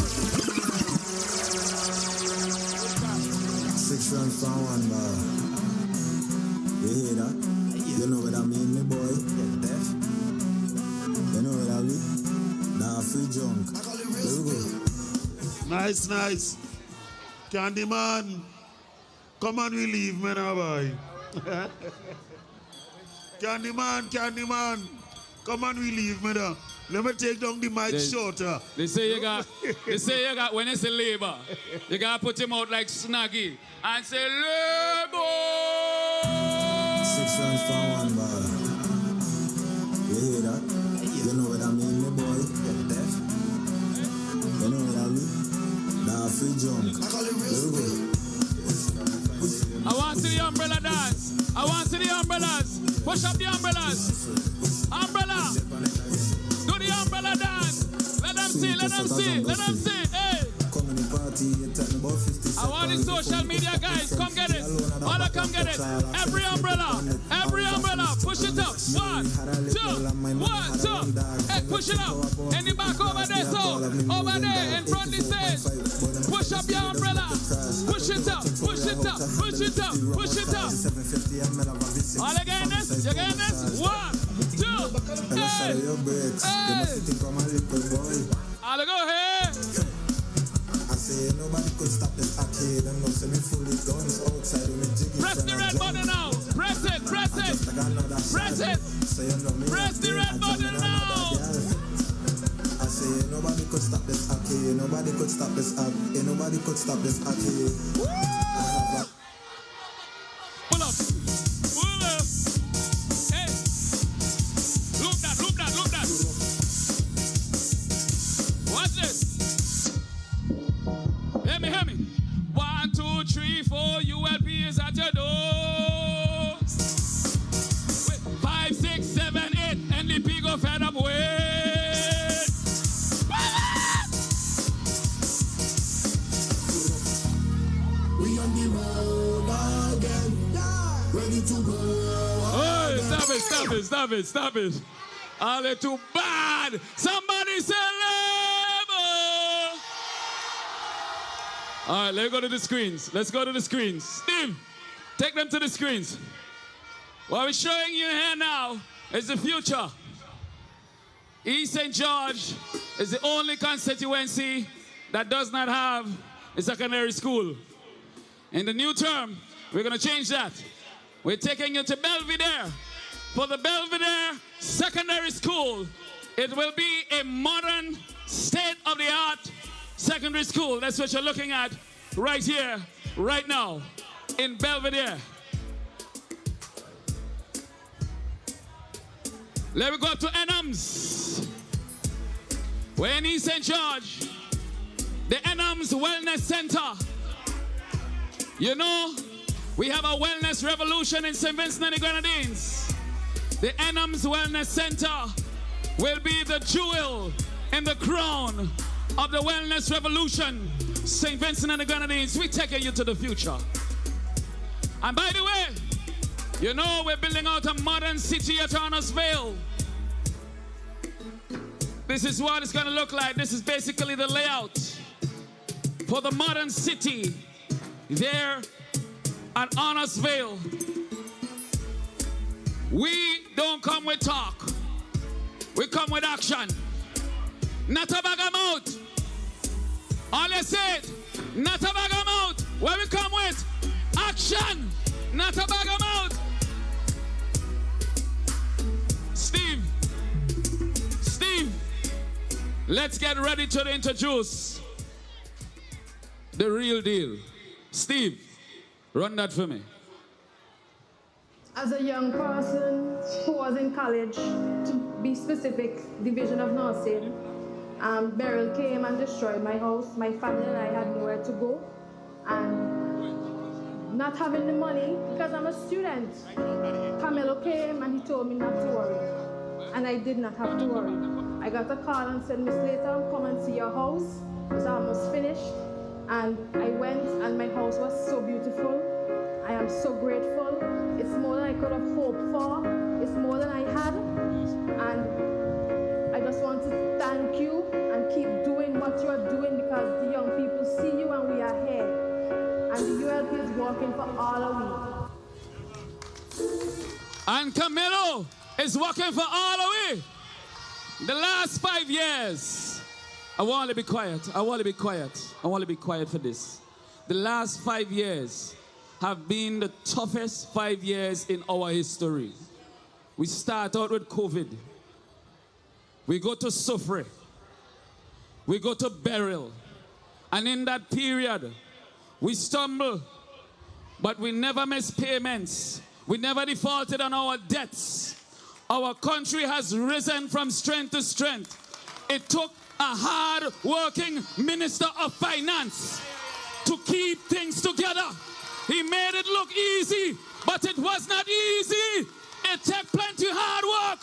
6 runs for 1 bar. You hear that? You know what I mean, me boy? Get deaf. You know what I mean? Nah, free junk. There we go. Nice, nice. Candyman, come on, we leave, man, boy. Candyman, come on, we leave, man. Let me take down the mic shorter. They say you got, when it's a labor, you got to put him out like Snaggy and say, labor! 6 runs for 1 bar. You hear that? You know what I mean, me boy? Get deaf. You know what I mean? Nah, free junk. There we go. I want to see the umbrella dance. I want to see the umbrellas. Push up the umbrellas. Umbrella. Do the umbrella dance. Let them see, let them see, let them see. Hey. I want the social media guys. Come get it. All come get it. Every umbrella. Every umbrella. Push it up. 1, 2. 1, 2. Hey, push it up. In the back over there, so. Over there in front of the stage. Push up your umbrella. Push it up. Push it up. Push it up. Push it up. All again this. You getting this? 1, 2. Hey. Hey. All go ahead. I say nobody could stop this arcade and no semi fully guns outside when me jiggy. Press the red button now. Press it, press it. Press it. Press the red button now. I say nobody could stop this arcade. Nobody could stop this arcade. Nobody could stop this arcade. Pull up. Pull up. Hey. Look that, look that, look that. Watch this. Hear me. 1, 2, 3, 4, ULP is at your door. 5, 6, 7, 8, NDP go fed up with. We on the road again, ready to go. Oh, stop it. All it too bad. Somebody say labor. All right, let's go to the screens. Steve, take them to the screens. What we're showing you here now is the future. East St. George is the only constituency that does not have a secondary school. In the new term, we're going to change that. We're taking you to Belvedere. For the Belvedere Secondary School, it will be a modern, state-of-the-art secondary school. That's what you're looking at right here, right now, in Belvedere. Let me go up to Enhams. We're in East St. George, the Enhams Wellness Center. You know, we have a wellness revolution in St. Vincent and the Grenadines. The Enhams Wellness Center will be the jewel in the crown of the wellness revolution, St. Vincent and the Grenadines, we're taking you to the future. And by the way, you know we're building out a modern city at Gonsalves. This is what it's going to look like. This is basically the layout for the modern city there at Gonsalves. We don't come with talk. We come with action. Not a bag of mouth. All I said, not a bag of mouth. Where we come with action. Not a bag of mouth. Steve, let's get ready to introduce the real deal. Steve, run that for me. As a young person who was in college, to be specific, Division of Nursing, Beryl came and destroyed my house. My family and I had nowhere to go. And not having the money, because I'm a student, Camilo came and he told me not to worry. And I did not have to worry. I got a call and said, Miss Slater, come and see your house. It's almost finished. And I went and my house was so beautiful. I am so grateful. It's more than I could have hoped for. It's more than I had. And I just want to thank you and keep doing what you are doing, because the young people see you and we are here. And the ULP is working for all of we. And Camilo is working for all of we. The last 5 years, I want to be quiet. I want to be quiet. I want to be quiet for this. The last 5 years have been the toughest 5 years in our history. We start out with COVID. We go to Sufre. We go to Beryl. And in that period, we stumble, but we never missed payments. We never defaulted on our debts. Our country has risen from strength to strength. It took a hard-working Minister of Finance to keep things together. He made it look easy, but it was not easy. It took plenty hard work.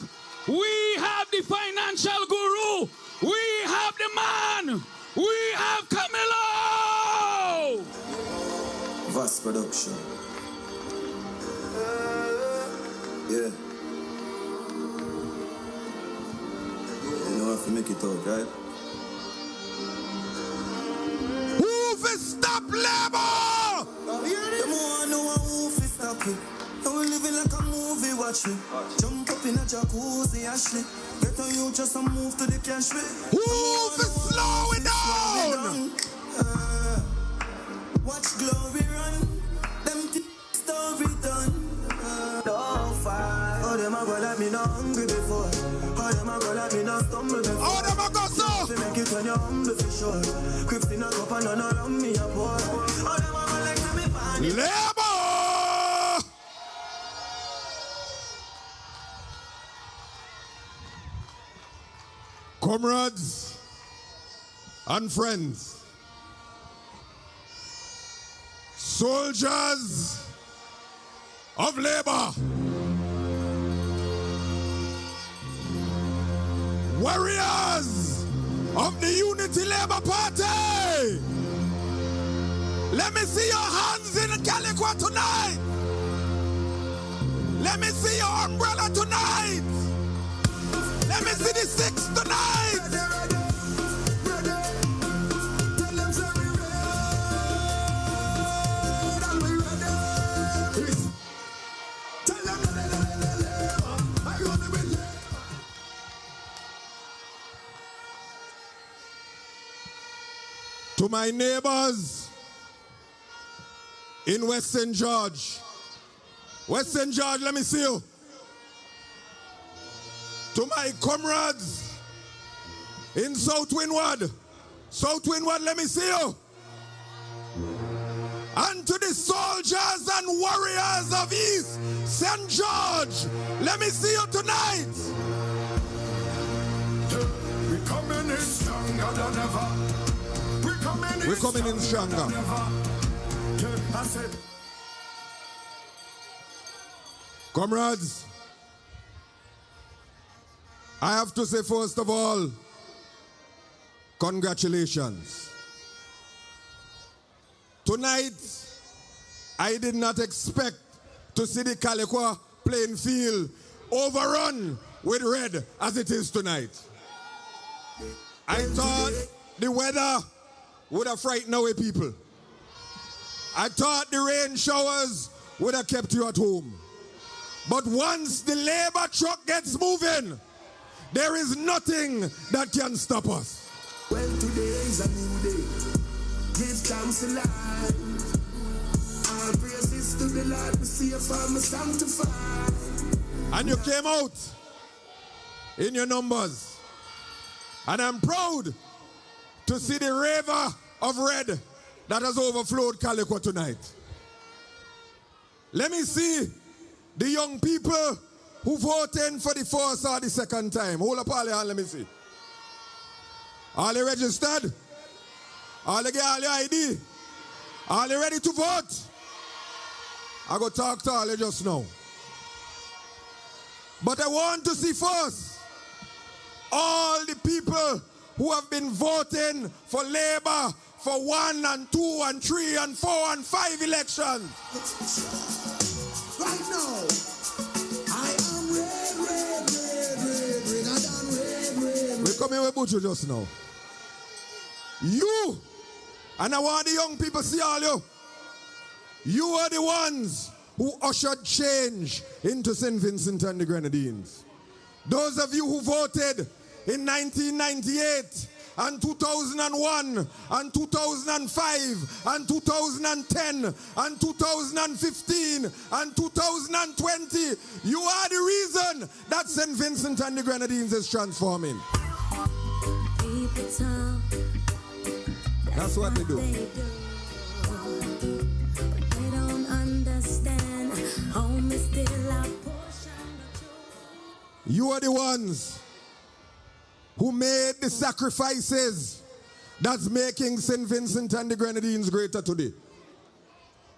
We have the financial guru. We have the man. We have Camilo. Vast production. Yeah. You know how to make it out, right? Who fi stop labor? The more I know who fi stop it. Now we living like a movie, watch me. Jump up in a jacuzzi, Ashley. Get on you just a move to the cash way. Who fi slow it down? Watch glory run. Them story done. No fight. Oh, them a go like me not hungry before. Oh, them a go like me not stumble before. Oh, them a go so. If you make it when you're humble for sure. Crips in a cup and none around me a pour. Oh, them a go like to me panic. Labor! Comrades and friends, soldiers of labor, warriors of the Unity Labor Party, let me see your hands in Calliaqua tonight. Let me see your umbrella tonight. Let me see the six tonight. To my neighbors in West St. George. West St. George, let me see you. To my comrades in South Windward. South Windward, let me see you. And to the soldiers and warriors of East St. George, let me see you tonight. We're coming in stronger than ever. We're coming in stronger. I said, comrades, I have to say first of all, Congratulations. Tonight, I did not expect to see the Calliaqua playing field overrun with red as it is tonight. I thought the weather would have frightened away people. I thought the rain showers would have kept you at home. But once the labor truck gets moving, there is nothing that can stop us. Well, today is a new day. Give thanks to life. All praises to the Lord, my Savior, my sanctified. And you came out in your numbers. And I'm proud to see the river of red that has overflowed Calliaqua tonight. Let me see the young people who voted for the first or the second time. Hold up all your hand, let me see. Are they registered? Are they get all your ID? Are they ready to vote? I go talk to all you just now. But I want to see first all the people who have been voting for Labour for 1 and 2 and 3 and 4 and 5 elections. Right now, I am red. I am red. We come here with Butcher just now. You, and I want the young people to see all you. You are the ones who ushered change into St. Vincent and the Grenadines. Those of you who voted in 1998 and 2001 and 2005 and 2010 and 2015 and 2020, you are the reason that St. Vincent and the Grenadines is transforming. That's what they do. But they don't understand. Home is still our portion. You are the ones who made the sacrifices that's making St. Vincent and the Grenadines greater today.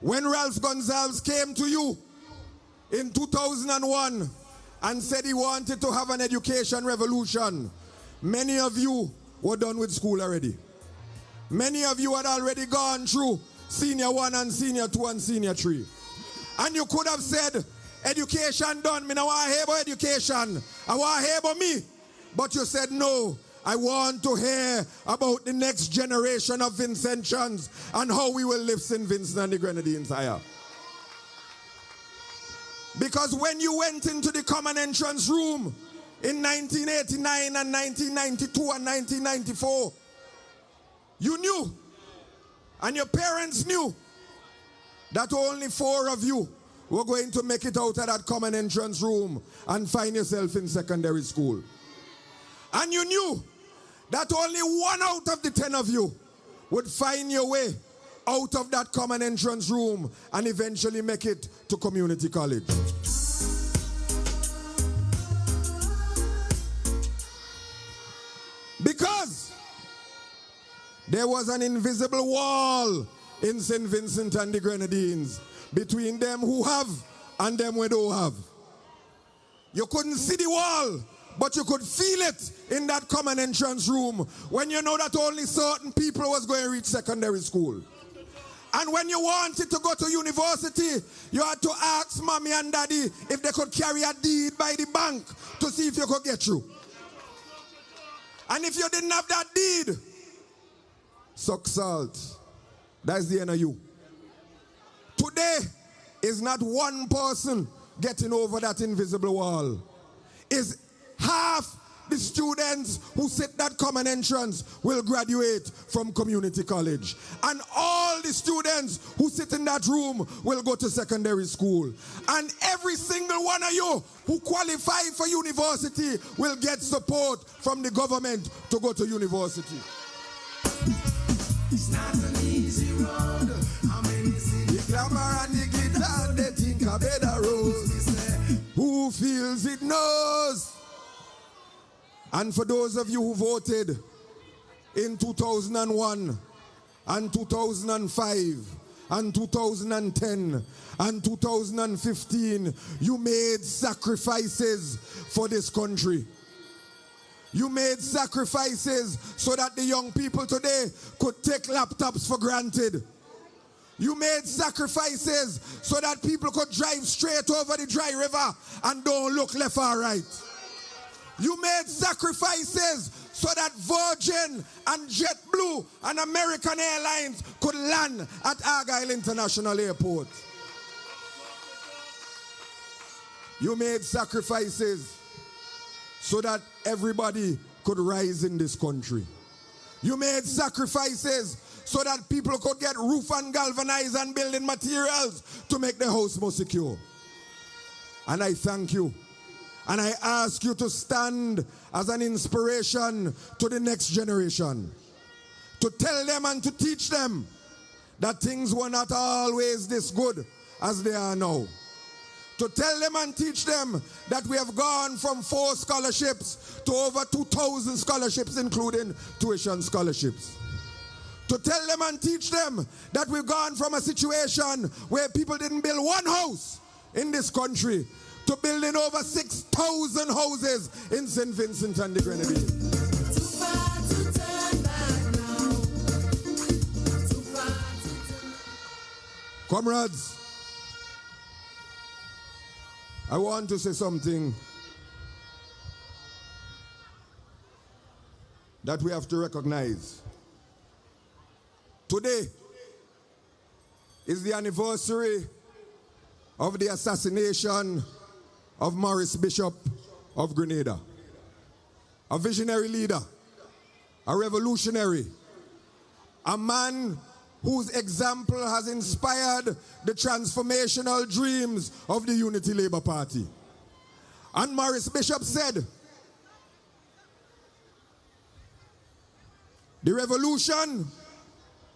When Ralph Gonsalves came to you in 2001 and said he wanted to have an education revolution, many of you were done with school already. Many of you had already gone through Senior 1 and Senior 2 and Senior 3. And you could have said, education done, me now want to hear about education. I want to hear about me. But you said, no, I want to hear about the next generation of Vincentians and how we will live St. Vincent and the Grenadines higher. Because when you went into the common entrance room in 1989 and 1992 and 1994, you knew, and your parents knew, that only 4 of you were going to make it out of that common entrance room and find yourself in secondary school. And you knew that only 1 out of the 10 of you would find your way out of that common entrance room and eventually make it to community college. Because there was an invisible wall in St. Vincent and the Grenadines between them who have and them who don't have. You couldn't see the wall, but you could feel it in that common entrance room when you know that only certain people was going to reach secondary school. And when you wanted to go to university, you had to ask mommy and daddy if they could carry a deed by the bank to see if you could get through. And if you didn't have that deed, suck salt. That's the end of you. Today is not one person getting over that invisible wall. It's half the students who sit that common entrance will graduate from community college. And all the students who sit in that room will go to secondary school. And every single one of you who qualify for university will get support from the government to go to university. It's not an easy road. How many see the glamour and the guitar, they think a better road. Who feels it knows. And for those of you who voted in 2001 and 2005 and 2010 and 2015, you made sacrifices for this country. You made sacrifices so that the young people today could take laptops for granted. You made sacrifices so that people could drive straight over the dry river and don't look left or right. You made sacrifices so that Virgin and JetBlue and American Airlines could land at Argyle International Airport. You made sacrifices so that everybody could rise in this country. You made sacrifices so that people could get roof and galvanized and building materials to make the house more secure. And I thank you. And I ask you to stand as an inspiration to the next generation. To tell them and to teach them that things were not always this good as they are now. To tell them and teach them that we have gone from 4 scholarships to over 2,000 scholarships, including tuition scholarships. To tell them and teach them that we've gone from a situation where people didn't build one house in this country to building over 6,000 houses in St. Vincent and the Grenadines. Comrades, I want to say something that we have to recognize. Today is the anniversary of the assassination of Maurice Bishop of Grenada, a visionary leader, a revolutionary, a man whose example has inspired the transformational dreams of the Unity Labour Party. And Maurice Bishop said, the revolution,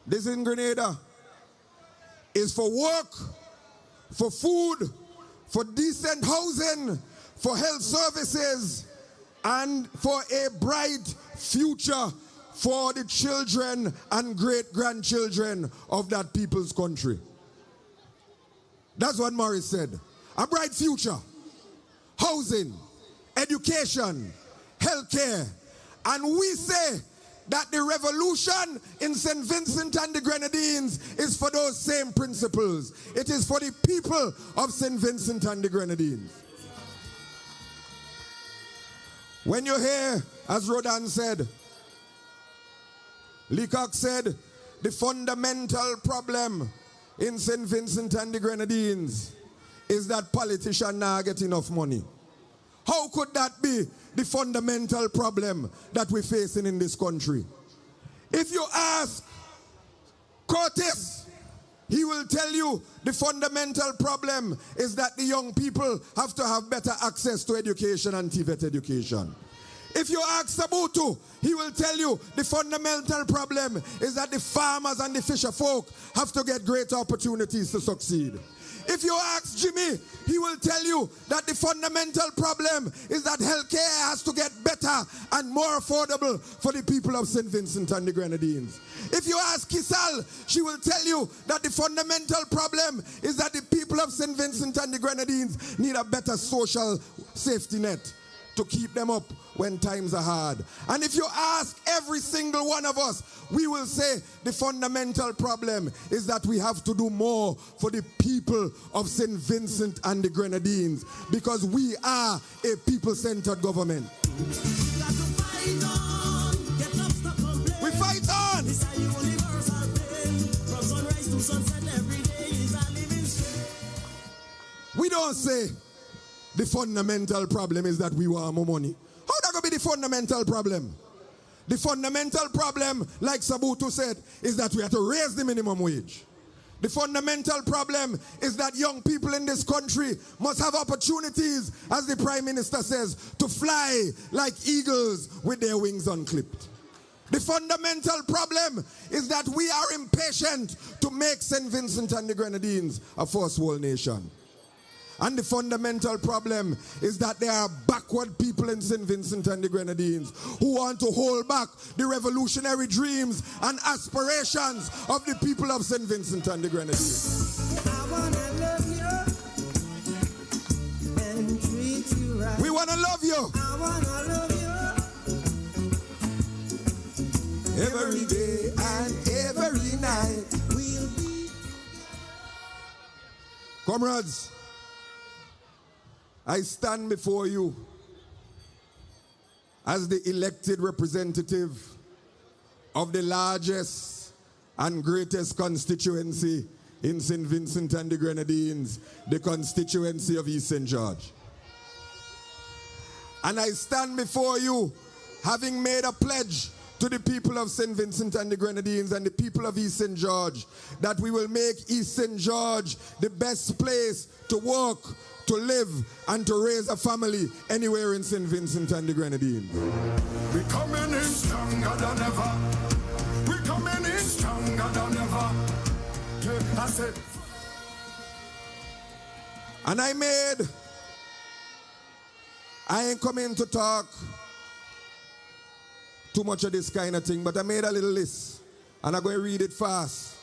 this in Grenada, is for work, for food, for decent housing, for health services, and for a bright future for the children and great-grandchildren of that people's country. That's what Maurice said. A bright future, housing, education, healthcare. And we say that the revolution in St. Vincent and the Grenadines is for those same principles. It is for the people of St. Vincent and the Grenadines. When you hear, as Rodan said, Leacock said, the fundamental problem in St. Vincent and the Grenadines is that politicians now get enough money. How could that be the fundamental problem that we're facing in this country? If you ask Curtis, he will tell you the fundamental problem is that the young people have to have better access to education and TVET education. If you ask Sabutu, he will tell you the fundamental problem is that the farmers and the fisher folk have to get greater opportunities to succeed. If you ask Jimmy, he will tell you that the fundamental problem is that healthcare has to get better and more affordable for the people of St. Vincent and the Grenadines. If you ask Kysal, she will tell you that the fundamental problem is that the people of St. Vincent and the Grenadines need a better social safety net to keep them up when times are hard. And if you ask every single one of us, we will say the fundamental problem is that we have to do more for the people of St. Vincent and the Grenadines because we are a people-centered government. We fight on! We don't say the fundamental problem is that we want more money. How that going to be the fundamental problem? The fundamental problem, like Sabutu said, is that we have to raise the minimum wage. The fundamental problem is that young people in this country must have opportunities, as the Prime Minister says, to fly like eagles with their wings unclipped. The fundamental problem is that we are impatient to make St. Vincent and the Grenadines a first world nation. And the fundamental problem is that there are backward people in St. Vincent and the Grenadines who want to hold back the revolutionary dreams and aspirations of the people of St. Vincent and the Grenadines. I wanna love you and treat you right. We want to love you. I wanna love you Comrades, I stand before you as the elected representative of the largest and greatest constituency in St. Vincent and the Grenadines, the constituency of East St. George. And I stand before you having made a pledge to the people of St. Vincent and the Grenadines and the people of East St. George that we will make East St. George the best place to work, to live, and to raise a family anywhere in St. Vincent and the Grenadines. We're coming in stronger than ever. We're coming in stronger than ever. Yeah, I said. And I ain't coming to talk too much of this kind of thing, but I made a little list, and I'm going to read it fast.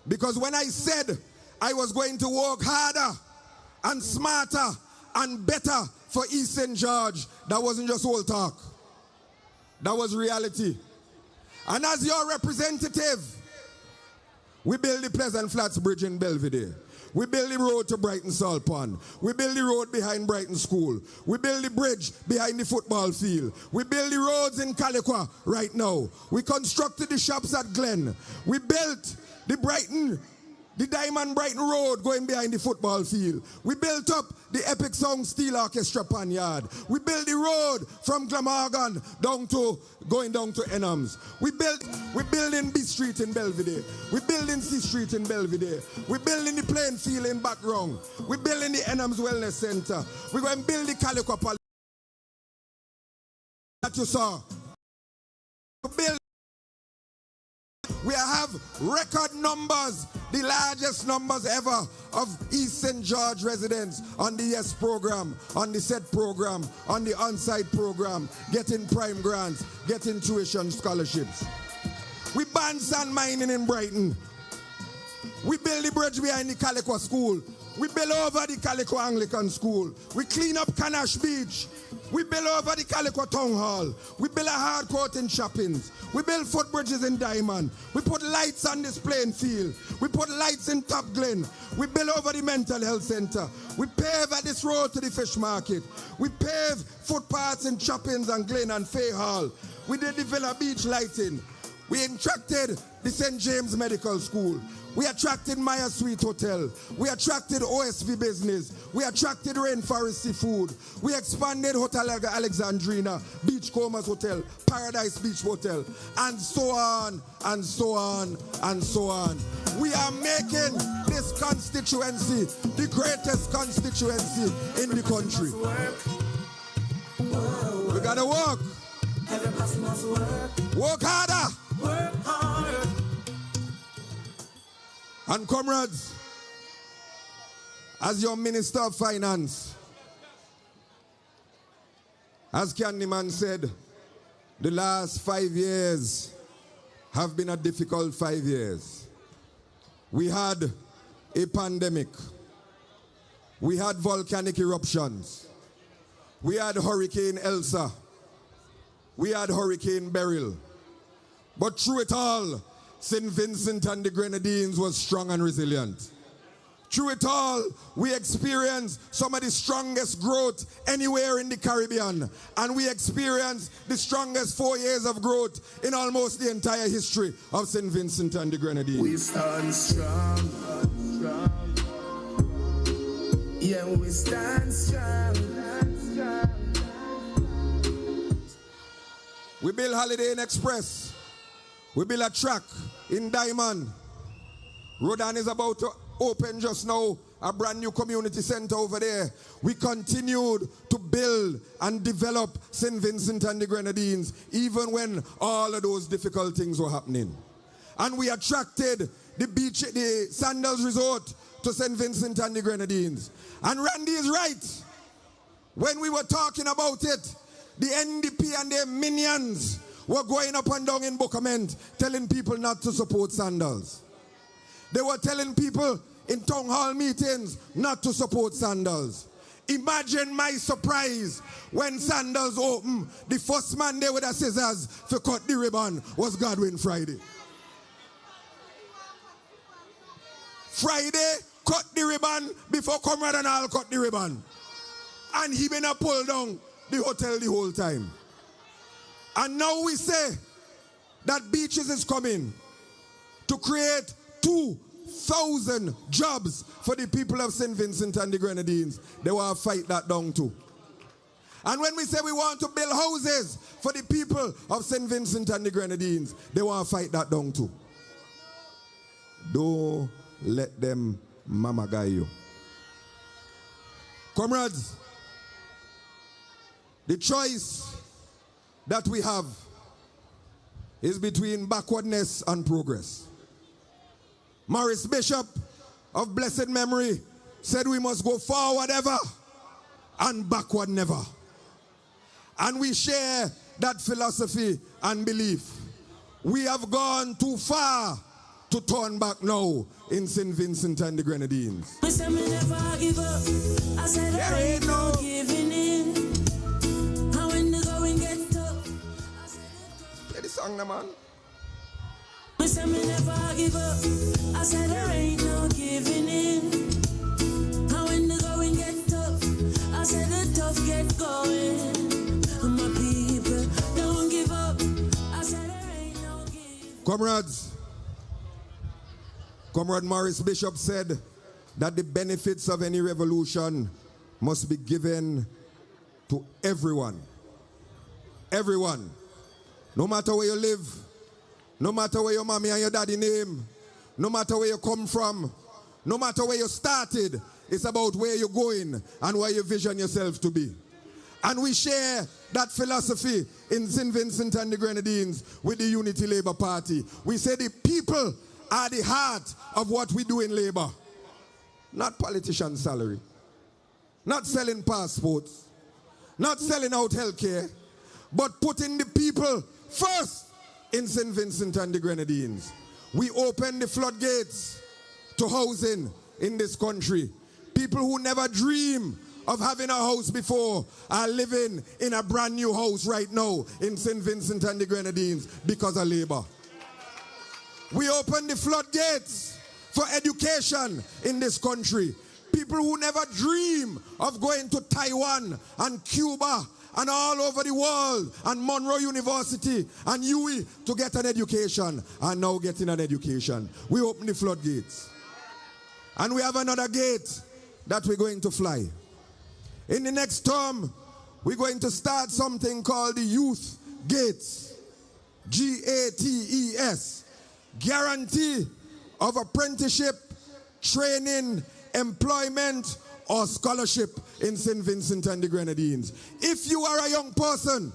Because when I said I was going to work harder and smarter and better for East St. George, that wasn't just old talk. That was reality. And as your representative, we build the Pleasant Flats Bridge in Belvedere. We build the road to Brighton Salt Pond. We build the road behind Brighton School. We build the bridge behind the football field. We build the roads in Calliaqua right now. We constructed the shops at Glen. We built the Diamond Brighton Road going behind the football field. We built up the Epic Sound Steel Orchestra Panyard. We built the road from Glamorgan going down to Enhams. We building B Street in Belvedere. We building C Street in Belvedere. We building the playing field in background. We building the Enhams Wellness Center. We're going to build the Calliaqua Palace that you saw. We have record numbers, the largest numbers ever of East St. George residents on the YES program, on the SET program, on the on-site program, getting prime grants, getting tuition scholarships. We ban sand mining in Brighton. We build the bridge behind the Calliaqua School. We build over the Calliaqua Anglican School. We clean up Canash Beach. We build over the Calliaqua Town Hall. We build a hard court in Chappins. We build footbridges in Diamond. We put lights on this playing field. We put lights in Top Glen. We build over the mental health center. We pave at this road to the fish market. We pave footpaths in Chappins and Glen and Fay Hall. We did the Villa Beach lighting. We attracted the St. James Medical School. We attracted Maya Sweet Hotel. We attracted OSV Business. We attracted Rainforest Seafood. We expanded Hotel Alexandrina, Beachcombers Hotel, Paradise Beach Hotel, and so on, and so on, and so on. We are making this constituency the greatest constituency in the country. We gotta work. Work harder. Work harder. And comrades, as your Minister of Finance, as Candyman said, the last 5 years have been a difficult 5 years. We had a pandemic. We had volcanic eruptions. We had Hurricane Elsa. We had Hurricane Beryl. But through it all, St. Vincent and the Grenadines was strong and resilient. Through it all, we experienced some of the strongest growth anywhere in the Caribbean. And we experienced the strongest 4 years of growth in almost the entire history of St. Vincent and the Grenadines. We stand strong. Yeah, we stand strong. We build Holiday Inn Express. We build a track in Diamond. Rodan is about to open just now a brand new community center over there. We continued to build and develop St. Vincent and the Grenadines even when all of those difficult things were happening. And we attracted the Sandals Resort to St. Vincent and the Grenadines. And Randy is right. When we were talking about it, the NDP and their minions were going up and down in Bookament telling people not to support Sandals. They were telling people in town hall meetings not to support Sandals. Imagine my surprise when Sandals opened. The first man there with the scissors to cut the ribbon was Godwin Friday. Friday cut the ribbon before comrade and all cut the ribbon. And he been a pull down the hotel the whole time. And now we say that Beaches is coming to create 2,000 jobs for the people of St. Vincent and the Grenadines. They want to fight that down too. And when we say we want to build houses for the people of St. Vincent and the Grenadines, they want to fight that down too. Don't let them mama guy you. Comrades, the choice that we have is between backwardness and progress. Maurice Bishop of blessed memory said we must go forward ever and backward never. And we share that philosophy and belief. We have gone too far to turn back now in St. Vincent and the Grenadines. I said me never give up. I said there ain't no giving in. How when the going get tough. Play the song now, man. I said me never give up. I said there ain't no giving in. How when the going get tough. I said the tough get going. My people don't give up. I said there ain't no giving. Comrades, Comrade Maurice Bishop said that the benefits of any revolution must be given to everyone. Everyone. No matter where you live, no matter where your mommy and your daddy name, no matter where you come from, no matter where you started, it's about where you're going and where you vision yourself to be. And we share that philosophy in St. Vincent and the Grenadines with the Unity Labour Party. We say the people are the heart of what we do in labor. Not politician salary. Not selling passports. Not selling out healthcare. But putting the people first in St. Vincent and the Grenadines. We open the floodgates to housing in this country. People who never dream of having a house before are living in a brand new house right now in St. Vincent and the Grenadines because of labor. We open the floodgates for education in this country. People who never dream of going to Taiwan and Cuba and all over the world and Monroe University and UWI to get an education are now getting an education. We open the floodgates. And we have another gate that we're going to fly. In the next term, we're going to start something called the Youth Gates. GATES. Guarantee of apprenticeship, training, employment, or scholarship in St. Vincent and the Grenadines. If you are a young person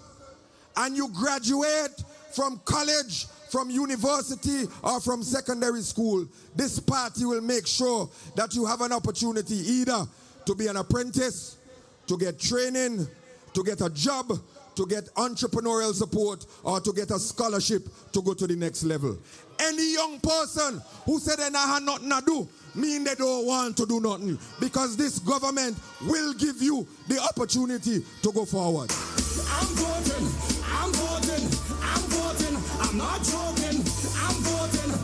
and you graduate from college, from university, or from secondary school, this party will make sure that you have an opportunity either to be an apprentice, to get training, to get a job, to get entrepreneurial support, or to get a scholarship to go to the next level. Any young person who said they have nothing to do, mean they don't want to do nothing, because this government will give you the opportunity to go forward. I'm voting, I'm voting, I'm voting, I'm not joking, I'm voting,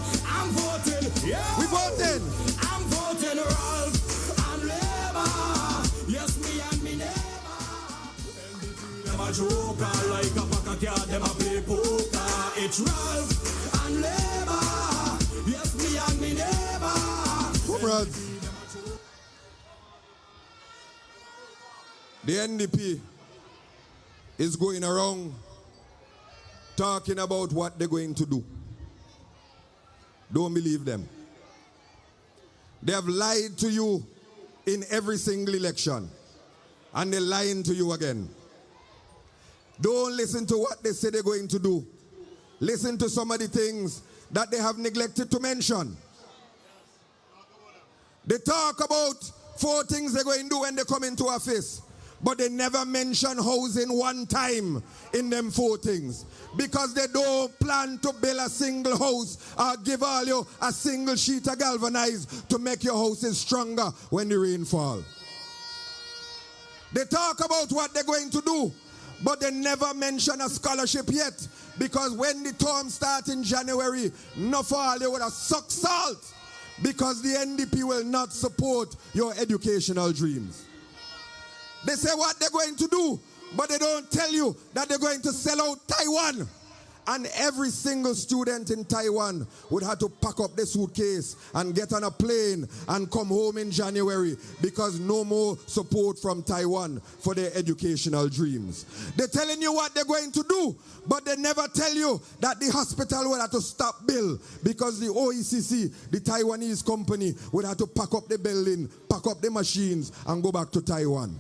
yeah. We voting. I'm voting Ralph and Labour, yes me and me neighbor. Them a joker like a pack of cards, them a play poker. It's Ralph and Labour, yes me and me neighbor. Comrades, the NDP is going around talking about what they're going to do. Don't believe them. They have lied to you in every single election, and they're lying to you again. Don't listen to what they say they're going to do. Listen to some of the things that they have neglected to mention. They talk about 4 things they're going to do when they come into office, but they never mention housing one time in them 4 things, because they don't plan to build a single house or give all you a single sheet of galvanized to make your houses stronger when the rain fall. They talk about what they're going to do, but they never mention a scholarship yet, because when the term starts in January, no for all you would have sucked salt because the NDP will not support your educational dreams. They say what they're going to do, but they don't tell you that they're going to sell out Taiwan. And every single student in Taiwan would have to pack up their suitcase and get on a plane and come home in January because no more support from Taiwan for their educational dreams. They're telling you what they're going to do, but they never tell you that the hospital will have to stop bill because the OECC, the Taiwanese company, would have to pack up the building, pack up the machines, and go back to Taiwan.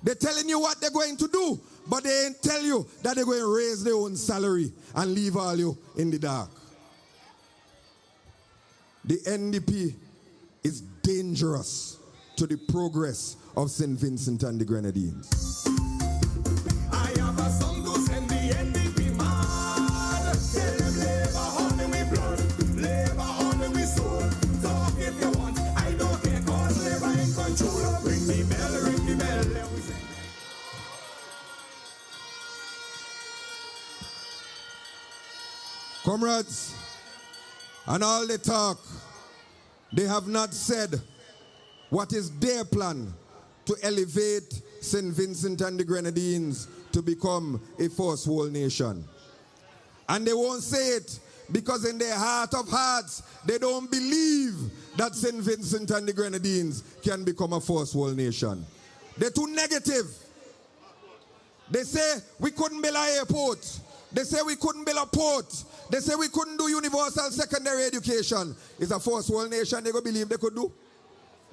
They're telling you what they're going to do, but they ain't tell you that they're going to raise their own salary and leave all you in the dark. The NDP is dangerous to the progress of St. Vincent and the Grenadines. I have a song to send the NDP mad. Tell them labor honey we blood, labor honey we soul. Talk if you want, I don't care cause labor in control. Ring the bell, ring the bell. Comrades, and all the talk, they have not said what is their plan to elevate St. Vincent and the Grenadines to become a first world nation. And they won't say it because in their heart of hearts, they don't believe that St. Vincent and the Grenadines can become a first world nation. They're too negative. They say we couldn't build an airport. They say we couldn't build a port. They say we couldn't do universal secondary education. It's a first world nation they go believe they could do.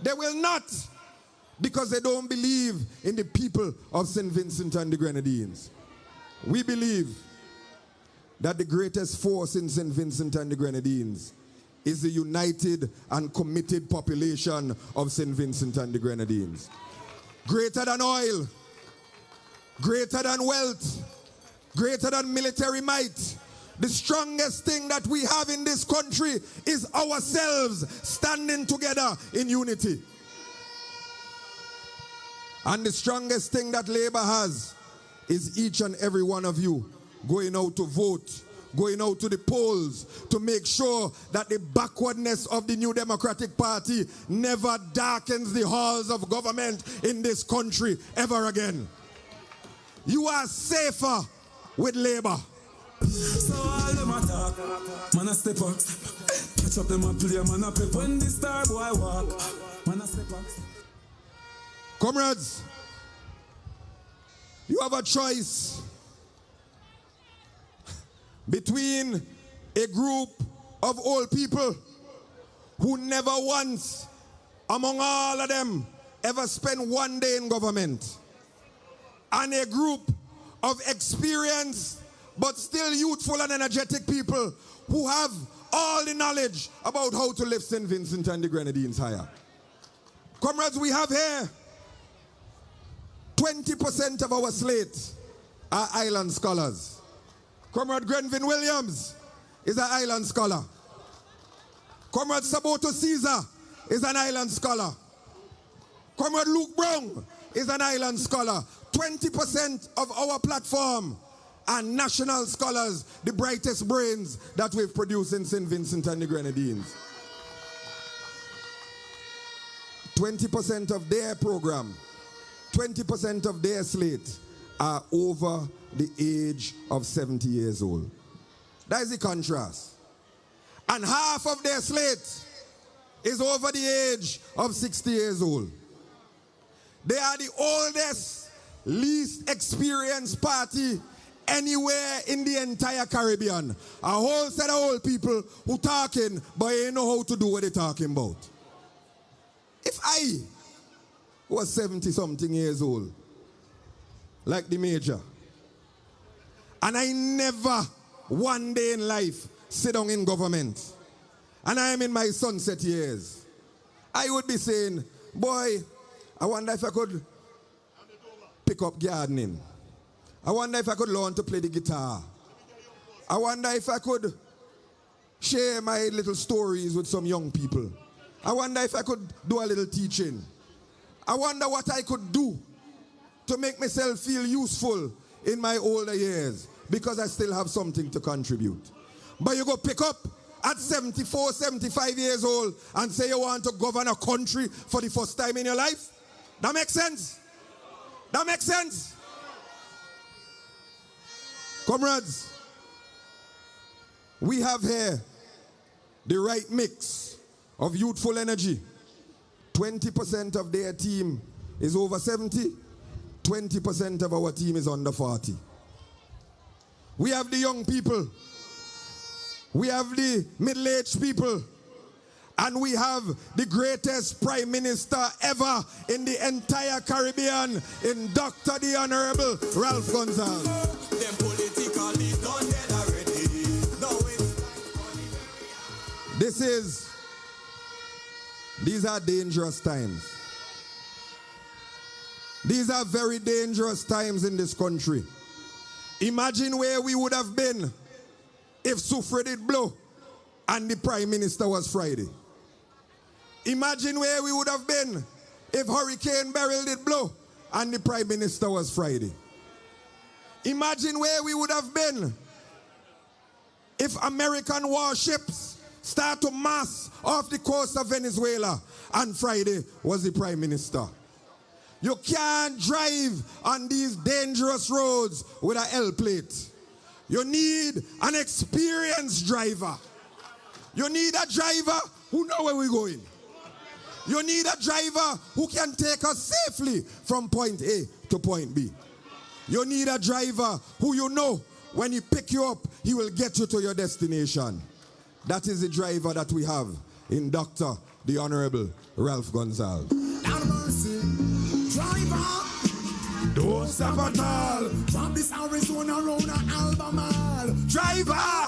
They will not, because they don't believe in the people of St. Vincent and the Grenadines. We believe that the greatest force in St. Vincent and the Grenadines is the united and committed population of St. Vincent and the Grenadines. Greater than oil, greater than wealth, greater than military might. The strongest thing that we have in this country is ourselves standing together in unity. And the strongest thing that Labour has is each and every one of you going out to vote, going out to the polls to make sure that the backwardness of the New Democratic Party never darkens the halls of government in this country ever again. You are safer with Labour. So all them attack, man a step up. Catch up them a play, man a pep. When the star boy walk, man a step up. Comrades, you have a choice between a group of old people who never once, among all of them, ever spent one day in government, and a group of experienced but still youthful and energetic people who have all the knowledge about how to lift St. Vincent and the Grenadines higher. Comrades, we have here 20% of our slate are island scholars. Comrade Grenvin Williams is an island scholar. Comrade Saboto Caesar is an island scholar. Comrade Luke Brown is an island scholar. 20% of our platform are national scholars, the brightest brains that we've produced in St. Vincent and the Grenadines. 20% of their program, 20% of their slate are over the age of 70 years old. That is the contrast. And half of their slate is over the age of 60 years old. They are the oldest, least experienced party anywhere in the entire Caribbean. A whole set of old people who talking, but they know how to do what they're talking about. If I was 70-something years old, like the Major, and I never one day in life sit down in government, and I am in my sunset years, I would be saying, boy, I wonder if I could pick up gardening. I wonder if I could learn to play the guitar. I wonder if I could share my little stories with some young people. I wonder if I could do a little teaching. I wonder what I could do to make myself feel useful in my older years because I still have something to contribute. But you go pick up at 74, 75 years old and say you want to govern a country for the first time in your life? That makes sense? That makes sense? Comrades, we have here the right mix of youthful energy. 20% of their team is over 70, 20% of our team is under 40. We have the young people, we have the middle-aged people, and we have the greatest prime minister ever in the entire Caribbean, in Dr. the Honorable Ralph Gonsalves. Them politically done dead already. These are dangerous times. These are very dangerous times in this country. Imagine where we would have been if Sufre did blow and the Prime Minister was Friday. Imagine where we would have been if Hurricane Beryl did blow and the Prime Minister was Friday. Imagine where we would have been if American warships start to mass off the coast of Venezuela and Friday was the Prime Minister. You can't drive on these dangerous roads with an L plate. You need an experienced driver. You need a driver who knows where we're going. You need a driver who can take us safely from point A to point B. You need a driver who you know when he pick you up, he will get you to your destination. That is the driver that we have in Dr. the Honorable Ralph Gonsalves. Down mercy, driver, don't stop at all. From this Arizona round Albemarle, driver,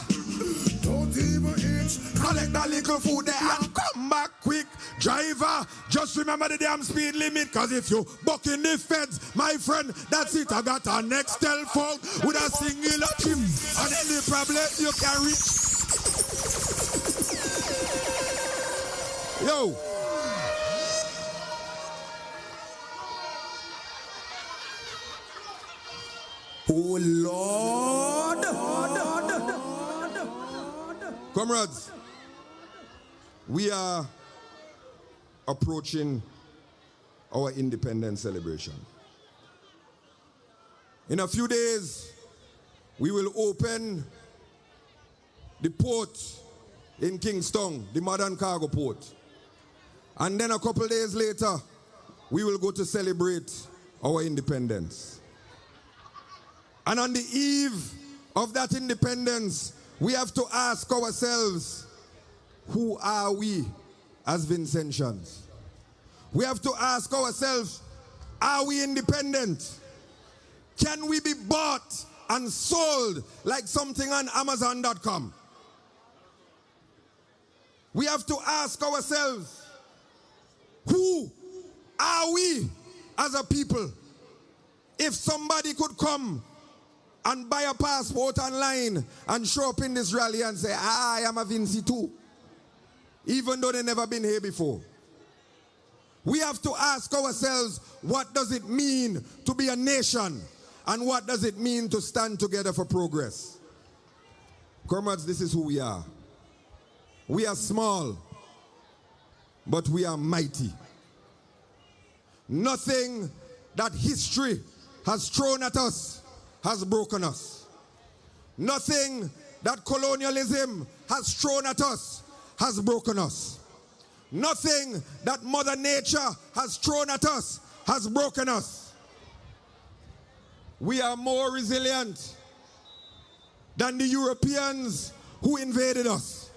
don't even itch. Collect that little food there and come back quick. Driver, just remember the damn speed limit, because if you buck in the feds, my friend, that's it. I got a next telephone with a singular chip, and any problem you can reach. Yo. Oh Lord. Comrades, we are approaching our independence celebration. In a few days, we will open the port in Kingstone, the modern cargo port. And then a couple days later, we will go to celebrate our independence. And on the eve of that independence, we have to ask ourselves, who are we as Vincentians? We have to ask ourselves, are we independent? Can we be bought and sold like something on Amazon.com? We have to ask ourselves, who are we as a people? If somebody could come and buy a passport online and show up in this rally and say, I am a Vinci too, even though they've never been here before. We have to ask ourselves, what does it mean to be a nation? And what does it mean to stand together for progress? Comrades, this is who we are. We are small, but we are mighty. Nothing that history has thrown at us has broken us. Nothing that colonialism has thrown at us has broken us. Nothing that Mother Nature has thrown at us has broken us. We are more resilient than the Europeans who invaded us.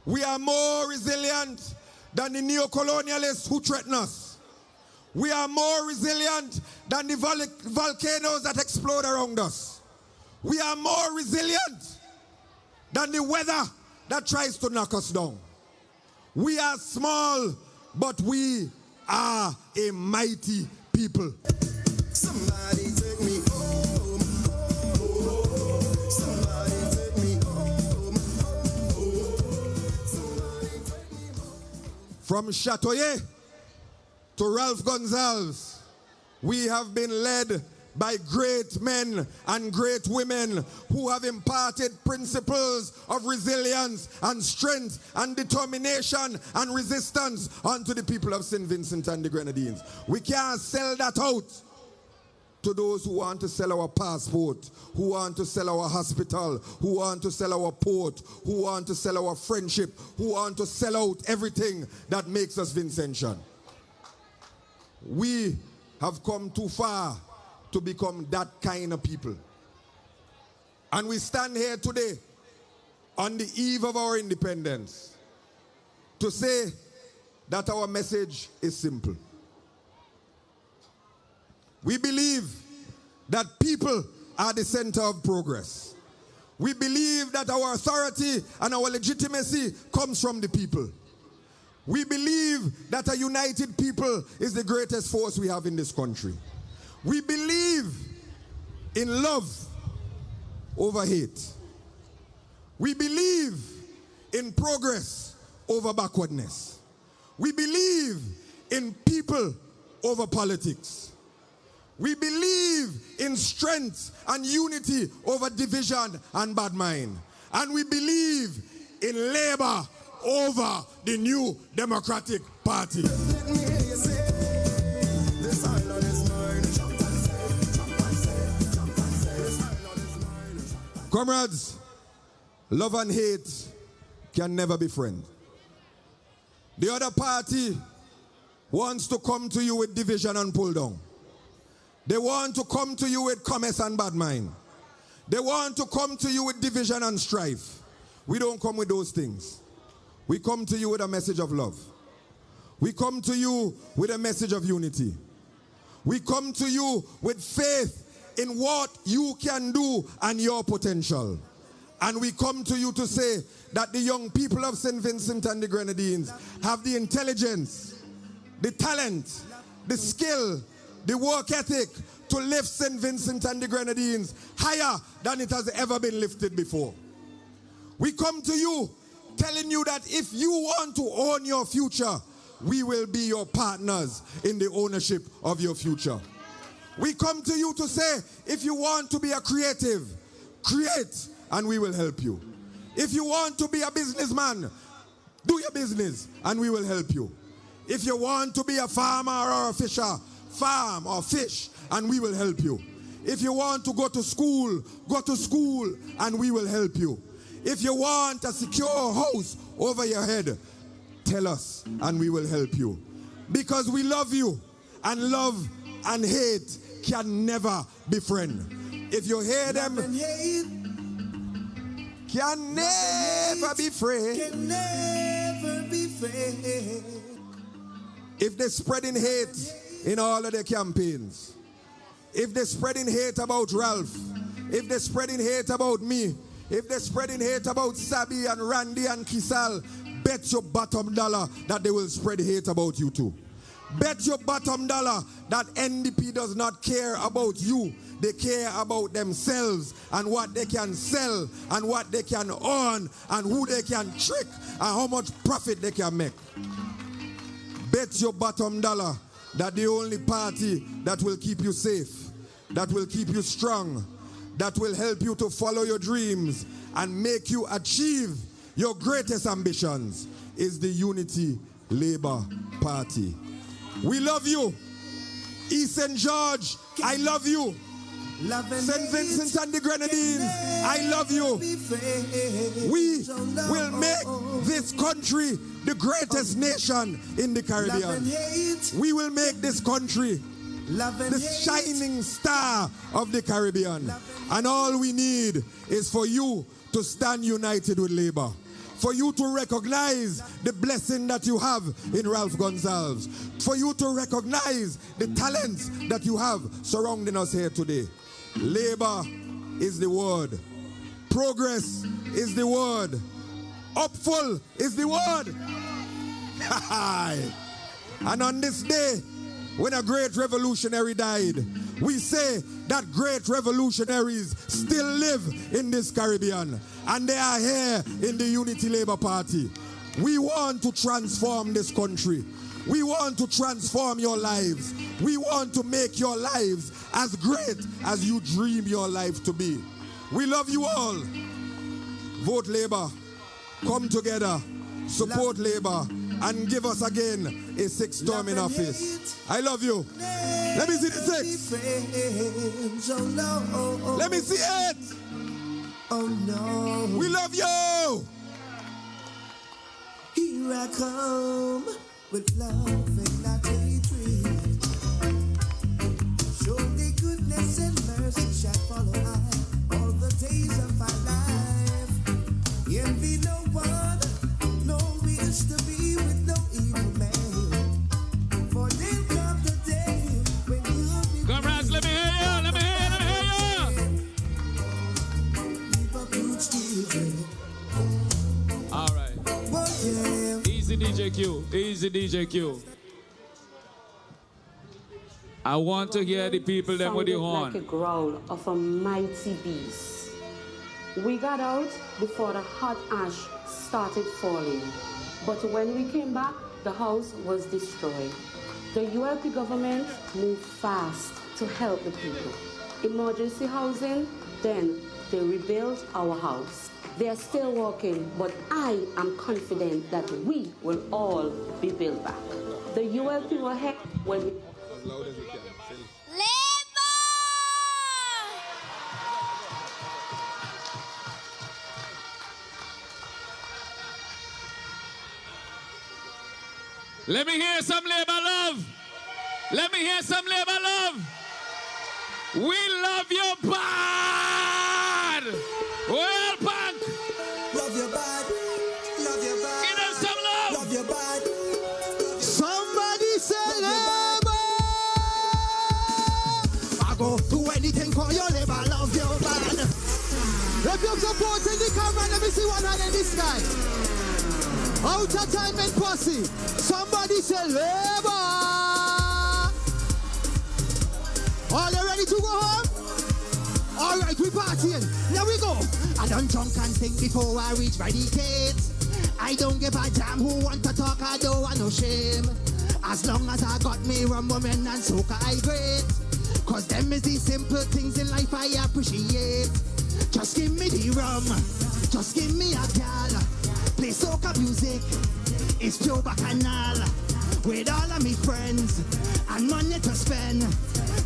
We are more resilient than the neo-colonialists who threaten us. We are more resilient than the volcanoes that explode around us. We are more resilient than the weather that tries to knock us down. We are small, but we are a mighty people. Somebody take me home. Somebody take me home. Somebody take me home. From Chatoyer to Ralph Gonsalves, we have been led by great men and great women who have imparted principles of resilience and strength and determination and resistance unto the people of St. Vincent and the Grenadines. We can't sell that out to those who want to sell our passport, who want to sell our hospital, who want to sell our port, who want to sell our friendship, who want to sell out everything that makes us Vincentian. We have come too far to become that kind of people. And we stand here today on the eve of our independence to say that our message is simple. We believe that people are the center of progress. We believe that our authority and our legitimacy comes from the people. We believe that a united people is the greatest force we have in this country. We believe in love over hate. We believe in progress over backwardness. We believe in people over politics. We believe in strength and unity over division and bad mind. And we believe in labor over the New Democratic Party. Comrades, love and hate can never be friends. The other party wants to come to you with division and pull down. They want to come to you with commerce and bad mind. They want to come to you with division and strife. We don't come with those things. We come to you with a message of love. We come to you with a message of unity. We come to you with faith in what you can do and your potential. And we come to you to say that the young people of St. Vincent and the Grenadines have the intelligence, the talent, the skill, the work ethic to lift St. Vincent and the Grenadines higher than it has ever been lifted before. We come to you telling you that if you want to own your future, we will be your partners in the ownership of your future. We come to you to say, if you want to be a creative, create and we will help you. If you want to be a businessman, do your business and we will help you. If you want to be a farmer or a fisher, farm or fish and we will help you. If you want to go to school and we will help you. If you want a secure house over your head, tell us and we will help you. Because we love you, and love and hate can never be friends. If you hear them, can never be friends. Can never be friends. If they're spreading hate in all of their campaigns, if they're spreading hate about Ralph, if they're spreading hate about me, if they're spreading hate about Sabi and Randy and Kysal, bet your bottom dollar that they will spread hate about you too. Bet your bottom dollar that NDP does not care about you. They care about themselves and what they can sell and what they can earn and who they can trick and how much profit they can make. Bet your bottom dollar that the only party that will keep you safe, that will keep you strong, that will help you to follow your dreams and make you achieve your greatest ambitions is the Unity Labour Party. We love you. East St. George, I love you. St. Vincent and the Grenadines, I love you. We will make this country the greatest nation in the Caribbean. We will make this country the shining star of the Caribbean. And all we need is for you to stand united with Labour. For you to recognize the blessing that you have in Ralph Gonsalves. For you to recognize the talents that you have surrounding us here today. Labour is the word. Progress is the word. Hopeful is the word. And on this day, when a great revolutionary died, we say that great revolutionaries still live in this Caribbean, and they are here in the Unity Labour Party. We want to transform this country. We want to transform your lives. We want to make your lives as great as you dream your life to be. We love you all. Vote Labour. Come together. Support Labour. And give us again a 6th term in office. I love you. Let me see the 6. Let me see it. Oh no. We love you. Here I come with love and not hatred. Surely goodness and mercy shall follow I all the days of my life. Envy no one, no wish to be with no evil man. For then come the day when you'll be. Comrades, let me hear you, let me hear you, let me hear you. All right. Easy DJ Q, easy DJ Q. I want to hear the people them with the horn. Like a growl of a mighty beast. We got out before the hot ash started falling. But when we came back, the house was destroyed. The ULP government moved fast to help the people. Emergency housing, then they rebuilt our house. They are still working, but I am confident that we will all be built back. The ULP will help when we... As loud as you can. Let me hear some Labour love. Let me hear some Labour love. We love you bad. Well, punk. Love you bad. Love you bad. Give them some love. Love you bad. Somebody say Labour. I go do anything for your Labour. Love you bad. If you're supporting the camera, let me see one hand in the sky. Out of time and posse. Somebody say Labour. Are you ready to go home? All right, we partying. Here we go. I done drunk and think before I reach my decades. I don't give a damn who want to talk. I don't want no shame. As long as I got me rum, woman and soca, I great. Cause them is the simple things in life I appreciate. Just give me the rum. Just give me a gal. Play soca music. It's pure bacchanal. With all of me friends and money to spend.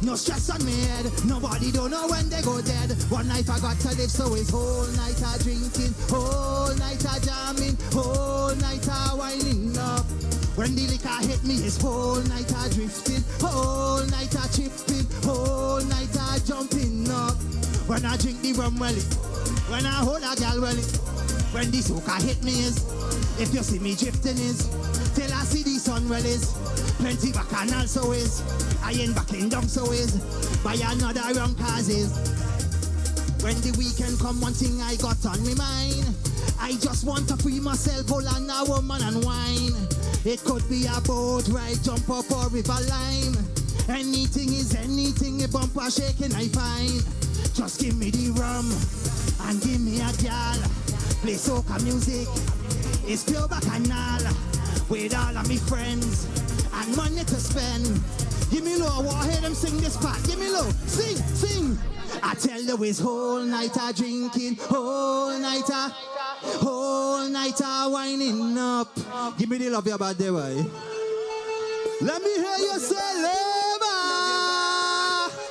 No stress on me head. Nobody don't know when they go dead. One life I got to live, so it's whole night I drinking, whole night I jamming, whole night I winding up. When the liquor hit me, it's whole night I drifting, whole night I tripping, whole night I jumping up. When I drink the rum, well, when I hold a gal, well, when the soca hit me is, if you see me drifting is, till I see the sun, well, is plenty bacchanal, so is I ain't backing down, so is by another wrong causes. When the weekend come, one thing I got on me mind. I just want to free myself, hold on a woman and wine. It could be a boat ride, jump up or river lime. Anything is anything, a bumper shaking I find. Just give me the rum and give me a gal. Play soca music, it's pure bacchanal. With all of me friends and money to spend. Give me low, I want to hear them sing this part. Give me low, sing, sing. I tell you it's whole night I drinking, whole night I winding up. Give me the love your bad day, boy. Let me hear you say Labour.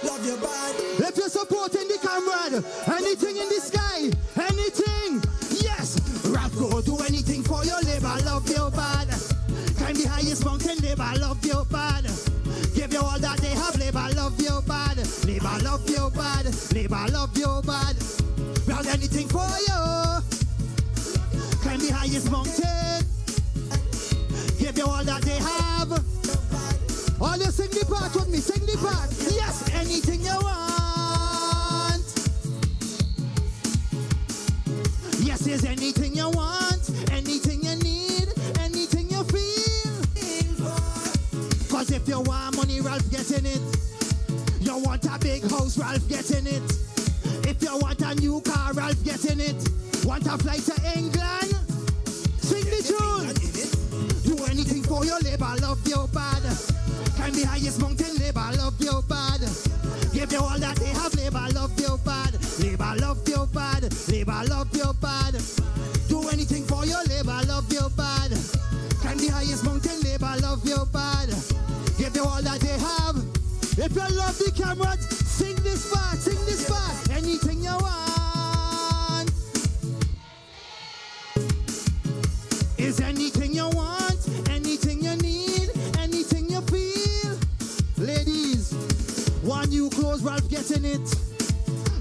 Love your body. If you're supporting the comrade, anything in the sky, anything, yes. Rap go do anything for your Labour, love your bad. Climb the highest mountain, Labour, love your bad. Give you all that they have, Labour, love your bad. Labour, love your bad. Labour, love your bad. Well, anything for you. Climb the highest mountain. Give you all that they have. All you sing the part with me, sing the part. Yes, anything you want. Yes, there's anything you want, anything you need, anything you feel. Cause if you want money, Ralph getting it. You want a big house, Ralph getting it. If you want a new car, Ralph getting it. Want a flight to England? Sing the tune. Do anything for your labor, love your bad. Climb the highest mountain, labor, love your bad. Give you all that they have, labor, love your bad. Labor, love your bad. Labor, love your bad. Do anything for your labor, love your bad. Climb the highest mountain, labor, love your bad. Give you all that they have. If you love the comrades, sing this part, sing this part. Anything you want. Is anything you want, anything you need, anything you feel. Ladies, one new clothes, Ralph getting it.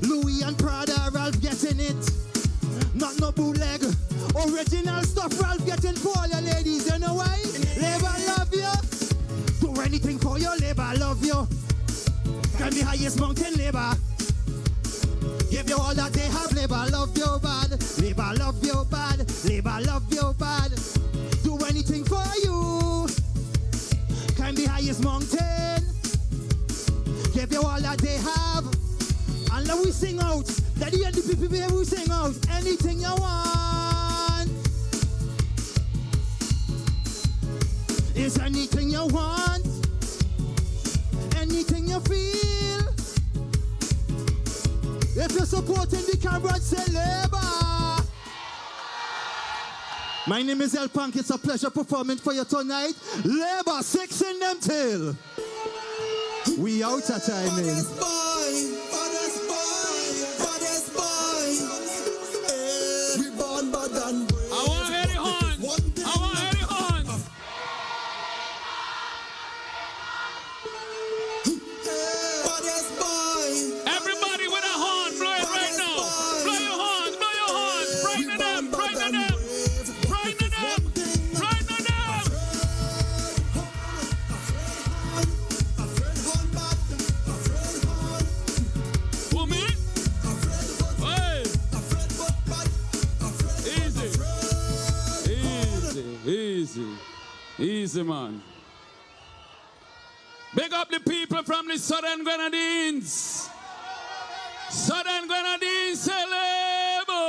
Louis and Prada, Ralph getting it. Not no bootleg. Original stuff, Ralph getting for all your ladies. You know why? Labor love you. Do anything for your labor, love you. Climb the highest mountain, labor. Give you all that they have, labor, love you bad. Labor, love you bad. Labor, love you bad. Do anything for you. Climb the highest mountain. Give you all that they have. And now we sing out. That the NDP people we sing out. Anything you want. Is anything you want. Anything you feel. If you're supporting the comrades, say labor. My name is El Punk. It's a pleasure performing for you tonight. Labor, 6 in them till. We out of timing. I want to hear the horns. I want to hear the horns. Everybody with a horn, blow it right now. Blow your horns, blow your horns. Brighten them, brighten them. Brighten them, brighten them. Woman. Hey. Easy, man. Big up the people from the Southern Grenadines. Southern Grenadines, celebo.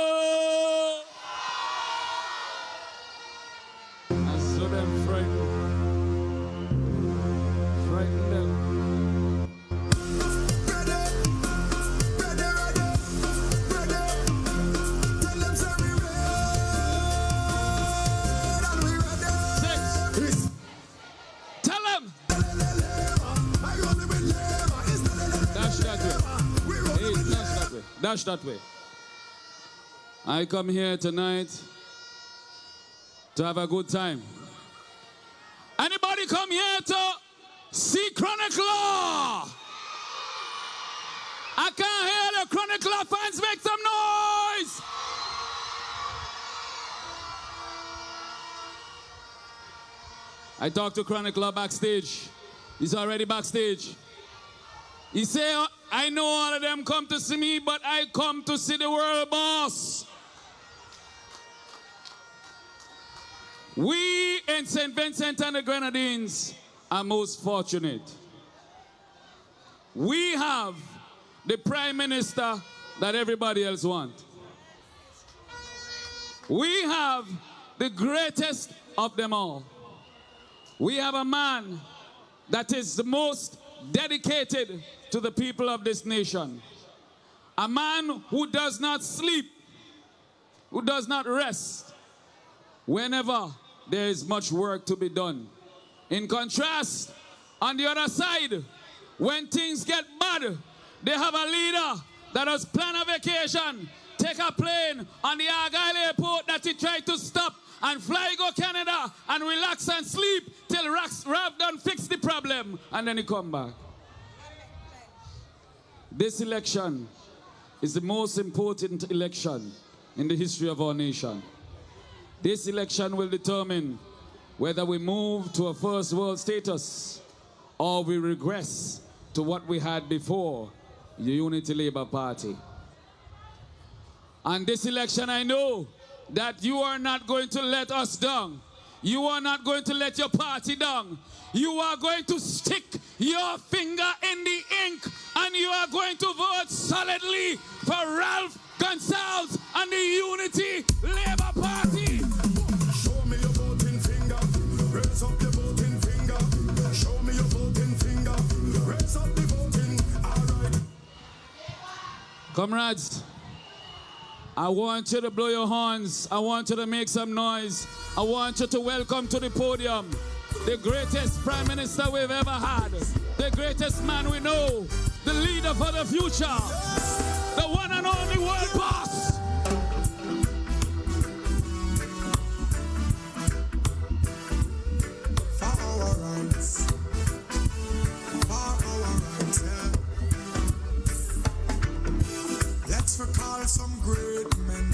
I saw them frightened. Frightened them. Dash that way. I come here tonight to have a good time. Anybody come here to see Chronic Law? I can't hear the Chronic Law fans make some noise. I talked to Chronic Law backstage. He's already backstage. He said, I know all of them come to see me, but I come to see the world boss. We in St. Vincent and the Grenadines are most fortunate. We have the Prime Minister that everybody else wants. We have the greatest of them all. We have a man that is the most dedicated to the people of this nation. A man who does not sleep, who does not rest whenever there is much work to be done. In contrast, on the other side, when things get bad, they have a leader that has planned a vacation, take a plane on the Argyle airport that he tried to stop and fly go Canada and relax and sleep till Rav done fix the problem and then he come back. This election is the most important election in the history of our nation. This election will determine whether we move to a first world status or we regress to what we had before, the Unity Labour Party. And this election, I know that you are not going to let us down. You are not going to let your party down. You are going to stick your finger in the ink and you are going to vote solidly for Ralph Gonsalves and the Unity Labour Party. Show me your voting finger. Raise Comrades, I want you to blow your horns. I want you to make some noise. I want you to welcome to the podium the greatest Prime Minister we've ever had, the greatest man we know, the leader for the future, the one and only world boss. For our rights, yeah. Let's recall some great men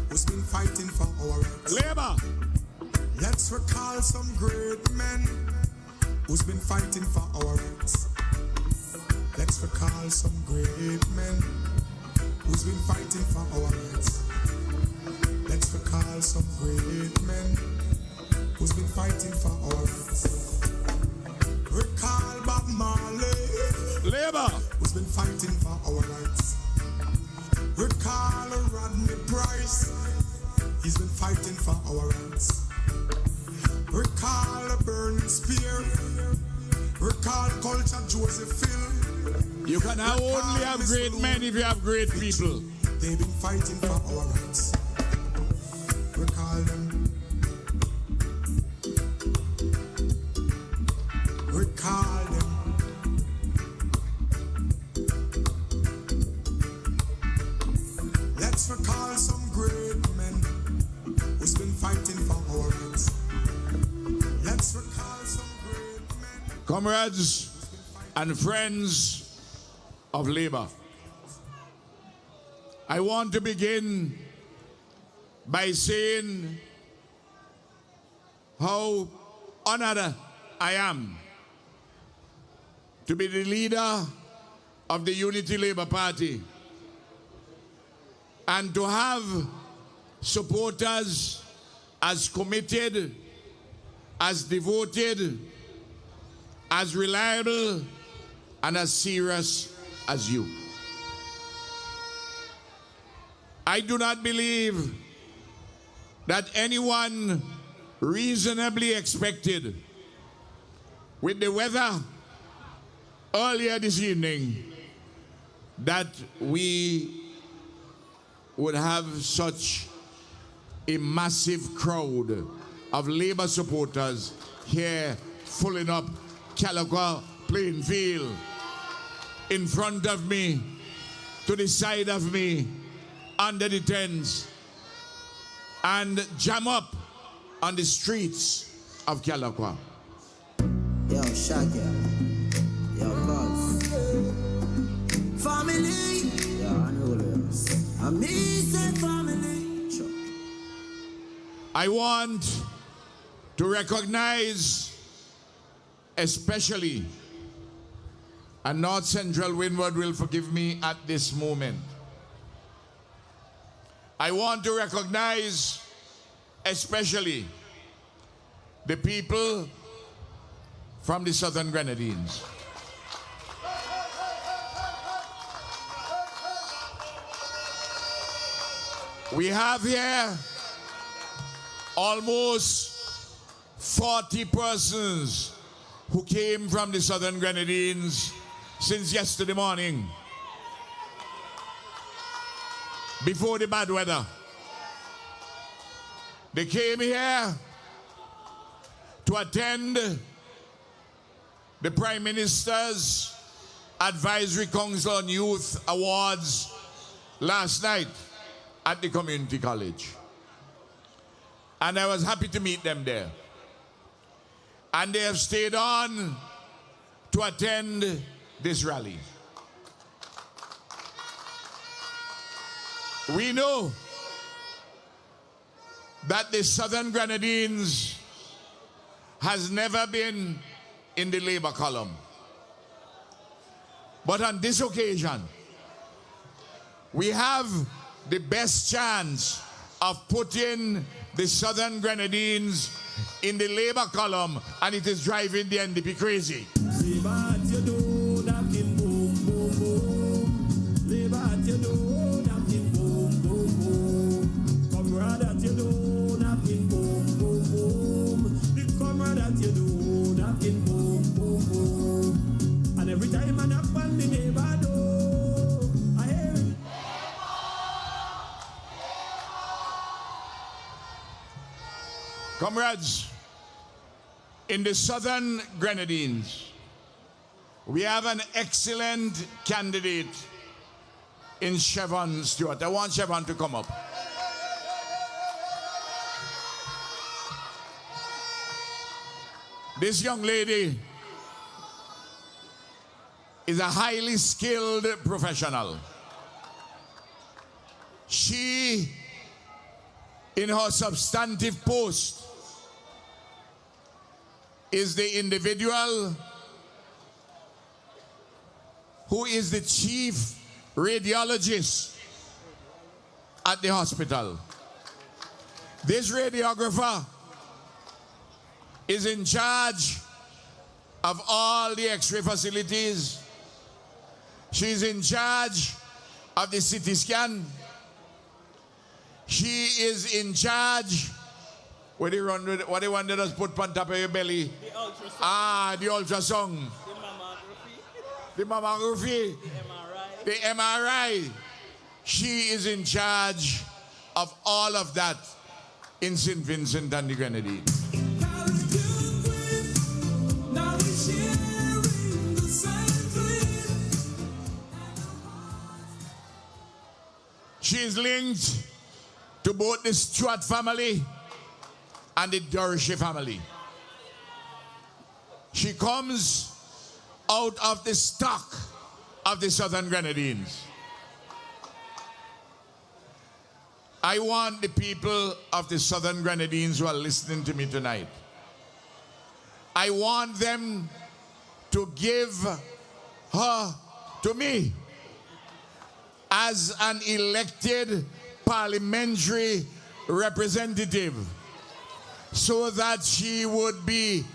who's been fighting for our rights. Labour. Let's recall some great men who's been fighting for our rights. Let's recall some great men who's been fighting for our rights. Let's recall some great men who's been fighting for our rights. Recall Bob Marley, Labour, who's been fighting for our rights. Recall Rodney Price, he's been fighting for our rights. Recall Burning Spear, recall Culture Joseph Hill. You can only have great men if you have great people. They've been fighting for our rights. Recall them. Recall them. Let's recall some great men who's been fighting for our rights. Let's recall some great men. Comrades and friends of Labour, I want to begin by saying how honored I am to be the leader of the Unity Labour Party and to have supporters as committed, as devoted, as reliable, and as serious as you. I do not believe that anyone reasonably expected, with the weather earlier this evening, that we would have such a massive crowd of Labour supporters here filling up Calliaqua playing field, in front of me, to the side of me, under the tents, and jam up on the streets of Calliaqua. Yo, Shaggy. Yo, Cuz. Family. Yo, Anulus. I mean, say family. Sure. I want to recognize especially, and North Central Windward will forgive me at this moment, I want to recognize especially the people from the Southern Grenadines. We have here almost 40 persons who came from the Southern Grenadines since yesterday morning, before the bad weather. They came here to attend the Prime Minister's Advisory Council on Youth Awards last night at the community college. And I was happy to meet them there. And they have stayed on to attend this rally. We know that the Southern Grenadines has never been in the Labour column. But on this occasion, we have the best chance of putting the Southern Grenadines in the Labour column, and it is driving the NDP crazy. And every time I knock on the neighbor door, I hear him Comrades, in the southern Grenadines, we have an excellent candidate in Siobhan Stewart. I want Siobhan to come up. This young lady is a highly skilled professional. She, in her substantive post, is the individual who is the chief radiologist at the hospital. This radiographer is in charge of all the X-ray facilities. She's in charge of the CT scan. She is in charge. What do you want to put on top of your belly? The ultrasound. The ultrasound. The mammography. The MRI. She is in charge of all of that in St. Vincent and the Grenadines. She is linked to both the Stewart family and the Dorsey family. She comes out of the stock of the Southern Grenadines. I want the people of the Southern Grenadines who are listening to me tonight, I want them to give her to me as an elected parliamentary representative, so that she would be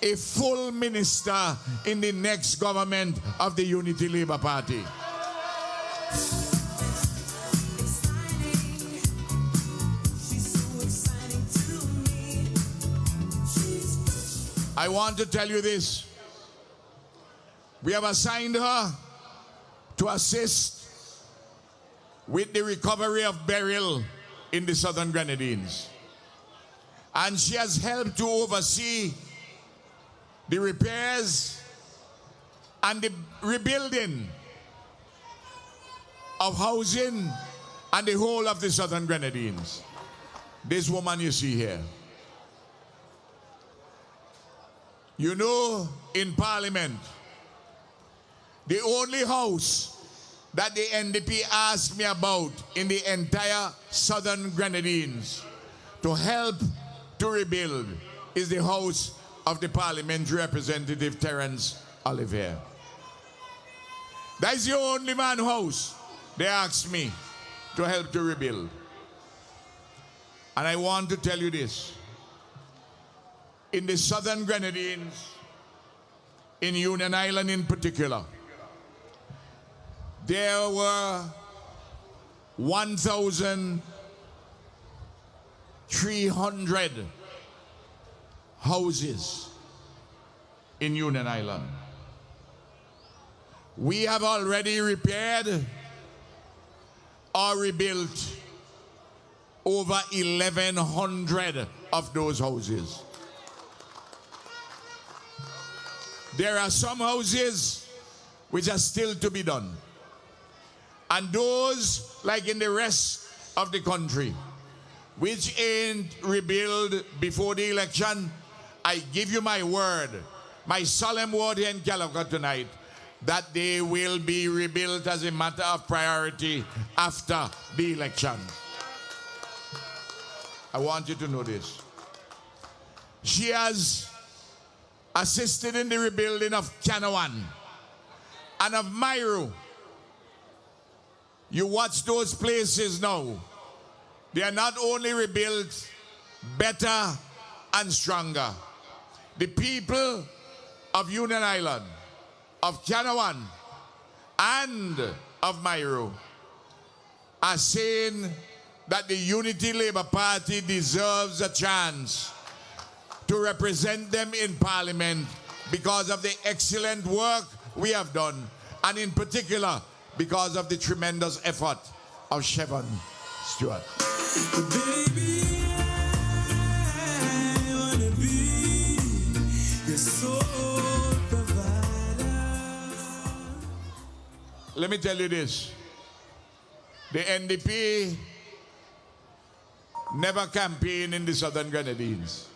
a full minister in the next government of the Unity Labour Party. I want to tell you this. We have assigned her to assist with the recovery of burial in the Southern Grenadines. And she has helped to oversee the repairs and the rebuilding of housing and the whole of the Southern Grenadines. This woman you see here. You know, in Parliament, the only house that the NDP asked me about in the entire Southern Grenadines to help to rebuild is the house of the parliamentary representative Terence Olivier. That is the only man house they asked me to help to rebuild. And I want to tell you this. In the Southern Grenadines, in Union Island in particular, there were 1,300 houses in Union Island. We have already repaired or rebuilt over 1,100 of those houses. There are some houses which are still to be done. And those, like in the rest of the country, which ain't rebuilt before the election, I give you my word, my solemn word here in Calliaqua tonight, that they will be rebuilt as a matter of priority after the election. I want you to know this. She has assisted in the rebuilding of Canawan and of Myro. You watch those places now. They are not only rebuilt better and stronger. The people of Union Island, of Canawan, and of Myro are saying that the Unity Labour Party deserves a chance to represent them in Parliament because of the excellent work we have done, and in particular because of the tremendous effort of Siobhan Stewart. Baby, let me tell you this. The NDP never campaigned in the Southern Grenadines.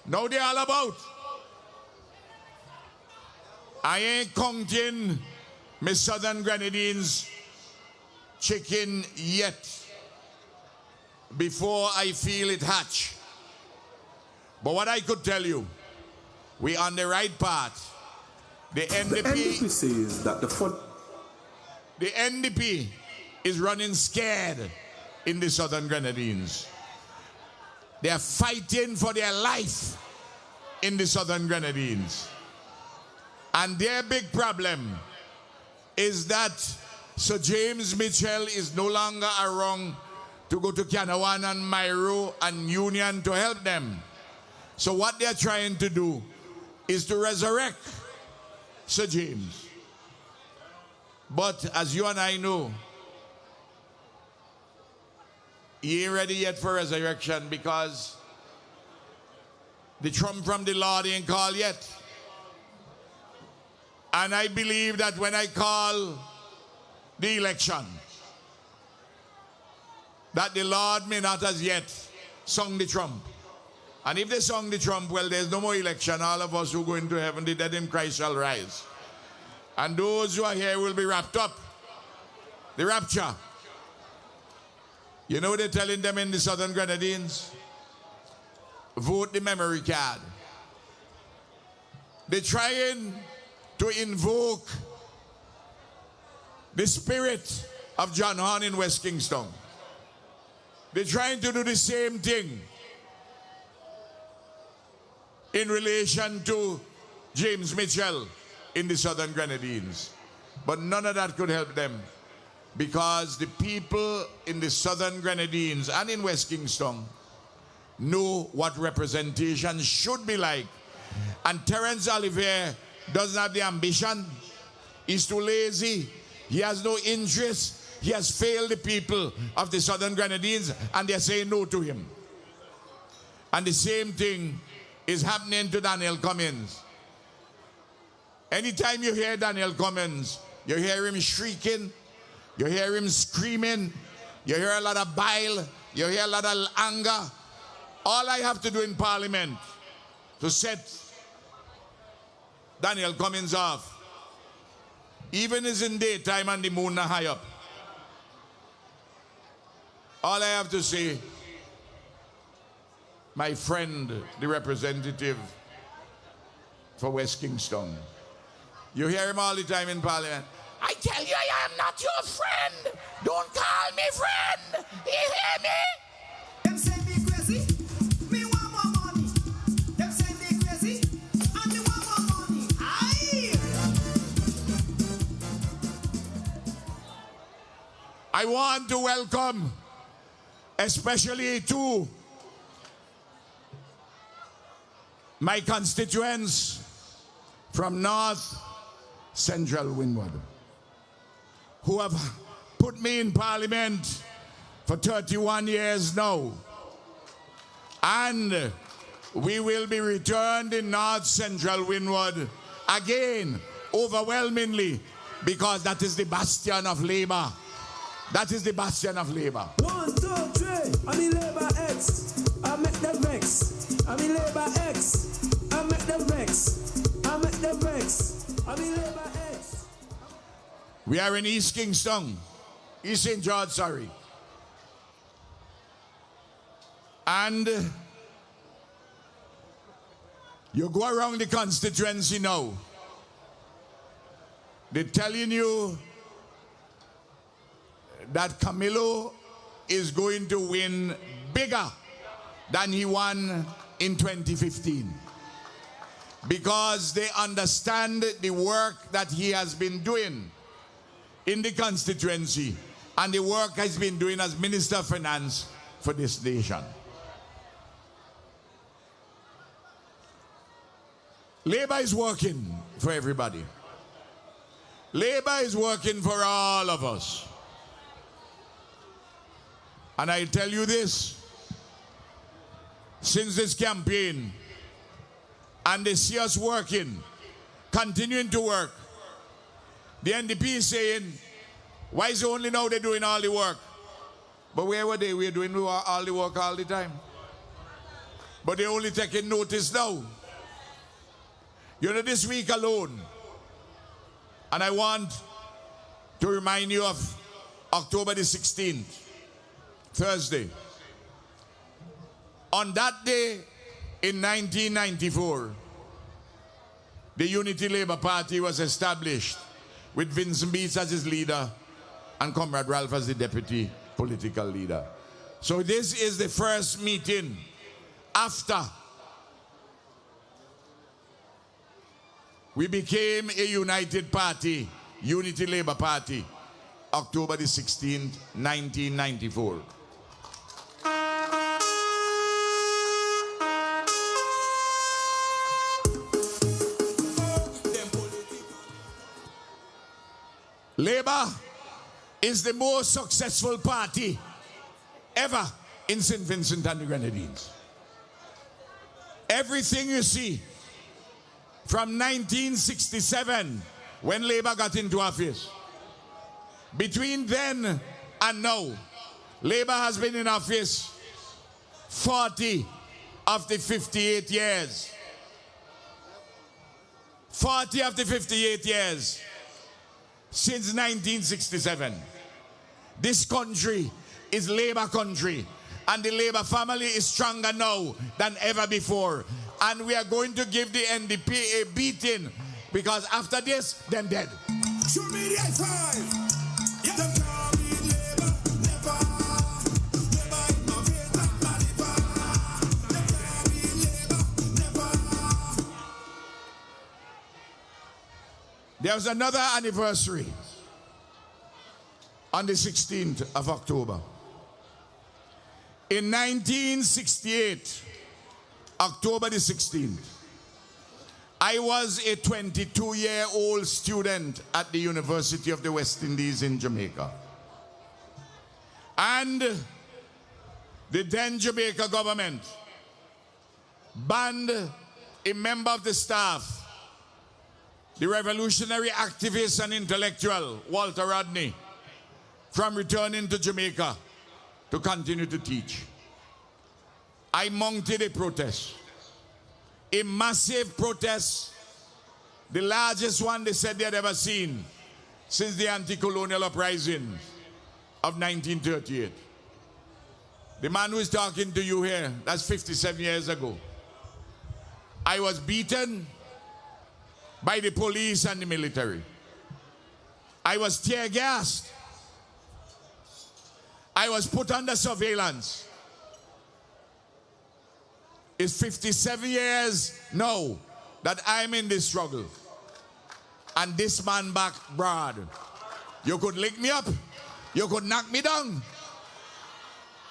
Now they all about. I ain't counting my Southern Grenadines chicken yet before I feel it hatch. But what I could tell you, we on the right path. The NDP says that the NDP is running scared in the Southern Grenadines. They are fighting for their life in the Southern Grenadines. And their big problem is that Sir James Mitchell is no longer around to go to Canawan and Myro and Union to help them. So what they're trying to do is to resurrect Sir James. But as you and I know, he ain't ready yet for resurrection because the trump from the Lord ain't called yet. And I believe that when I call the election, that the Lord may not as yet sung the trump. And if they sung the trump, well, there's no more election. All of us who go into heaven, the dead in Christ shall rise. And those who are here will be wrapped up. The rapture. You know what they're telling them in the Southern Grenadines? Vote the memory card. They're trying to invoke the spirit of John Horn in West Kingstone. They're trying to do the same thing in relation to James Mitchell in the Southern Grenadines. But none of that could help them because the people in the Southern Grenadines and in West Kingstone know what representation should be like. And Terence Oliver doesn't have the ambition. He's too lazy. He has no interest. He has failed the people of the Southern Grenadines and they're saying no to him. And the same thing is happening to Daniel Cummins. Anytime you hear Daniel Cummins, you hear him shrieking, you hear him screaming, you hear a lot of bile, you hear a lot of anger. All I have to do in Parliament to set Daniel Cummins off, even is in daytime and the moon not high up. All I have to say, my friend, the representative for West Kingstone, you hear him all the time in Parliament. I tell you, I am not your friend. Don't call me friend. You hear me? Them say me crazy, me want more money. Them say me crazy, and me want more money. Aye. I want to welcome, especially to my constituents from North Central Windward, who have put me in Parliament for 31 years now. And we will be returned in North Central Windward again, overwhelmingly, because that is the bastion of Labour. That is the bastion of Labour. 1, 2, 3. I'm in Labour X. I make them vex. I'm in Labour X. I make them vex. I make them vex. I'm in Labour X. We are in East Kingstone, East St. George, sorry. And you go around the constituency now, they're telling you that Camilo is going to win bigger than he won in 2015. Because they understand the work that he has been doing in the constituency and the work he's been doing as Minister of Finance for this nation. Labour is working for everybody. Labour is working for all of us. And I tell you this, since this campaign, and they see us working, continuing to work, The NDP is saying, why is it only now they're doing all the work? But where were they? We were doing all the work all the time. But they're only taking notice now. You know, this week alone, and I want to remind you of October the 16th, Thursday. On that day in 1994, the Unity Labour Party was established with Vincent Beats as its leader and Comrade Ralph as the deputy political leader. So this is the first meeting after we became a united party, Unity Labour Party, October the 16th, 1994. Labour is the most successful party ever in St. Vincent and the Grenadines. Everything you see from 1967, when Labour got into office, between then and now, Labour has been in office 40 of the 58 years. 40 of the 58 years since 1967. This country is Labour country, and the Labour family is stronger now than ever before. And we are going to give the NDP a beating, because after this, them dead. Show me the five. Them can't beat Labour, never. Labour in my face like my liver. Them can't beat Labour, never. There was another anniversary on the 16th of October. In 1968, October the 16th, I was a 22-year-old student at the University of the West Indies in Jamaica. And the then Jamaica government banned a member of the staff, the revolutionary activist and intellectual Walter Rodney, from returning to Jamaica to continue to teach. I mounted a protest, a massive protest, the largest one they said they had ever seen since the anti-colonial uprising of 1938. The man who is talking to you here, that's 57 years ago. I was beaten by the police and the military. I was tear gassed. I was put under surveillance. It's 57 years now that I'm in this struggle. And this man back broad. You could lick me up. You could knock me down.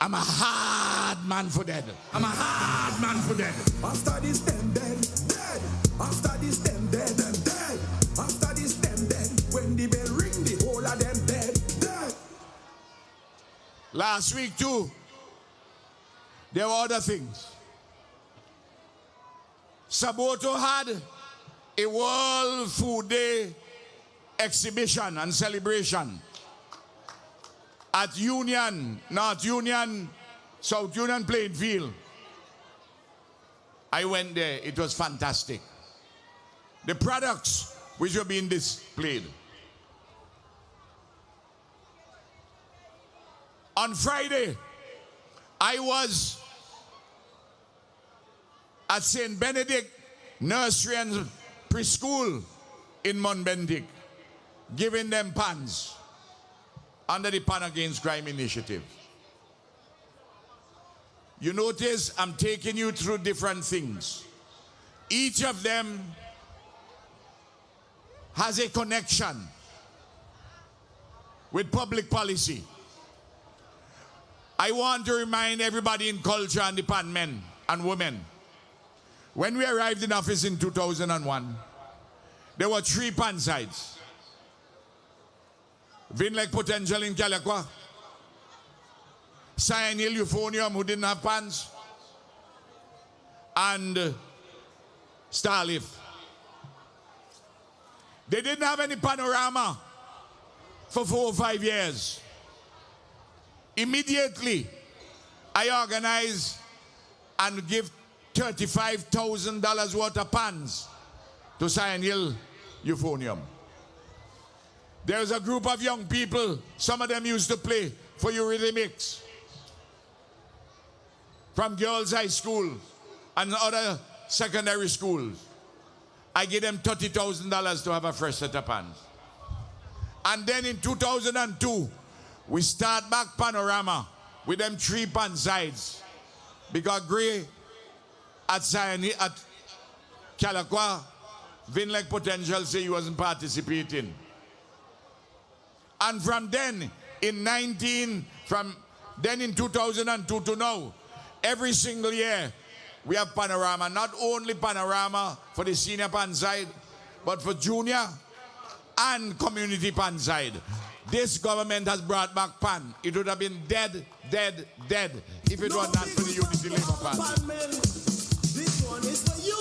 I'm a hard man for dead. I'm a hard man for dead. After this, them dead, dead. After this, them dead, them dead. After this, them dead. When the bell ring, the whole of them dead, dead. Last week too, there were other things. Saboto had a World Food Day exhibition and celebration at Union, North Union, South Union playing field. I went there. It was fantastic. The products which were being displayed. On Friday, I was at St. Benedict Nursery and Preschool in Monbendick, giving them pans under the Pan Against Crime initiative. You notice I'm taking you through different things. Each of them has a connection with public policy. I want to remind everybody in culture and the pan men and women, when we arrived in office in 2001, there were 3 pan sides. Vinlek Potential in Calliaqua, Cyanil Euphonium, who didn't have pans, and Starleaf. They didn't have any panorama for 4 or 5 years. Immediately, I organized and give $35,000 worth of pans to Sion Hill Euphonium. There's a group of young people, some of them used to play for Eurythmics from Girls High School and other secondary schools. I give them $30,000 to have a fresh set of pans. And then in 2002, we start back Panorama with them 3 pan sides. Because Gray at Calliaqua, Vinlek Potential say he wasn't participating. And from then, in 2002 to now, every single year, we have Panorama. Not only Panorama for the senior pan side, but for junior and community pan side. This government has brought back pan. It would have been dead if it were not for the Unity Labour Party. This one is for you.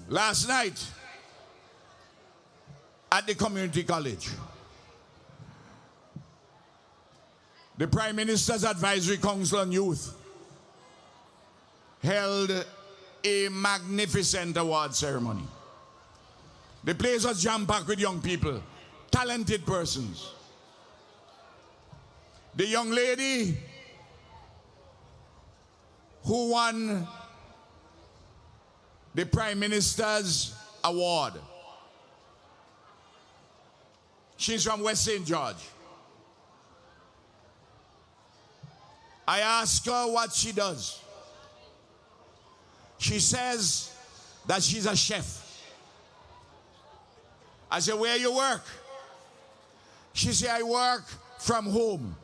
Last night, at the community college, the Prime Minister's Advisory Council on Youth held a magnificent award ceremony. The place was jam-packed with young people, talented persons. The young lady who won the Prime Minister's award, she's from West St. George. I asked her what she does. She says that she's a chef. I said, where you work? She said, I work from home.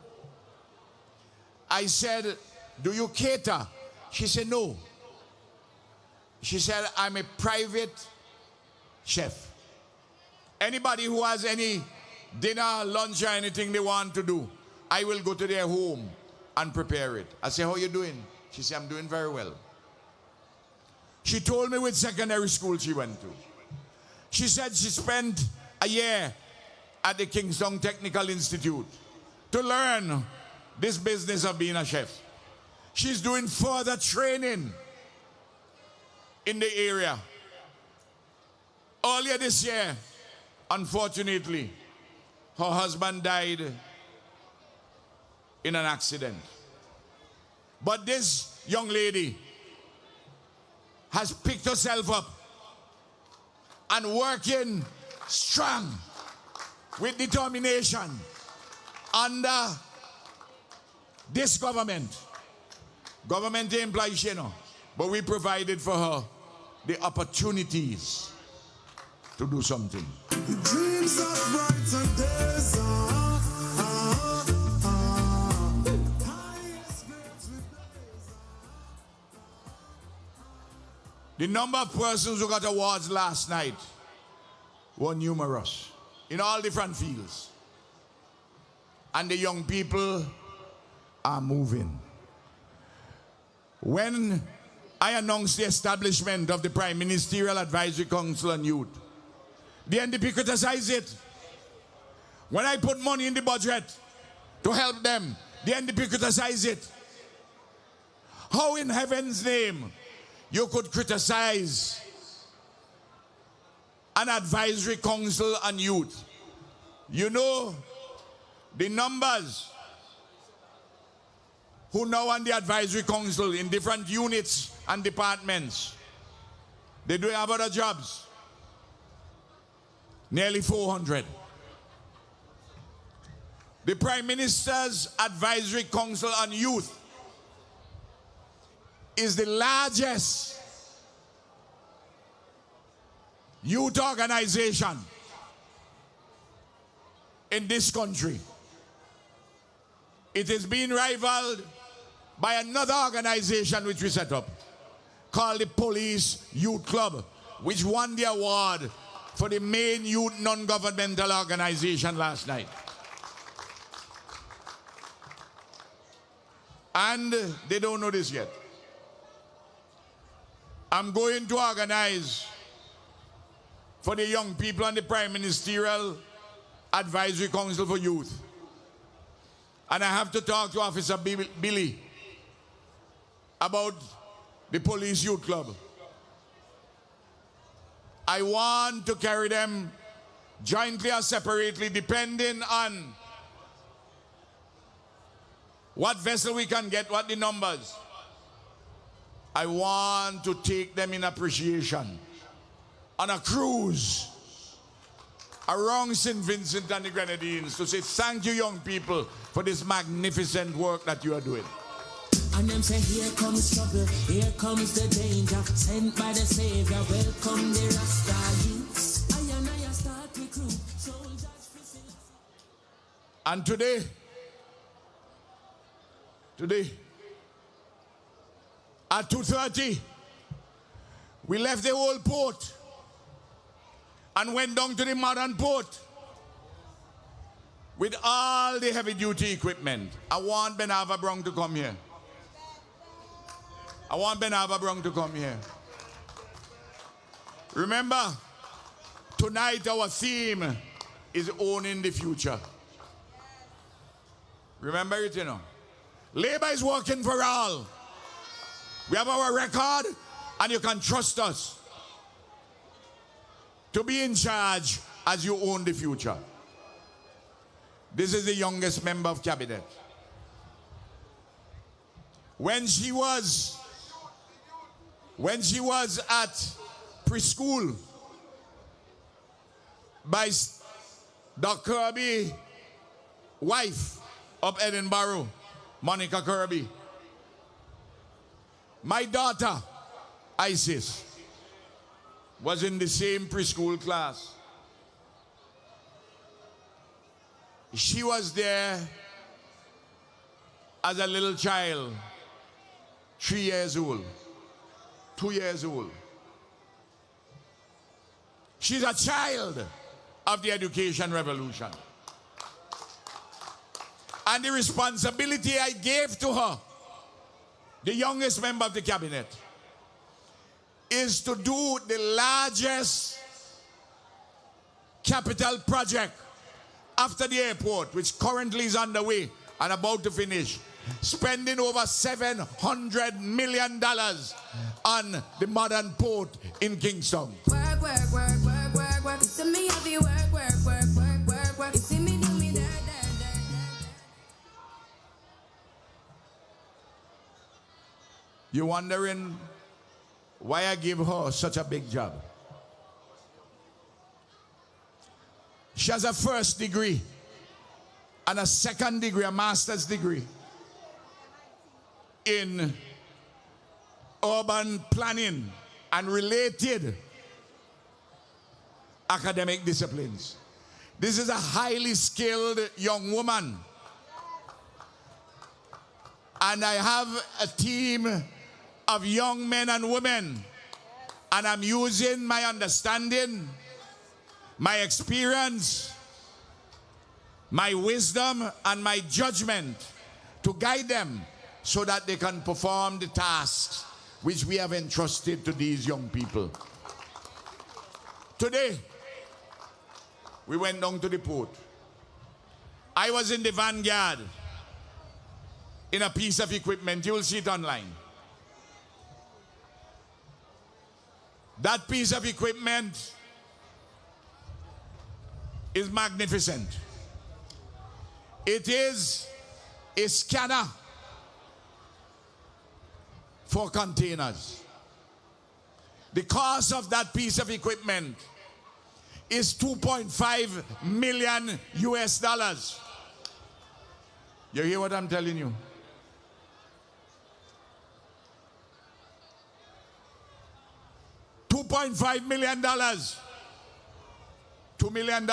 I said, do you cater? She said, no. She said, I'm a private chef. Anybody who has any dinner, lunch, or anything they want to do, I will go to their home and prepare it. I said, how are you doing? She said, I'm doing very well. She told me which secondary school she went to. She said she spent a year at the Kingstone Technical Institute to learn this business of being a chef. She's doing further training in the area. Earlier this year, unfortunately, her husband died in an accident. But this young lady has picked herself up and working strong with determination under this government. Government employees, you know, but we provided for her the opportunities to do something. Dreams of brighter days. The number of persons who got awards last night were numerous in all different fields. And the young people are moving. When I announced the establishment of the Prime Ministerial Advisory Council on Youth, the NDP criticized it. When I put money in the budget to help them, the NDP criticized it. How in heaven's name you could criticize an advisory council on youth? You know, the numbers who now on the advisory council in different units and departments, they do have other jobs. Nearly 400. The Prime Minister's Advisory Council on Youth is the largest youth organization in this country. It is being rivaled by another organization which we set up called the Police Youth Club, which won the award for the main youth non-governmental organization last night. And they don't know this yet. I'm going to organize for the young people on the Prime Ministerial Advisory Council for Youth. And I have to talk to Officer Billy about the Police Youth Club. I want to carry them jointly or separately, depending on what vessel we can get, what the numbers. I want to take them in appreciation on a cruise around St. Vincent and the Grenadines to say thank you, young people, for this magnificent work that you are doing. And them say, here comes trouble, here comes the danger, sent by the Savior, welcome the Rasta youths. I and I start recruit soldiers. And today, at 2:30, we left the old port and went down to the modern port with all the heavy-duty equipment. I want Ben Ava Brown to come here. I want Ben Ava Brown to come here. Remember, tonight our theme is owning the future. Remember it, you know. Labor is working for all. We have our record, and you can trust us to be in charge as you own the future. This is the youngest member of cabinet. When she was at preschool by Doc Kirby's wife of Edinburgh, Monica Kirby, my daughter, Isis, was in the same preschool class. She was there as a little child, 3 years old, 2 years old. She's a child of the education revolution. And the responsibility I gave to her, the youngest member of the cabinet, is to do the largest capital project after the airport, which currently is underway and about to finish, spending over $700 million on the modern port in Kingstone. Work, work, work, work, work, work. You see me heavy work, work, work, work, work, work. You see me do me that. You're wondering why I give her such a big job. She has a first degree and a second degree, a master's degree in urban planning and related academic disciplines. This is a highly skilled young woman. And I have a team of young men and women, and I'm using my understanding, my experience, my wisdom, and my judgment to guide them so that they can perform the tasks which we have entrusted to these young people. Today, we went down to the port. I was in the vanguard in a piece of equipment. You will see it online. That piece of equipment is magnificent. It is a scanner for containers. The cost of that piece of equipment is $2.5 million US. You hear what I'm telling you? $2.5 million. $2 million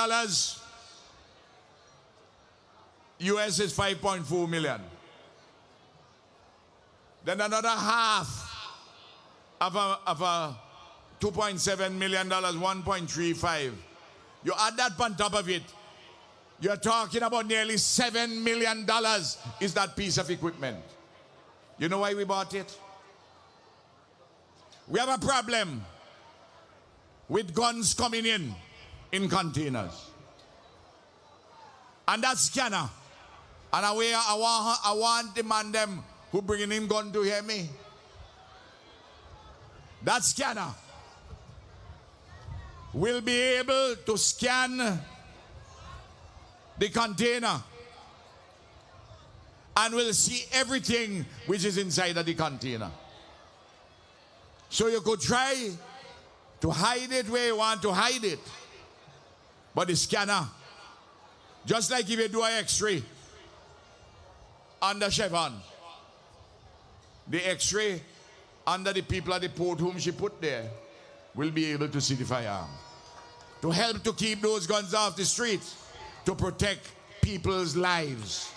US is 5.4 million. Then another half of a $2.7 million, 1.35. You add that on top of it, you're talking about nearly $7 million is that piece of equipment. You know why we bought it? We have a problem with guns coming in containers. And that scanner. And I want the man them who bringing in gun to hear me. That scanner will be able to scan the container and will see everything which is inside of the container. So you could try to hide it where you want to hide it. But the scanner, just like if you do an X-ray under Chevron, the X-ray under the people at the port whom she put there will be able to see the firearm. To help to keep those guns off the streets, to protect people's lives.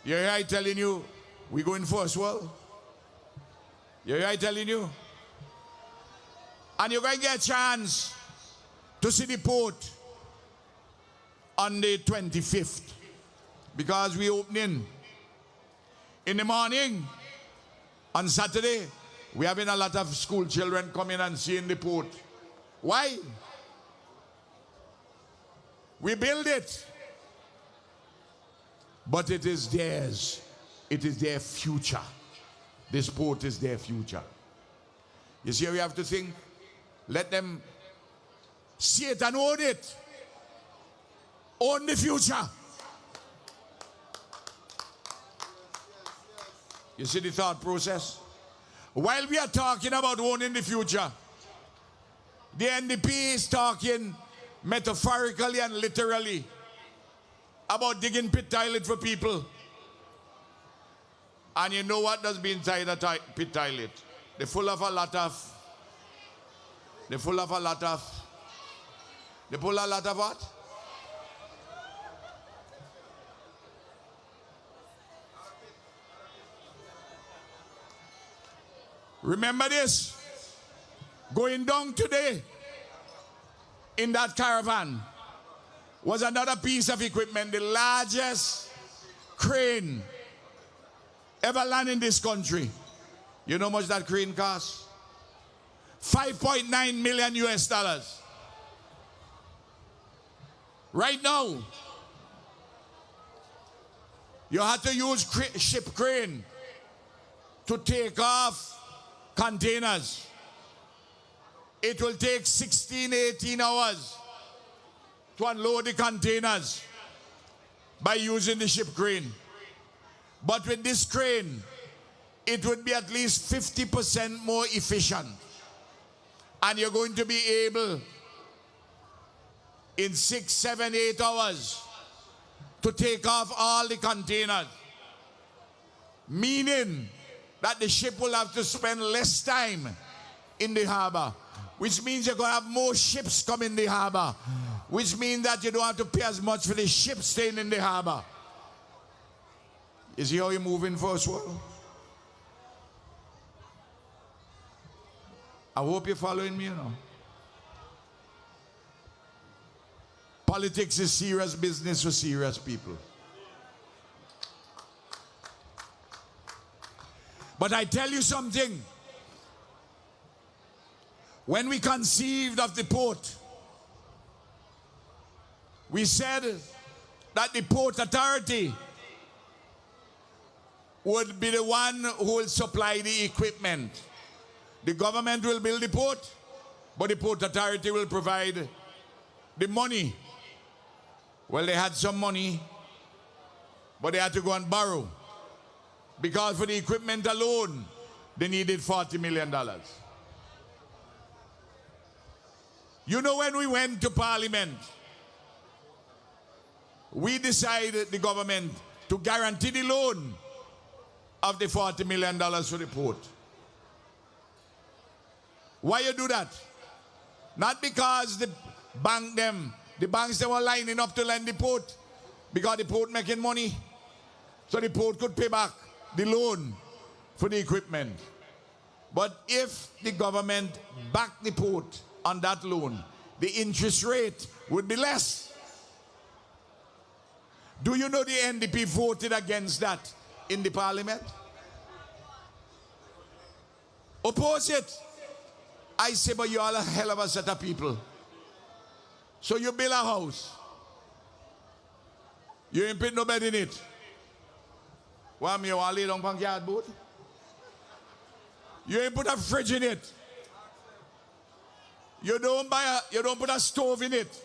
You hear I telling you, we going first world? You hear I telling you? And you're going to get a chance to see the port on the 25th. Because we opening in the morning. On Saturday, we having a lot of school children coming and seeing the port. Why? We build it. But it is theirs. It is their future. This port is their future. You see how we have to think? Let them see it and own it. Own the future. You see the thought process? While we are talking about owning the future, the NDP is talking metaphorically and literally about digging pit toilet for people. And you know what does be inside a pit toilet? They're full of a lot of what? Remember this, going down today in that caravan was another piece of equipment, the largest crane ever land in this country. You know how much that crane costs? $5.9 million US. Right now, you have to use ship crane to take off containers. It will take 16, 18 hours to unload the containers by using the ship crane. But with this crane, it would be at least 50% more efficient. And you're going to be able, in 6, 7, 8 hours, to take off all the containers. Meaning that the ship will have to spend less time in the harbor, which means you're going to have more ships come in the harbor, which means that you don't have to pay as much for the ship staying in the harbor. You see how you're moving first world? I hope you're following me, you know. Politics is serious business for serious people. But I tell you something. When we conceived of the port, we said that the port authority would be the one who will supply the equipment. The government will build the port, but the port authority will provide the money. Well, they had some money, but they had to go and borrow. Because for the equipment alone, they needed $40 million. You know, when we went to Parliament, we decided, the government, to guarantee the loan of the $40 million for the port. Why you do that? Not because the banks they were lining up to lend the port, because the port making money, so the port could pay back the loan for the equipment. But if the government backed the port on that loan, the interest rate would be less. Do you know the NDP voted against that in the parliament? Oppose it. I say, but you all a hell of a set of people. So you build a house. You ain't put no bed in it. Why me want to lay down on yard boat? You ain't put a fridge in it. You don't put a stove in it.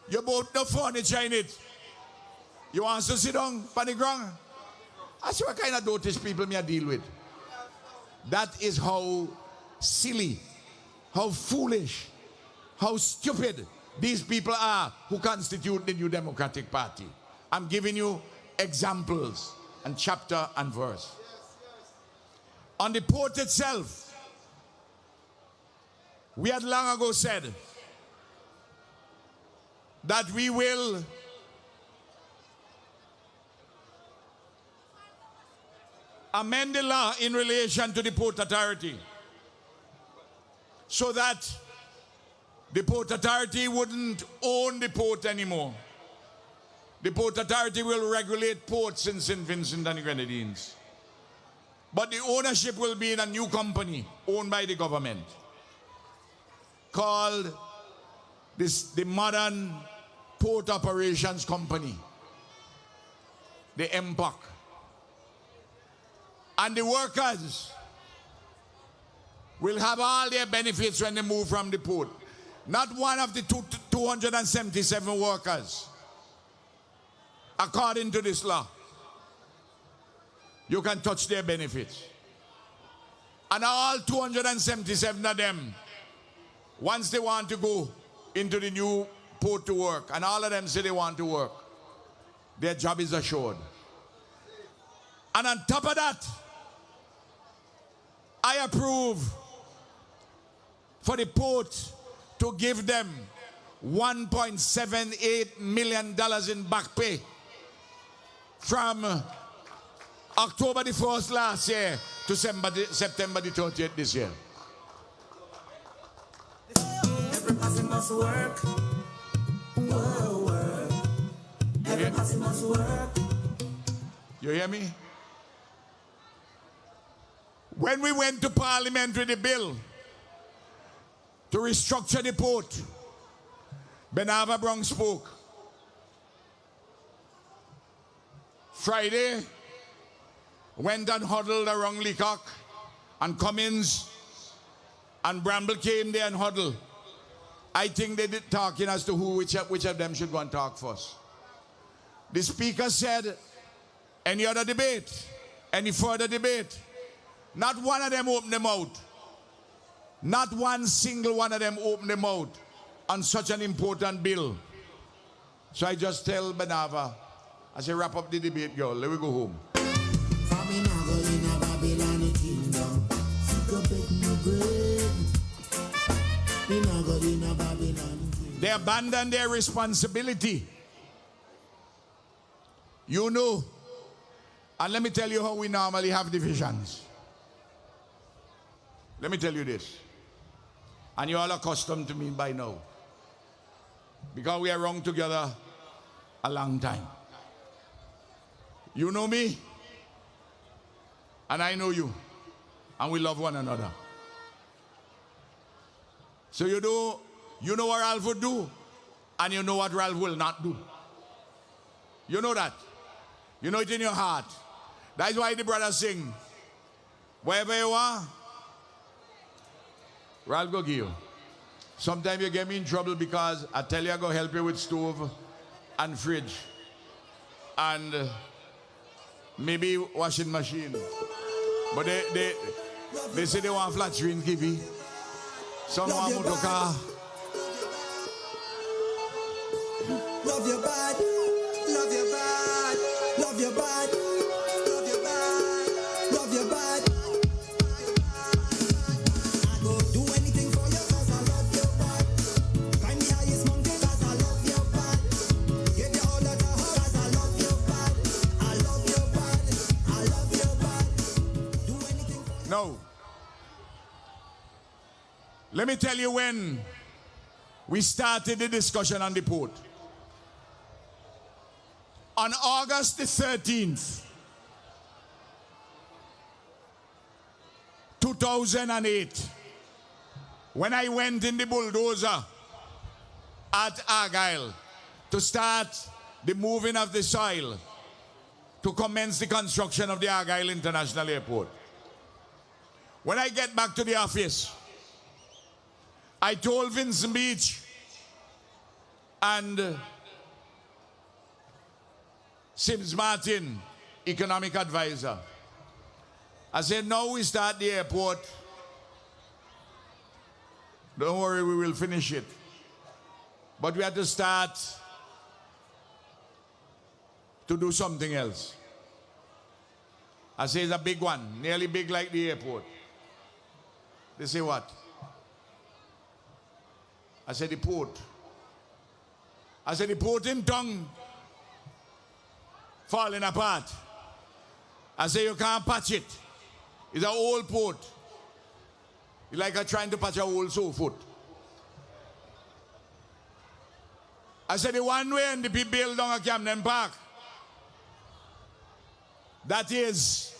You bought no furniture in it. You want to sit down on the ground? That's what kind of dotish people me I deal with. That is how silly, how foolish, how stupid these people are who constitute the New Democratic Party. I'm giving you examples and chapter and verse. On the port itself, we had long ago said that we will amend the law in relation to the Port Authority so that the Port Authority wouldn't own the port anymore. The Port Authority will regulate ports in St. Vincent and the Grenadines. But the ownership will be in a new company owned by the government called the Modern Port Operations Company, the MPOC. And the workers will have all their benefits when they move from the port. Not one of the 277 workers, according to this law, you can touch their benefits. And all 277 of them, once they want to go into the new port to work, and all of them say they want to work, their job is assured. And on top of that, I approve for the port to give them $1.78 million in back pay from October the 1st last year to September the 30th this year. Everybody must work. Work. Everybody must work. You hear me? When we went to Parliament with the bill to restructure the port, Benava Brown spoke. Friday, went and huddled around Leacock, and Cummins and Bramble came there and huddled. I think they did talking as to which of them should go and talk first. The speaker said, any other debate, any further debate. Not one of them opened their mouth. Not one single one of them opened their mouth on such an important bill. So I just tell Benava, I say, wrap up the debate, girl. Let me go home. They abandon their responsibility. You know, and let me tell you how we normally have divisions. Let me tell you this, and you all are accustomed to me by now, because we are wrong together a long time. You know me, and I know you, and we love one another. So you know what Ralph would do, and you know what Ralph will not do. You know that. You know it in your heart. That's why the brothers sing, wherever you are, Ralph go give you. Sometimes you get me in trouble because I tell you I go help you with stove and fridge and maybe washing machine. But they say they want flat screen TV. Some want motor car. Love your body, love your body, love your body, love your body, love your body. I go do anything for you 'cause I love your body. Climb the highest mountain 'cause I love your body. Give you all that I have 'cause I love your body. I love your body, I love your body. Do anything for you. No. Let me tell you when we started the discussion on the port. On August the 13th, 2008, when I went in the bulldozer at Argyle to start the moving of the soil to commence the construction of the Argyle International Airport. When I get back to the office, I told Vincent Beach and Sims Martin, economic advisor, I said, now we start the airport. Don't worry, we will finish it. But we had to start to do something else. I say it's a big one, nearly big like the airport. They say what? I said the port. I said the port in tongue falling apart. I say you can't patch it. It's an old port. It's like trying to patch a old sofa. I said the one way and the people build down a Camden Park, that is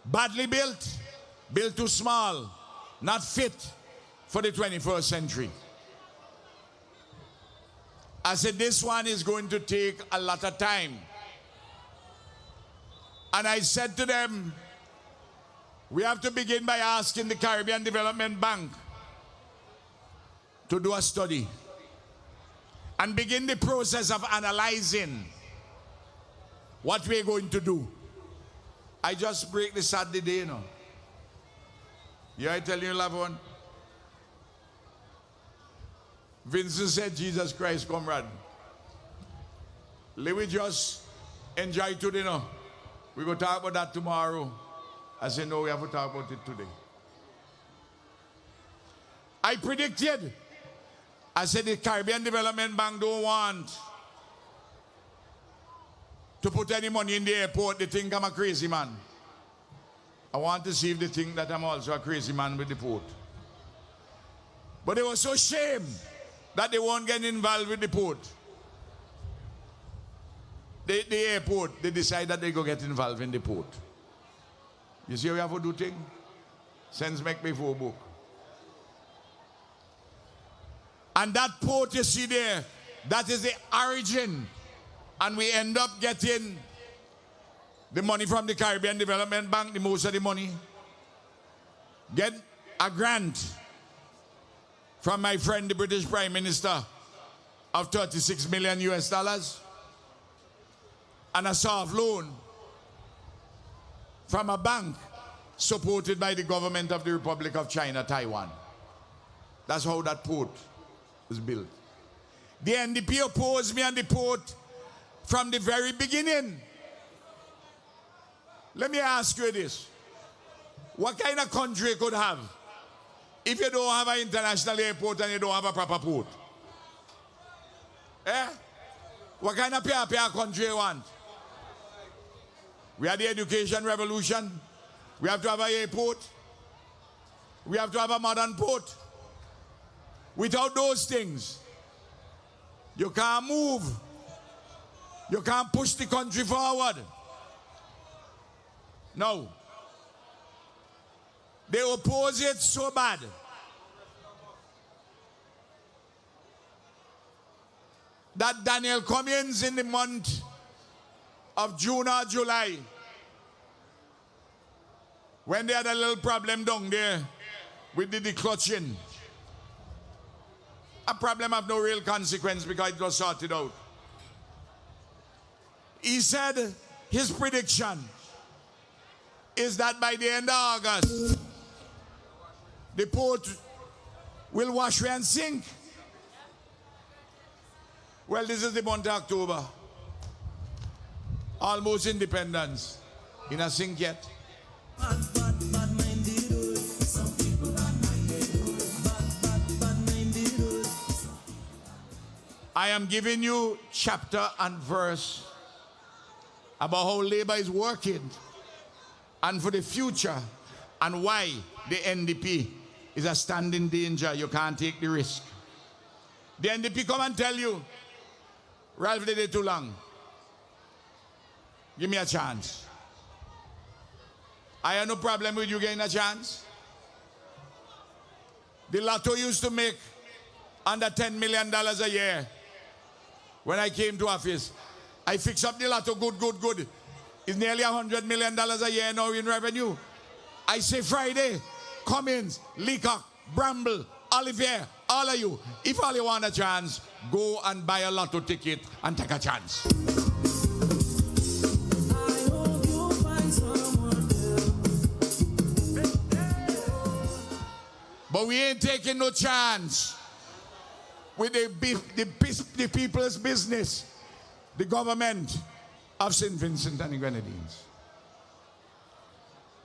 badly built, built too small, not fit for the 21st century. I said this one is going to take a lot of time. And I said to them, we have to begin by asking the Caribbean Development Bank to do a study and begin the process of analyzing what we're going to do. I just break the Saturday day, you know. Yeah, I tell you, loved one. Vincent said, Jesus Christ, comrade. Let me just enjoy today, you know. We're going to talk about that tomorrow. I said, no, we have to talk about it today. I predicted. I said the Caribbean Development Bank don't want to put any money in the airport. They think I'm a crazy man. I want to see if they think that I'm also a crazy man with the port. But they were so ashamed that they won't get involved with the port. The airport, they decide that they go get involved in the port. You see how we have to do things? Sense make before book. And that port you see there, that is the origin. And we end up getting the money from the Caribbean Development Bank, the most of the money. Get a grant from my friend, the British Prime Minister, of $36 million US. And a soft loan from a bank supported by the government of the Republic of China, Taiwan. That's how that port was built. The NDP opposed me on the port from the very beginning. Let me ask you this. What kind of country you could have if you don't have an international airport and you don't have a proper port? Eh? What kind of pia country you want? We had the education revolution. We have to have an airport. We have to have a modern port. Without those things, you can't move. You can't push the country forward. No. They oppose it so bad. That Daniel Cummins in the month of June or July, when they had a little problem down there with the declutching, a problem of no real consequence because it was sorted out. He said his prediction is that by the end of August, the port will wash away and sink. Well, this is the month of October. Almost independence. In a sink yet. I am giving you chapter and verse about how labor is working and for the future and why the NDP is a standing danger. You can't take the risk. The NDP come and tell you, Ralph did it too long. Give me a chance. I have no problem with you getting a chance. The lotto used to make under $10 million a year. When I came to office, I fixed up the lotto good. It's nearly $100 million a year now in revenue. I say Friday, Cummins, Leacock, Bramble, Olivier, all of you, if all you want a chance, go and buy a lotto ticket and take a chance. But we ain't taking no chance with the people's business, the government of St. Vincent and the Grenadines.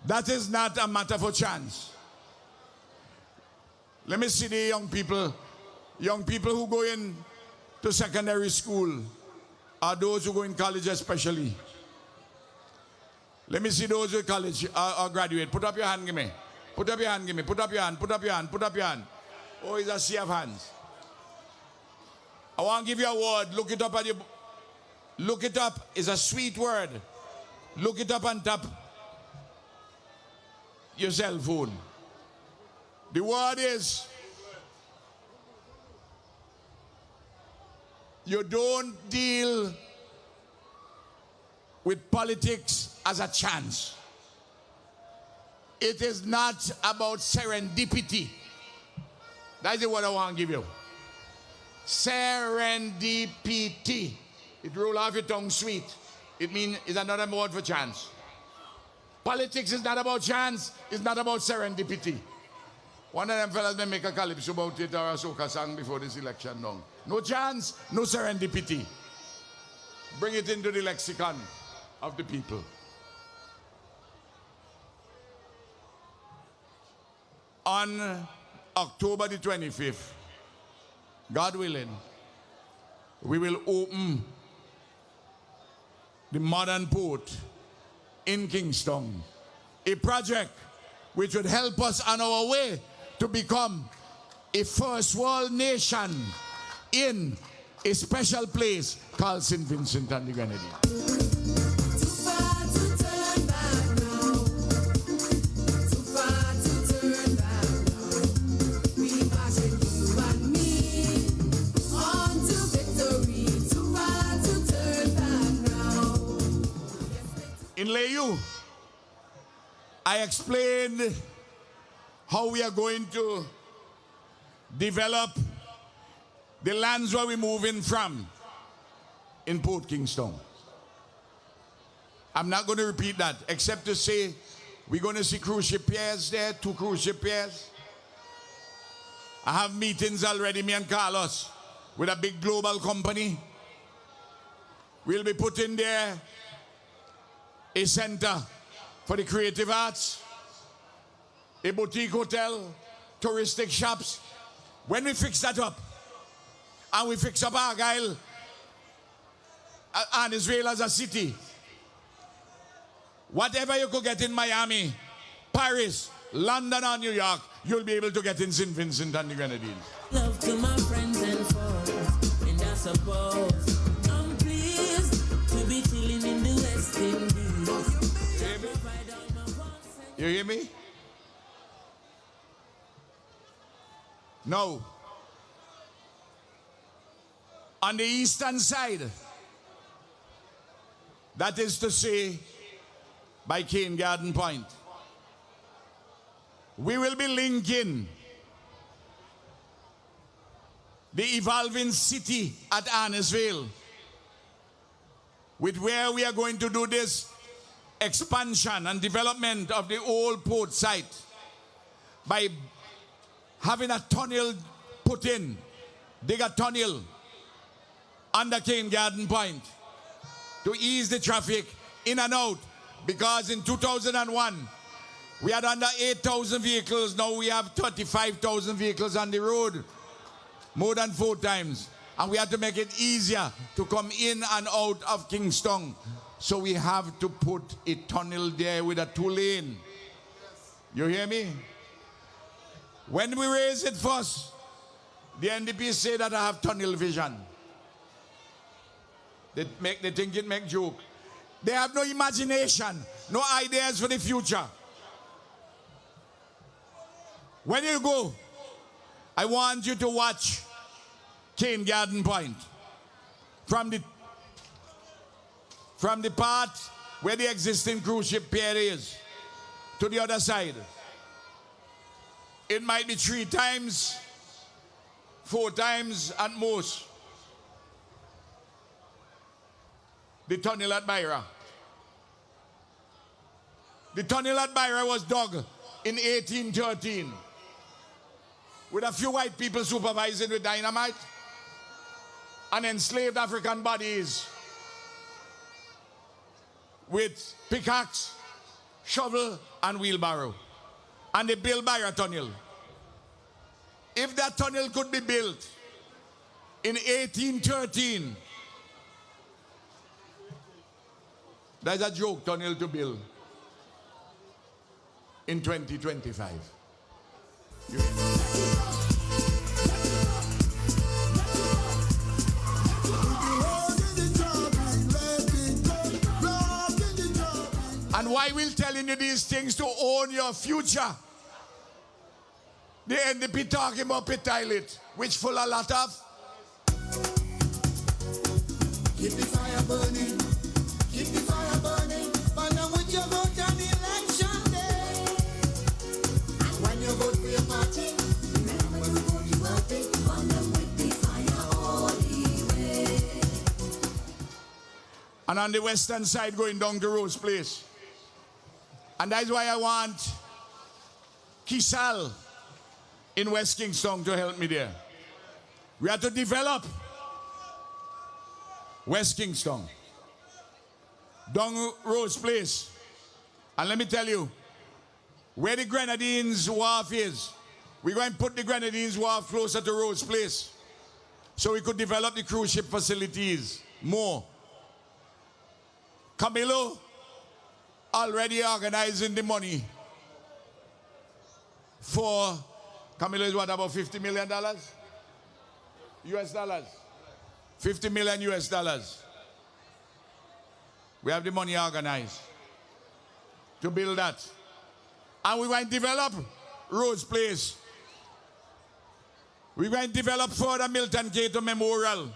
That is not a matter for chance. Let me see the young people who go in to secondary school, or those who go in college especially. Let me see those who college or graduate. Put up your hand, give me. Put up your hand, give me. Put up your hand, put up your hand, put up your hand. Oh, it's a sea of hands. I want to give you a word. Look it up at your... Look it up. It's a sweet word. Look it up on top your cell phone. The word is... You don't deal with politics as a chance. It is not about serendipity. That's the word I want to give you. Serendipity. It roll off your tongue sweet. It means it's another word for chance. Politics is not about chance. It's not about serendipity. One of them fellas may make a calypso about it or a soca song before this election long. No chance, no serendipity. Bring it into the lexicon of the people. On October the 25th, God willing, we will open the modern port in Kingstone, a project which would help us on our way to become a first world nation in a special place called St. Vincent and the Grenadines. In Layu, I explained how we are going to develop the lands where we're moving from in Port Kingstone. I'm not going to repeat that, except to say we're going to see cruise ship piers there, 2 cruise ship piers. I have meetings already, me and Carlos, with a big global company. We'll be putting there a center for the creative arts, a boutique hotel, touristic shops. When we fix that up, and we fix up Argyle and Israel as a city, whatever you could get in Miami, Paris, London, or New York, you'll be able to get in St. Vincent and the Grenadines. Love to my friends and foes, and I suppose I'm pleased to be chilling in the West Indies. You hear me? No. On the eastern side, that is to say, by Cane Garden Point, we will be linking the evolving city at Arnesville with where we are going to do this expansion and development of the old port site by having a tunnel put in, dig a tunnel under Cane Garden Point to ease the traffic in and out, because in 2001 we had under 8,000 vehicles. Now we have 35,000 vehicles on the road, more than 4 times, and we had to make it easier to come in and out of Kingstone. So we have to put a tunnel there with a 2-lane. You hear me? When we raise it first, the NDP say that I have tunnel vision. They think it make joke. They have no imagination, no ideas for the future. When you go, I want you to watch Cane Garden Point from the part where the existing cruise ship pier is to the other side. It might be 3 times, 4 times at most the tunnel at Byra. The tunnel at Byra was dug in 1813 with a few white people supervising with dynamite and enslaved African bodies with pickaxe, shovel, and wheelbarrow. And they built Byra Tunnel. If that tunnel could be built in 1813, that's a joke tunnel to build in 2025. And why we're telling you these things? To own your future. The NDP talking about pit toilet, which full a lot of. Keep the fire burning. Keep the fire burning. But now with your vote on election day. And when you vote for your party, remember to vote ULP. On them with the fire all the way. And on the western side going down to Rose Place. And that's why I want Kysal in West Kingstone to help me there. We have to develop West Kingstone, down Rose Place. And let me tell you, where the Grenadines wharf is, we're going to put the Grenadines wharf closer to Rose Place so we could develop the cruise ship facilities more. Camilo already organizing the money for, Camilo is what, about $50 million? US dollars. 50 million US dollars. We have the money organized to build that. And we're going to develop Rose Place. We're going to develop further Milton Cato Memorial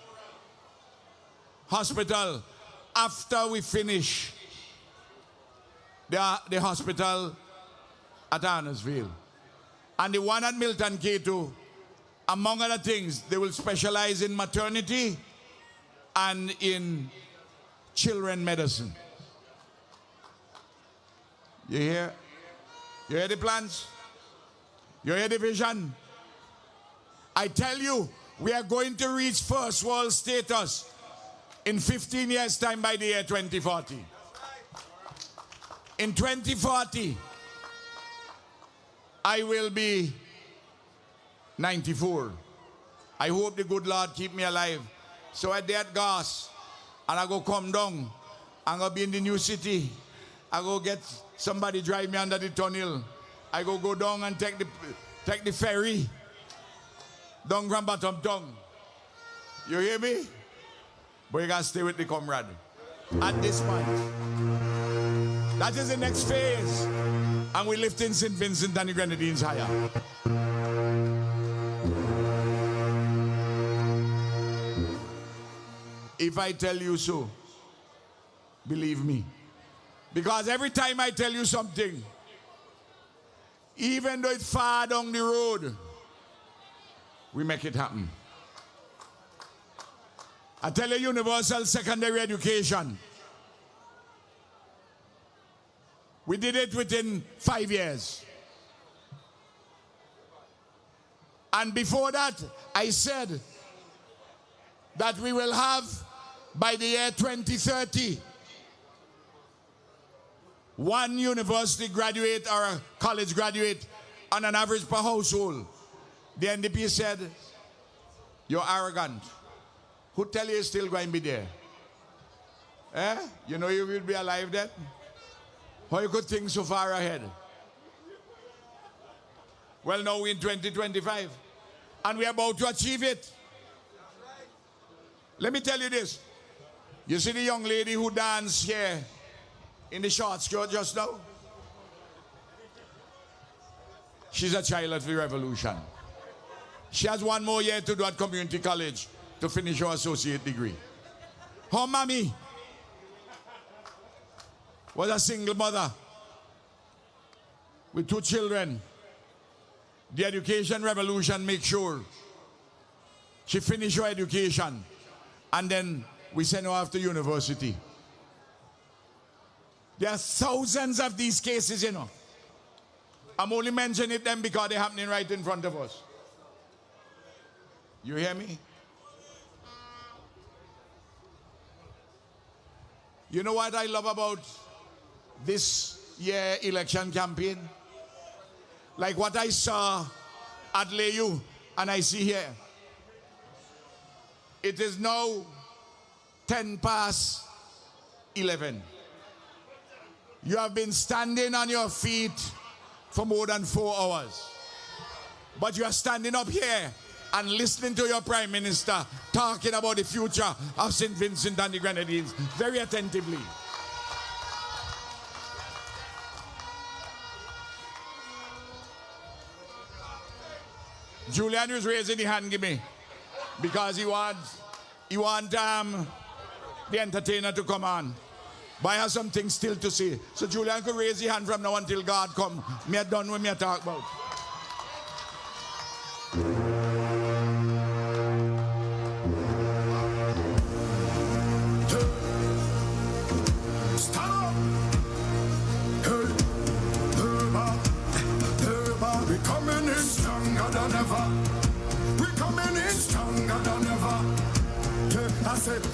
Hospital after we finish the hospital at Arnersville. And the one at Milton Cato, among other things, they will specialize in maternity and in children medicine. You hear? You hear the plans? You hear the vision? I tell you, we are going to reach first world status in 15 years' time by the year 2040. In 2040, I will be 94. I hope the good Lord keep me alive. So I get gas, and I go come down, I go be in the new city. I go get somebody drive me under the tunnel. I go down and take the ferry down from bottom town. You hear me? But you gotta stay with the comrade at this point. That is the next phase. And we're lifting St. Vincent and the Grenadines higher. If I tell you so, believe me. Because every time I tell you something, even though it's far down the road, we make it happen. I tell you, universal secondary education. We did it within 5 years. And before that, I said that we will have, by the year 2030, one university graduate or a college graduate on an average per household. The NDP said, you're arrogant. Who tell you you're still going to be there? Eh? You know you will be alive then? How you could think so far ahead? Well, now we're in 2025, and we're about to achieve it. Let me tell you this. You see the young lady who danced here in the short skirt just now? She's a child of the revolution. She has one more year to do at community college to finish her associate degree. Her mommy was a single mother with 2 children. The education revolution makes sure she finished her education, and then we send her off to university. There are thousands of these cases, you know. I'm only mentioning them because they're happening right in front of us. You hear me? You know what I love about this year election campaign? Like what I saw at Layu and I see here. It is now 11:10. You have been standing on your feet for more than 4 hours. But you are standing up here and listening to your Prime Minister talking about the future of St. Vincent and the Grenadines very attentively. Julian was raising the hand, give me, because he wants the entertainer to come on. But I have something still to say. So Julian could raise his hand from now until God come. Me are done with me talk about. Stop! We're coming in stronger than ever. We're coming in stronger than ever. I said.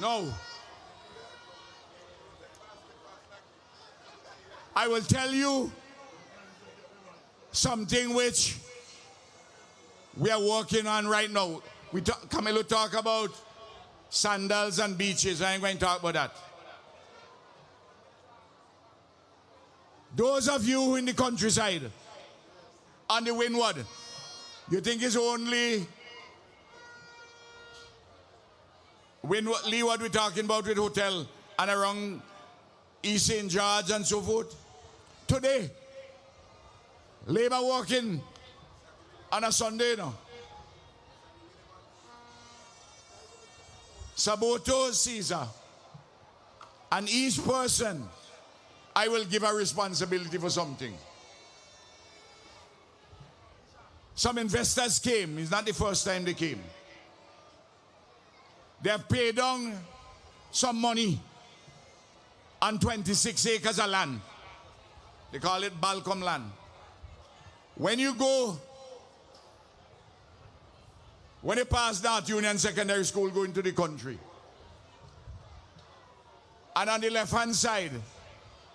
No. I will tell you something which we are working on right now. Camilo talk about sandals and beaches. I ain't going to talk about that. Those of you in the countryside, on the windward, you think it's only Leeward we're talking about with hotel and around East St. George and so forth. Today, labor working on a Sunday now. Saboto Caesar. And each person, I will give a responsibility for something. Some investors came. It's not the first time they came. They have paid down some money on 26 acres of land. They call it Balcom land. When you pass that Union Secondary School going to the country, and on the left-hand side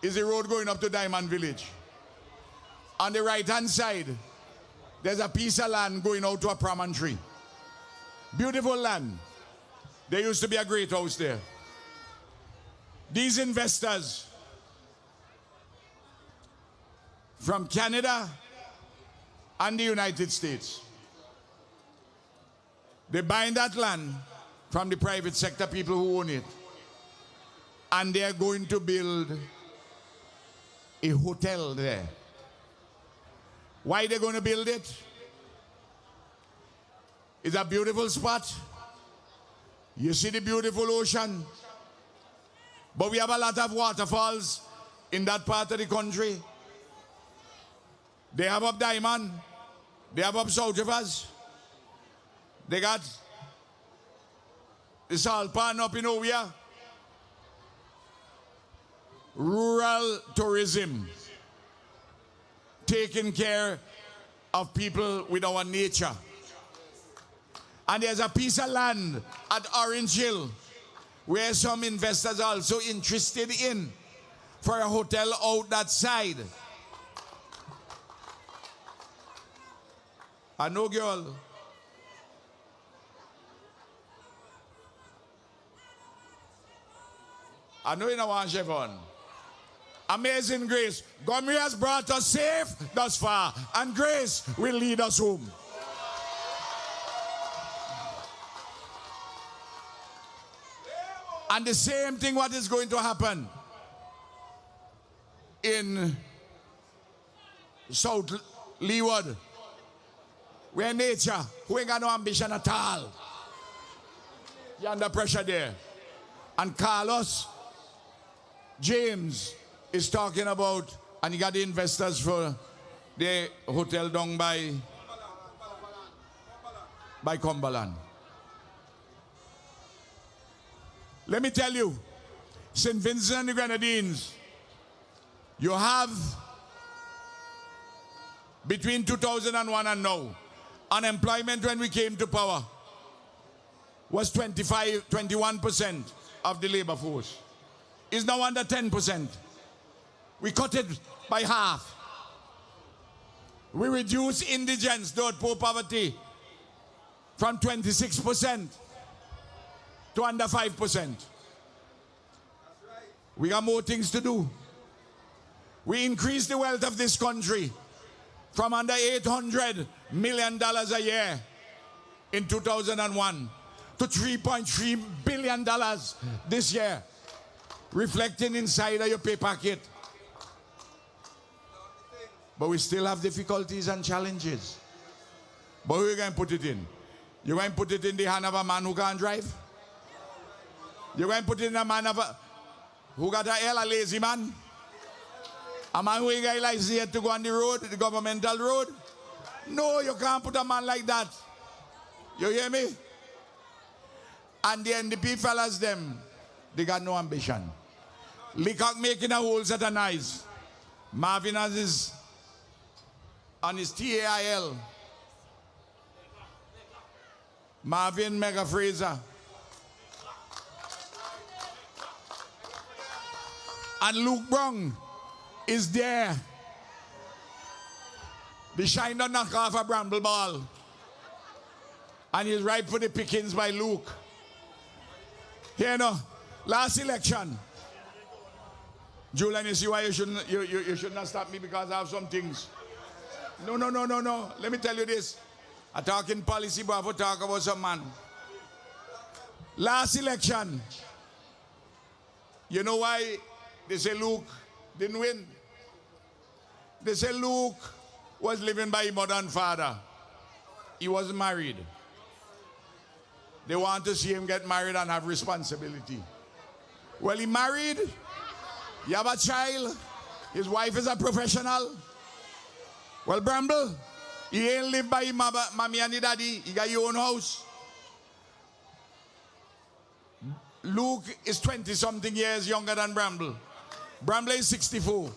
is the road going up to Diamond Village. On the right-hand side, there's a piece of land going out to a promontory. Beautiful land. There used to be a great house there. These investors from Canada and the United States, they buy that land from the private sector people who own it. And they are going to build a hotel there. Why are they going to build it? It's a beautiful spot. You see the beautiful ocean. But we have a lot of waterfalls in that part of the country. They have up Diamond. They have up south of us. They got the salt pan up in Ovia. Rural tourism. Taking care of people with our nature. And there's a piece of land at Orange Hill where some investors are also interested in for a hotel out that side. I know, girl. I know you know one, Chevron. Amazing grace. God has brought us safe thus far, and grace will lead us home. And the same thing what is going to happen in South Leeward, where nature, who ain't got no ambition at all. You're under pressure there. And Carlos James is talking about, and he got the investors for the hotel down by Cumberland. Let me tell you, St. Vincent and the Grenadines, you have between 2001 and now, unemployment when we came to power was 21% of the labor force. It's now under 10%. We cut it by half. We reduced indigence, third poor poverty, from 26% to under 5%. We got more things to do. We increased the wealth of this country from under $800 million a year in 2001 to $3.3 billion this year, reflecting inside of your pay packet. But we still have difficulties and challenges. But who are you going to put it in? You're going to put it in the hand of a man who can't drive? You're going to put it in a man of who got a lazy man? A man who ain't got a license yet to go on the road, the governmental road? No, you can't put a man like that. You hear me? And the NDP fellas, them, they got no ambition. Leacock making a whole set of nice. Marvin has his, on his TAIL. Marvin Mega Fraser. And Luke Brown is there. The shine don't knock off a bramble ball. And he's ripe for the pickings by Luke. Here no, last election. Julian, you see why you should not stop me because I have some things. No. Let me tell you this. I talk in policy, but I will talk about some man. Last election, you know why they say Luke didn't win? They say Luke was living by his mother and father. He wasn't married. They want to see him get married and have responsibility. Well, he married. He have a child. His wife is a professional. Well, Bramble, he ain't live by his mommy and his daddy. He got his own house. Luke is 20-something years younger than Bramble. Bramble is 64.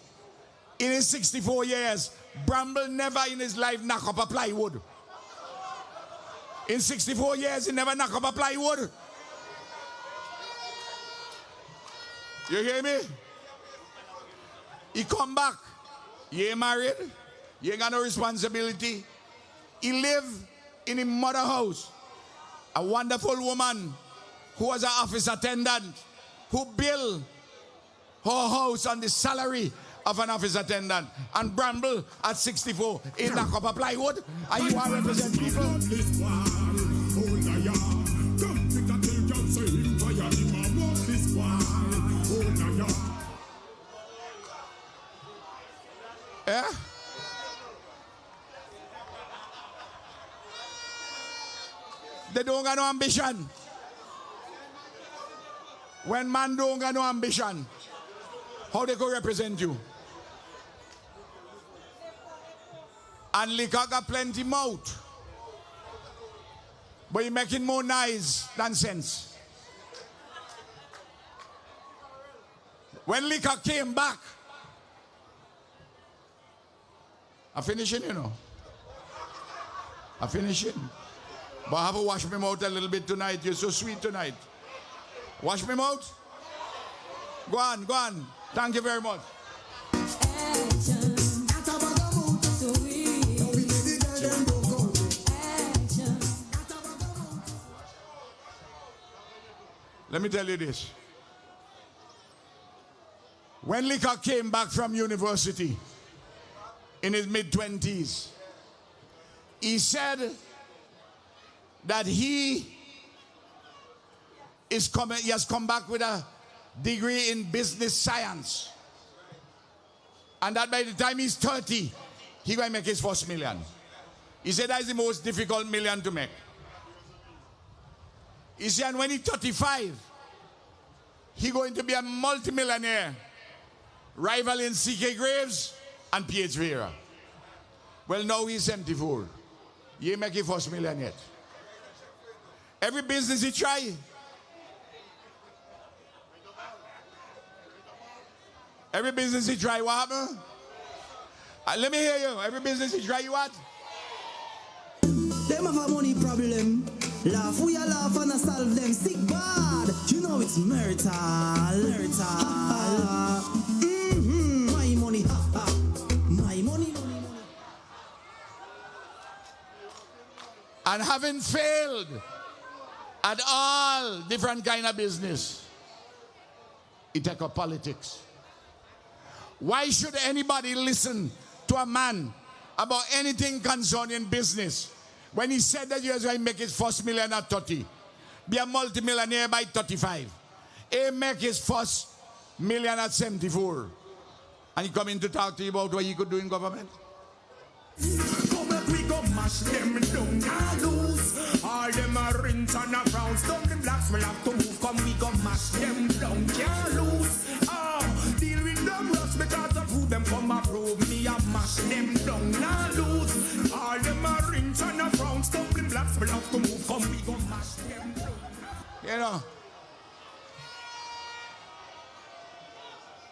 In his 64 years, Bramble never in his life knock up a plywood. In 64 years, he never knock up a plywood. You hear me? He come back. He ain't married. He ain't got no responsibility. He live in his mother house. A wonderful woman who was an office attendant who built her house on the salary of an office attendant. And Bramble at 64 he knock up a plywood and you want to represent people. Yeah? They don't got no ambition. When man don't got no ambition, how they go represent you? And Leacock got plenty mouth, but he making more noise than sense. When Leacock came back, I'm finishing, you know. I'm finishing. But I have to wash my mouth a little bit tonight. You're so sweet tonight. Wash my mouth? Go on. Thank you very much. Let me tell you this. When Leacock came back from university in his mid-20s, he said that he he has come back with a degree in business science. And that by the time he's 30, he's going to make his first million. He said that is the most difficult million to make. He said, and when he's 35, he's going to be a multimillionaire, rivaling C.K. Graves and P.H. Vieira. Well, now he's 74. He ain't make his first million yet. Every business he try, every business he try, what happened? Let me hear you. Every business he try, you what? Them have a money problem. Laugh, we a laugh and a solve them. Sick bad. You know it's marital. My money, my money. And having failed at all different kind of business, he take up politics. Why should anybody listen to a man about anything concerning business when he said that he was going to make his first million at 30, be a multimillionaire by 35, he make his first million at 74, and he come in to talk to you about what he could do in government? We go mash them down and lose. All them are rinse and a frowns. Stumbling blocks will have to move. Come we go mash them down, can't lose. Deal with them rust because of who them come approve me. I mash them down and lose. All them are rinse and a frowns. Stumbling blocks will have to move. Come we go mash them down. You know,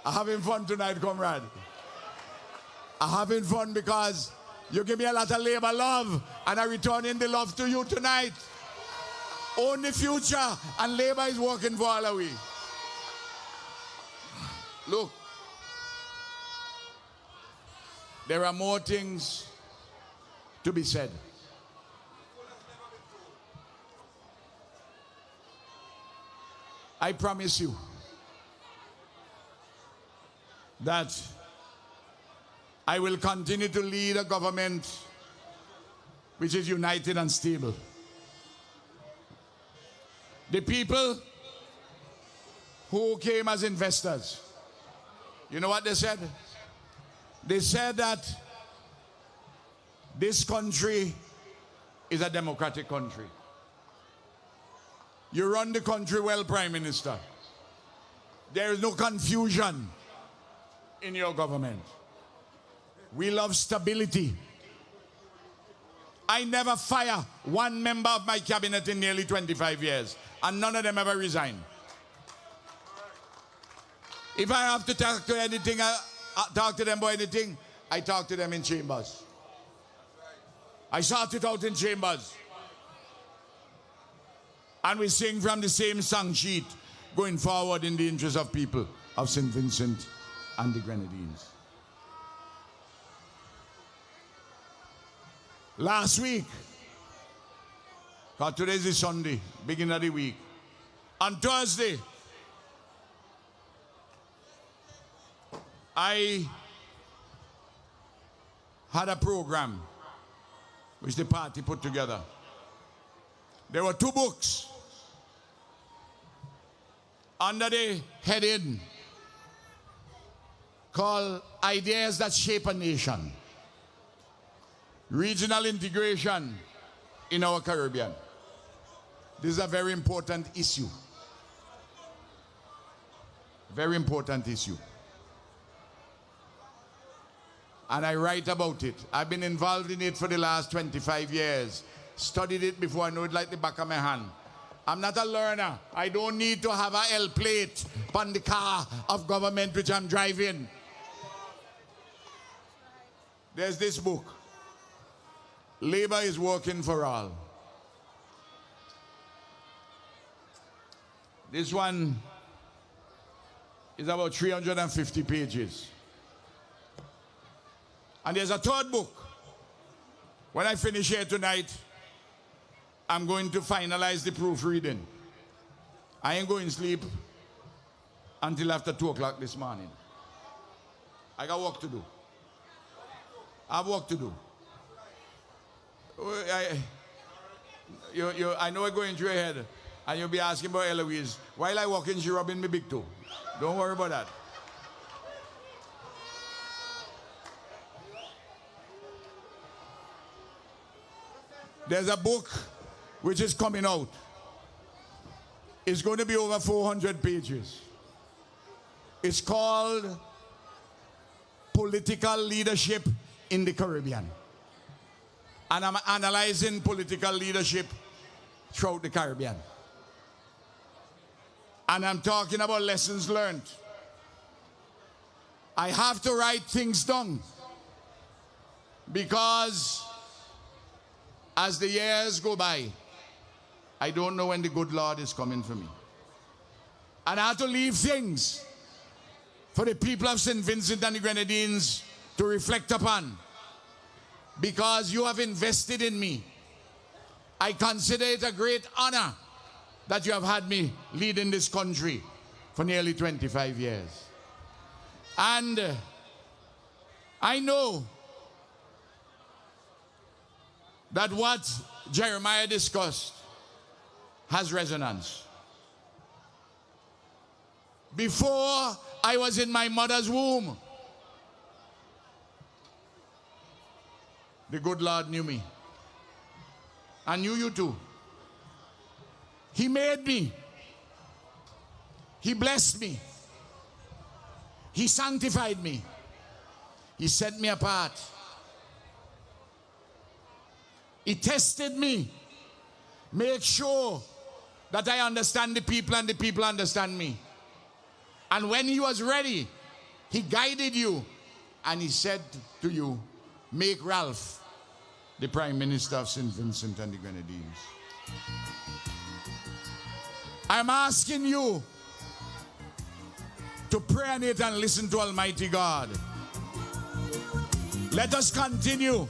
I'm having fun tonight, comrade. I'm having fun because you give me a lot of labor love, and I return in the love to you tonight. Own the future, and labor is working for all of we. Look, there are more things to be said. I promise you that I will continue to lead a government which is united and stable. The people who came as investors, you know what they said? They said that this country is a democratic country. You run the country well, Prime Minister. There is no confusion in your government. We love stability. I never fire one member of my cabinet in nearly 25 years, and none of them ever resign. If I have to talk to anything, talk to them about anything, I talk to them in chambers. I sort it out in chambers. And we sing from the same song sheet, going forward in the interest of people of St. Vincent and the Grenadines. Last week, because today is Sunday, beginning of the week, on Thursday, I had a program which the party put together. There were two books under the heading called Ideas That Shape a Nation. Regional integration in our Caribbean. This is a very important issue. Very important issue. And I write about it. I've been involved in it for the last 25 years. Studied it before, I know it like the back of my hand. I'm not a learner. I don't need to have a L plate on the car of government which I'm driving. There's this book. Labor is working for all. This one is about 350 pages. And there's a third book. When I finish here tonight, I'm going to finalize the proofreading. I ain't going to sleep until after 2 o'clock this morning. I got work to do. I have work to do. I know I'm going through your head. And you'll be asking about Eloise. While I walk in, she rubbing me big toe. Don't worry about that. There's a book which is coming out. It's going to be over 400 pages. It's called Political Leadership in the Caribbean. And I'm analyzing political leadership throughout the Caribbean. And I'm talking about lessons learned. I have to write things down because as the years go by, I don't know when the good Lord is coming for me. And I have to leave things for the people of St. Vincent and the Grenadines to reflect upon. Because you have invested in me. I consider it a great honor that you have had me leading this country for nearly 25 years. And I know that what Jeremiah discussed has resonance. Before I was in my mother's womb, the good Lord knew me. And knew you too. He made me. He blessed me. He sanctified me. He set me apart. He tested me. Make sure that I understand the people and the people understand me. And when he was ready, he guided you and he said to you, make Ralph the Prime Minister of St. Vincent and the Grenadines. I'm asking you to pray on it and listen to Almighty God. Let us continue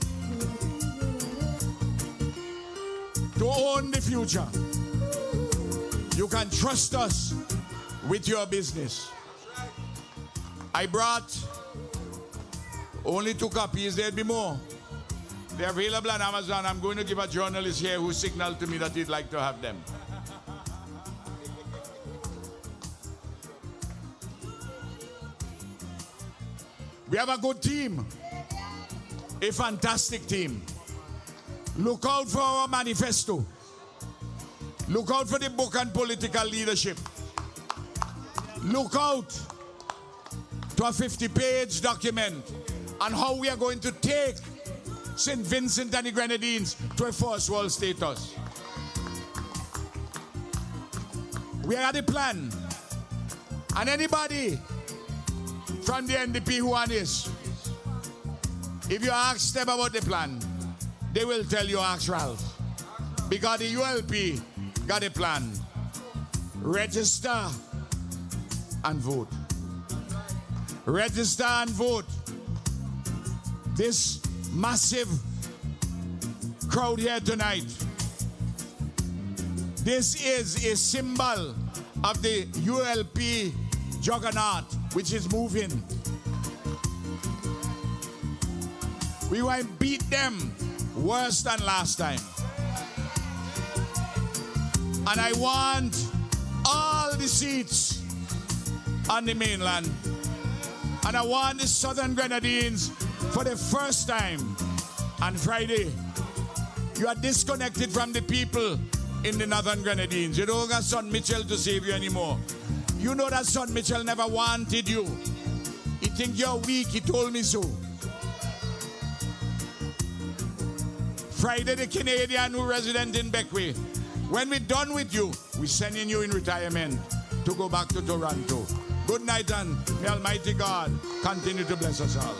to own the future. You can trust us with your business. I brought only 2 copies. There'll be more. They're available on Amazon. I'm going to give a journalist here who signaled to me that he'd like to have them. We have a good team. A fantastic team. Look out for our manifesto. Look out for the book on political leadership. Look out to a 50-page document on how we are going to take St. Vincent and the Grenadines to a first world status. We are at the plan. And anybody from the NDP who are this, if you ask them about the plan, they will tell you ask Ralph. Because the ULP got a plan. Register and vote. Register and vote. This massive crowd here tonight, this is a symbol of the ULP juggernaut which is moving. We want to beat them worse than last time. And I want all the seats on the mainland. And I want the Southern Grenadines for the first time on Friday. You are disconnected from the people in the Northern Grenadines. You don't got Son Mitchell to save you anymore. You know that Son Mitchell never wanted you. He think you're weak. He told me so. Friday, the Canadian who resident in Beckway. When we're done with you, we're sending you in retirement to go back to Toronto. Good night, and may Almighty God continue to bless us all.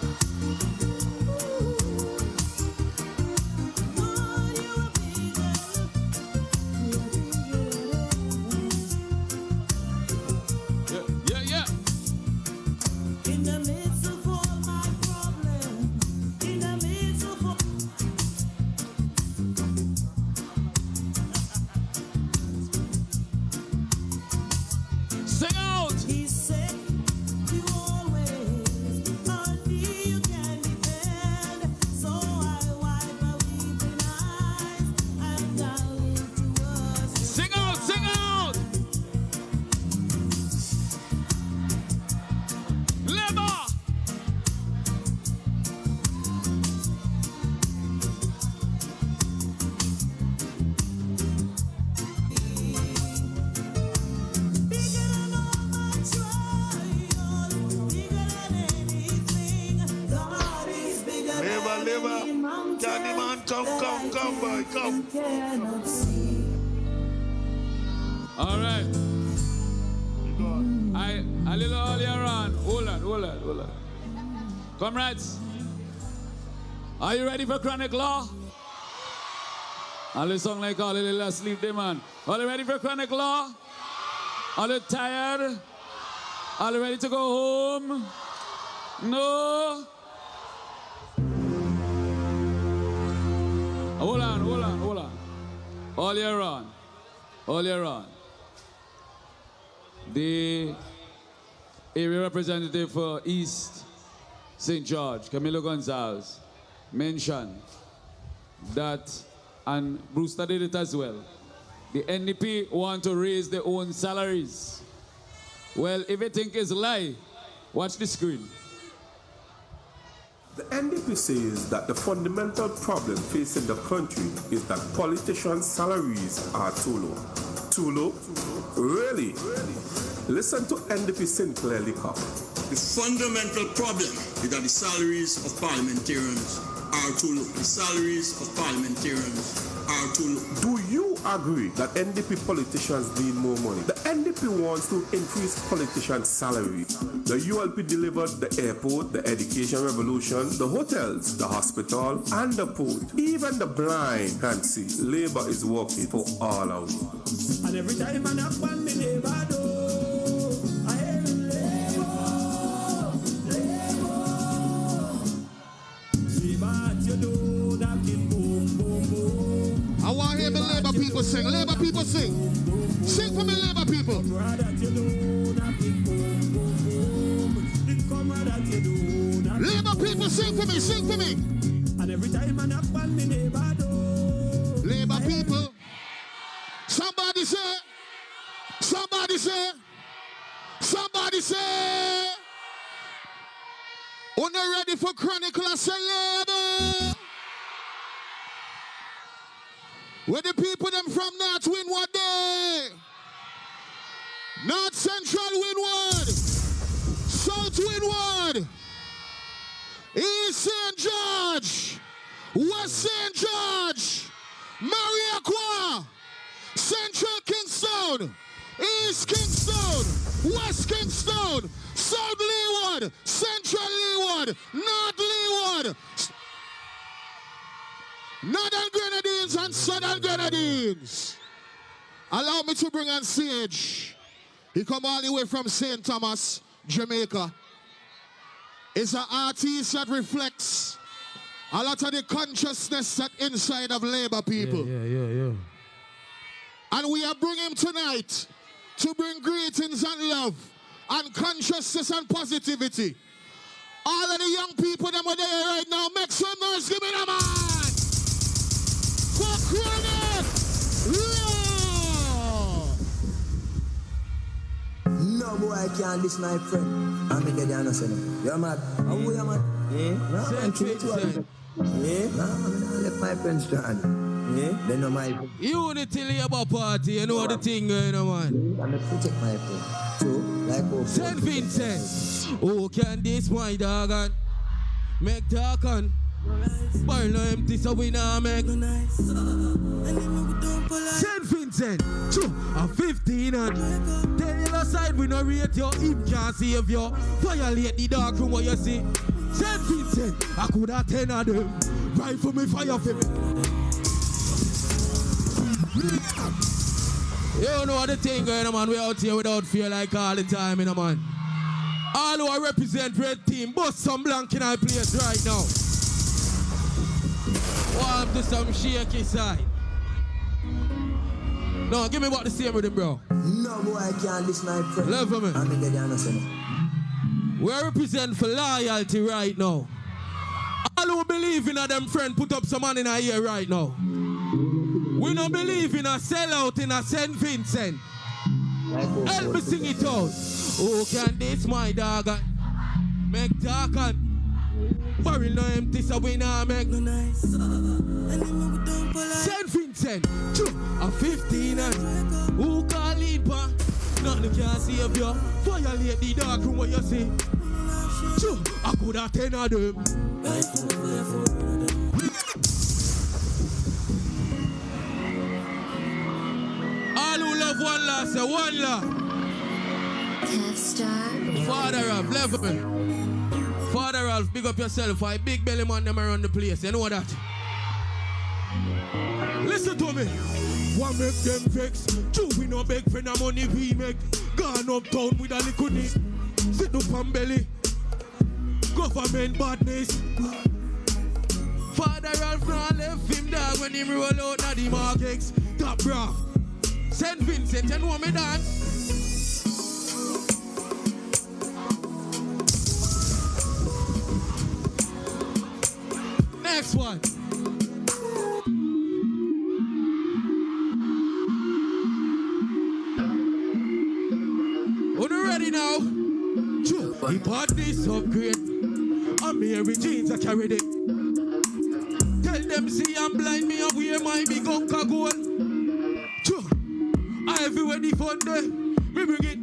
Sing out! He said, you always are you can depend. Labor. Candy man, come, boy, come. All right. A little earlier on. Hold on. Comrades, are you ready for Chronic Law? All the song like all the little sleep there, man. Are you ready for Chronic Law? Are you tired? Are you ready to go home? No? Hold on. All year on. The area representative for East St. George, Camilo Gonsalves, mentioned that, and Brewster did it as well, the NDP want to raise their own salaries. Well, if you think it's a lie, watch the screen. The NDP says that the fundamental problem facing the country is that politicians' salaries are too low. Too low? Really? Listen to NDP Sinclair Liquor. The fundamental problem is that the salaries of parliamentarians are too low. The salaries of parliamentarians are too low. Do you agree that NDP politicians need more money? The NDP wants to increase politicians' salaries. The ULP delivered the airport, the education revolution, the hotels, the hospital, and the port. Even the blind can see Labour is working for all of us. And every time I knock on me neighbor door, I hear Labour. Labour at your door, knocking boom, boom, boom. I want to hear the Labour people sing. Labour people sing. Sing for me, Labour people. Labour people, sing for me, sing for me. And every time I knock on me neighbor door, Labour people. Somebody say. When you're ready for Chronicle, I say Labour. Where the people them from North win what day? North Central windward, South windward, East St. George, West St. George, Calliaqua, Central Kingstone, East Kingstone, West Kingstone, South Leeward, Central Leeward, North Leeward, Northern Grenadines and Southern Grenadines. Allow me to bring on stage. He come all the way from St. Thomas, Jamaica. It's an artist that reflects a lot of the consciousness that inside of Labour people. Yeah. And we are bringing him tonight to bring greetings and love and consciousness and positivity. All of the young people that are there right now, make some noise, give me the man! For Chronic Law! No boy, I can't listen my friend. I'm a dead innocent. You're mad. How are you mad? Yeah? No, I'm too hard. Yeah? No, I'm gonna let my friends stand. Yeah? They know my friend. Unity Labour Party, you know the thing going on, man. I'm gonna protect my friend. True? Like St. Vincent. Who can this my dog and make talk on? Boy, no empty, so we now make St. Vincent, a 15 and tell you the side we no rate your him can't save you. Violate the dark room what you see. St. Vincent, I could have 10 of them. Right for me, fire for me. You know the thing going on, man. We out here without fear like all the time, you know, man. All who I represent red team, bust some blank in our place right now. Warm to some shaky side. No, give me what the same with him, bro. No boy, I can't listen my friend. Love for me. I'm a dead innocent. We represent for loyalty right now. All who believe in a them friend put up some money in our ear right now. We don't believe in a sellout in a St. Vincent. Help me sing it out. Who can this my dog and make talk and barrel no empty so we not make no nice. St. Vincent, a 15 and who call it pa? Nothing can save you. Violate the dark room what you see. I could have 10 of them. All who love one love, say one love. Father Ralph, level me. Father Ralph, big up yourself. I big belly man them around the place. You know that? Listen to me. One make them vex. Two we no beg for the money we make. Gone uptown with a little nick. Sit up on belly. Government badness. Father Ralph now left him dog when him roll out na the markets. Top bra. St. Vincent, you know me dance. Next one. Are you ready now? He bought this upgrade. I'm Mary jeans, I carried it. Tell them see I'm blind, me and wear my big uncle gold. I everywhere the fun there. Me bring it.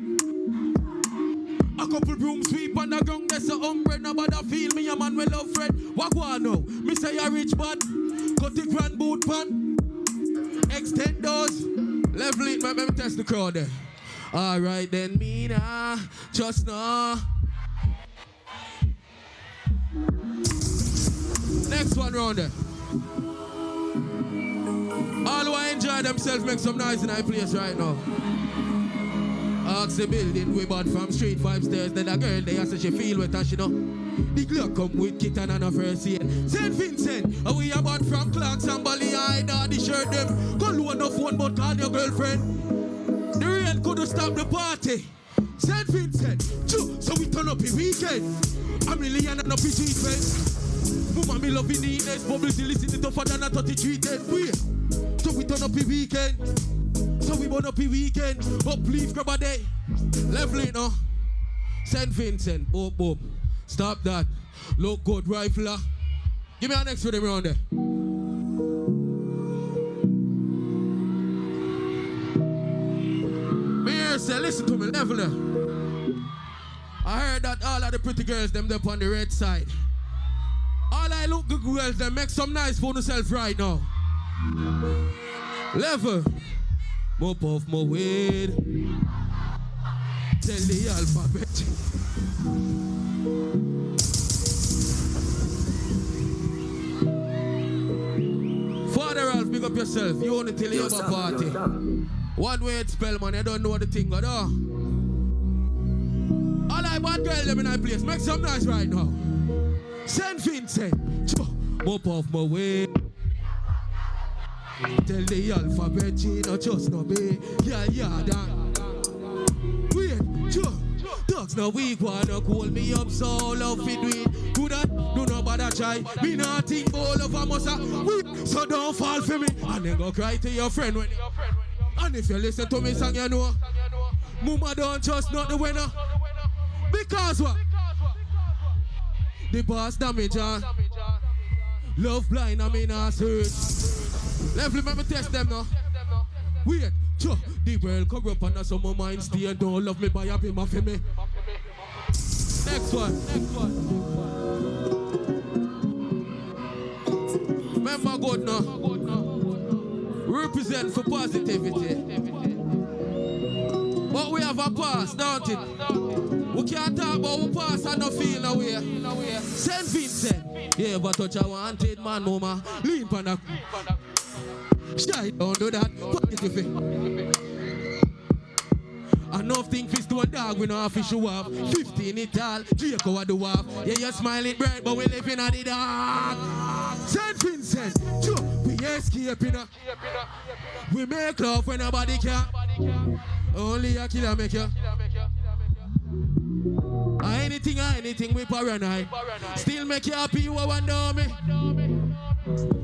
A couple broom sweep on the ground, there's a umbrella. Nobody feel me, a man will love friend. What go on now? Me say a rich man. Cut the grand boot pan. Extend those. Level it, let me test the crowd there. Alright then, me nah, just nah. Next one round there. All who enjoy themselves make some noise in our place right now. Ask the building we bought from street 5 stairs. Then a girl there say she feel wet and she know. The Glock come with kitten and a first aid. St. Vincent, we are bought from Clarks and Bally. I the shirt them. Go loan no phone but call your girlfriend. The rain couldn't stop the party. St. Vincent, so we turn up the weekend. A million and a PG friends. Mama me love the neatness. Bubbles listen to tougher than a 33 10. Wait. So we turn up the weekend. So we burn up the weekend. Up leave grab a day. Level it now. St. Vincent. Boom, boom. Stop that. Look good, rifler. Give me our next for them around there. Me here say, listen to me, level there. I heard that all of the pretty girls, them up on the red side. All I look good girls, them make some nice for themselves right now. Level. Mop off my weed. Tell the alphabet. Father Ralph, big up yourself. You only tell you about party. One way it spell, man. You don't know the thing, but all I bad girl them in that place. Make some noise right now. St. Vincent. Mop off my way. Tell the alphabet, she not just no be. Yeah, done. Wait, dogs no weak, wanna call me up, so love it with. Do that, do no bother try. Me not think all of them must have. So don't fall for me. And then go cry to your friend when. And if you listen to me song, you know. Mama don't trust not the winner. Because what? The boss damage, love blind, I mean, I search. Level, let me test them now. Wait, the world corrupt and some of mine stay. Don't love me, buy up him for me. Next one. Remember good now. Represent for positivity. But we have a past, don't it? We can't talk about our past and no feel no way. St. Vincent. Yeah, but touch a wanted man, mama. Lean on the. Shy, don't do that. Positive. Enough thing fist to a dog, we know how fish you have. 15 it all, Draco what do have. Yeah, you're smiling bright, but we living at the dark. St. Vincent, we escaping. We make love when nobody can. Only a killer make you. Anything we paranoid. Still make you happy, you wonder me.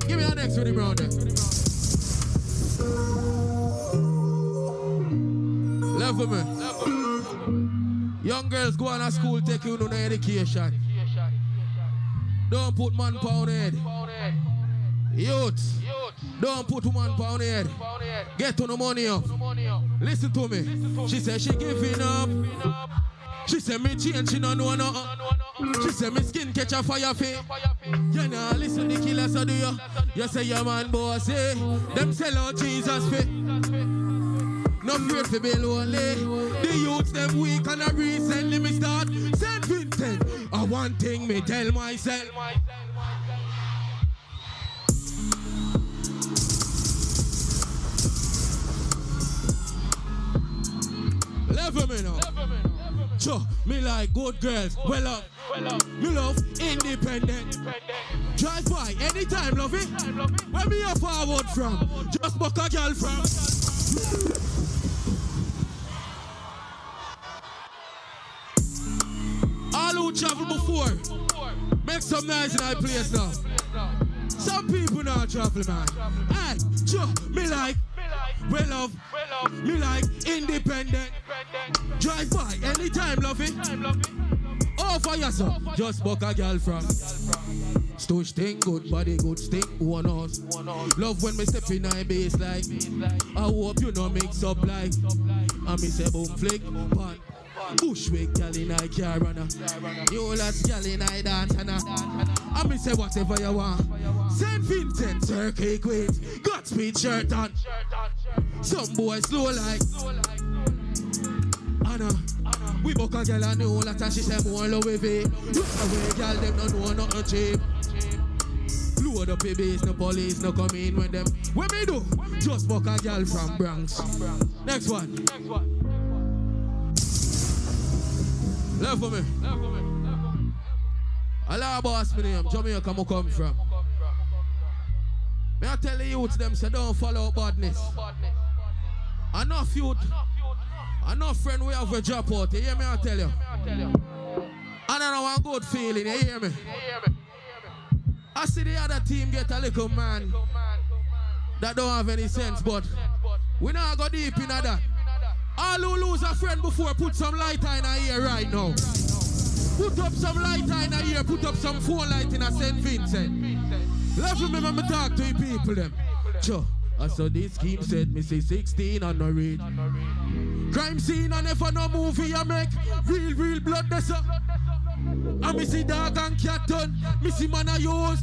Give me our next one, brother. Level me. Young girls go on to school, take you no education. Don't put man pound head. Youth, don't put man pound head. Get to the money up. Listen to me. She said she giving up. She said me change, she no know nothing. She said me skin catch a fire fee. You know, listen the killer so do you. You say your man boss, eh? Them sell out Jesus fee. No afraid to be lonely. The youths them weak and I recently me start St. Vincent. One thing me tell myself. Level me now. Sure, me like good girls. Well up. Me love independent. Drive by anytime, love it. Where me a forward from? Just book a girl from. All who travel before, make some noise in our place now. Some people not travel, man. Hey, sure, me like, well love, me like independent. Drive by anytime, love it. Oh, for yourself, just book a girl from. Stush thing, good body, good stick, one us. Love when me step in my bass like. I hope you know mix up like. And me say boom flick, pan. Bushwick gal in I car runner. You lots gal in I dance and me say whatever you want. St. Vincent, Turkey Queens, Godspeed shirt on. Some boys slow like Anna. We book a gal and know that she say more love with it. Look away gal them no know nothing cheap. Load up a base, no police no come in when them. What me do? Just book a gal from Bronx. Next one. Left for me. Allah boss me name, Jamaica I come from. May I tell the youth them say don't follow badness. Enough youth, enough friend we have a drop out. You hear me I tell you? And I know one good feeling, you hear me? I see the other team get a little man that don't have any sense, but we not go deep in that. All who lose a friend before, put some light in a ear right now. Put up some light in a ear, put up some phone light in a St. Vincent. Let's remember me talk to you people them. Sure. I saw this scheme said me say 16 and no read. Crime scene and if I no movie I make. Real blood that's up. And me see dog and cat done. Me see man I use.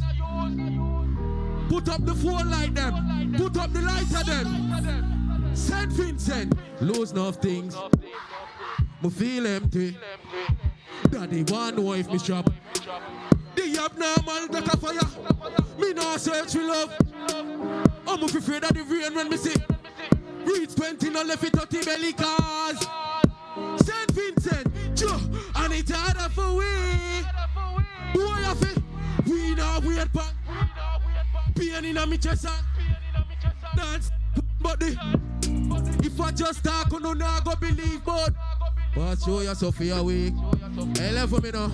Put up the phone light them. Put up the light of them. St. Vincent, lose enough things. Me feel empty. Daddy want know if me shop. The abnormal like a fire. Me no search for love. I'm afraid of the rain when me see. Reach 20 no left it 30 belly cars. St. Vincent, Joe, and it's harder for we. Boy of it, we now weird punk. Pain in a me chest and dance. But if I just talk, you not go believe, but show yourself for your week. Hey, left for me now.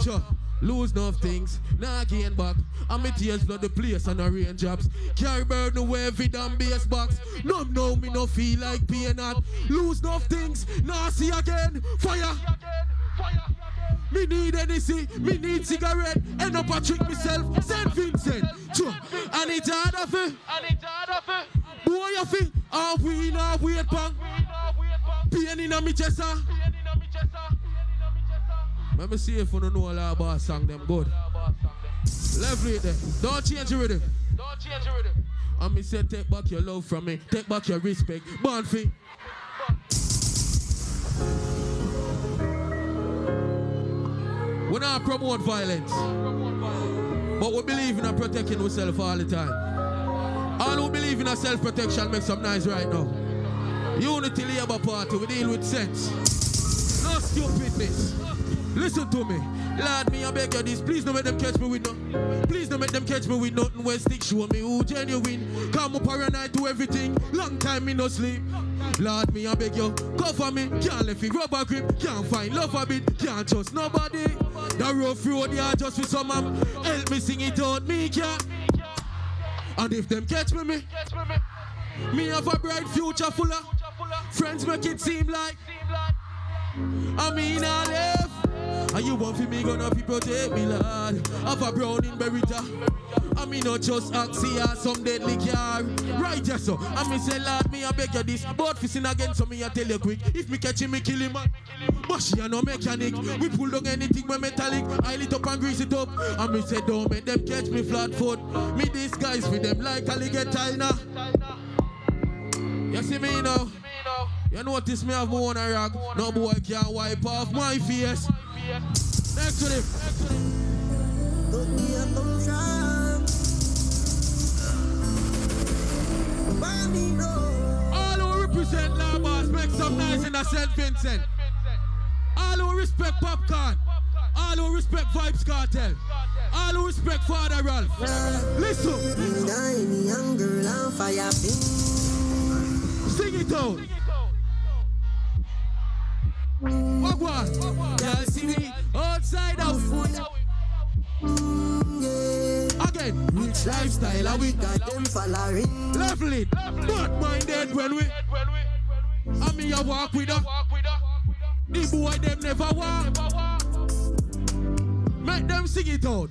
Sure. Lose enough things, now gain back. And my tears blood the place and the rain drops. Carry burden away every damn base box. No, me no feel like being not. Lose enough things, now see again. Fire. Me need anything, me need cigarette. End up a trick myself, St. Vincent. Sure. And it's hard of it. Boy of it, all we now wait pang. Pain in a me chest. Let me see if you don't know all about song them good. Left it there. Don't change the rhythm. And me say take back your love from me. Take back your respect. Born free. We not promote violence. But we believe in protecting ourselves all the time. All who believe in self-protection make some noise right now. Unity Labour Party, we deal with sense. No stupidness. Listen to me. Lord, me I beg you this. Please don't make them catch me with nothing. Please don't make them catch me with nothing. When stick show me who genuine. Come up paranoid do everything. Long time me no sleep. Lord, me I beg you. Cover me. Can't let it rubber grip. Can't find love a bit. Can't trust nobody. The rough road yeah just with some help me sing it out. Me can't. And if them catch me have a bright future full of friends make it seem like I mean I live. And you want for me gonna be protect me, Lord. Have a brown in Berita. I mean not just Axie or some deadly car. Right, yes, so. I mean say, Lord, me I beg you this. But for sin again, so me I tell you quick. If me catch him, me kill him, man. but she a no mechanic. We pull down anything when metallic. I lit up and grease it up. And me say don't make them catch me flat foot. Me disguise with them like alligator. You see me now? You notice me have more on a rag. No boy can wipe off my face. Next to him. All who represent Labas, make some noise in the St. Vincent. All who respect Popcorn. All who respect Vibes Cartel. All who respect Father Ralph. Listen. Young girl on fire. Sing it out. What one? Y'all see me outside out. Again, rich lifestyle, and we got them following. Level not minded when we. I mean, you walk with her. The boy, them never walk. Make them sing it out.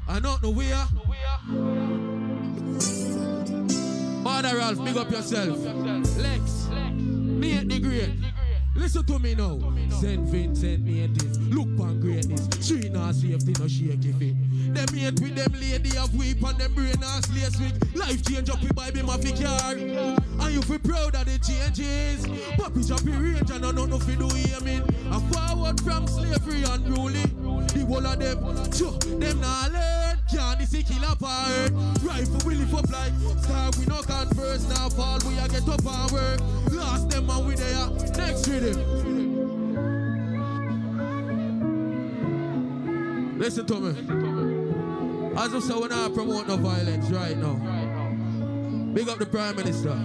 I don't know where. Father Ralph, big up yourself. Lex, me ain't the great. Listen to me now. St. Vincent, me ain't it. Look on greatness. She not safety, no shake if it. Them ain't with them lady of weep and them brain and slaves week. Life change up with Bible my car. And you feel proud of the changes. Papi choppy range and I don't know if you do aiming. I forward from slavery and ruling. The whole of them, sure, them not learn. Can't this kill apart. Rifle will lift up like star. We no converse now fall. We a get up and work. Last them and we there. Next rhythm. Listen to me. As of so when I promote no violence right now. Big up the Prime Minister.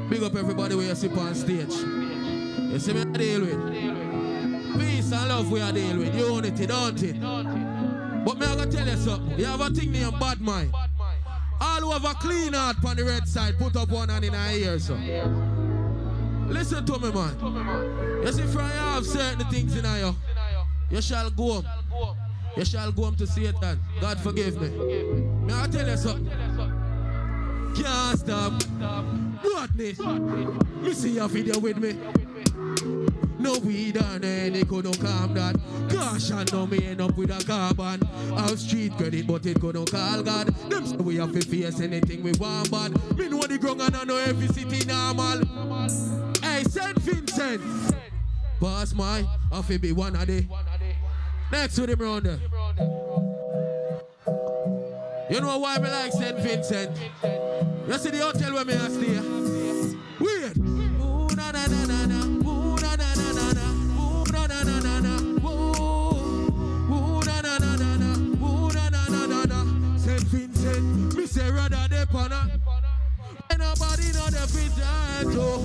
Big up everybody where you sit on stage. You see me I deal with. Peace and love we are dealing with. Unity, don't it? But me I gotta tell you something. You have a thing named bad mind. All who have a clean heart on the red side, put up one hand in our ear, so. Listen to me, man. You see, from you have certain things in you, you shall go home. You shall go home to Satan. God forgive me. Me I tell you something. Can't stop. Whatness? Me see your video with me. No weed on any couldn't calm that. Caution, no me end up with a carbon. Our street credit, but it couldn't call God. Them say we have to face anything we want bad. Me know the ground and I know every city normal. Hey, St. Vincent. Pass my, I feel be one a day. Next to them round there. You know why me like St. Vincent? You see the hotel where me I stay? Weird. Ooh, na na na na na. Ooh, na na na na na. Ooh, na na na na na. Ooh, na na na na na. Ooh, na na na na na. St. Vincent, me say rather de pana. When nobody know the Vincent, oh.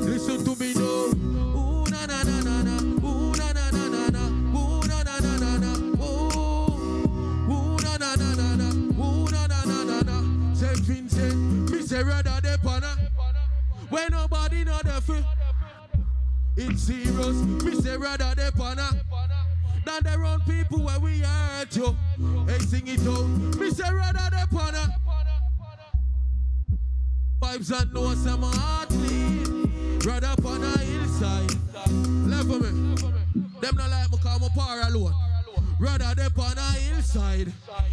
Listen to me now. Ooh, na na na na na. Ooh, na na na na na. Ooh, na na na na na. Ooh, na na na na na. Ooh, na na na na na. St. Vincent, me say rather de pana. When nobody know the feel. It's serious, me say rather de pana. Than the wrong people where we hurt you. Hey, sing it out. Me say rather de pana. Vibes and know some heart clean. Rather upon a hillside. Level me. Them not like me call me power alone. Rather they on a hillside.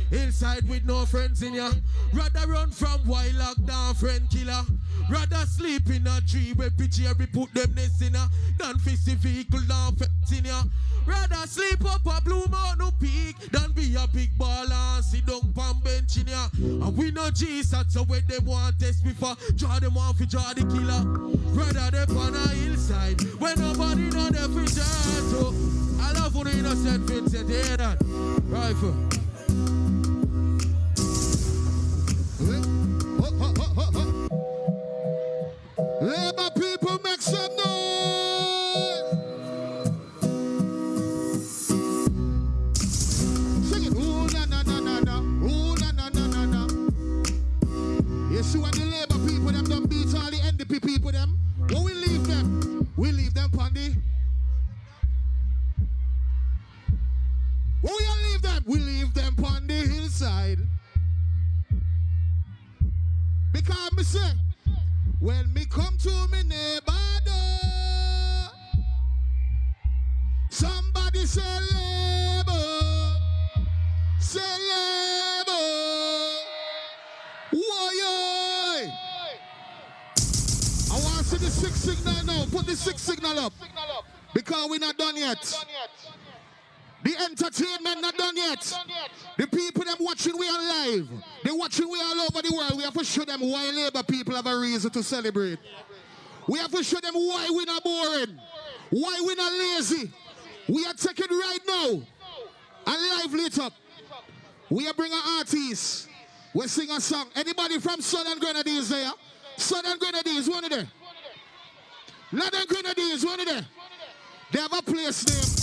Hillside with no friends in ya. Rather run from wild lockdown friend killer. Rather sleep in a tree where picture we put them nest in ya. Than fix the vehicle down fence in ya. Rather sleep up a Blue Mountain peak than be a big ball and sit down pan bench in ya. And we know Jesus, so when they want test before, draw them off for draw the killer. Rather they on a hillside when nobody know the future. So I love when you know St. Vincent, hear that? Rifle. Labor people, make some noise. Sing it. Ooh, na na na na na. Ooh, na na na na na. You see when the labor people them don't beat all the NDP people them. When we leave them on the Where we gonna leave them? We leave them on the hillside. Because me say, when me come to me neighbor door, somebody say labor, say labor. Why? I want to see the 6 signal now. Put the 6 signal up. Because we're not done yet. The entertainment not done yet. The people them watching we on live. They watching we all over the world. We have to show them why Labour people have a reason to celebrate. We have to show them why we're not boring. Why we're not lazy. We are taking right now. And live lit up. We are bringing artists. We sing a song. Anybody from Southern Grenadines there? Southern Grenadines, one of them. Northern Grenadines, one of them. They have a place name.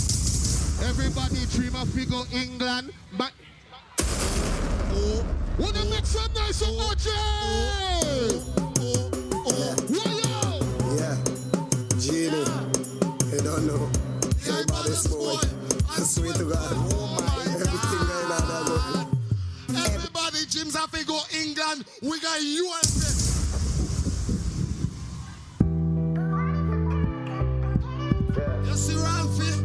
Everybody dream of figure England, but wanna make some nice OJ? Yeah, Genie, you don't know. Everybody smoke. I swear to God. Everything going on. Everybody dreams of figure England. We got ULP. You see Ralphie?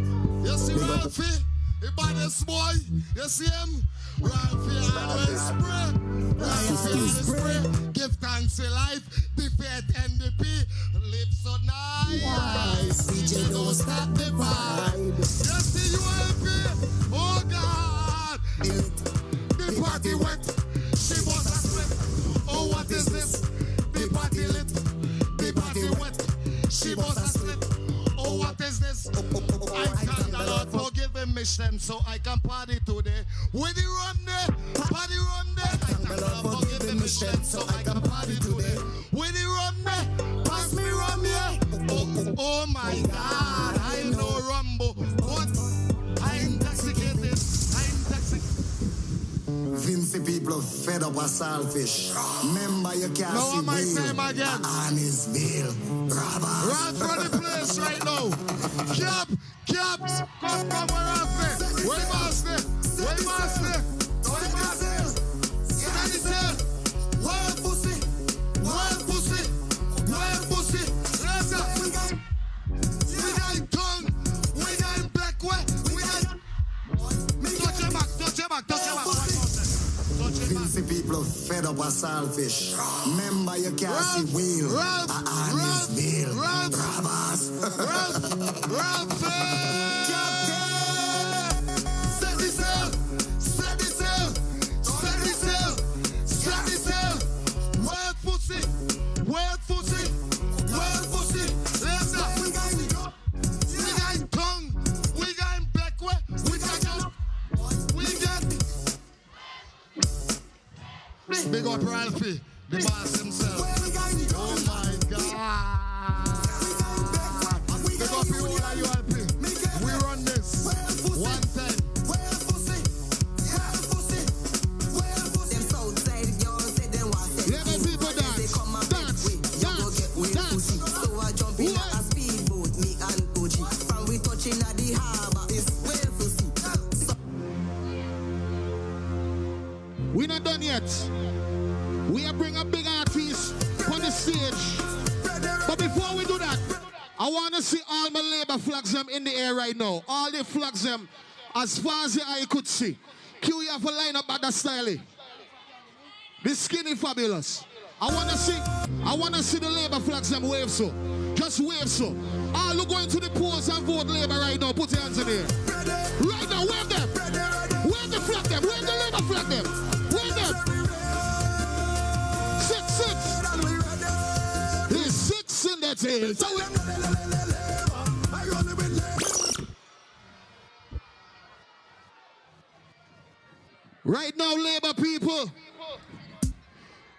You see Ralphie? He bought this boy. You see him? Ralphie always spray. Ralphie always spray. Give thanks to life. Defeat NDP. Live so nice. DJ don't stop the vibe. You see ULP? Oh God. The party wet. She was a split. Oh, what is this? The party lit. The party wet. She was a split. Oh, what is this? I thank the Lord for giving me strength so I can party today. With the run there, party run there. I thank the Lord for giving me strength so I can party today. With the run there, pass me rum here. Oh my God, I know Rumbo. What? I'm intoxicated. I'm intoxicated. Vincy people fed up with selfish. Remember you can't see Will. Honest Bill. Run for the place right now. Cap. Come, where are they? Where must they? Where must they? Where must they? Stand still. Wild pussy. Wild pussy. Wild pussy. Let's go. We got tongue. We got black way. We got. Touch your back. Touch your back. Touch your back. Vincy people fed up with selfish. Remember you can't see Will. Honest Bill. Ralph. Big up Ralphie, the boss himself. Oh my God. Big up you all of ULP. We run this. 110. Let the people dance. Dance. So I jump in a speedboat, me and Koji. From we touching at the harbor, it's well to see. We're not done yet. We are bring a big artist on the stage. But before we do that, I want to see all my Labour flags them in the air right now. All the flags them as far as the eye could see. Q, you have to line up at the style. The skinny fabulous. I want to see the Labour flags them wave so. Just wave so. All who going to the polls and vote Labour right now, put your hands in the air. Right now, wave them. Wave the flag them. Wave the Labour flag them. Wave them. 6. There's 6 in the tail. Right now, Labour people,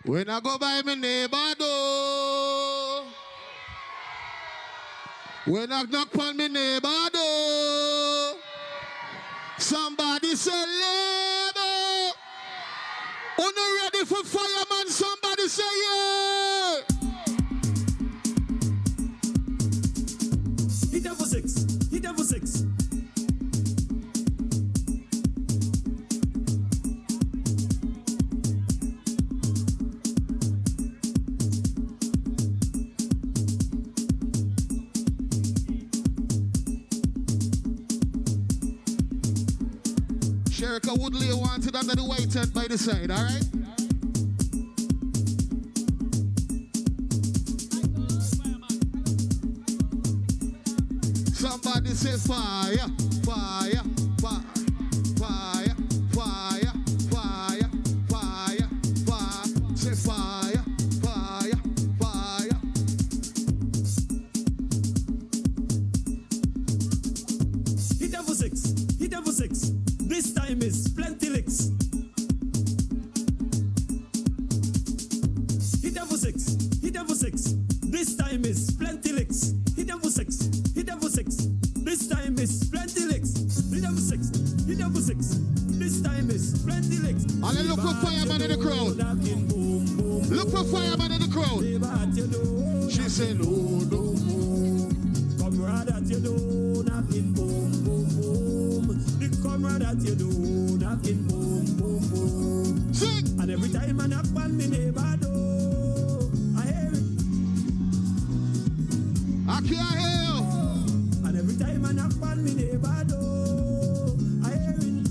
when I go by my neighbor door, when I knock on my neighbor door, somebody say Labour. Are you ready for fireman? Somebody say yeah. Hit them for 6. Hit them for 6. Sherika Woodley wanted under the white tent by the side, all right? Somebody say fire, fire, fire, fire, fire, fire, fire, fire. Say fire, fire, fire. Hit them for six. Hit them for six. This time is plenty licks. Hit them for six. Hit them for six. This time is plenty licks. Hit them for six. Hit them for six. This time is plenty licks. Hit them for six. Hit them for six. This time is plenty licks. And then look for fireman in the crowd. Look for fireman in the crowd. She said, no, no, no. Comrade at your door, knocking boom, boom, boom. The comrade at your door, knocking boom, boom, boom. Sing. And every time I knock on me neighbor door, I hear it. I can't hear. And every time I knock on me neighbor door, I hear it.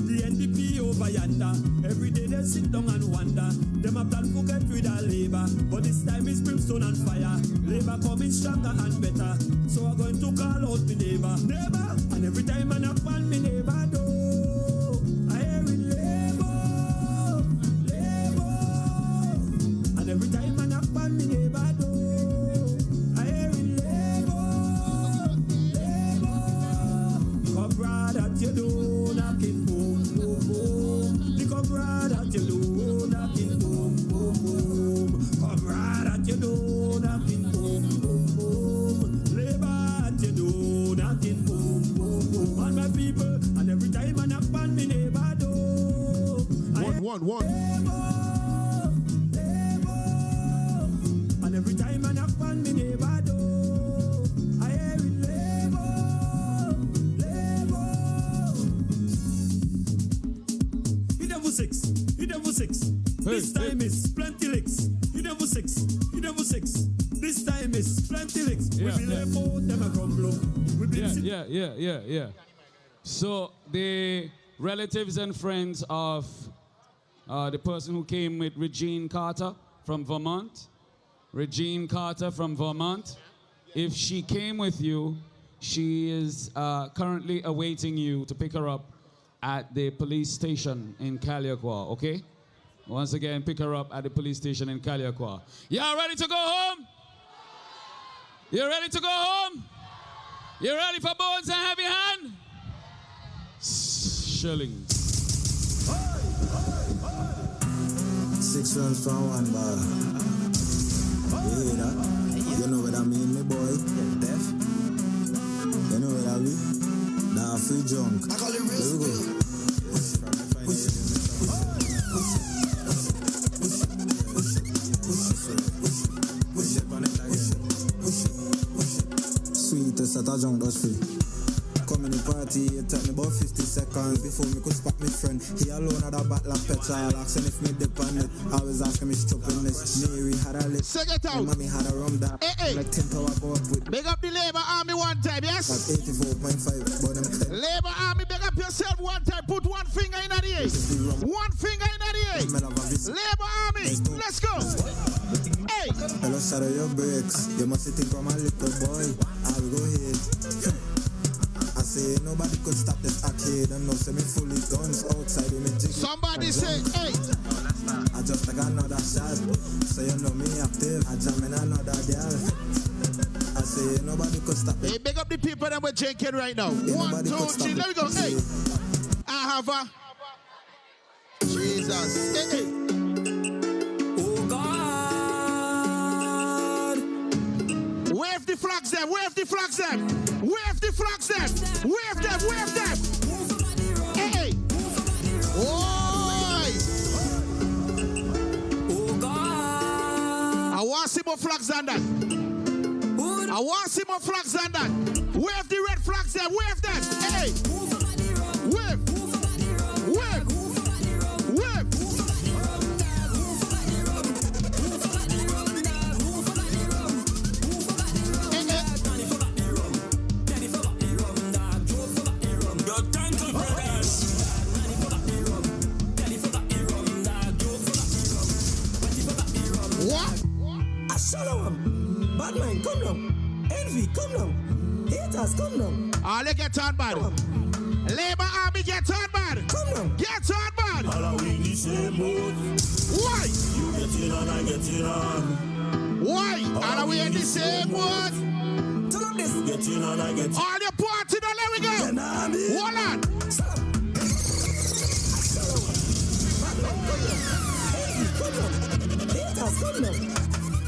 The NDP over yonder, every day they sit down and wonder. Them a plan to get rid of labor, but this time is brimstone and fire. Labor coming stronger and better, so I'm going to call out me neighbor, neighbor. And every time I knock on me neighbor door, I hear it labor, labor. And every time I knock on me neighbor door, I hear it labor, labor. Comrade at your door, knocking boom, boom, boom. The comrade at your door, knocking boom, boom, boom. Comrade at your door, knocking boom, boom, boom. Labor at your door, knocking boom, boom, boom. And my people, and every time I knock on me neighbor door, One. and every time I knock on me neighbor door, I hear it labor, labor. Hit them for six. Hit them for six. This time is plenty licks. Hit them for six. Hit them for six. This time is plenty licks. We be labor, them a crumble. Yeah. So the relatives and friends of the person who came with Regine Carter from Vermont. Regine Carter from Vermont. If she came with you, she is currently awaiting you to pick her up at the police station in Calliaqua, okay? Once again, pick her up at the police station in Calliaqua. Y'all ready to go home? You ready to go home? You ready for bones and heavy hand? Shillings. 6 runs for one bar. You hear that? You know what I mean, me boy? Deaf. You know what I mean? Nah, free junk. I call it risk. Here we go. Sweetest at a junk that's free. Come in the party, it took me about 50 seconds before me could spot me friend. He alone had a bottle of petrol, asking if me dip on it. I was asking me stupidness. Mary had a lip. Sing it out. Mommy had a rum that. Hey. Like 10 power go up with. Big up the Labour Army one time, yes? At 84.5, but them Labour Army, big up yourself one time. Put one finger in the air. One finger in the air. Labour Army, let's go. Hey. Hello, shadow your brakes. You must think from a little boy. I'll go ahead. I say nobody could stop this arcade. And no semi fully guns outside with me jiggy. Somebody say, hey. I just got another shot. So you know me active. I jam in another girl. I say nobody could stop it. Hey, big up the people that we're drinking right now. 1, 2, 3, let me go. Hey. I have a Jesus. Hey. Oh God. Wave the flags them. Wave the flags them. Wave the flags them. Wave them. Wave them. Hey. Oi. Oh God. I want to see more flags than that. I want to see more flags than that. Wave the red flags there. Wave them. Hey. Wave. Wave. Wave. What? I shallow him. Bad mind, come down. Envy, come down. Haters, come down. They get on bad. Labor Army get on bad. Come down. Get on bad. All are we in the same boat. Why? You get in and I get in on. Why? All are we in the same boat? Tell them this. You get in and I get in. All your party, now let we go. Hold on. Come down. Haters, come down.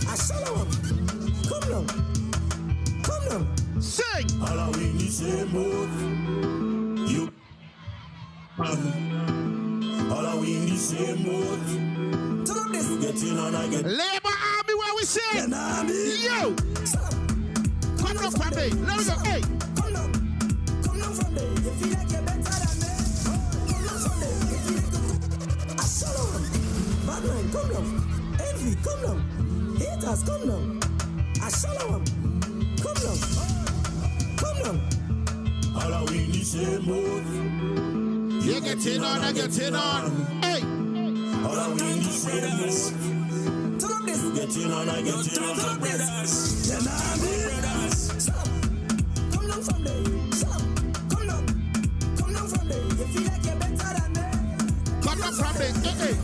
I shallow him. Come down. Come down. Sing. All are we in the same boat. You. All are we in the same boat. Tell them this. You get in and I get in. Labor Army, where we say? Yo. Come down from me. Let me go. Hey. Come down. Come down from there. You feel like you're better than me. Come down from there. You feel like I shallow him. Bad mind, come down. Envy, come down. Haters, come down. I shallow him. Come down. Come down. All are we in the same boat. You get in on, I get in on. Hey. All are we in the same boat. Tell them this. You get in and I get in. Tell them this. You're not me. Stop. Come down from there. Stop. Come down. Come down from there. You feel like you're better than me. Come down from there. Hey.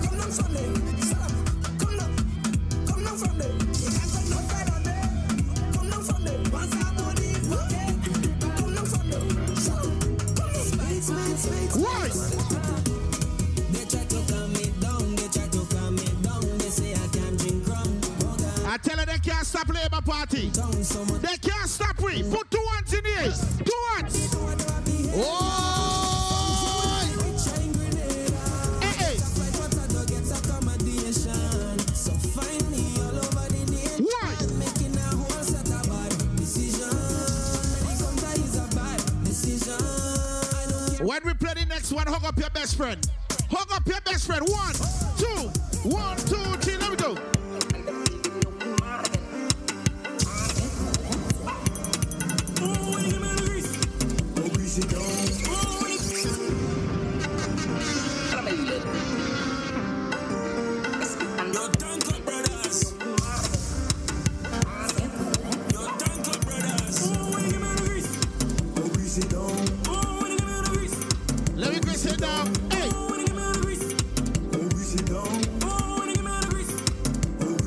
Come down from there. Stop. Come down. Come down from there. You can't take no fight on there. Come down from there. Once our body is working. Come down from there. Stop. Come down. Split. Why? They try to calm me down. They try to calm me down. They say I can't drink rum. I tell her they can't stop Labour Party. They can't stop we. Put 2 hands in here. 2 hands. Oh! Hey. Why? When we play the next one, hug up your best friend. Hug up your best friend. 1, 2, 1, 2, 3. Let me go. Let me sit down. Hey.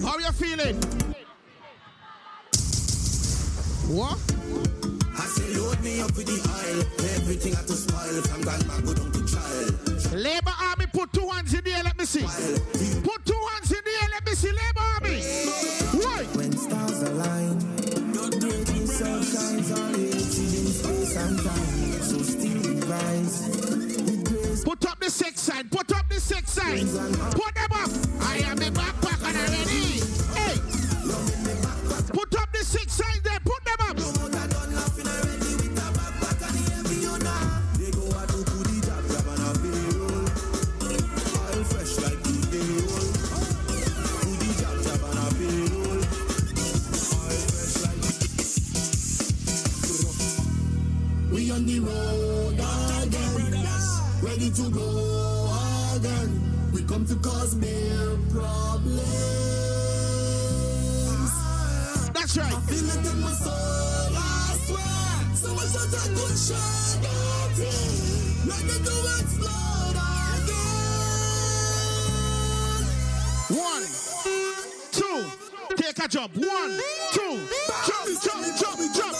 How you feeling? What? I say load me up with the oil. Everything had to spoil from grandma go down to child. Labor Army, put 2 hands in the air, let me see. Put 2 hands in the air, let me see. Labor Army. Why? When stars align, the sun shines on it in space and time. So still we rise. Put up the 6 sign. Put up the 6 sign. Put them up. I am the backpack and I'm ready. Hey. Put up the 6 sign there. Put them up. We on the road again, ready to go again. We come to cause mere problems. That's right. I feel it in my soul, I swear. So much that I could shed it. Ready to explode again. 1, 2, take a jump. 1, 2, jump, jump, jump, jump.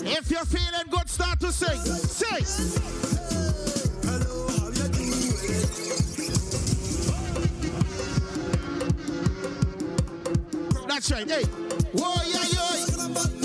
If you're feeling good, start to sing. Sing. That's right. Hey. Whoa, yeah, yeah.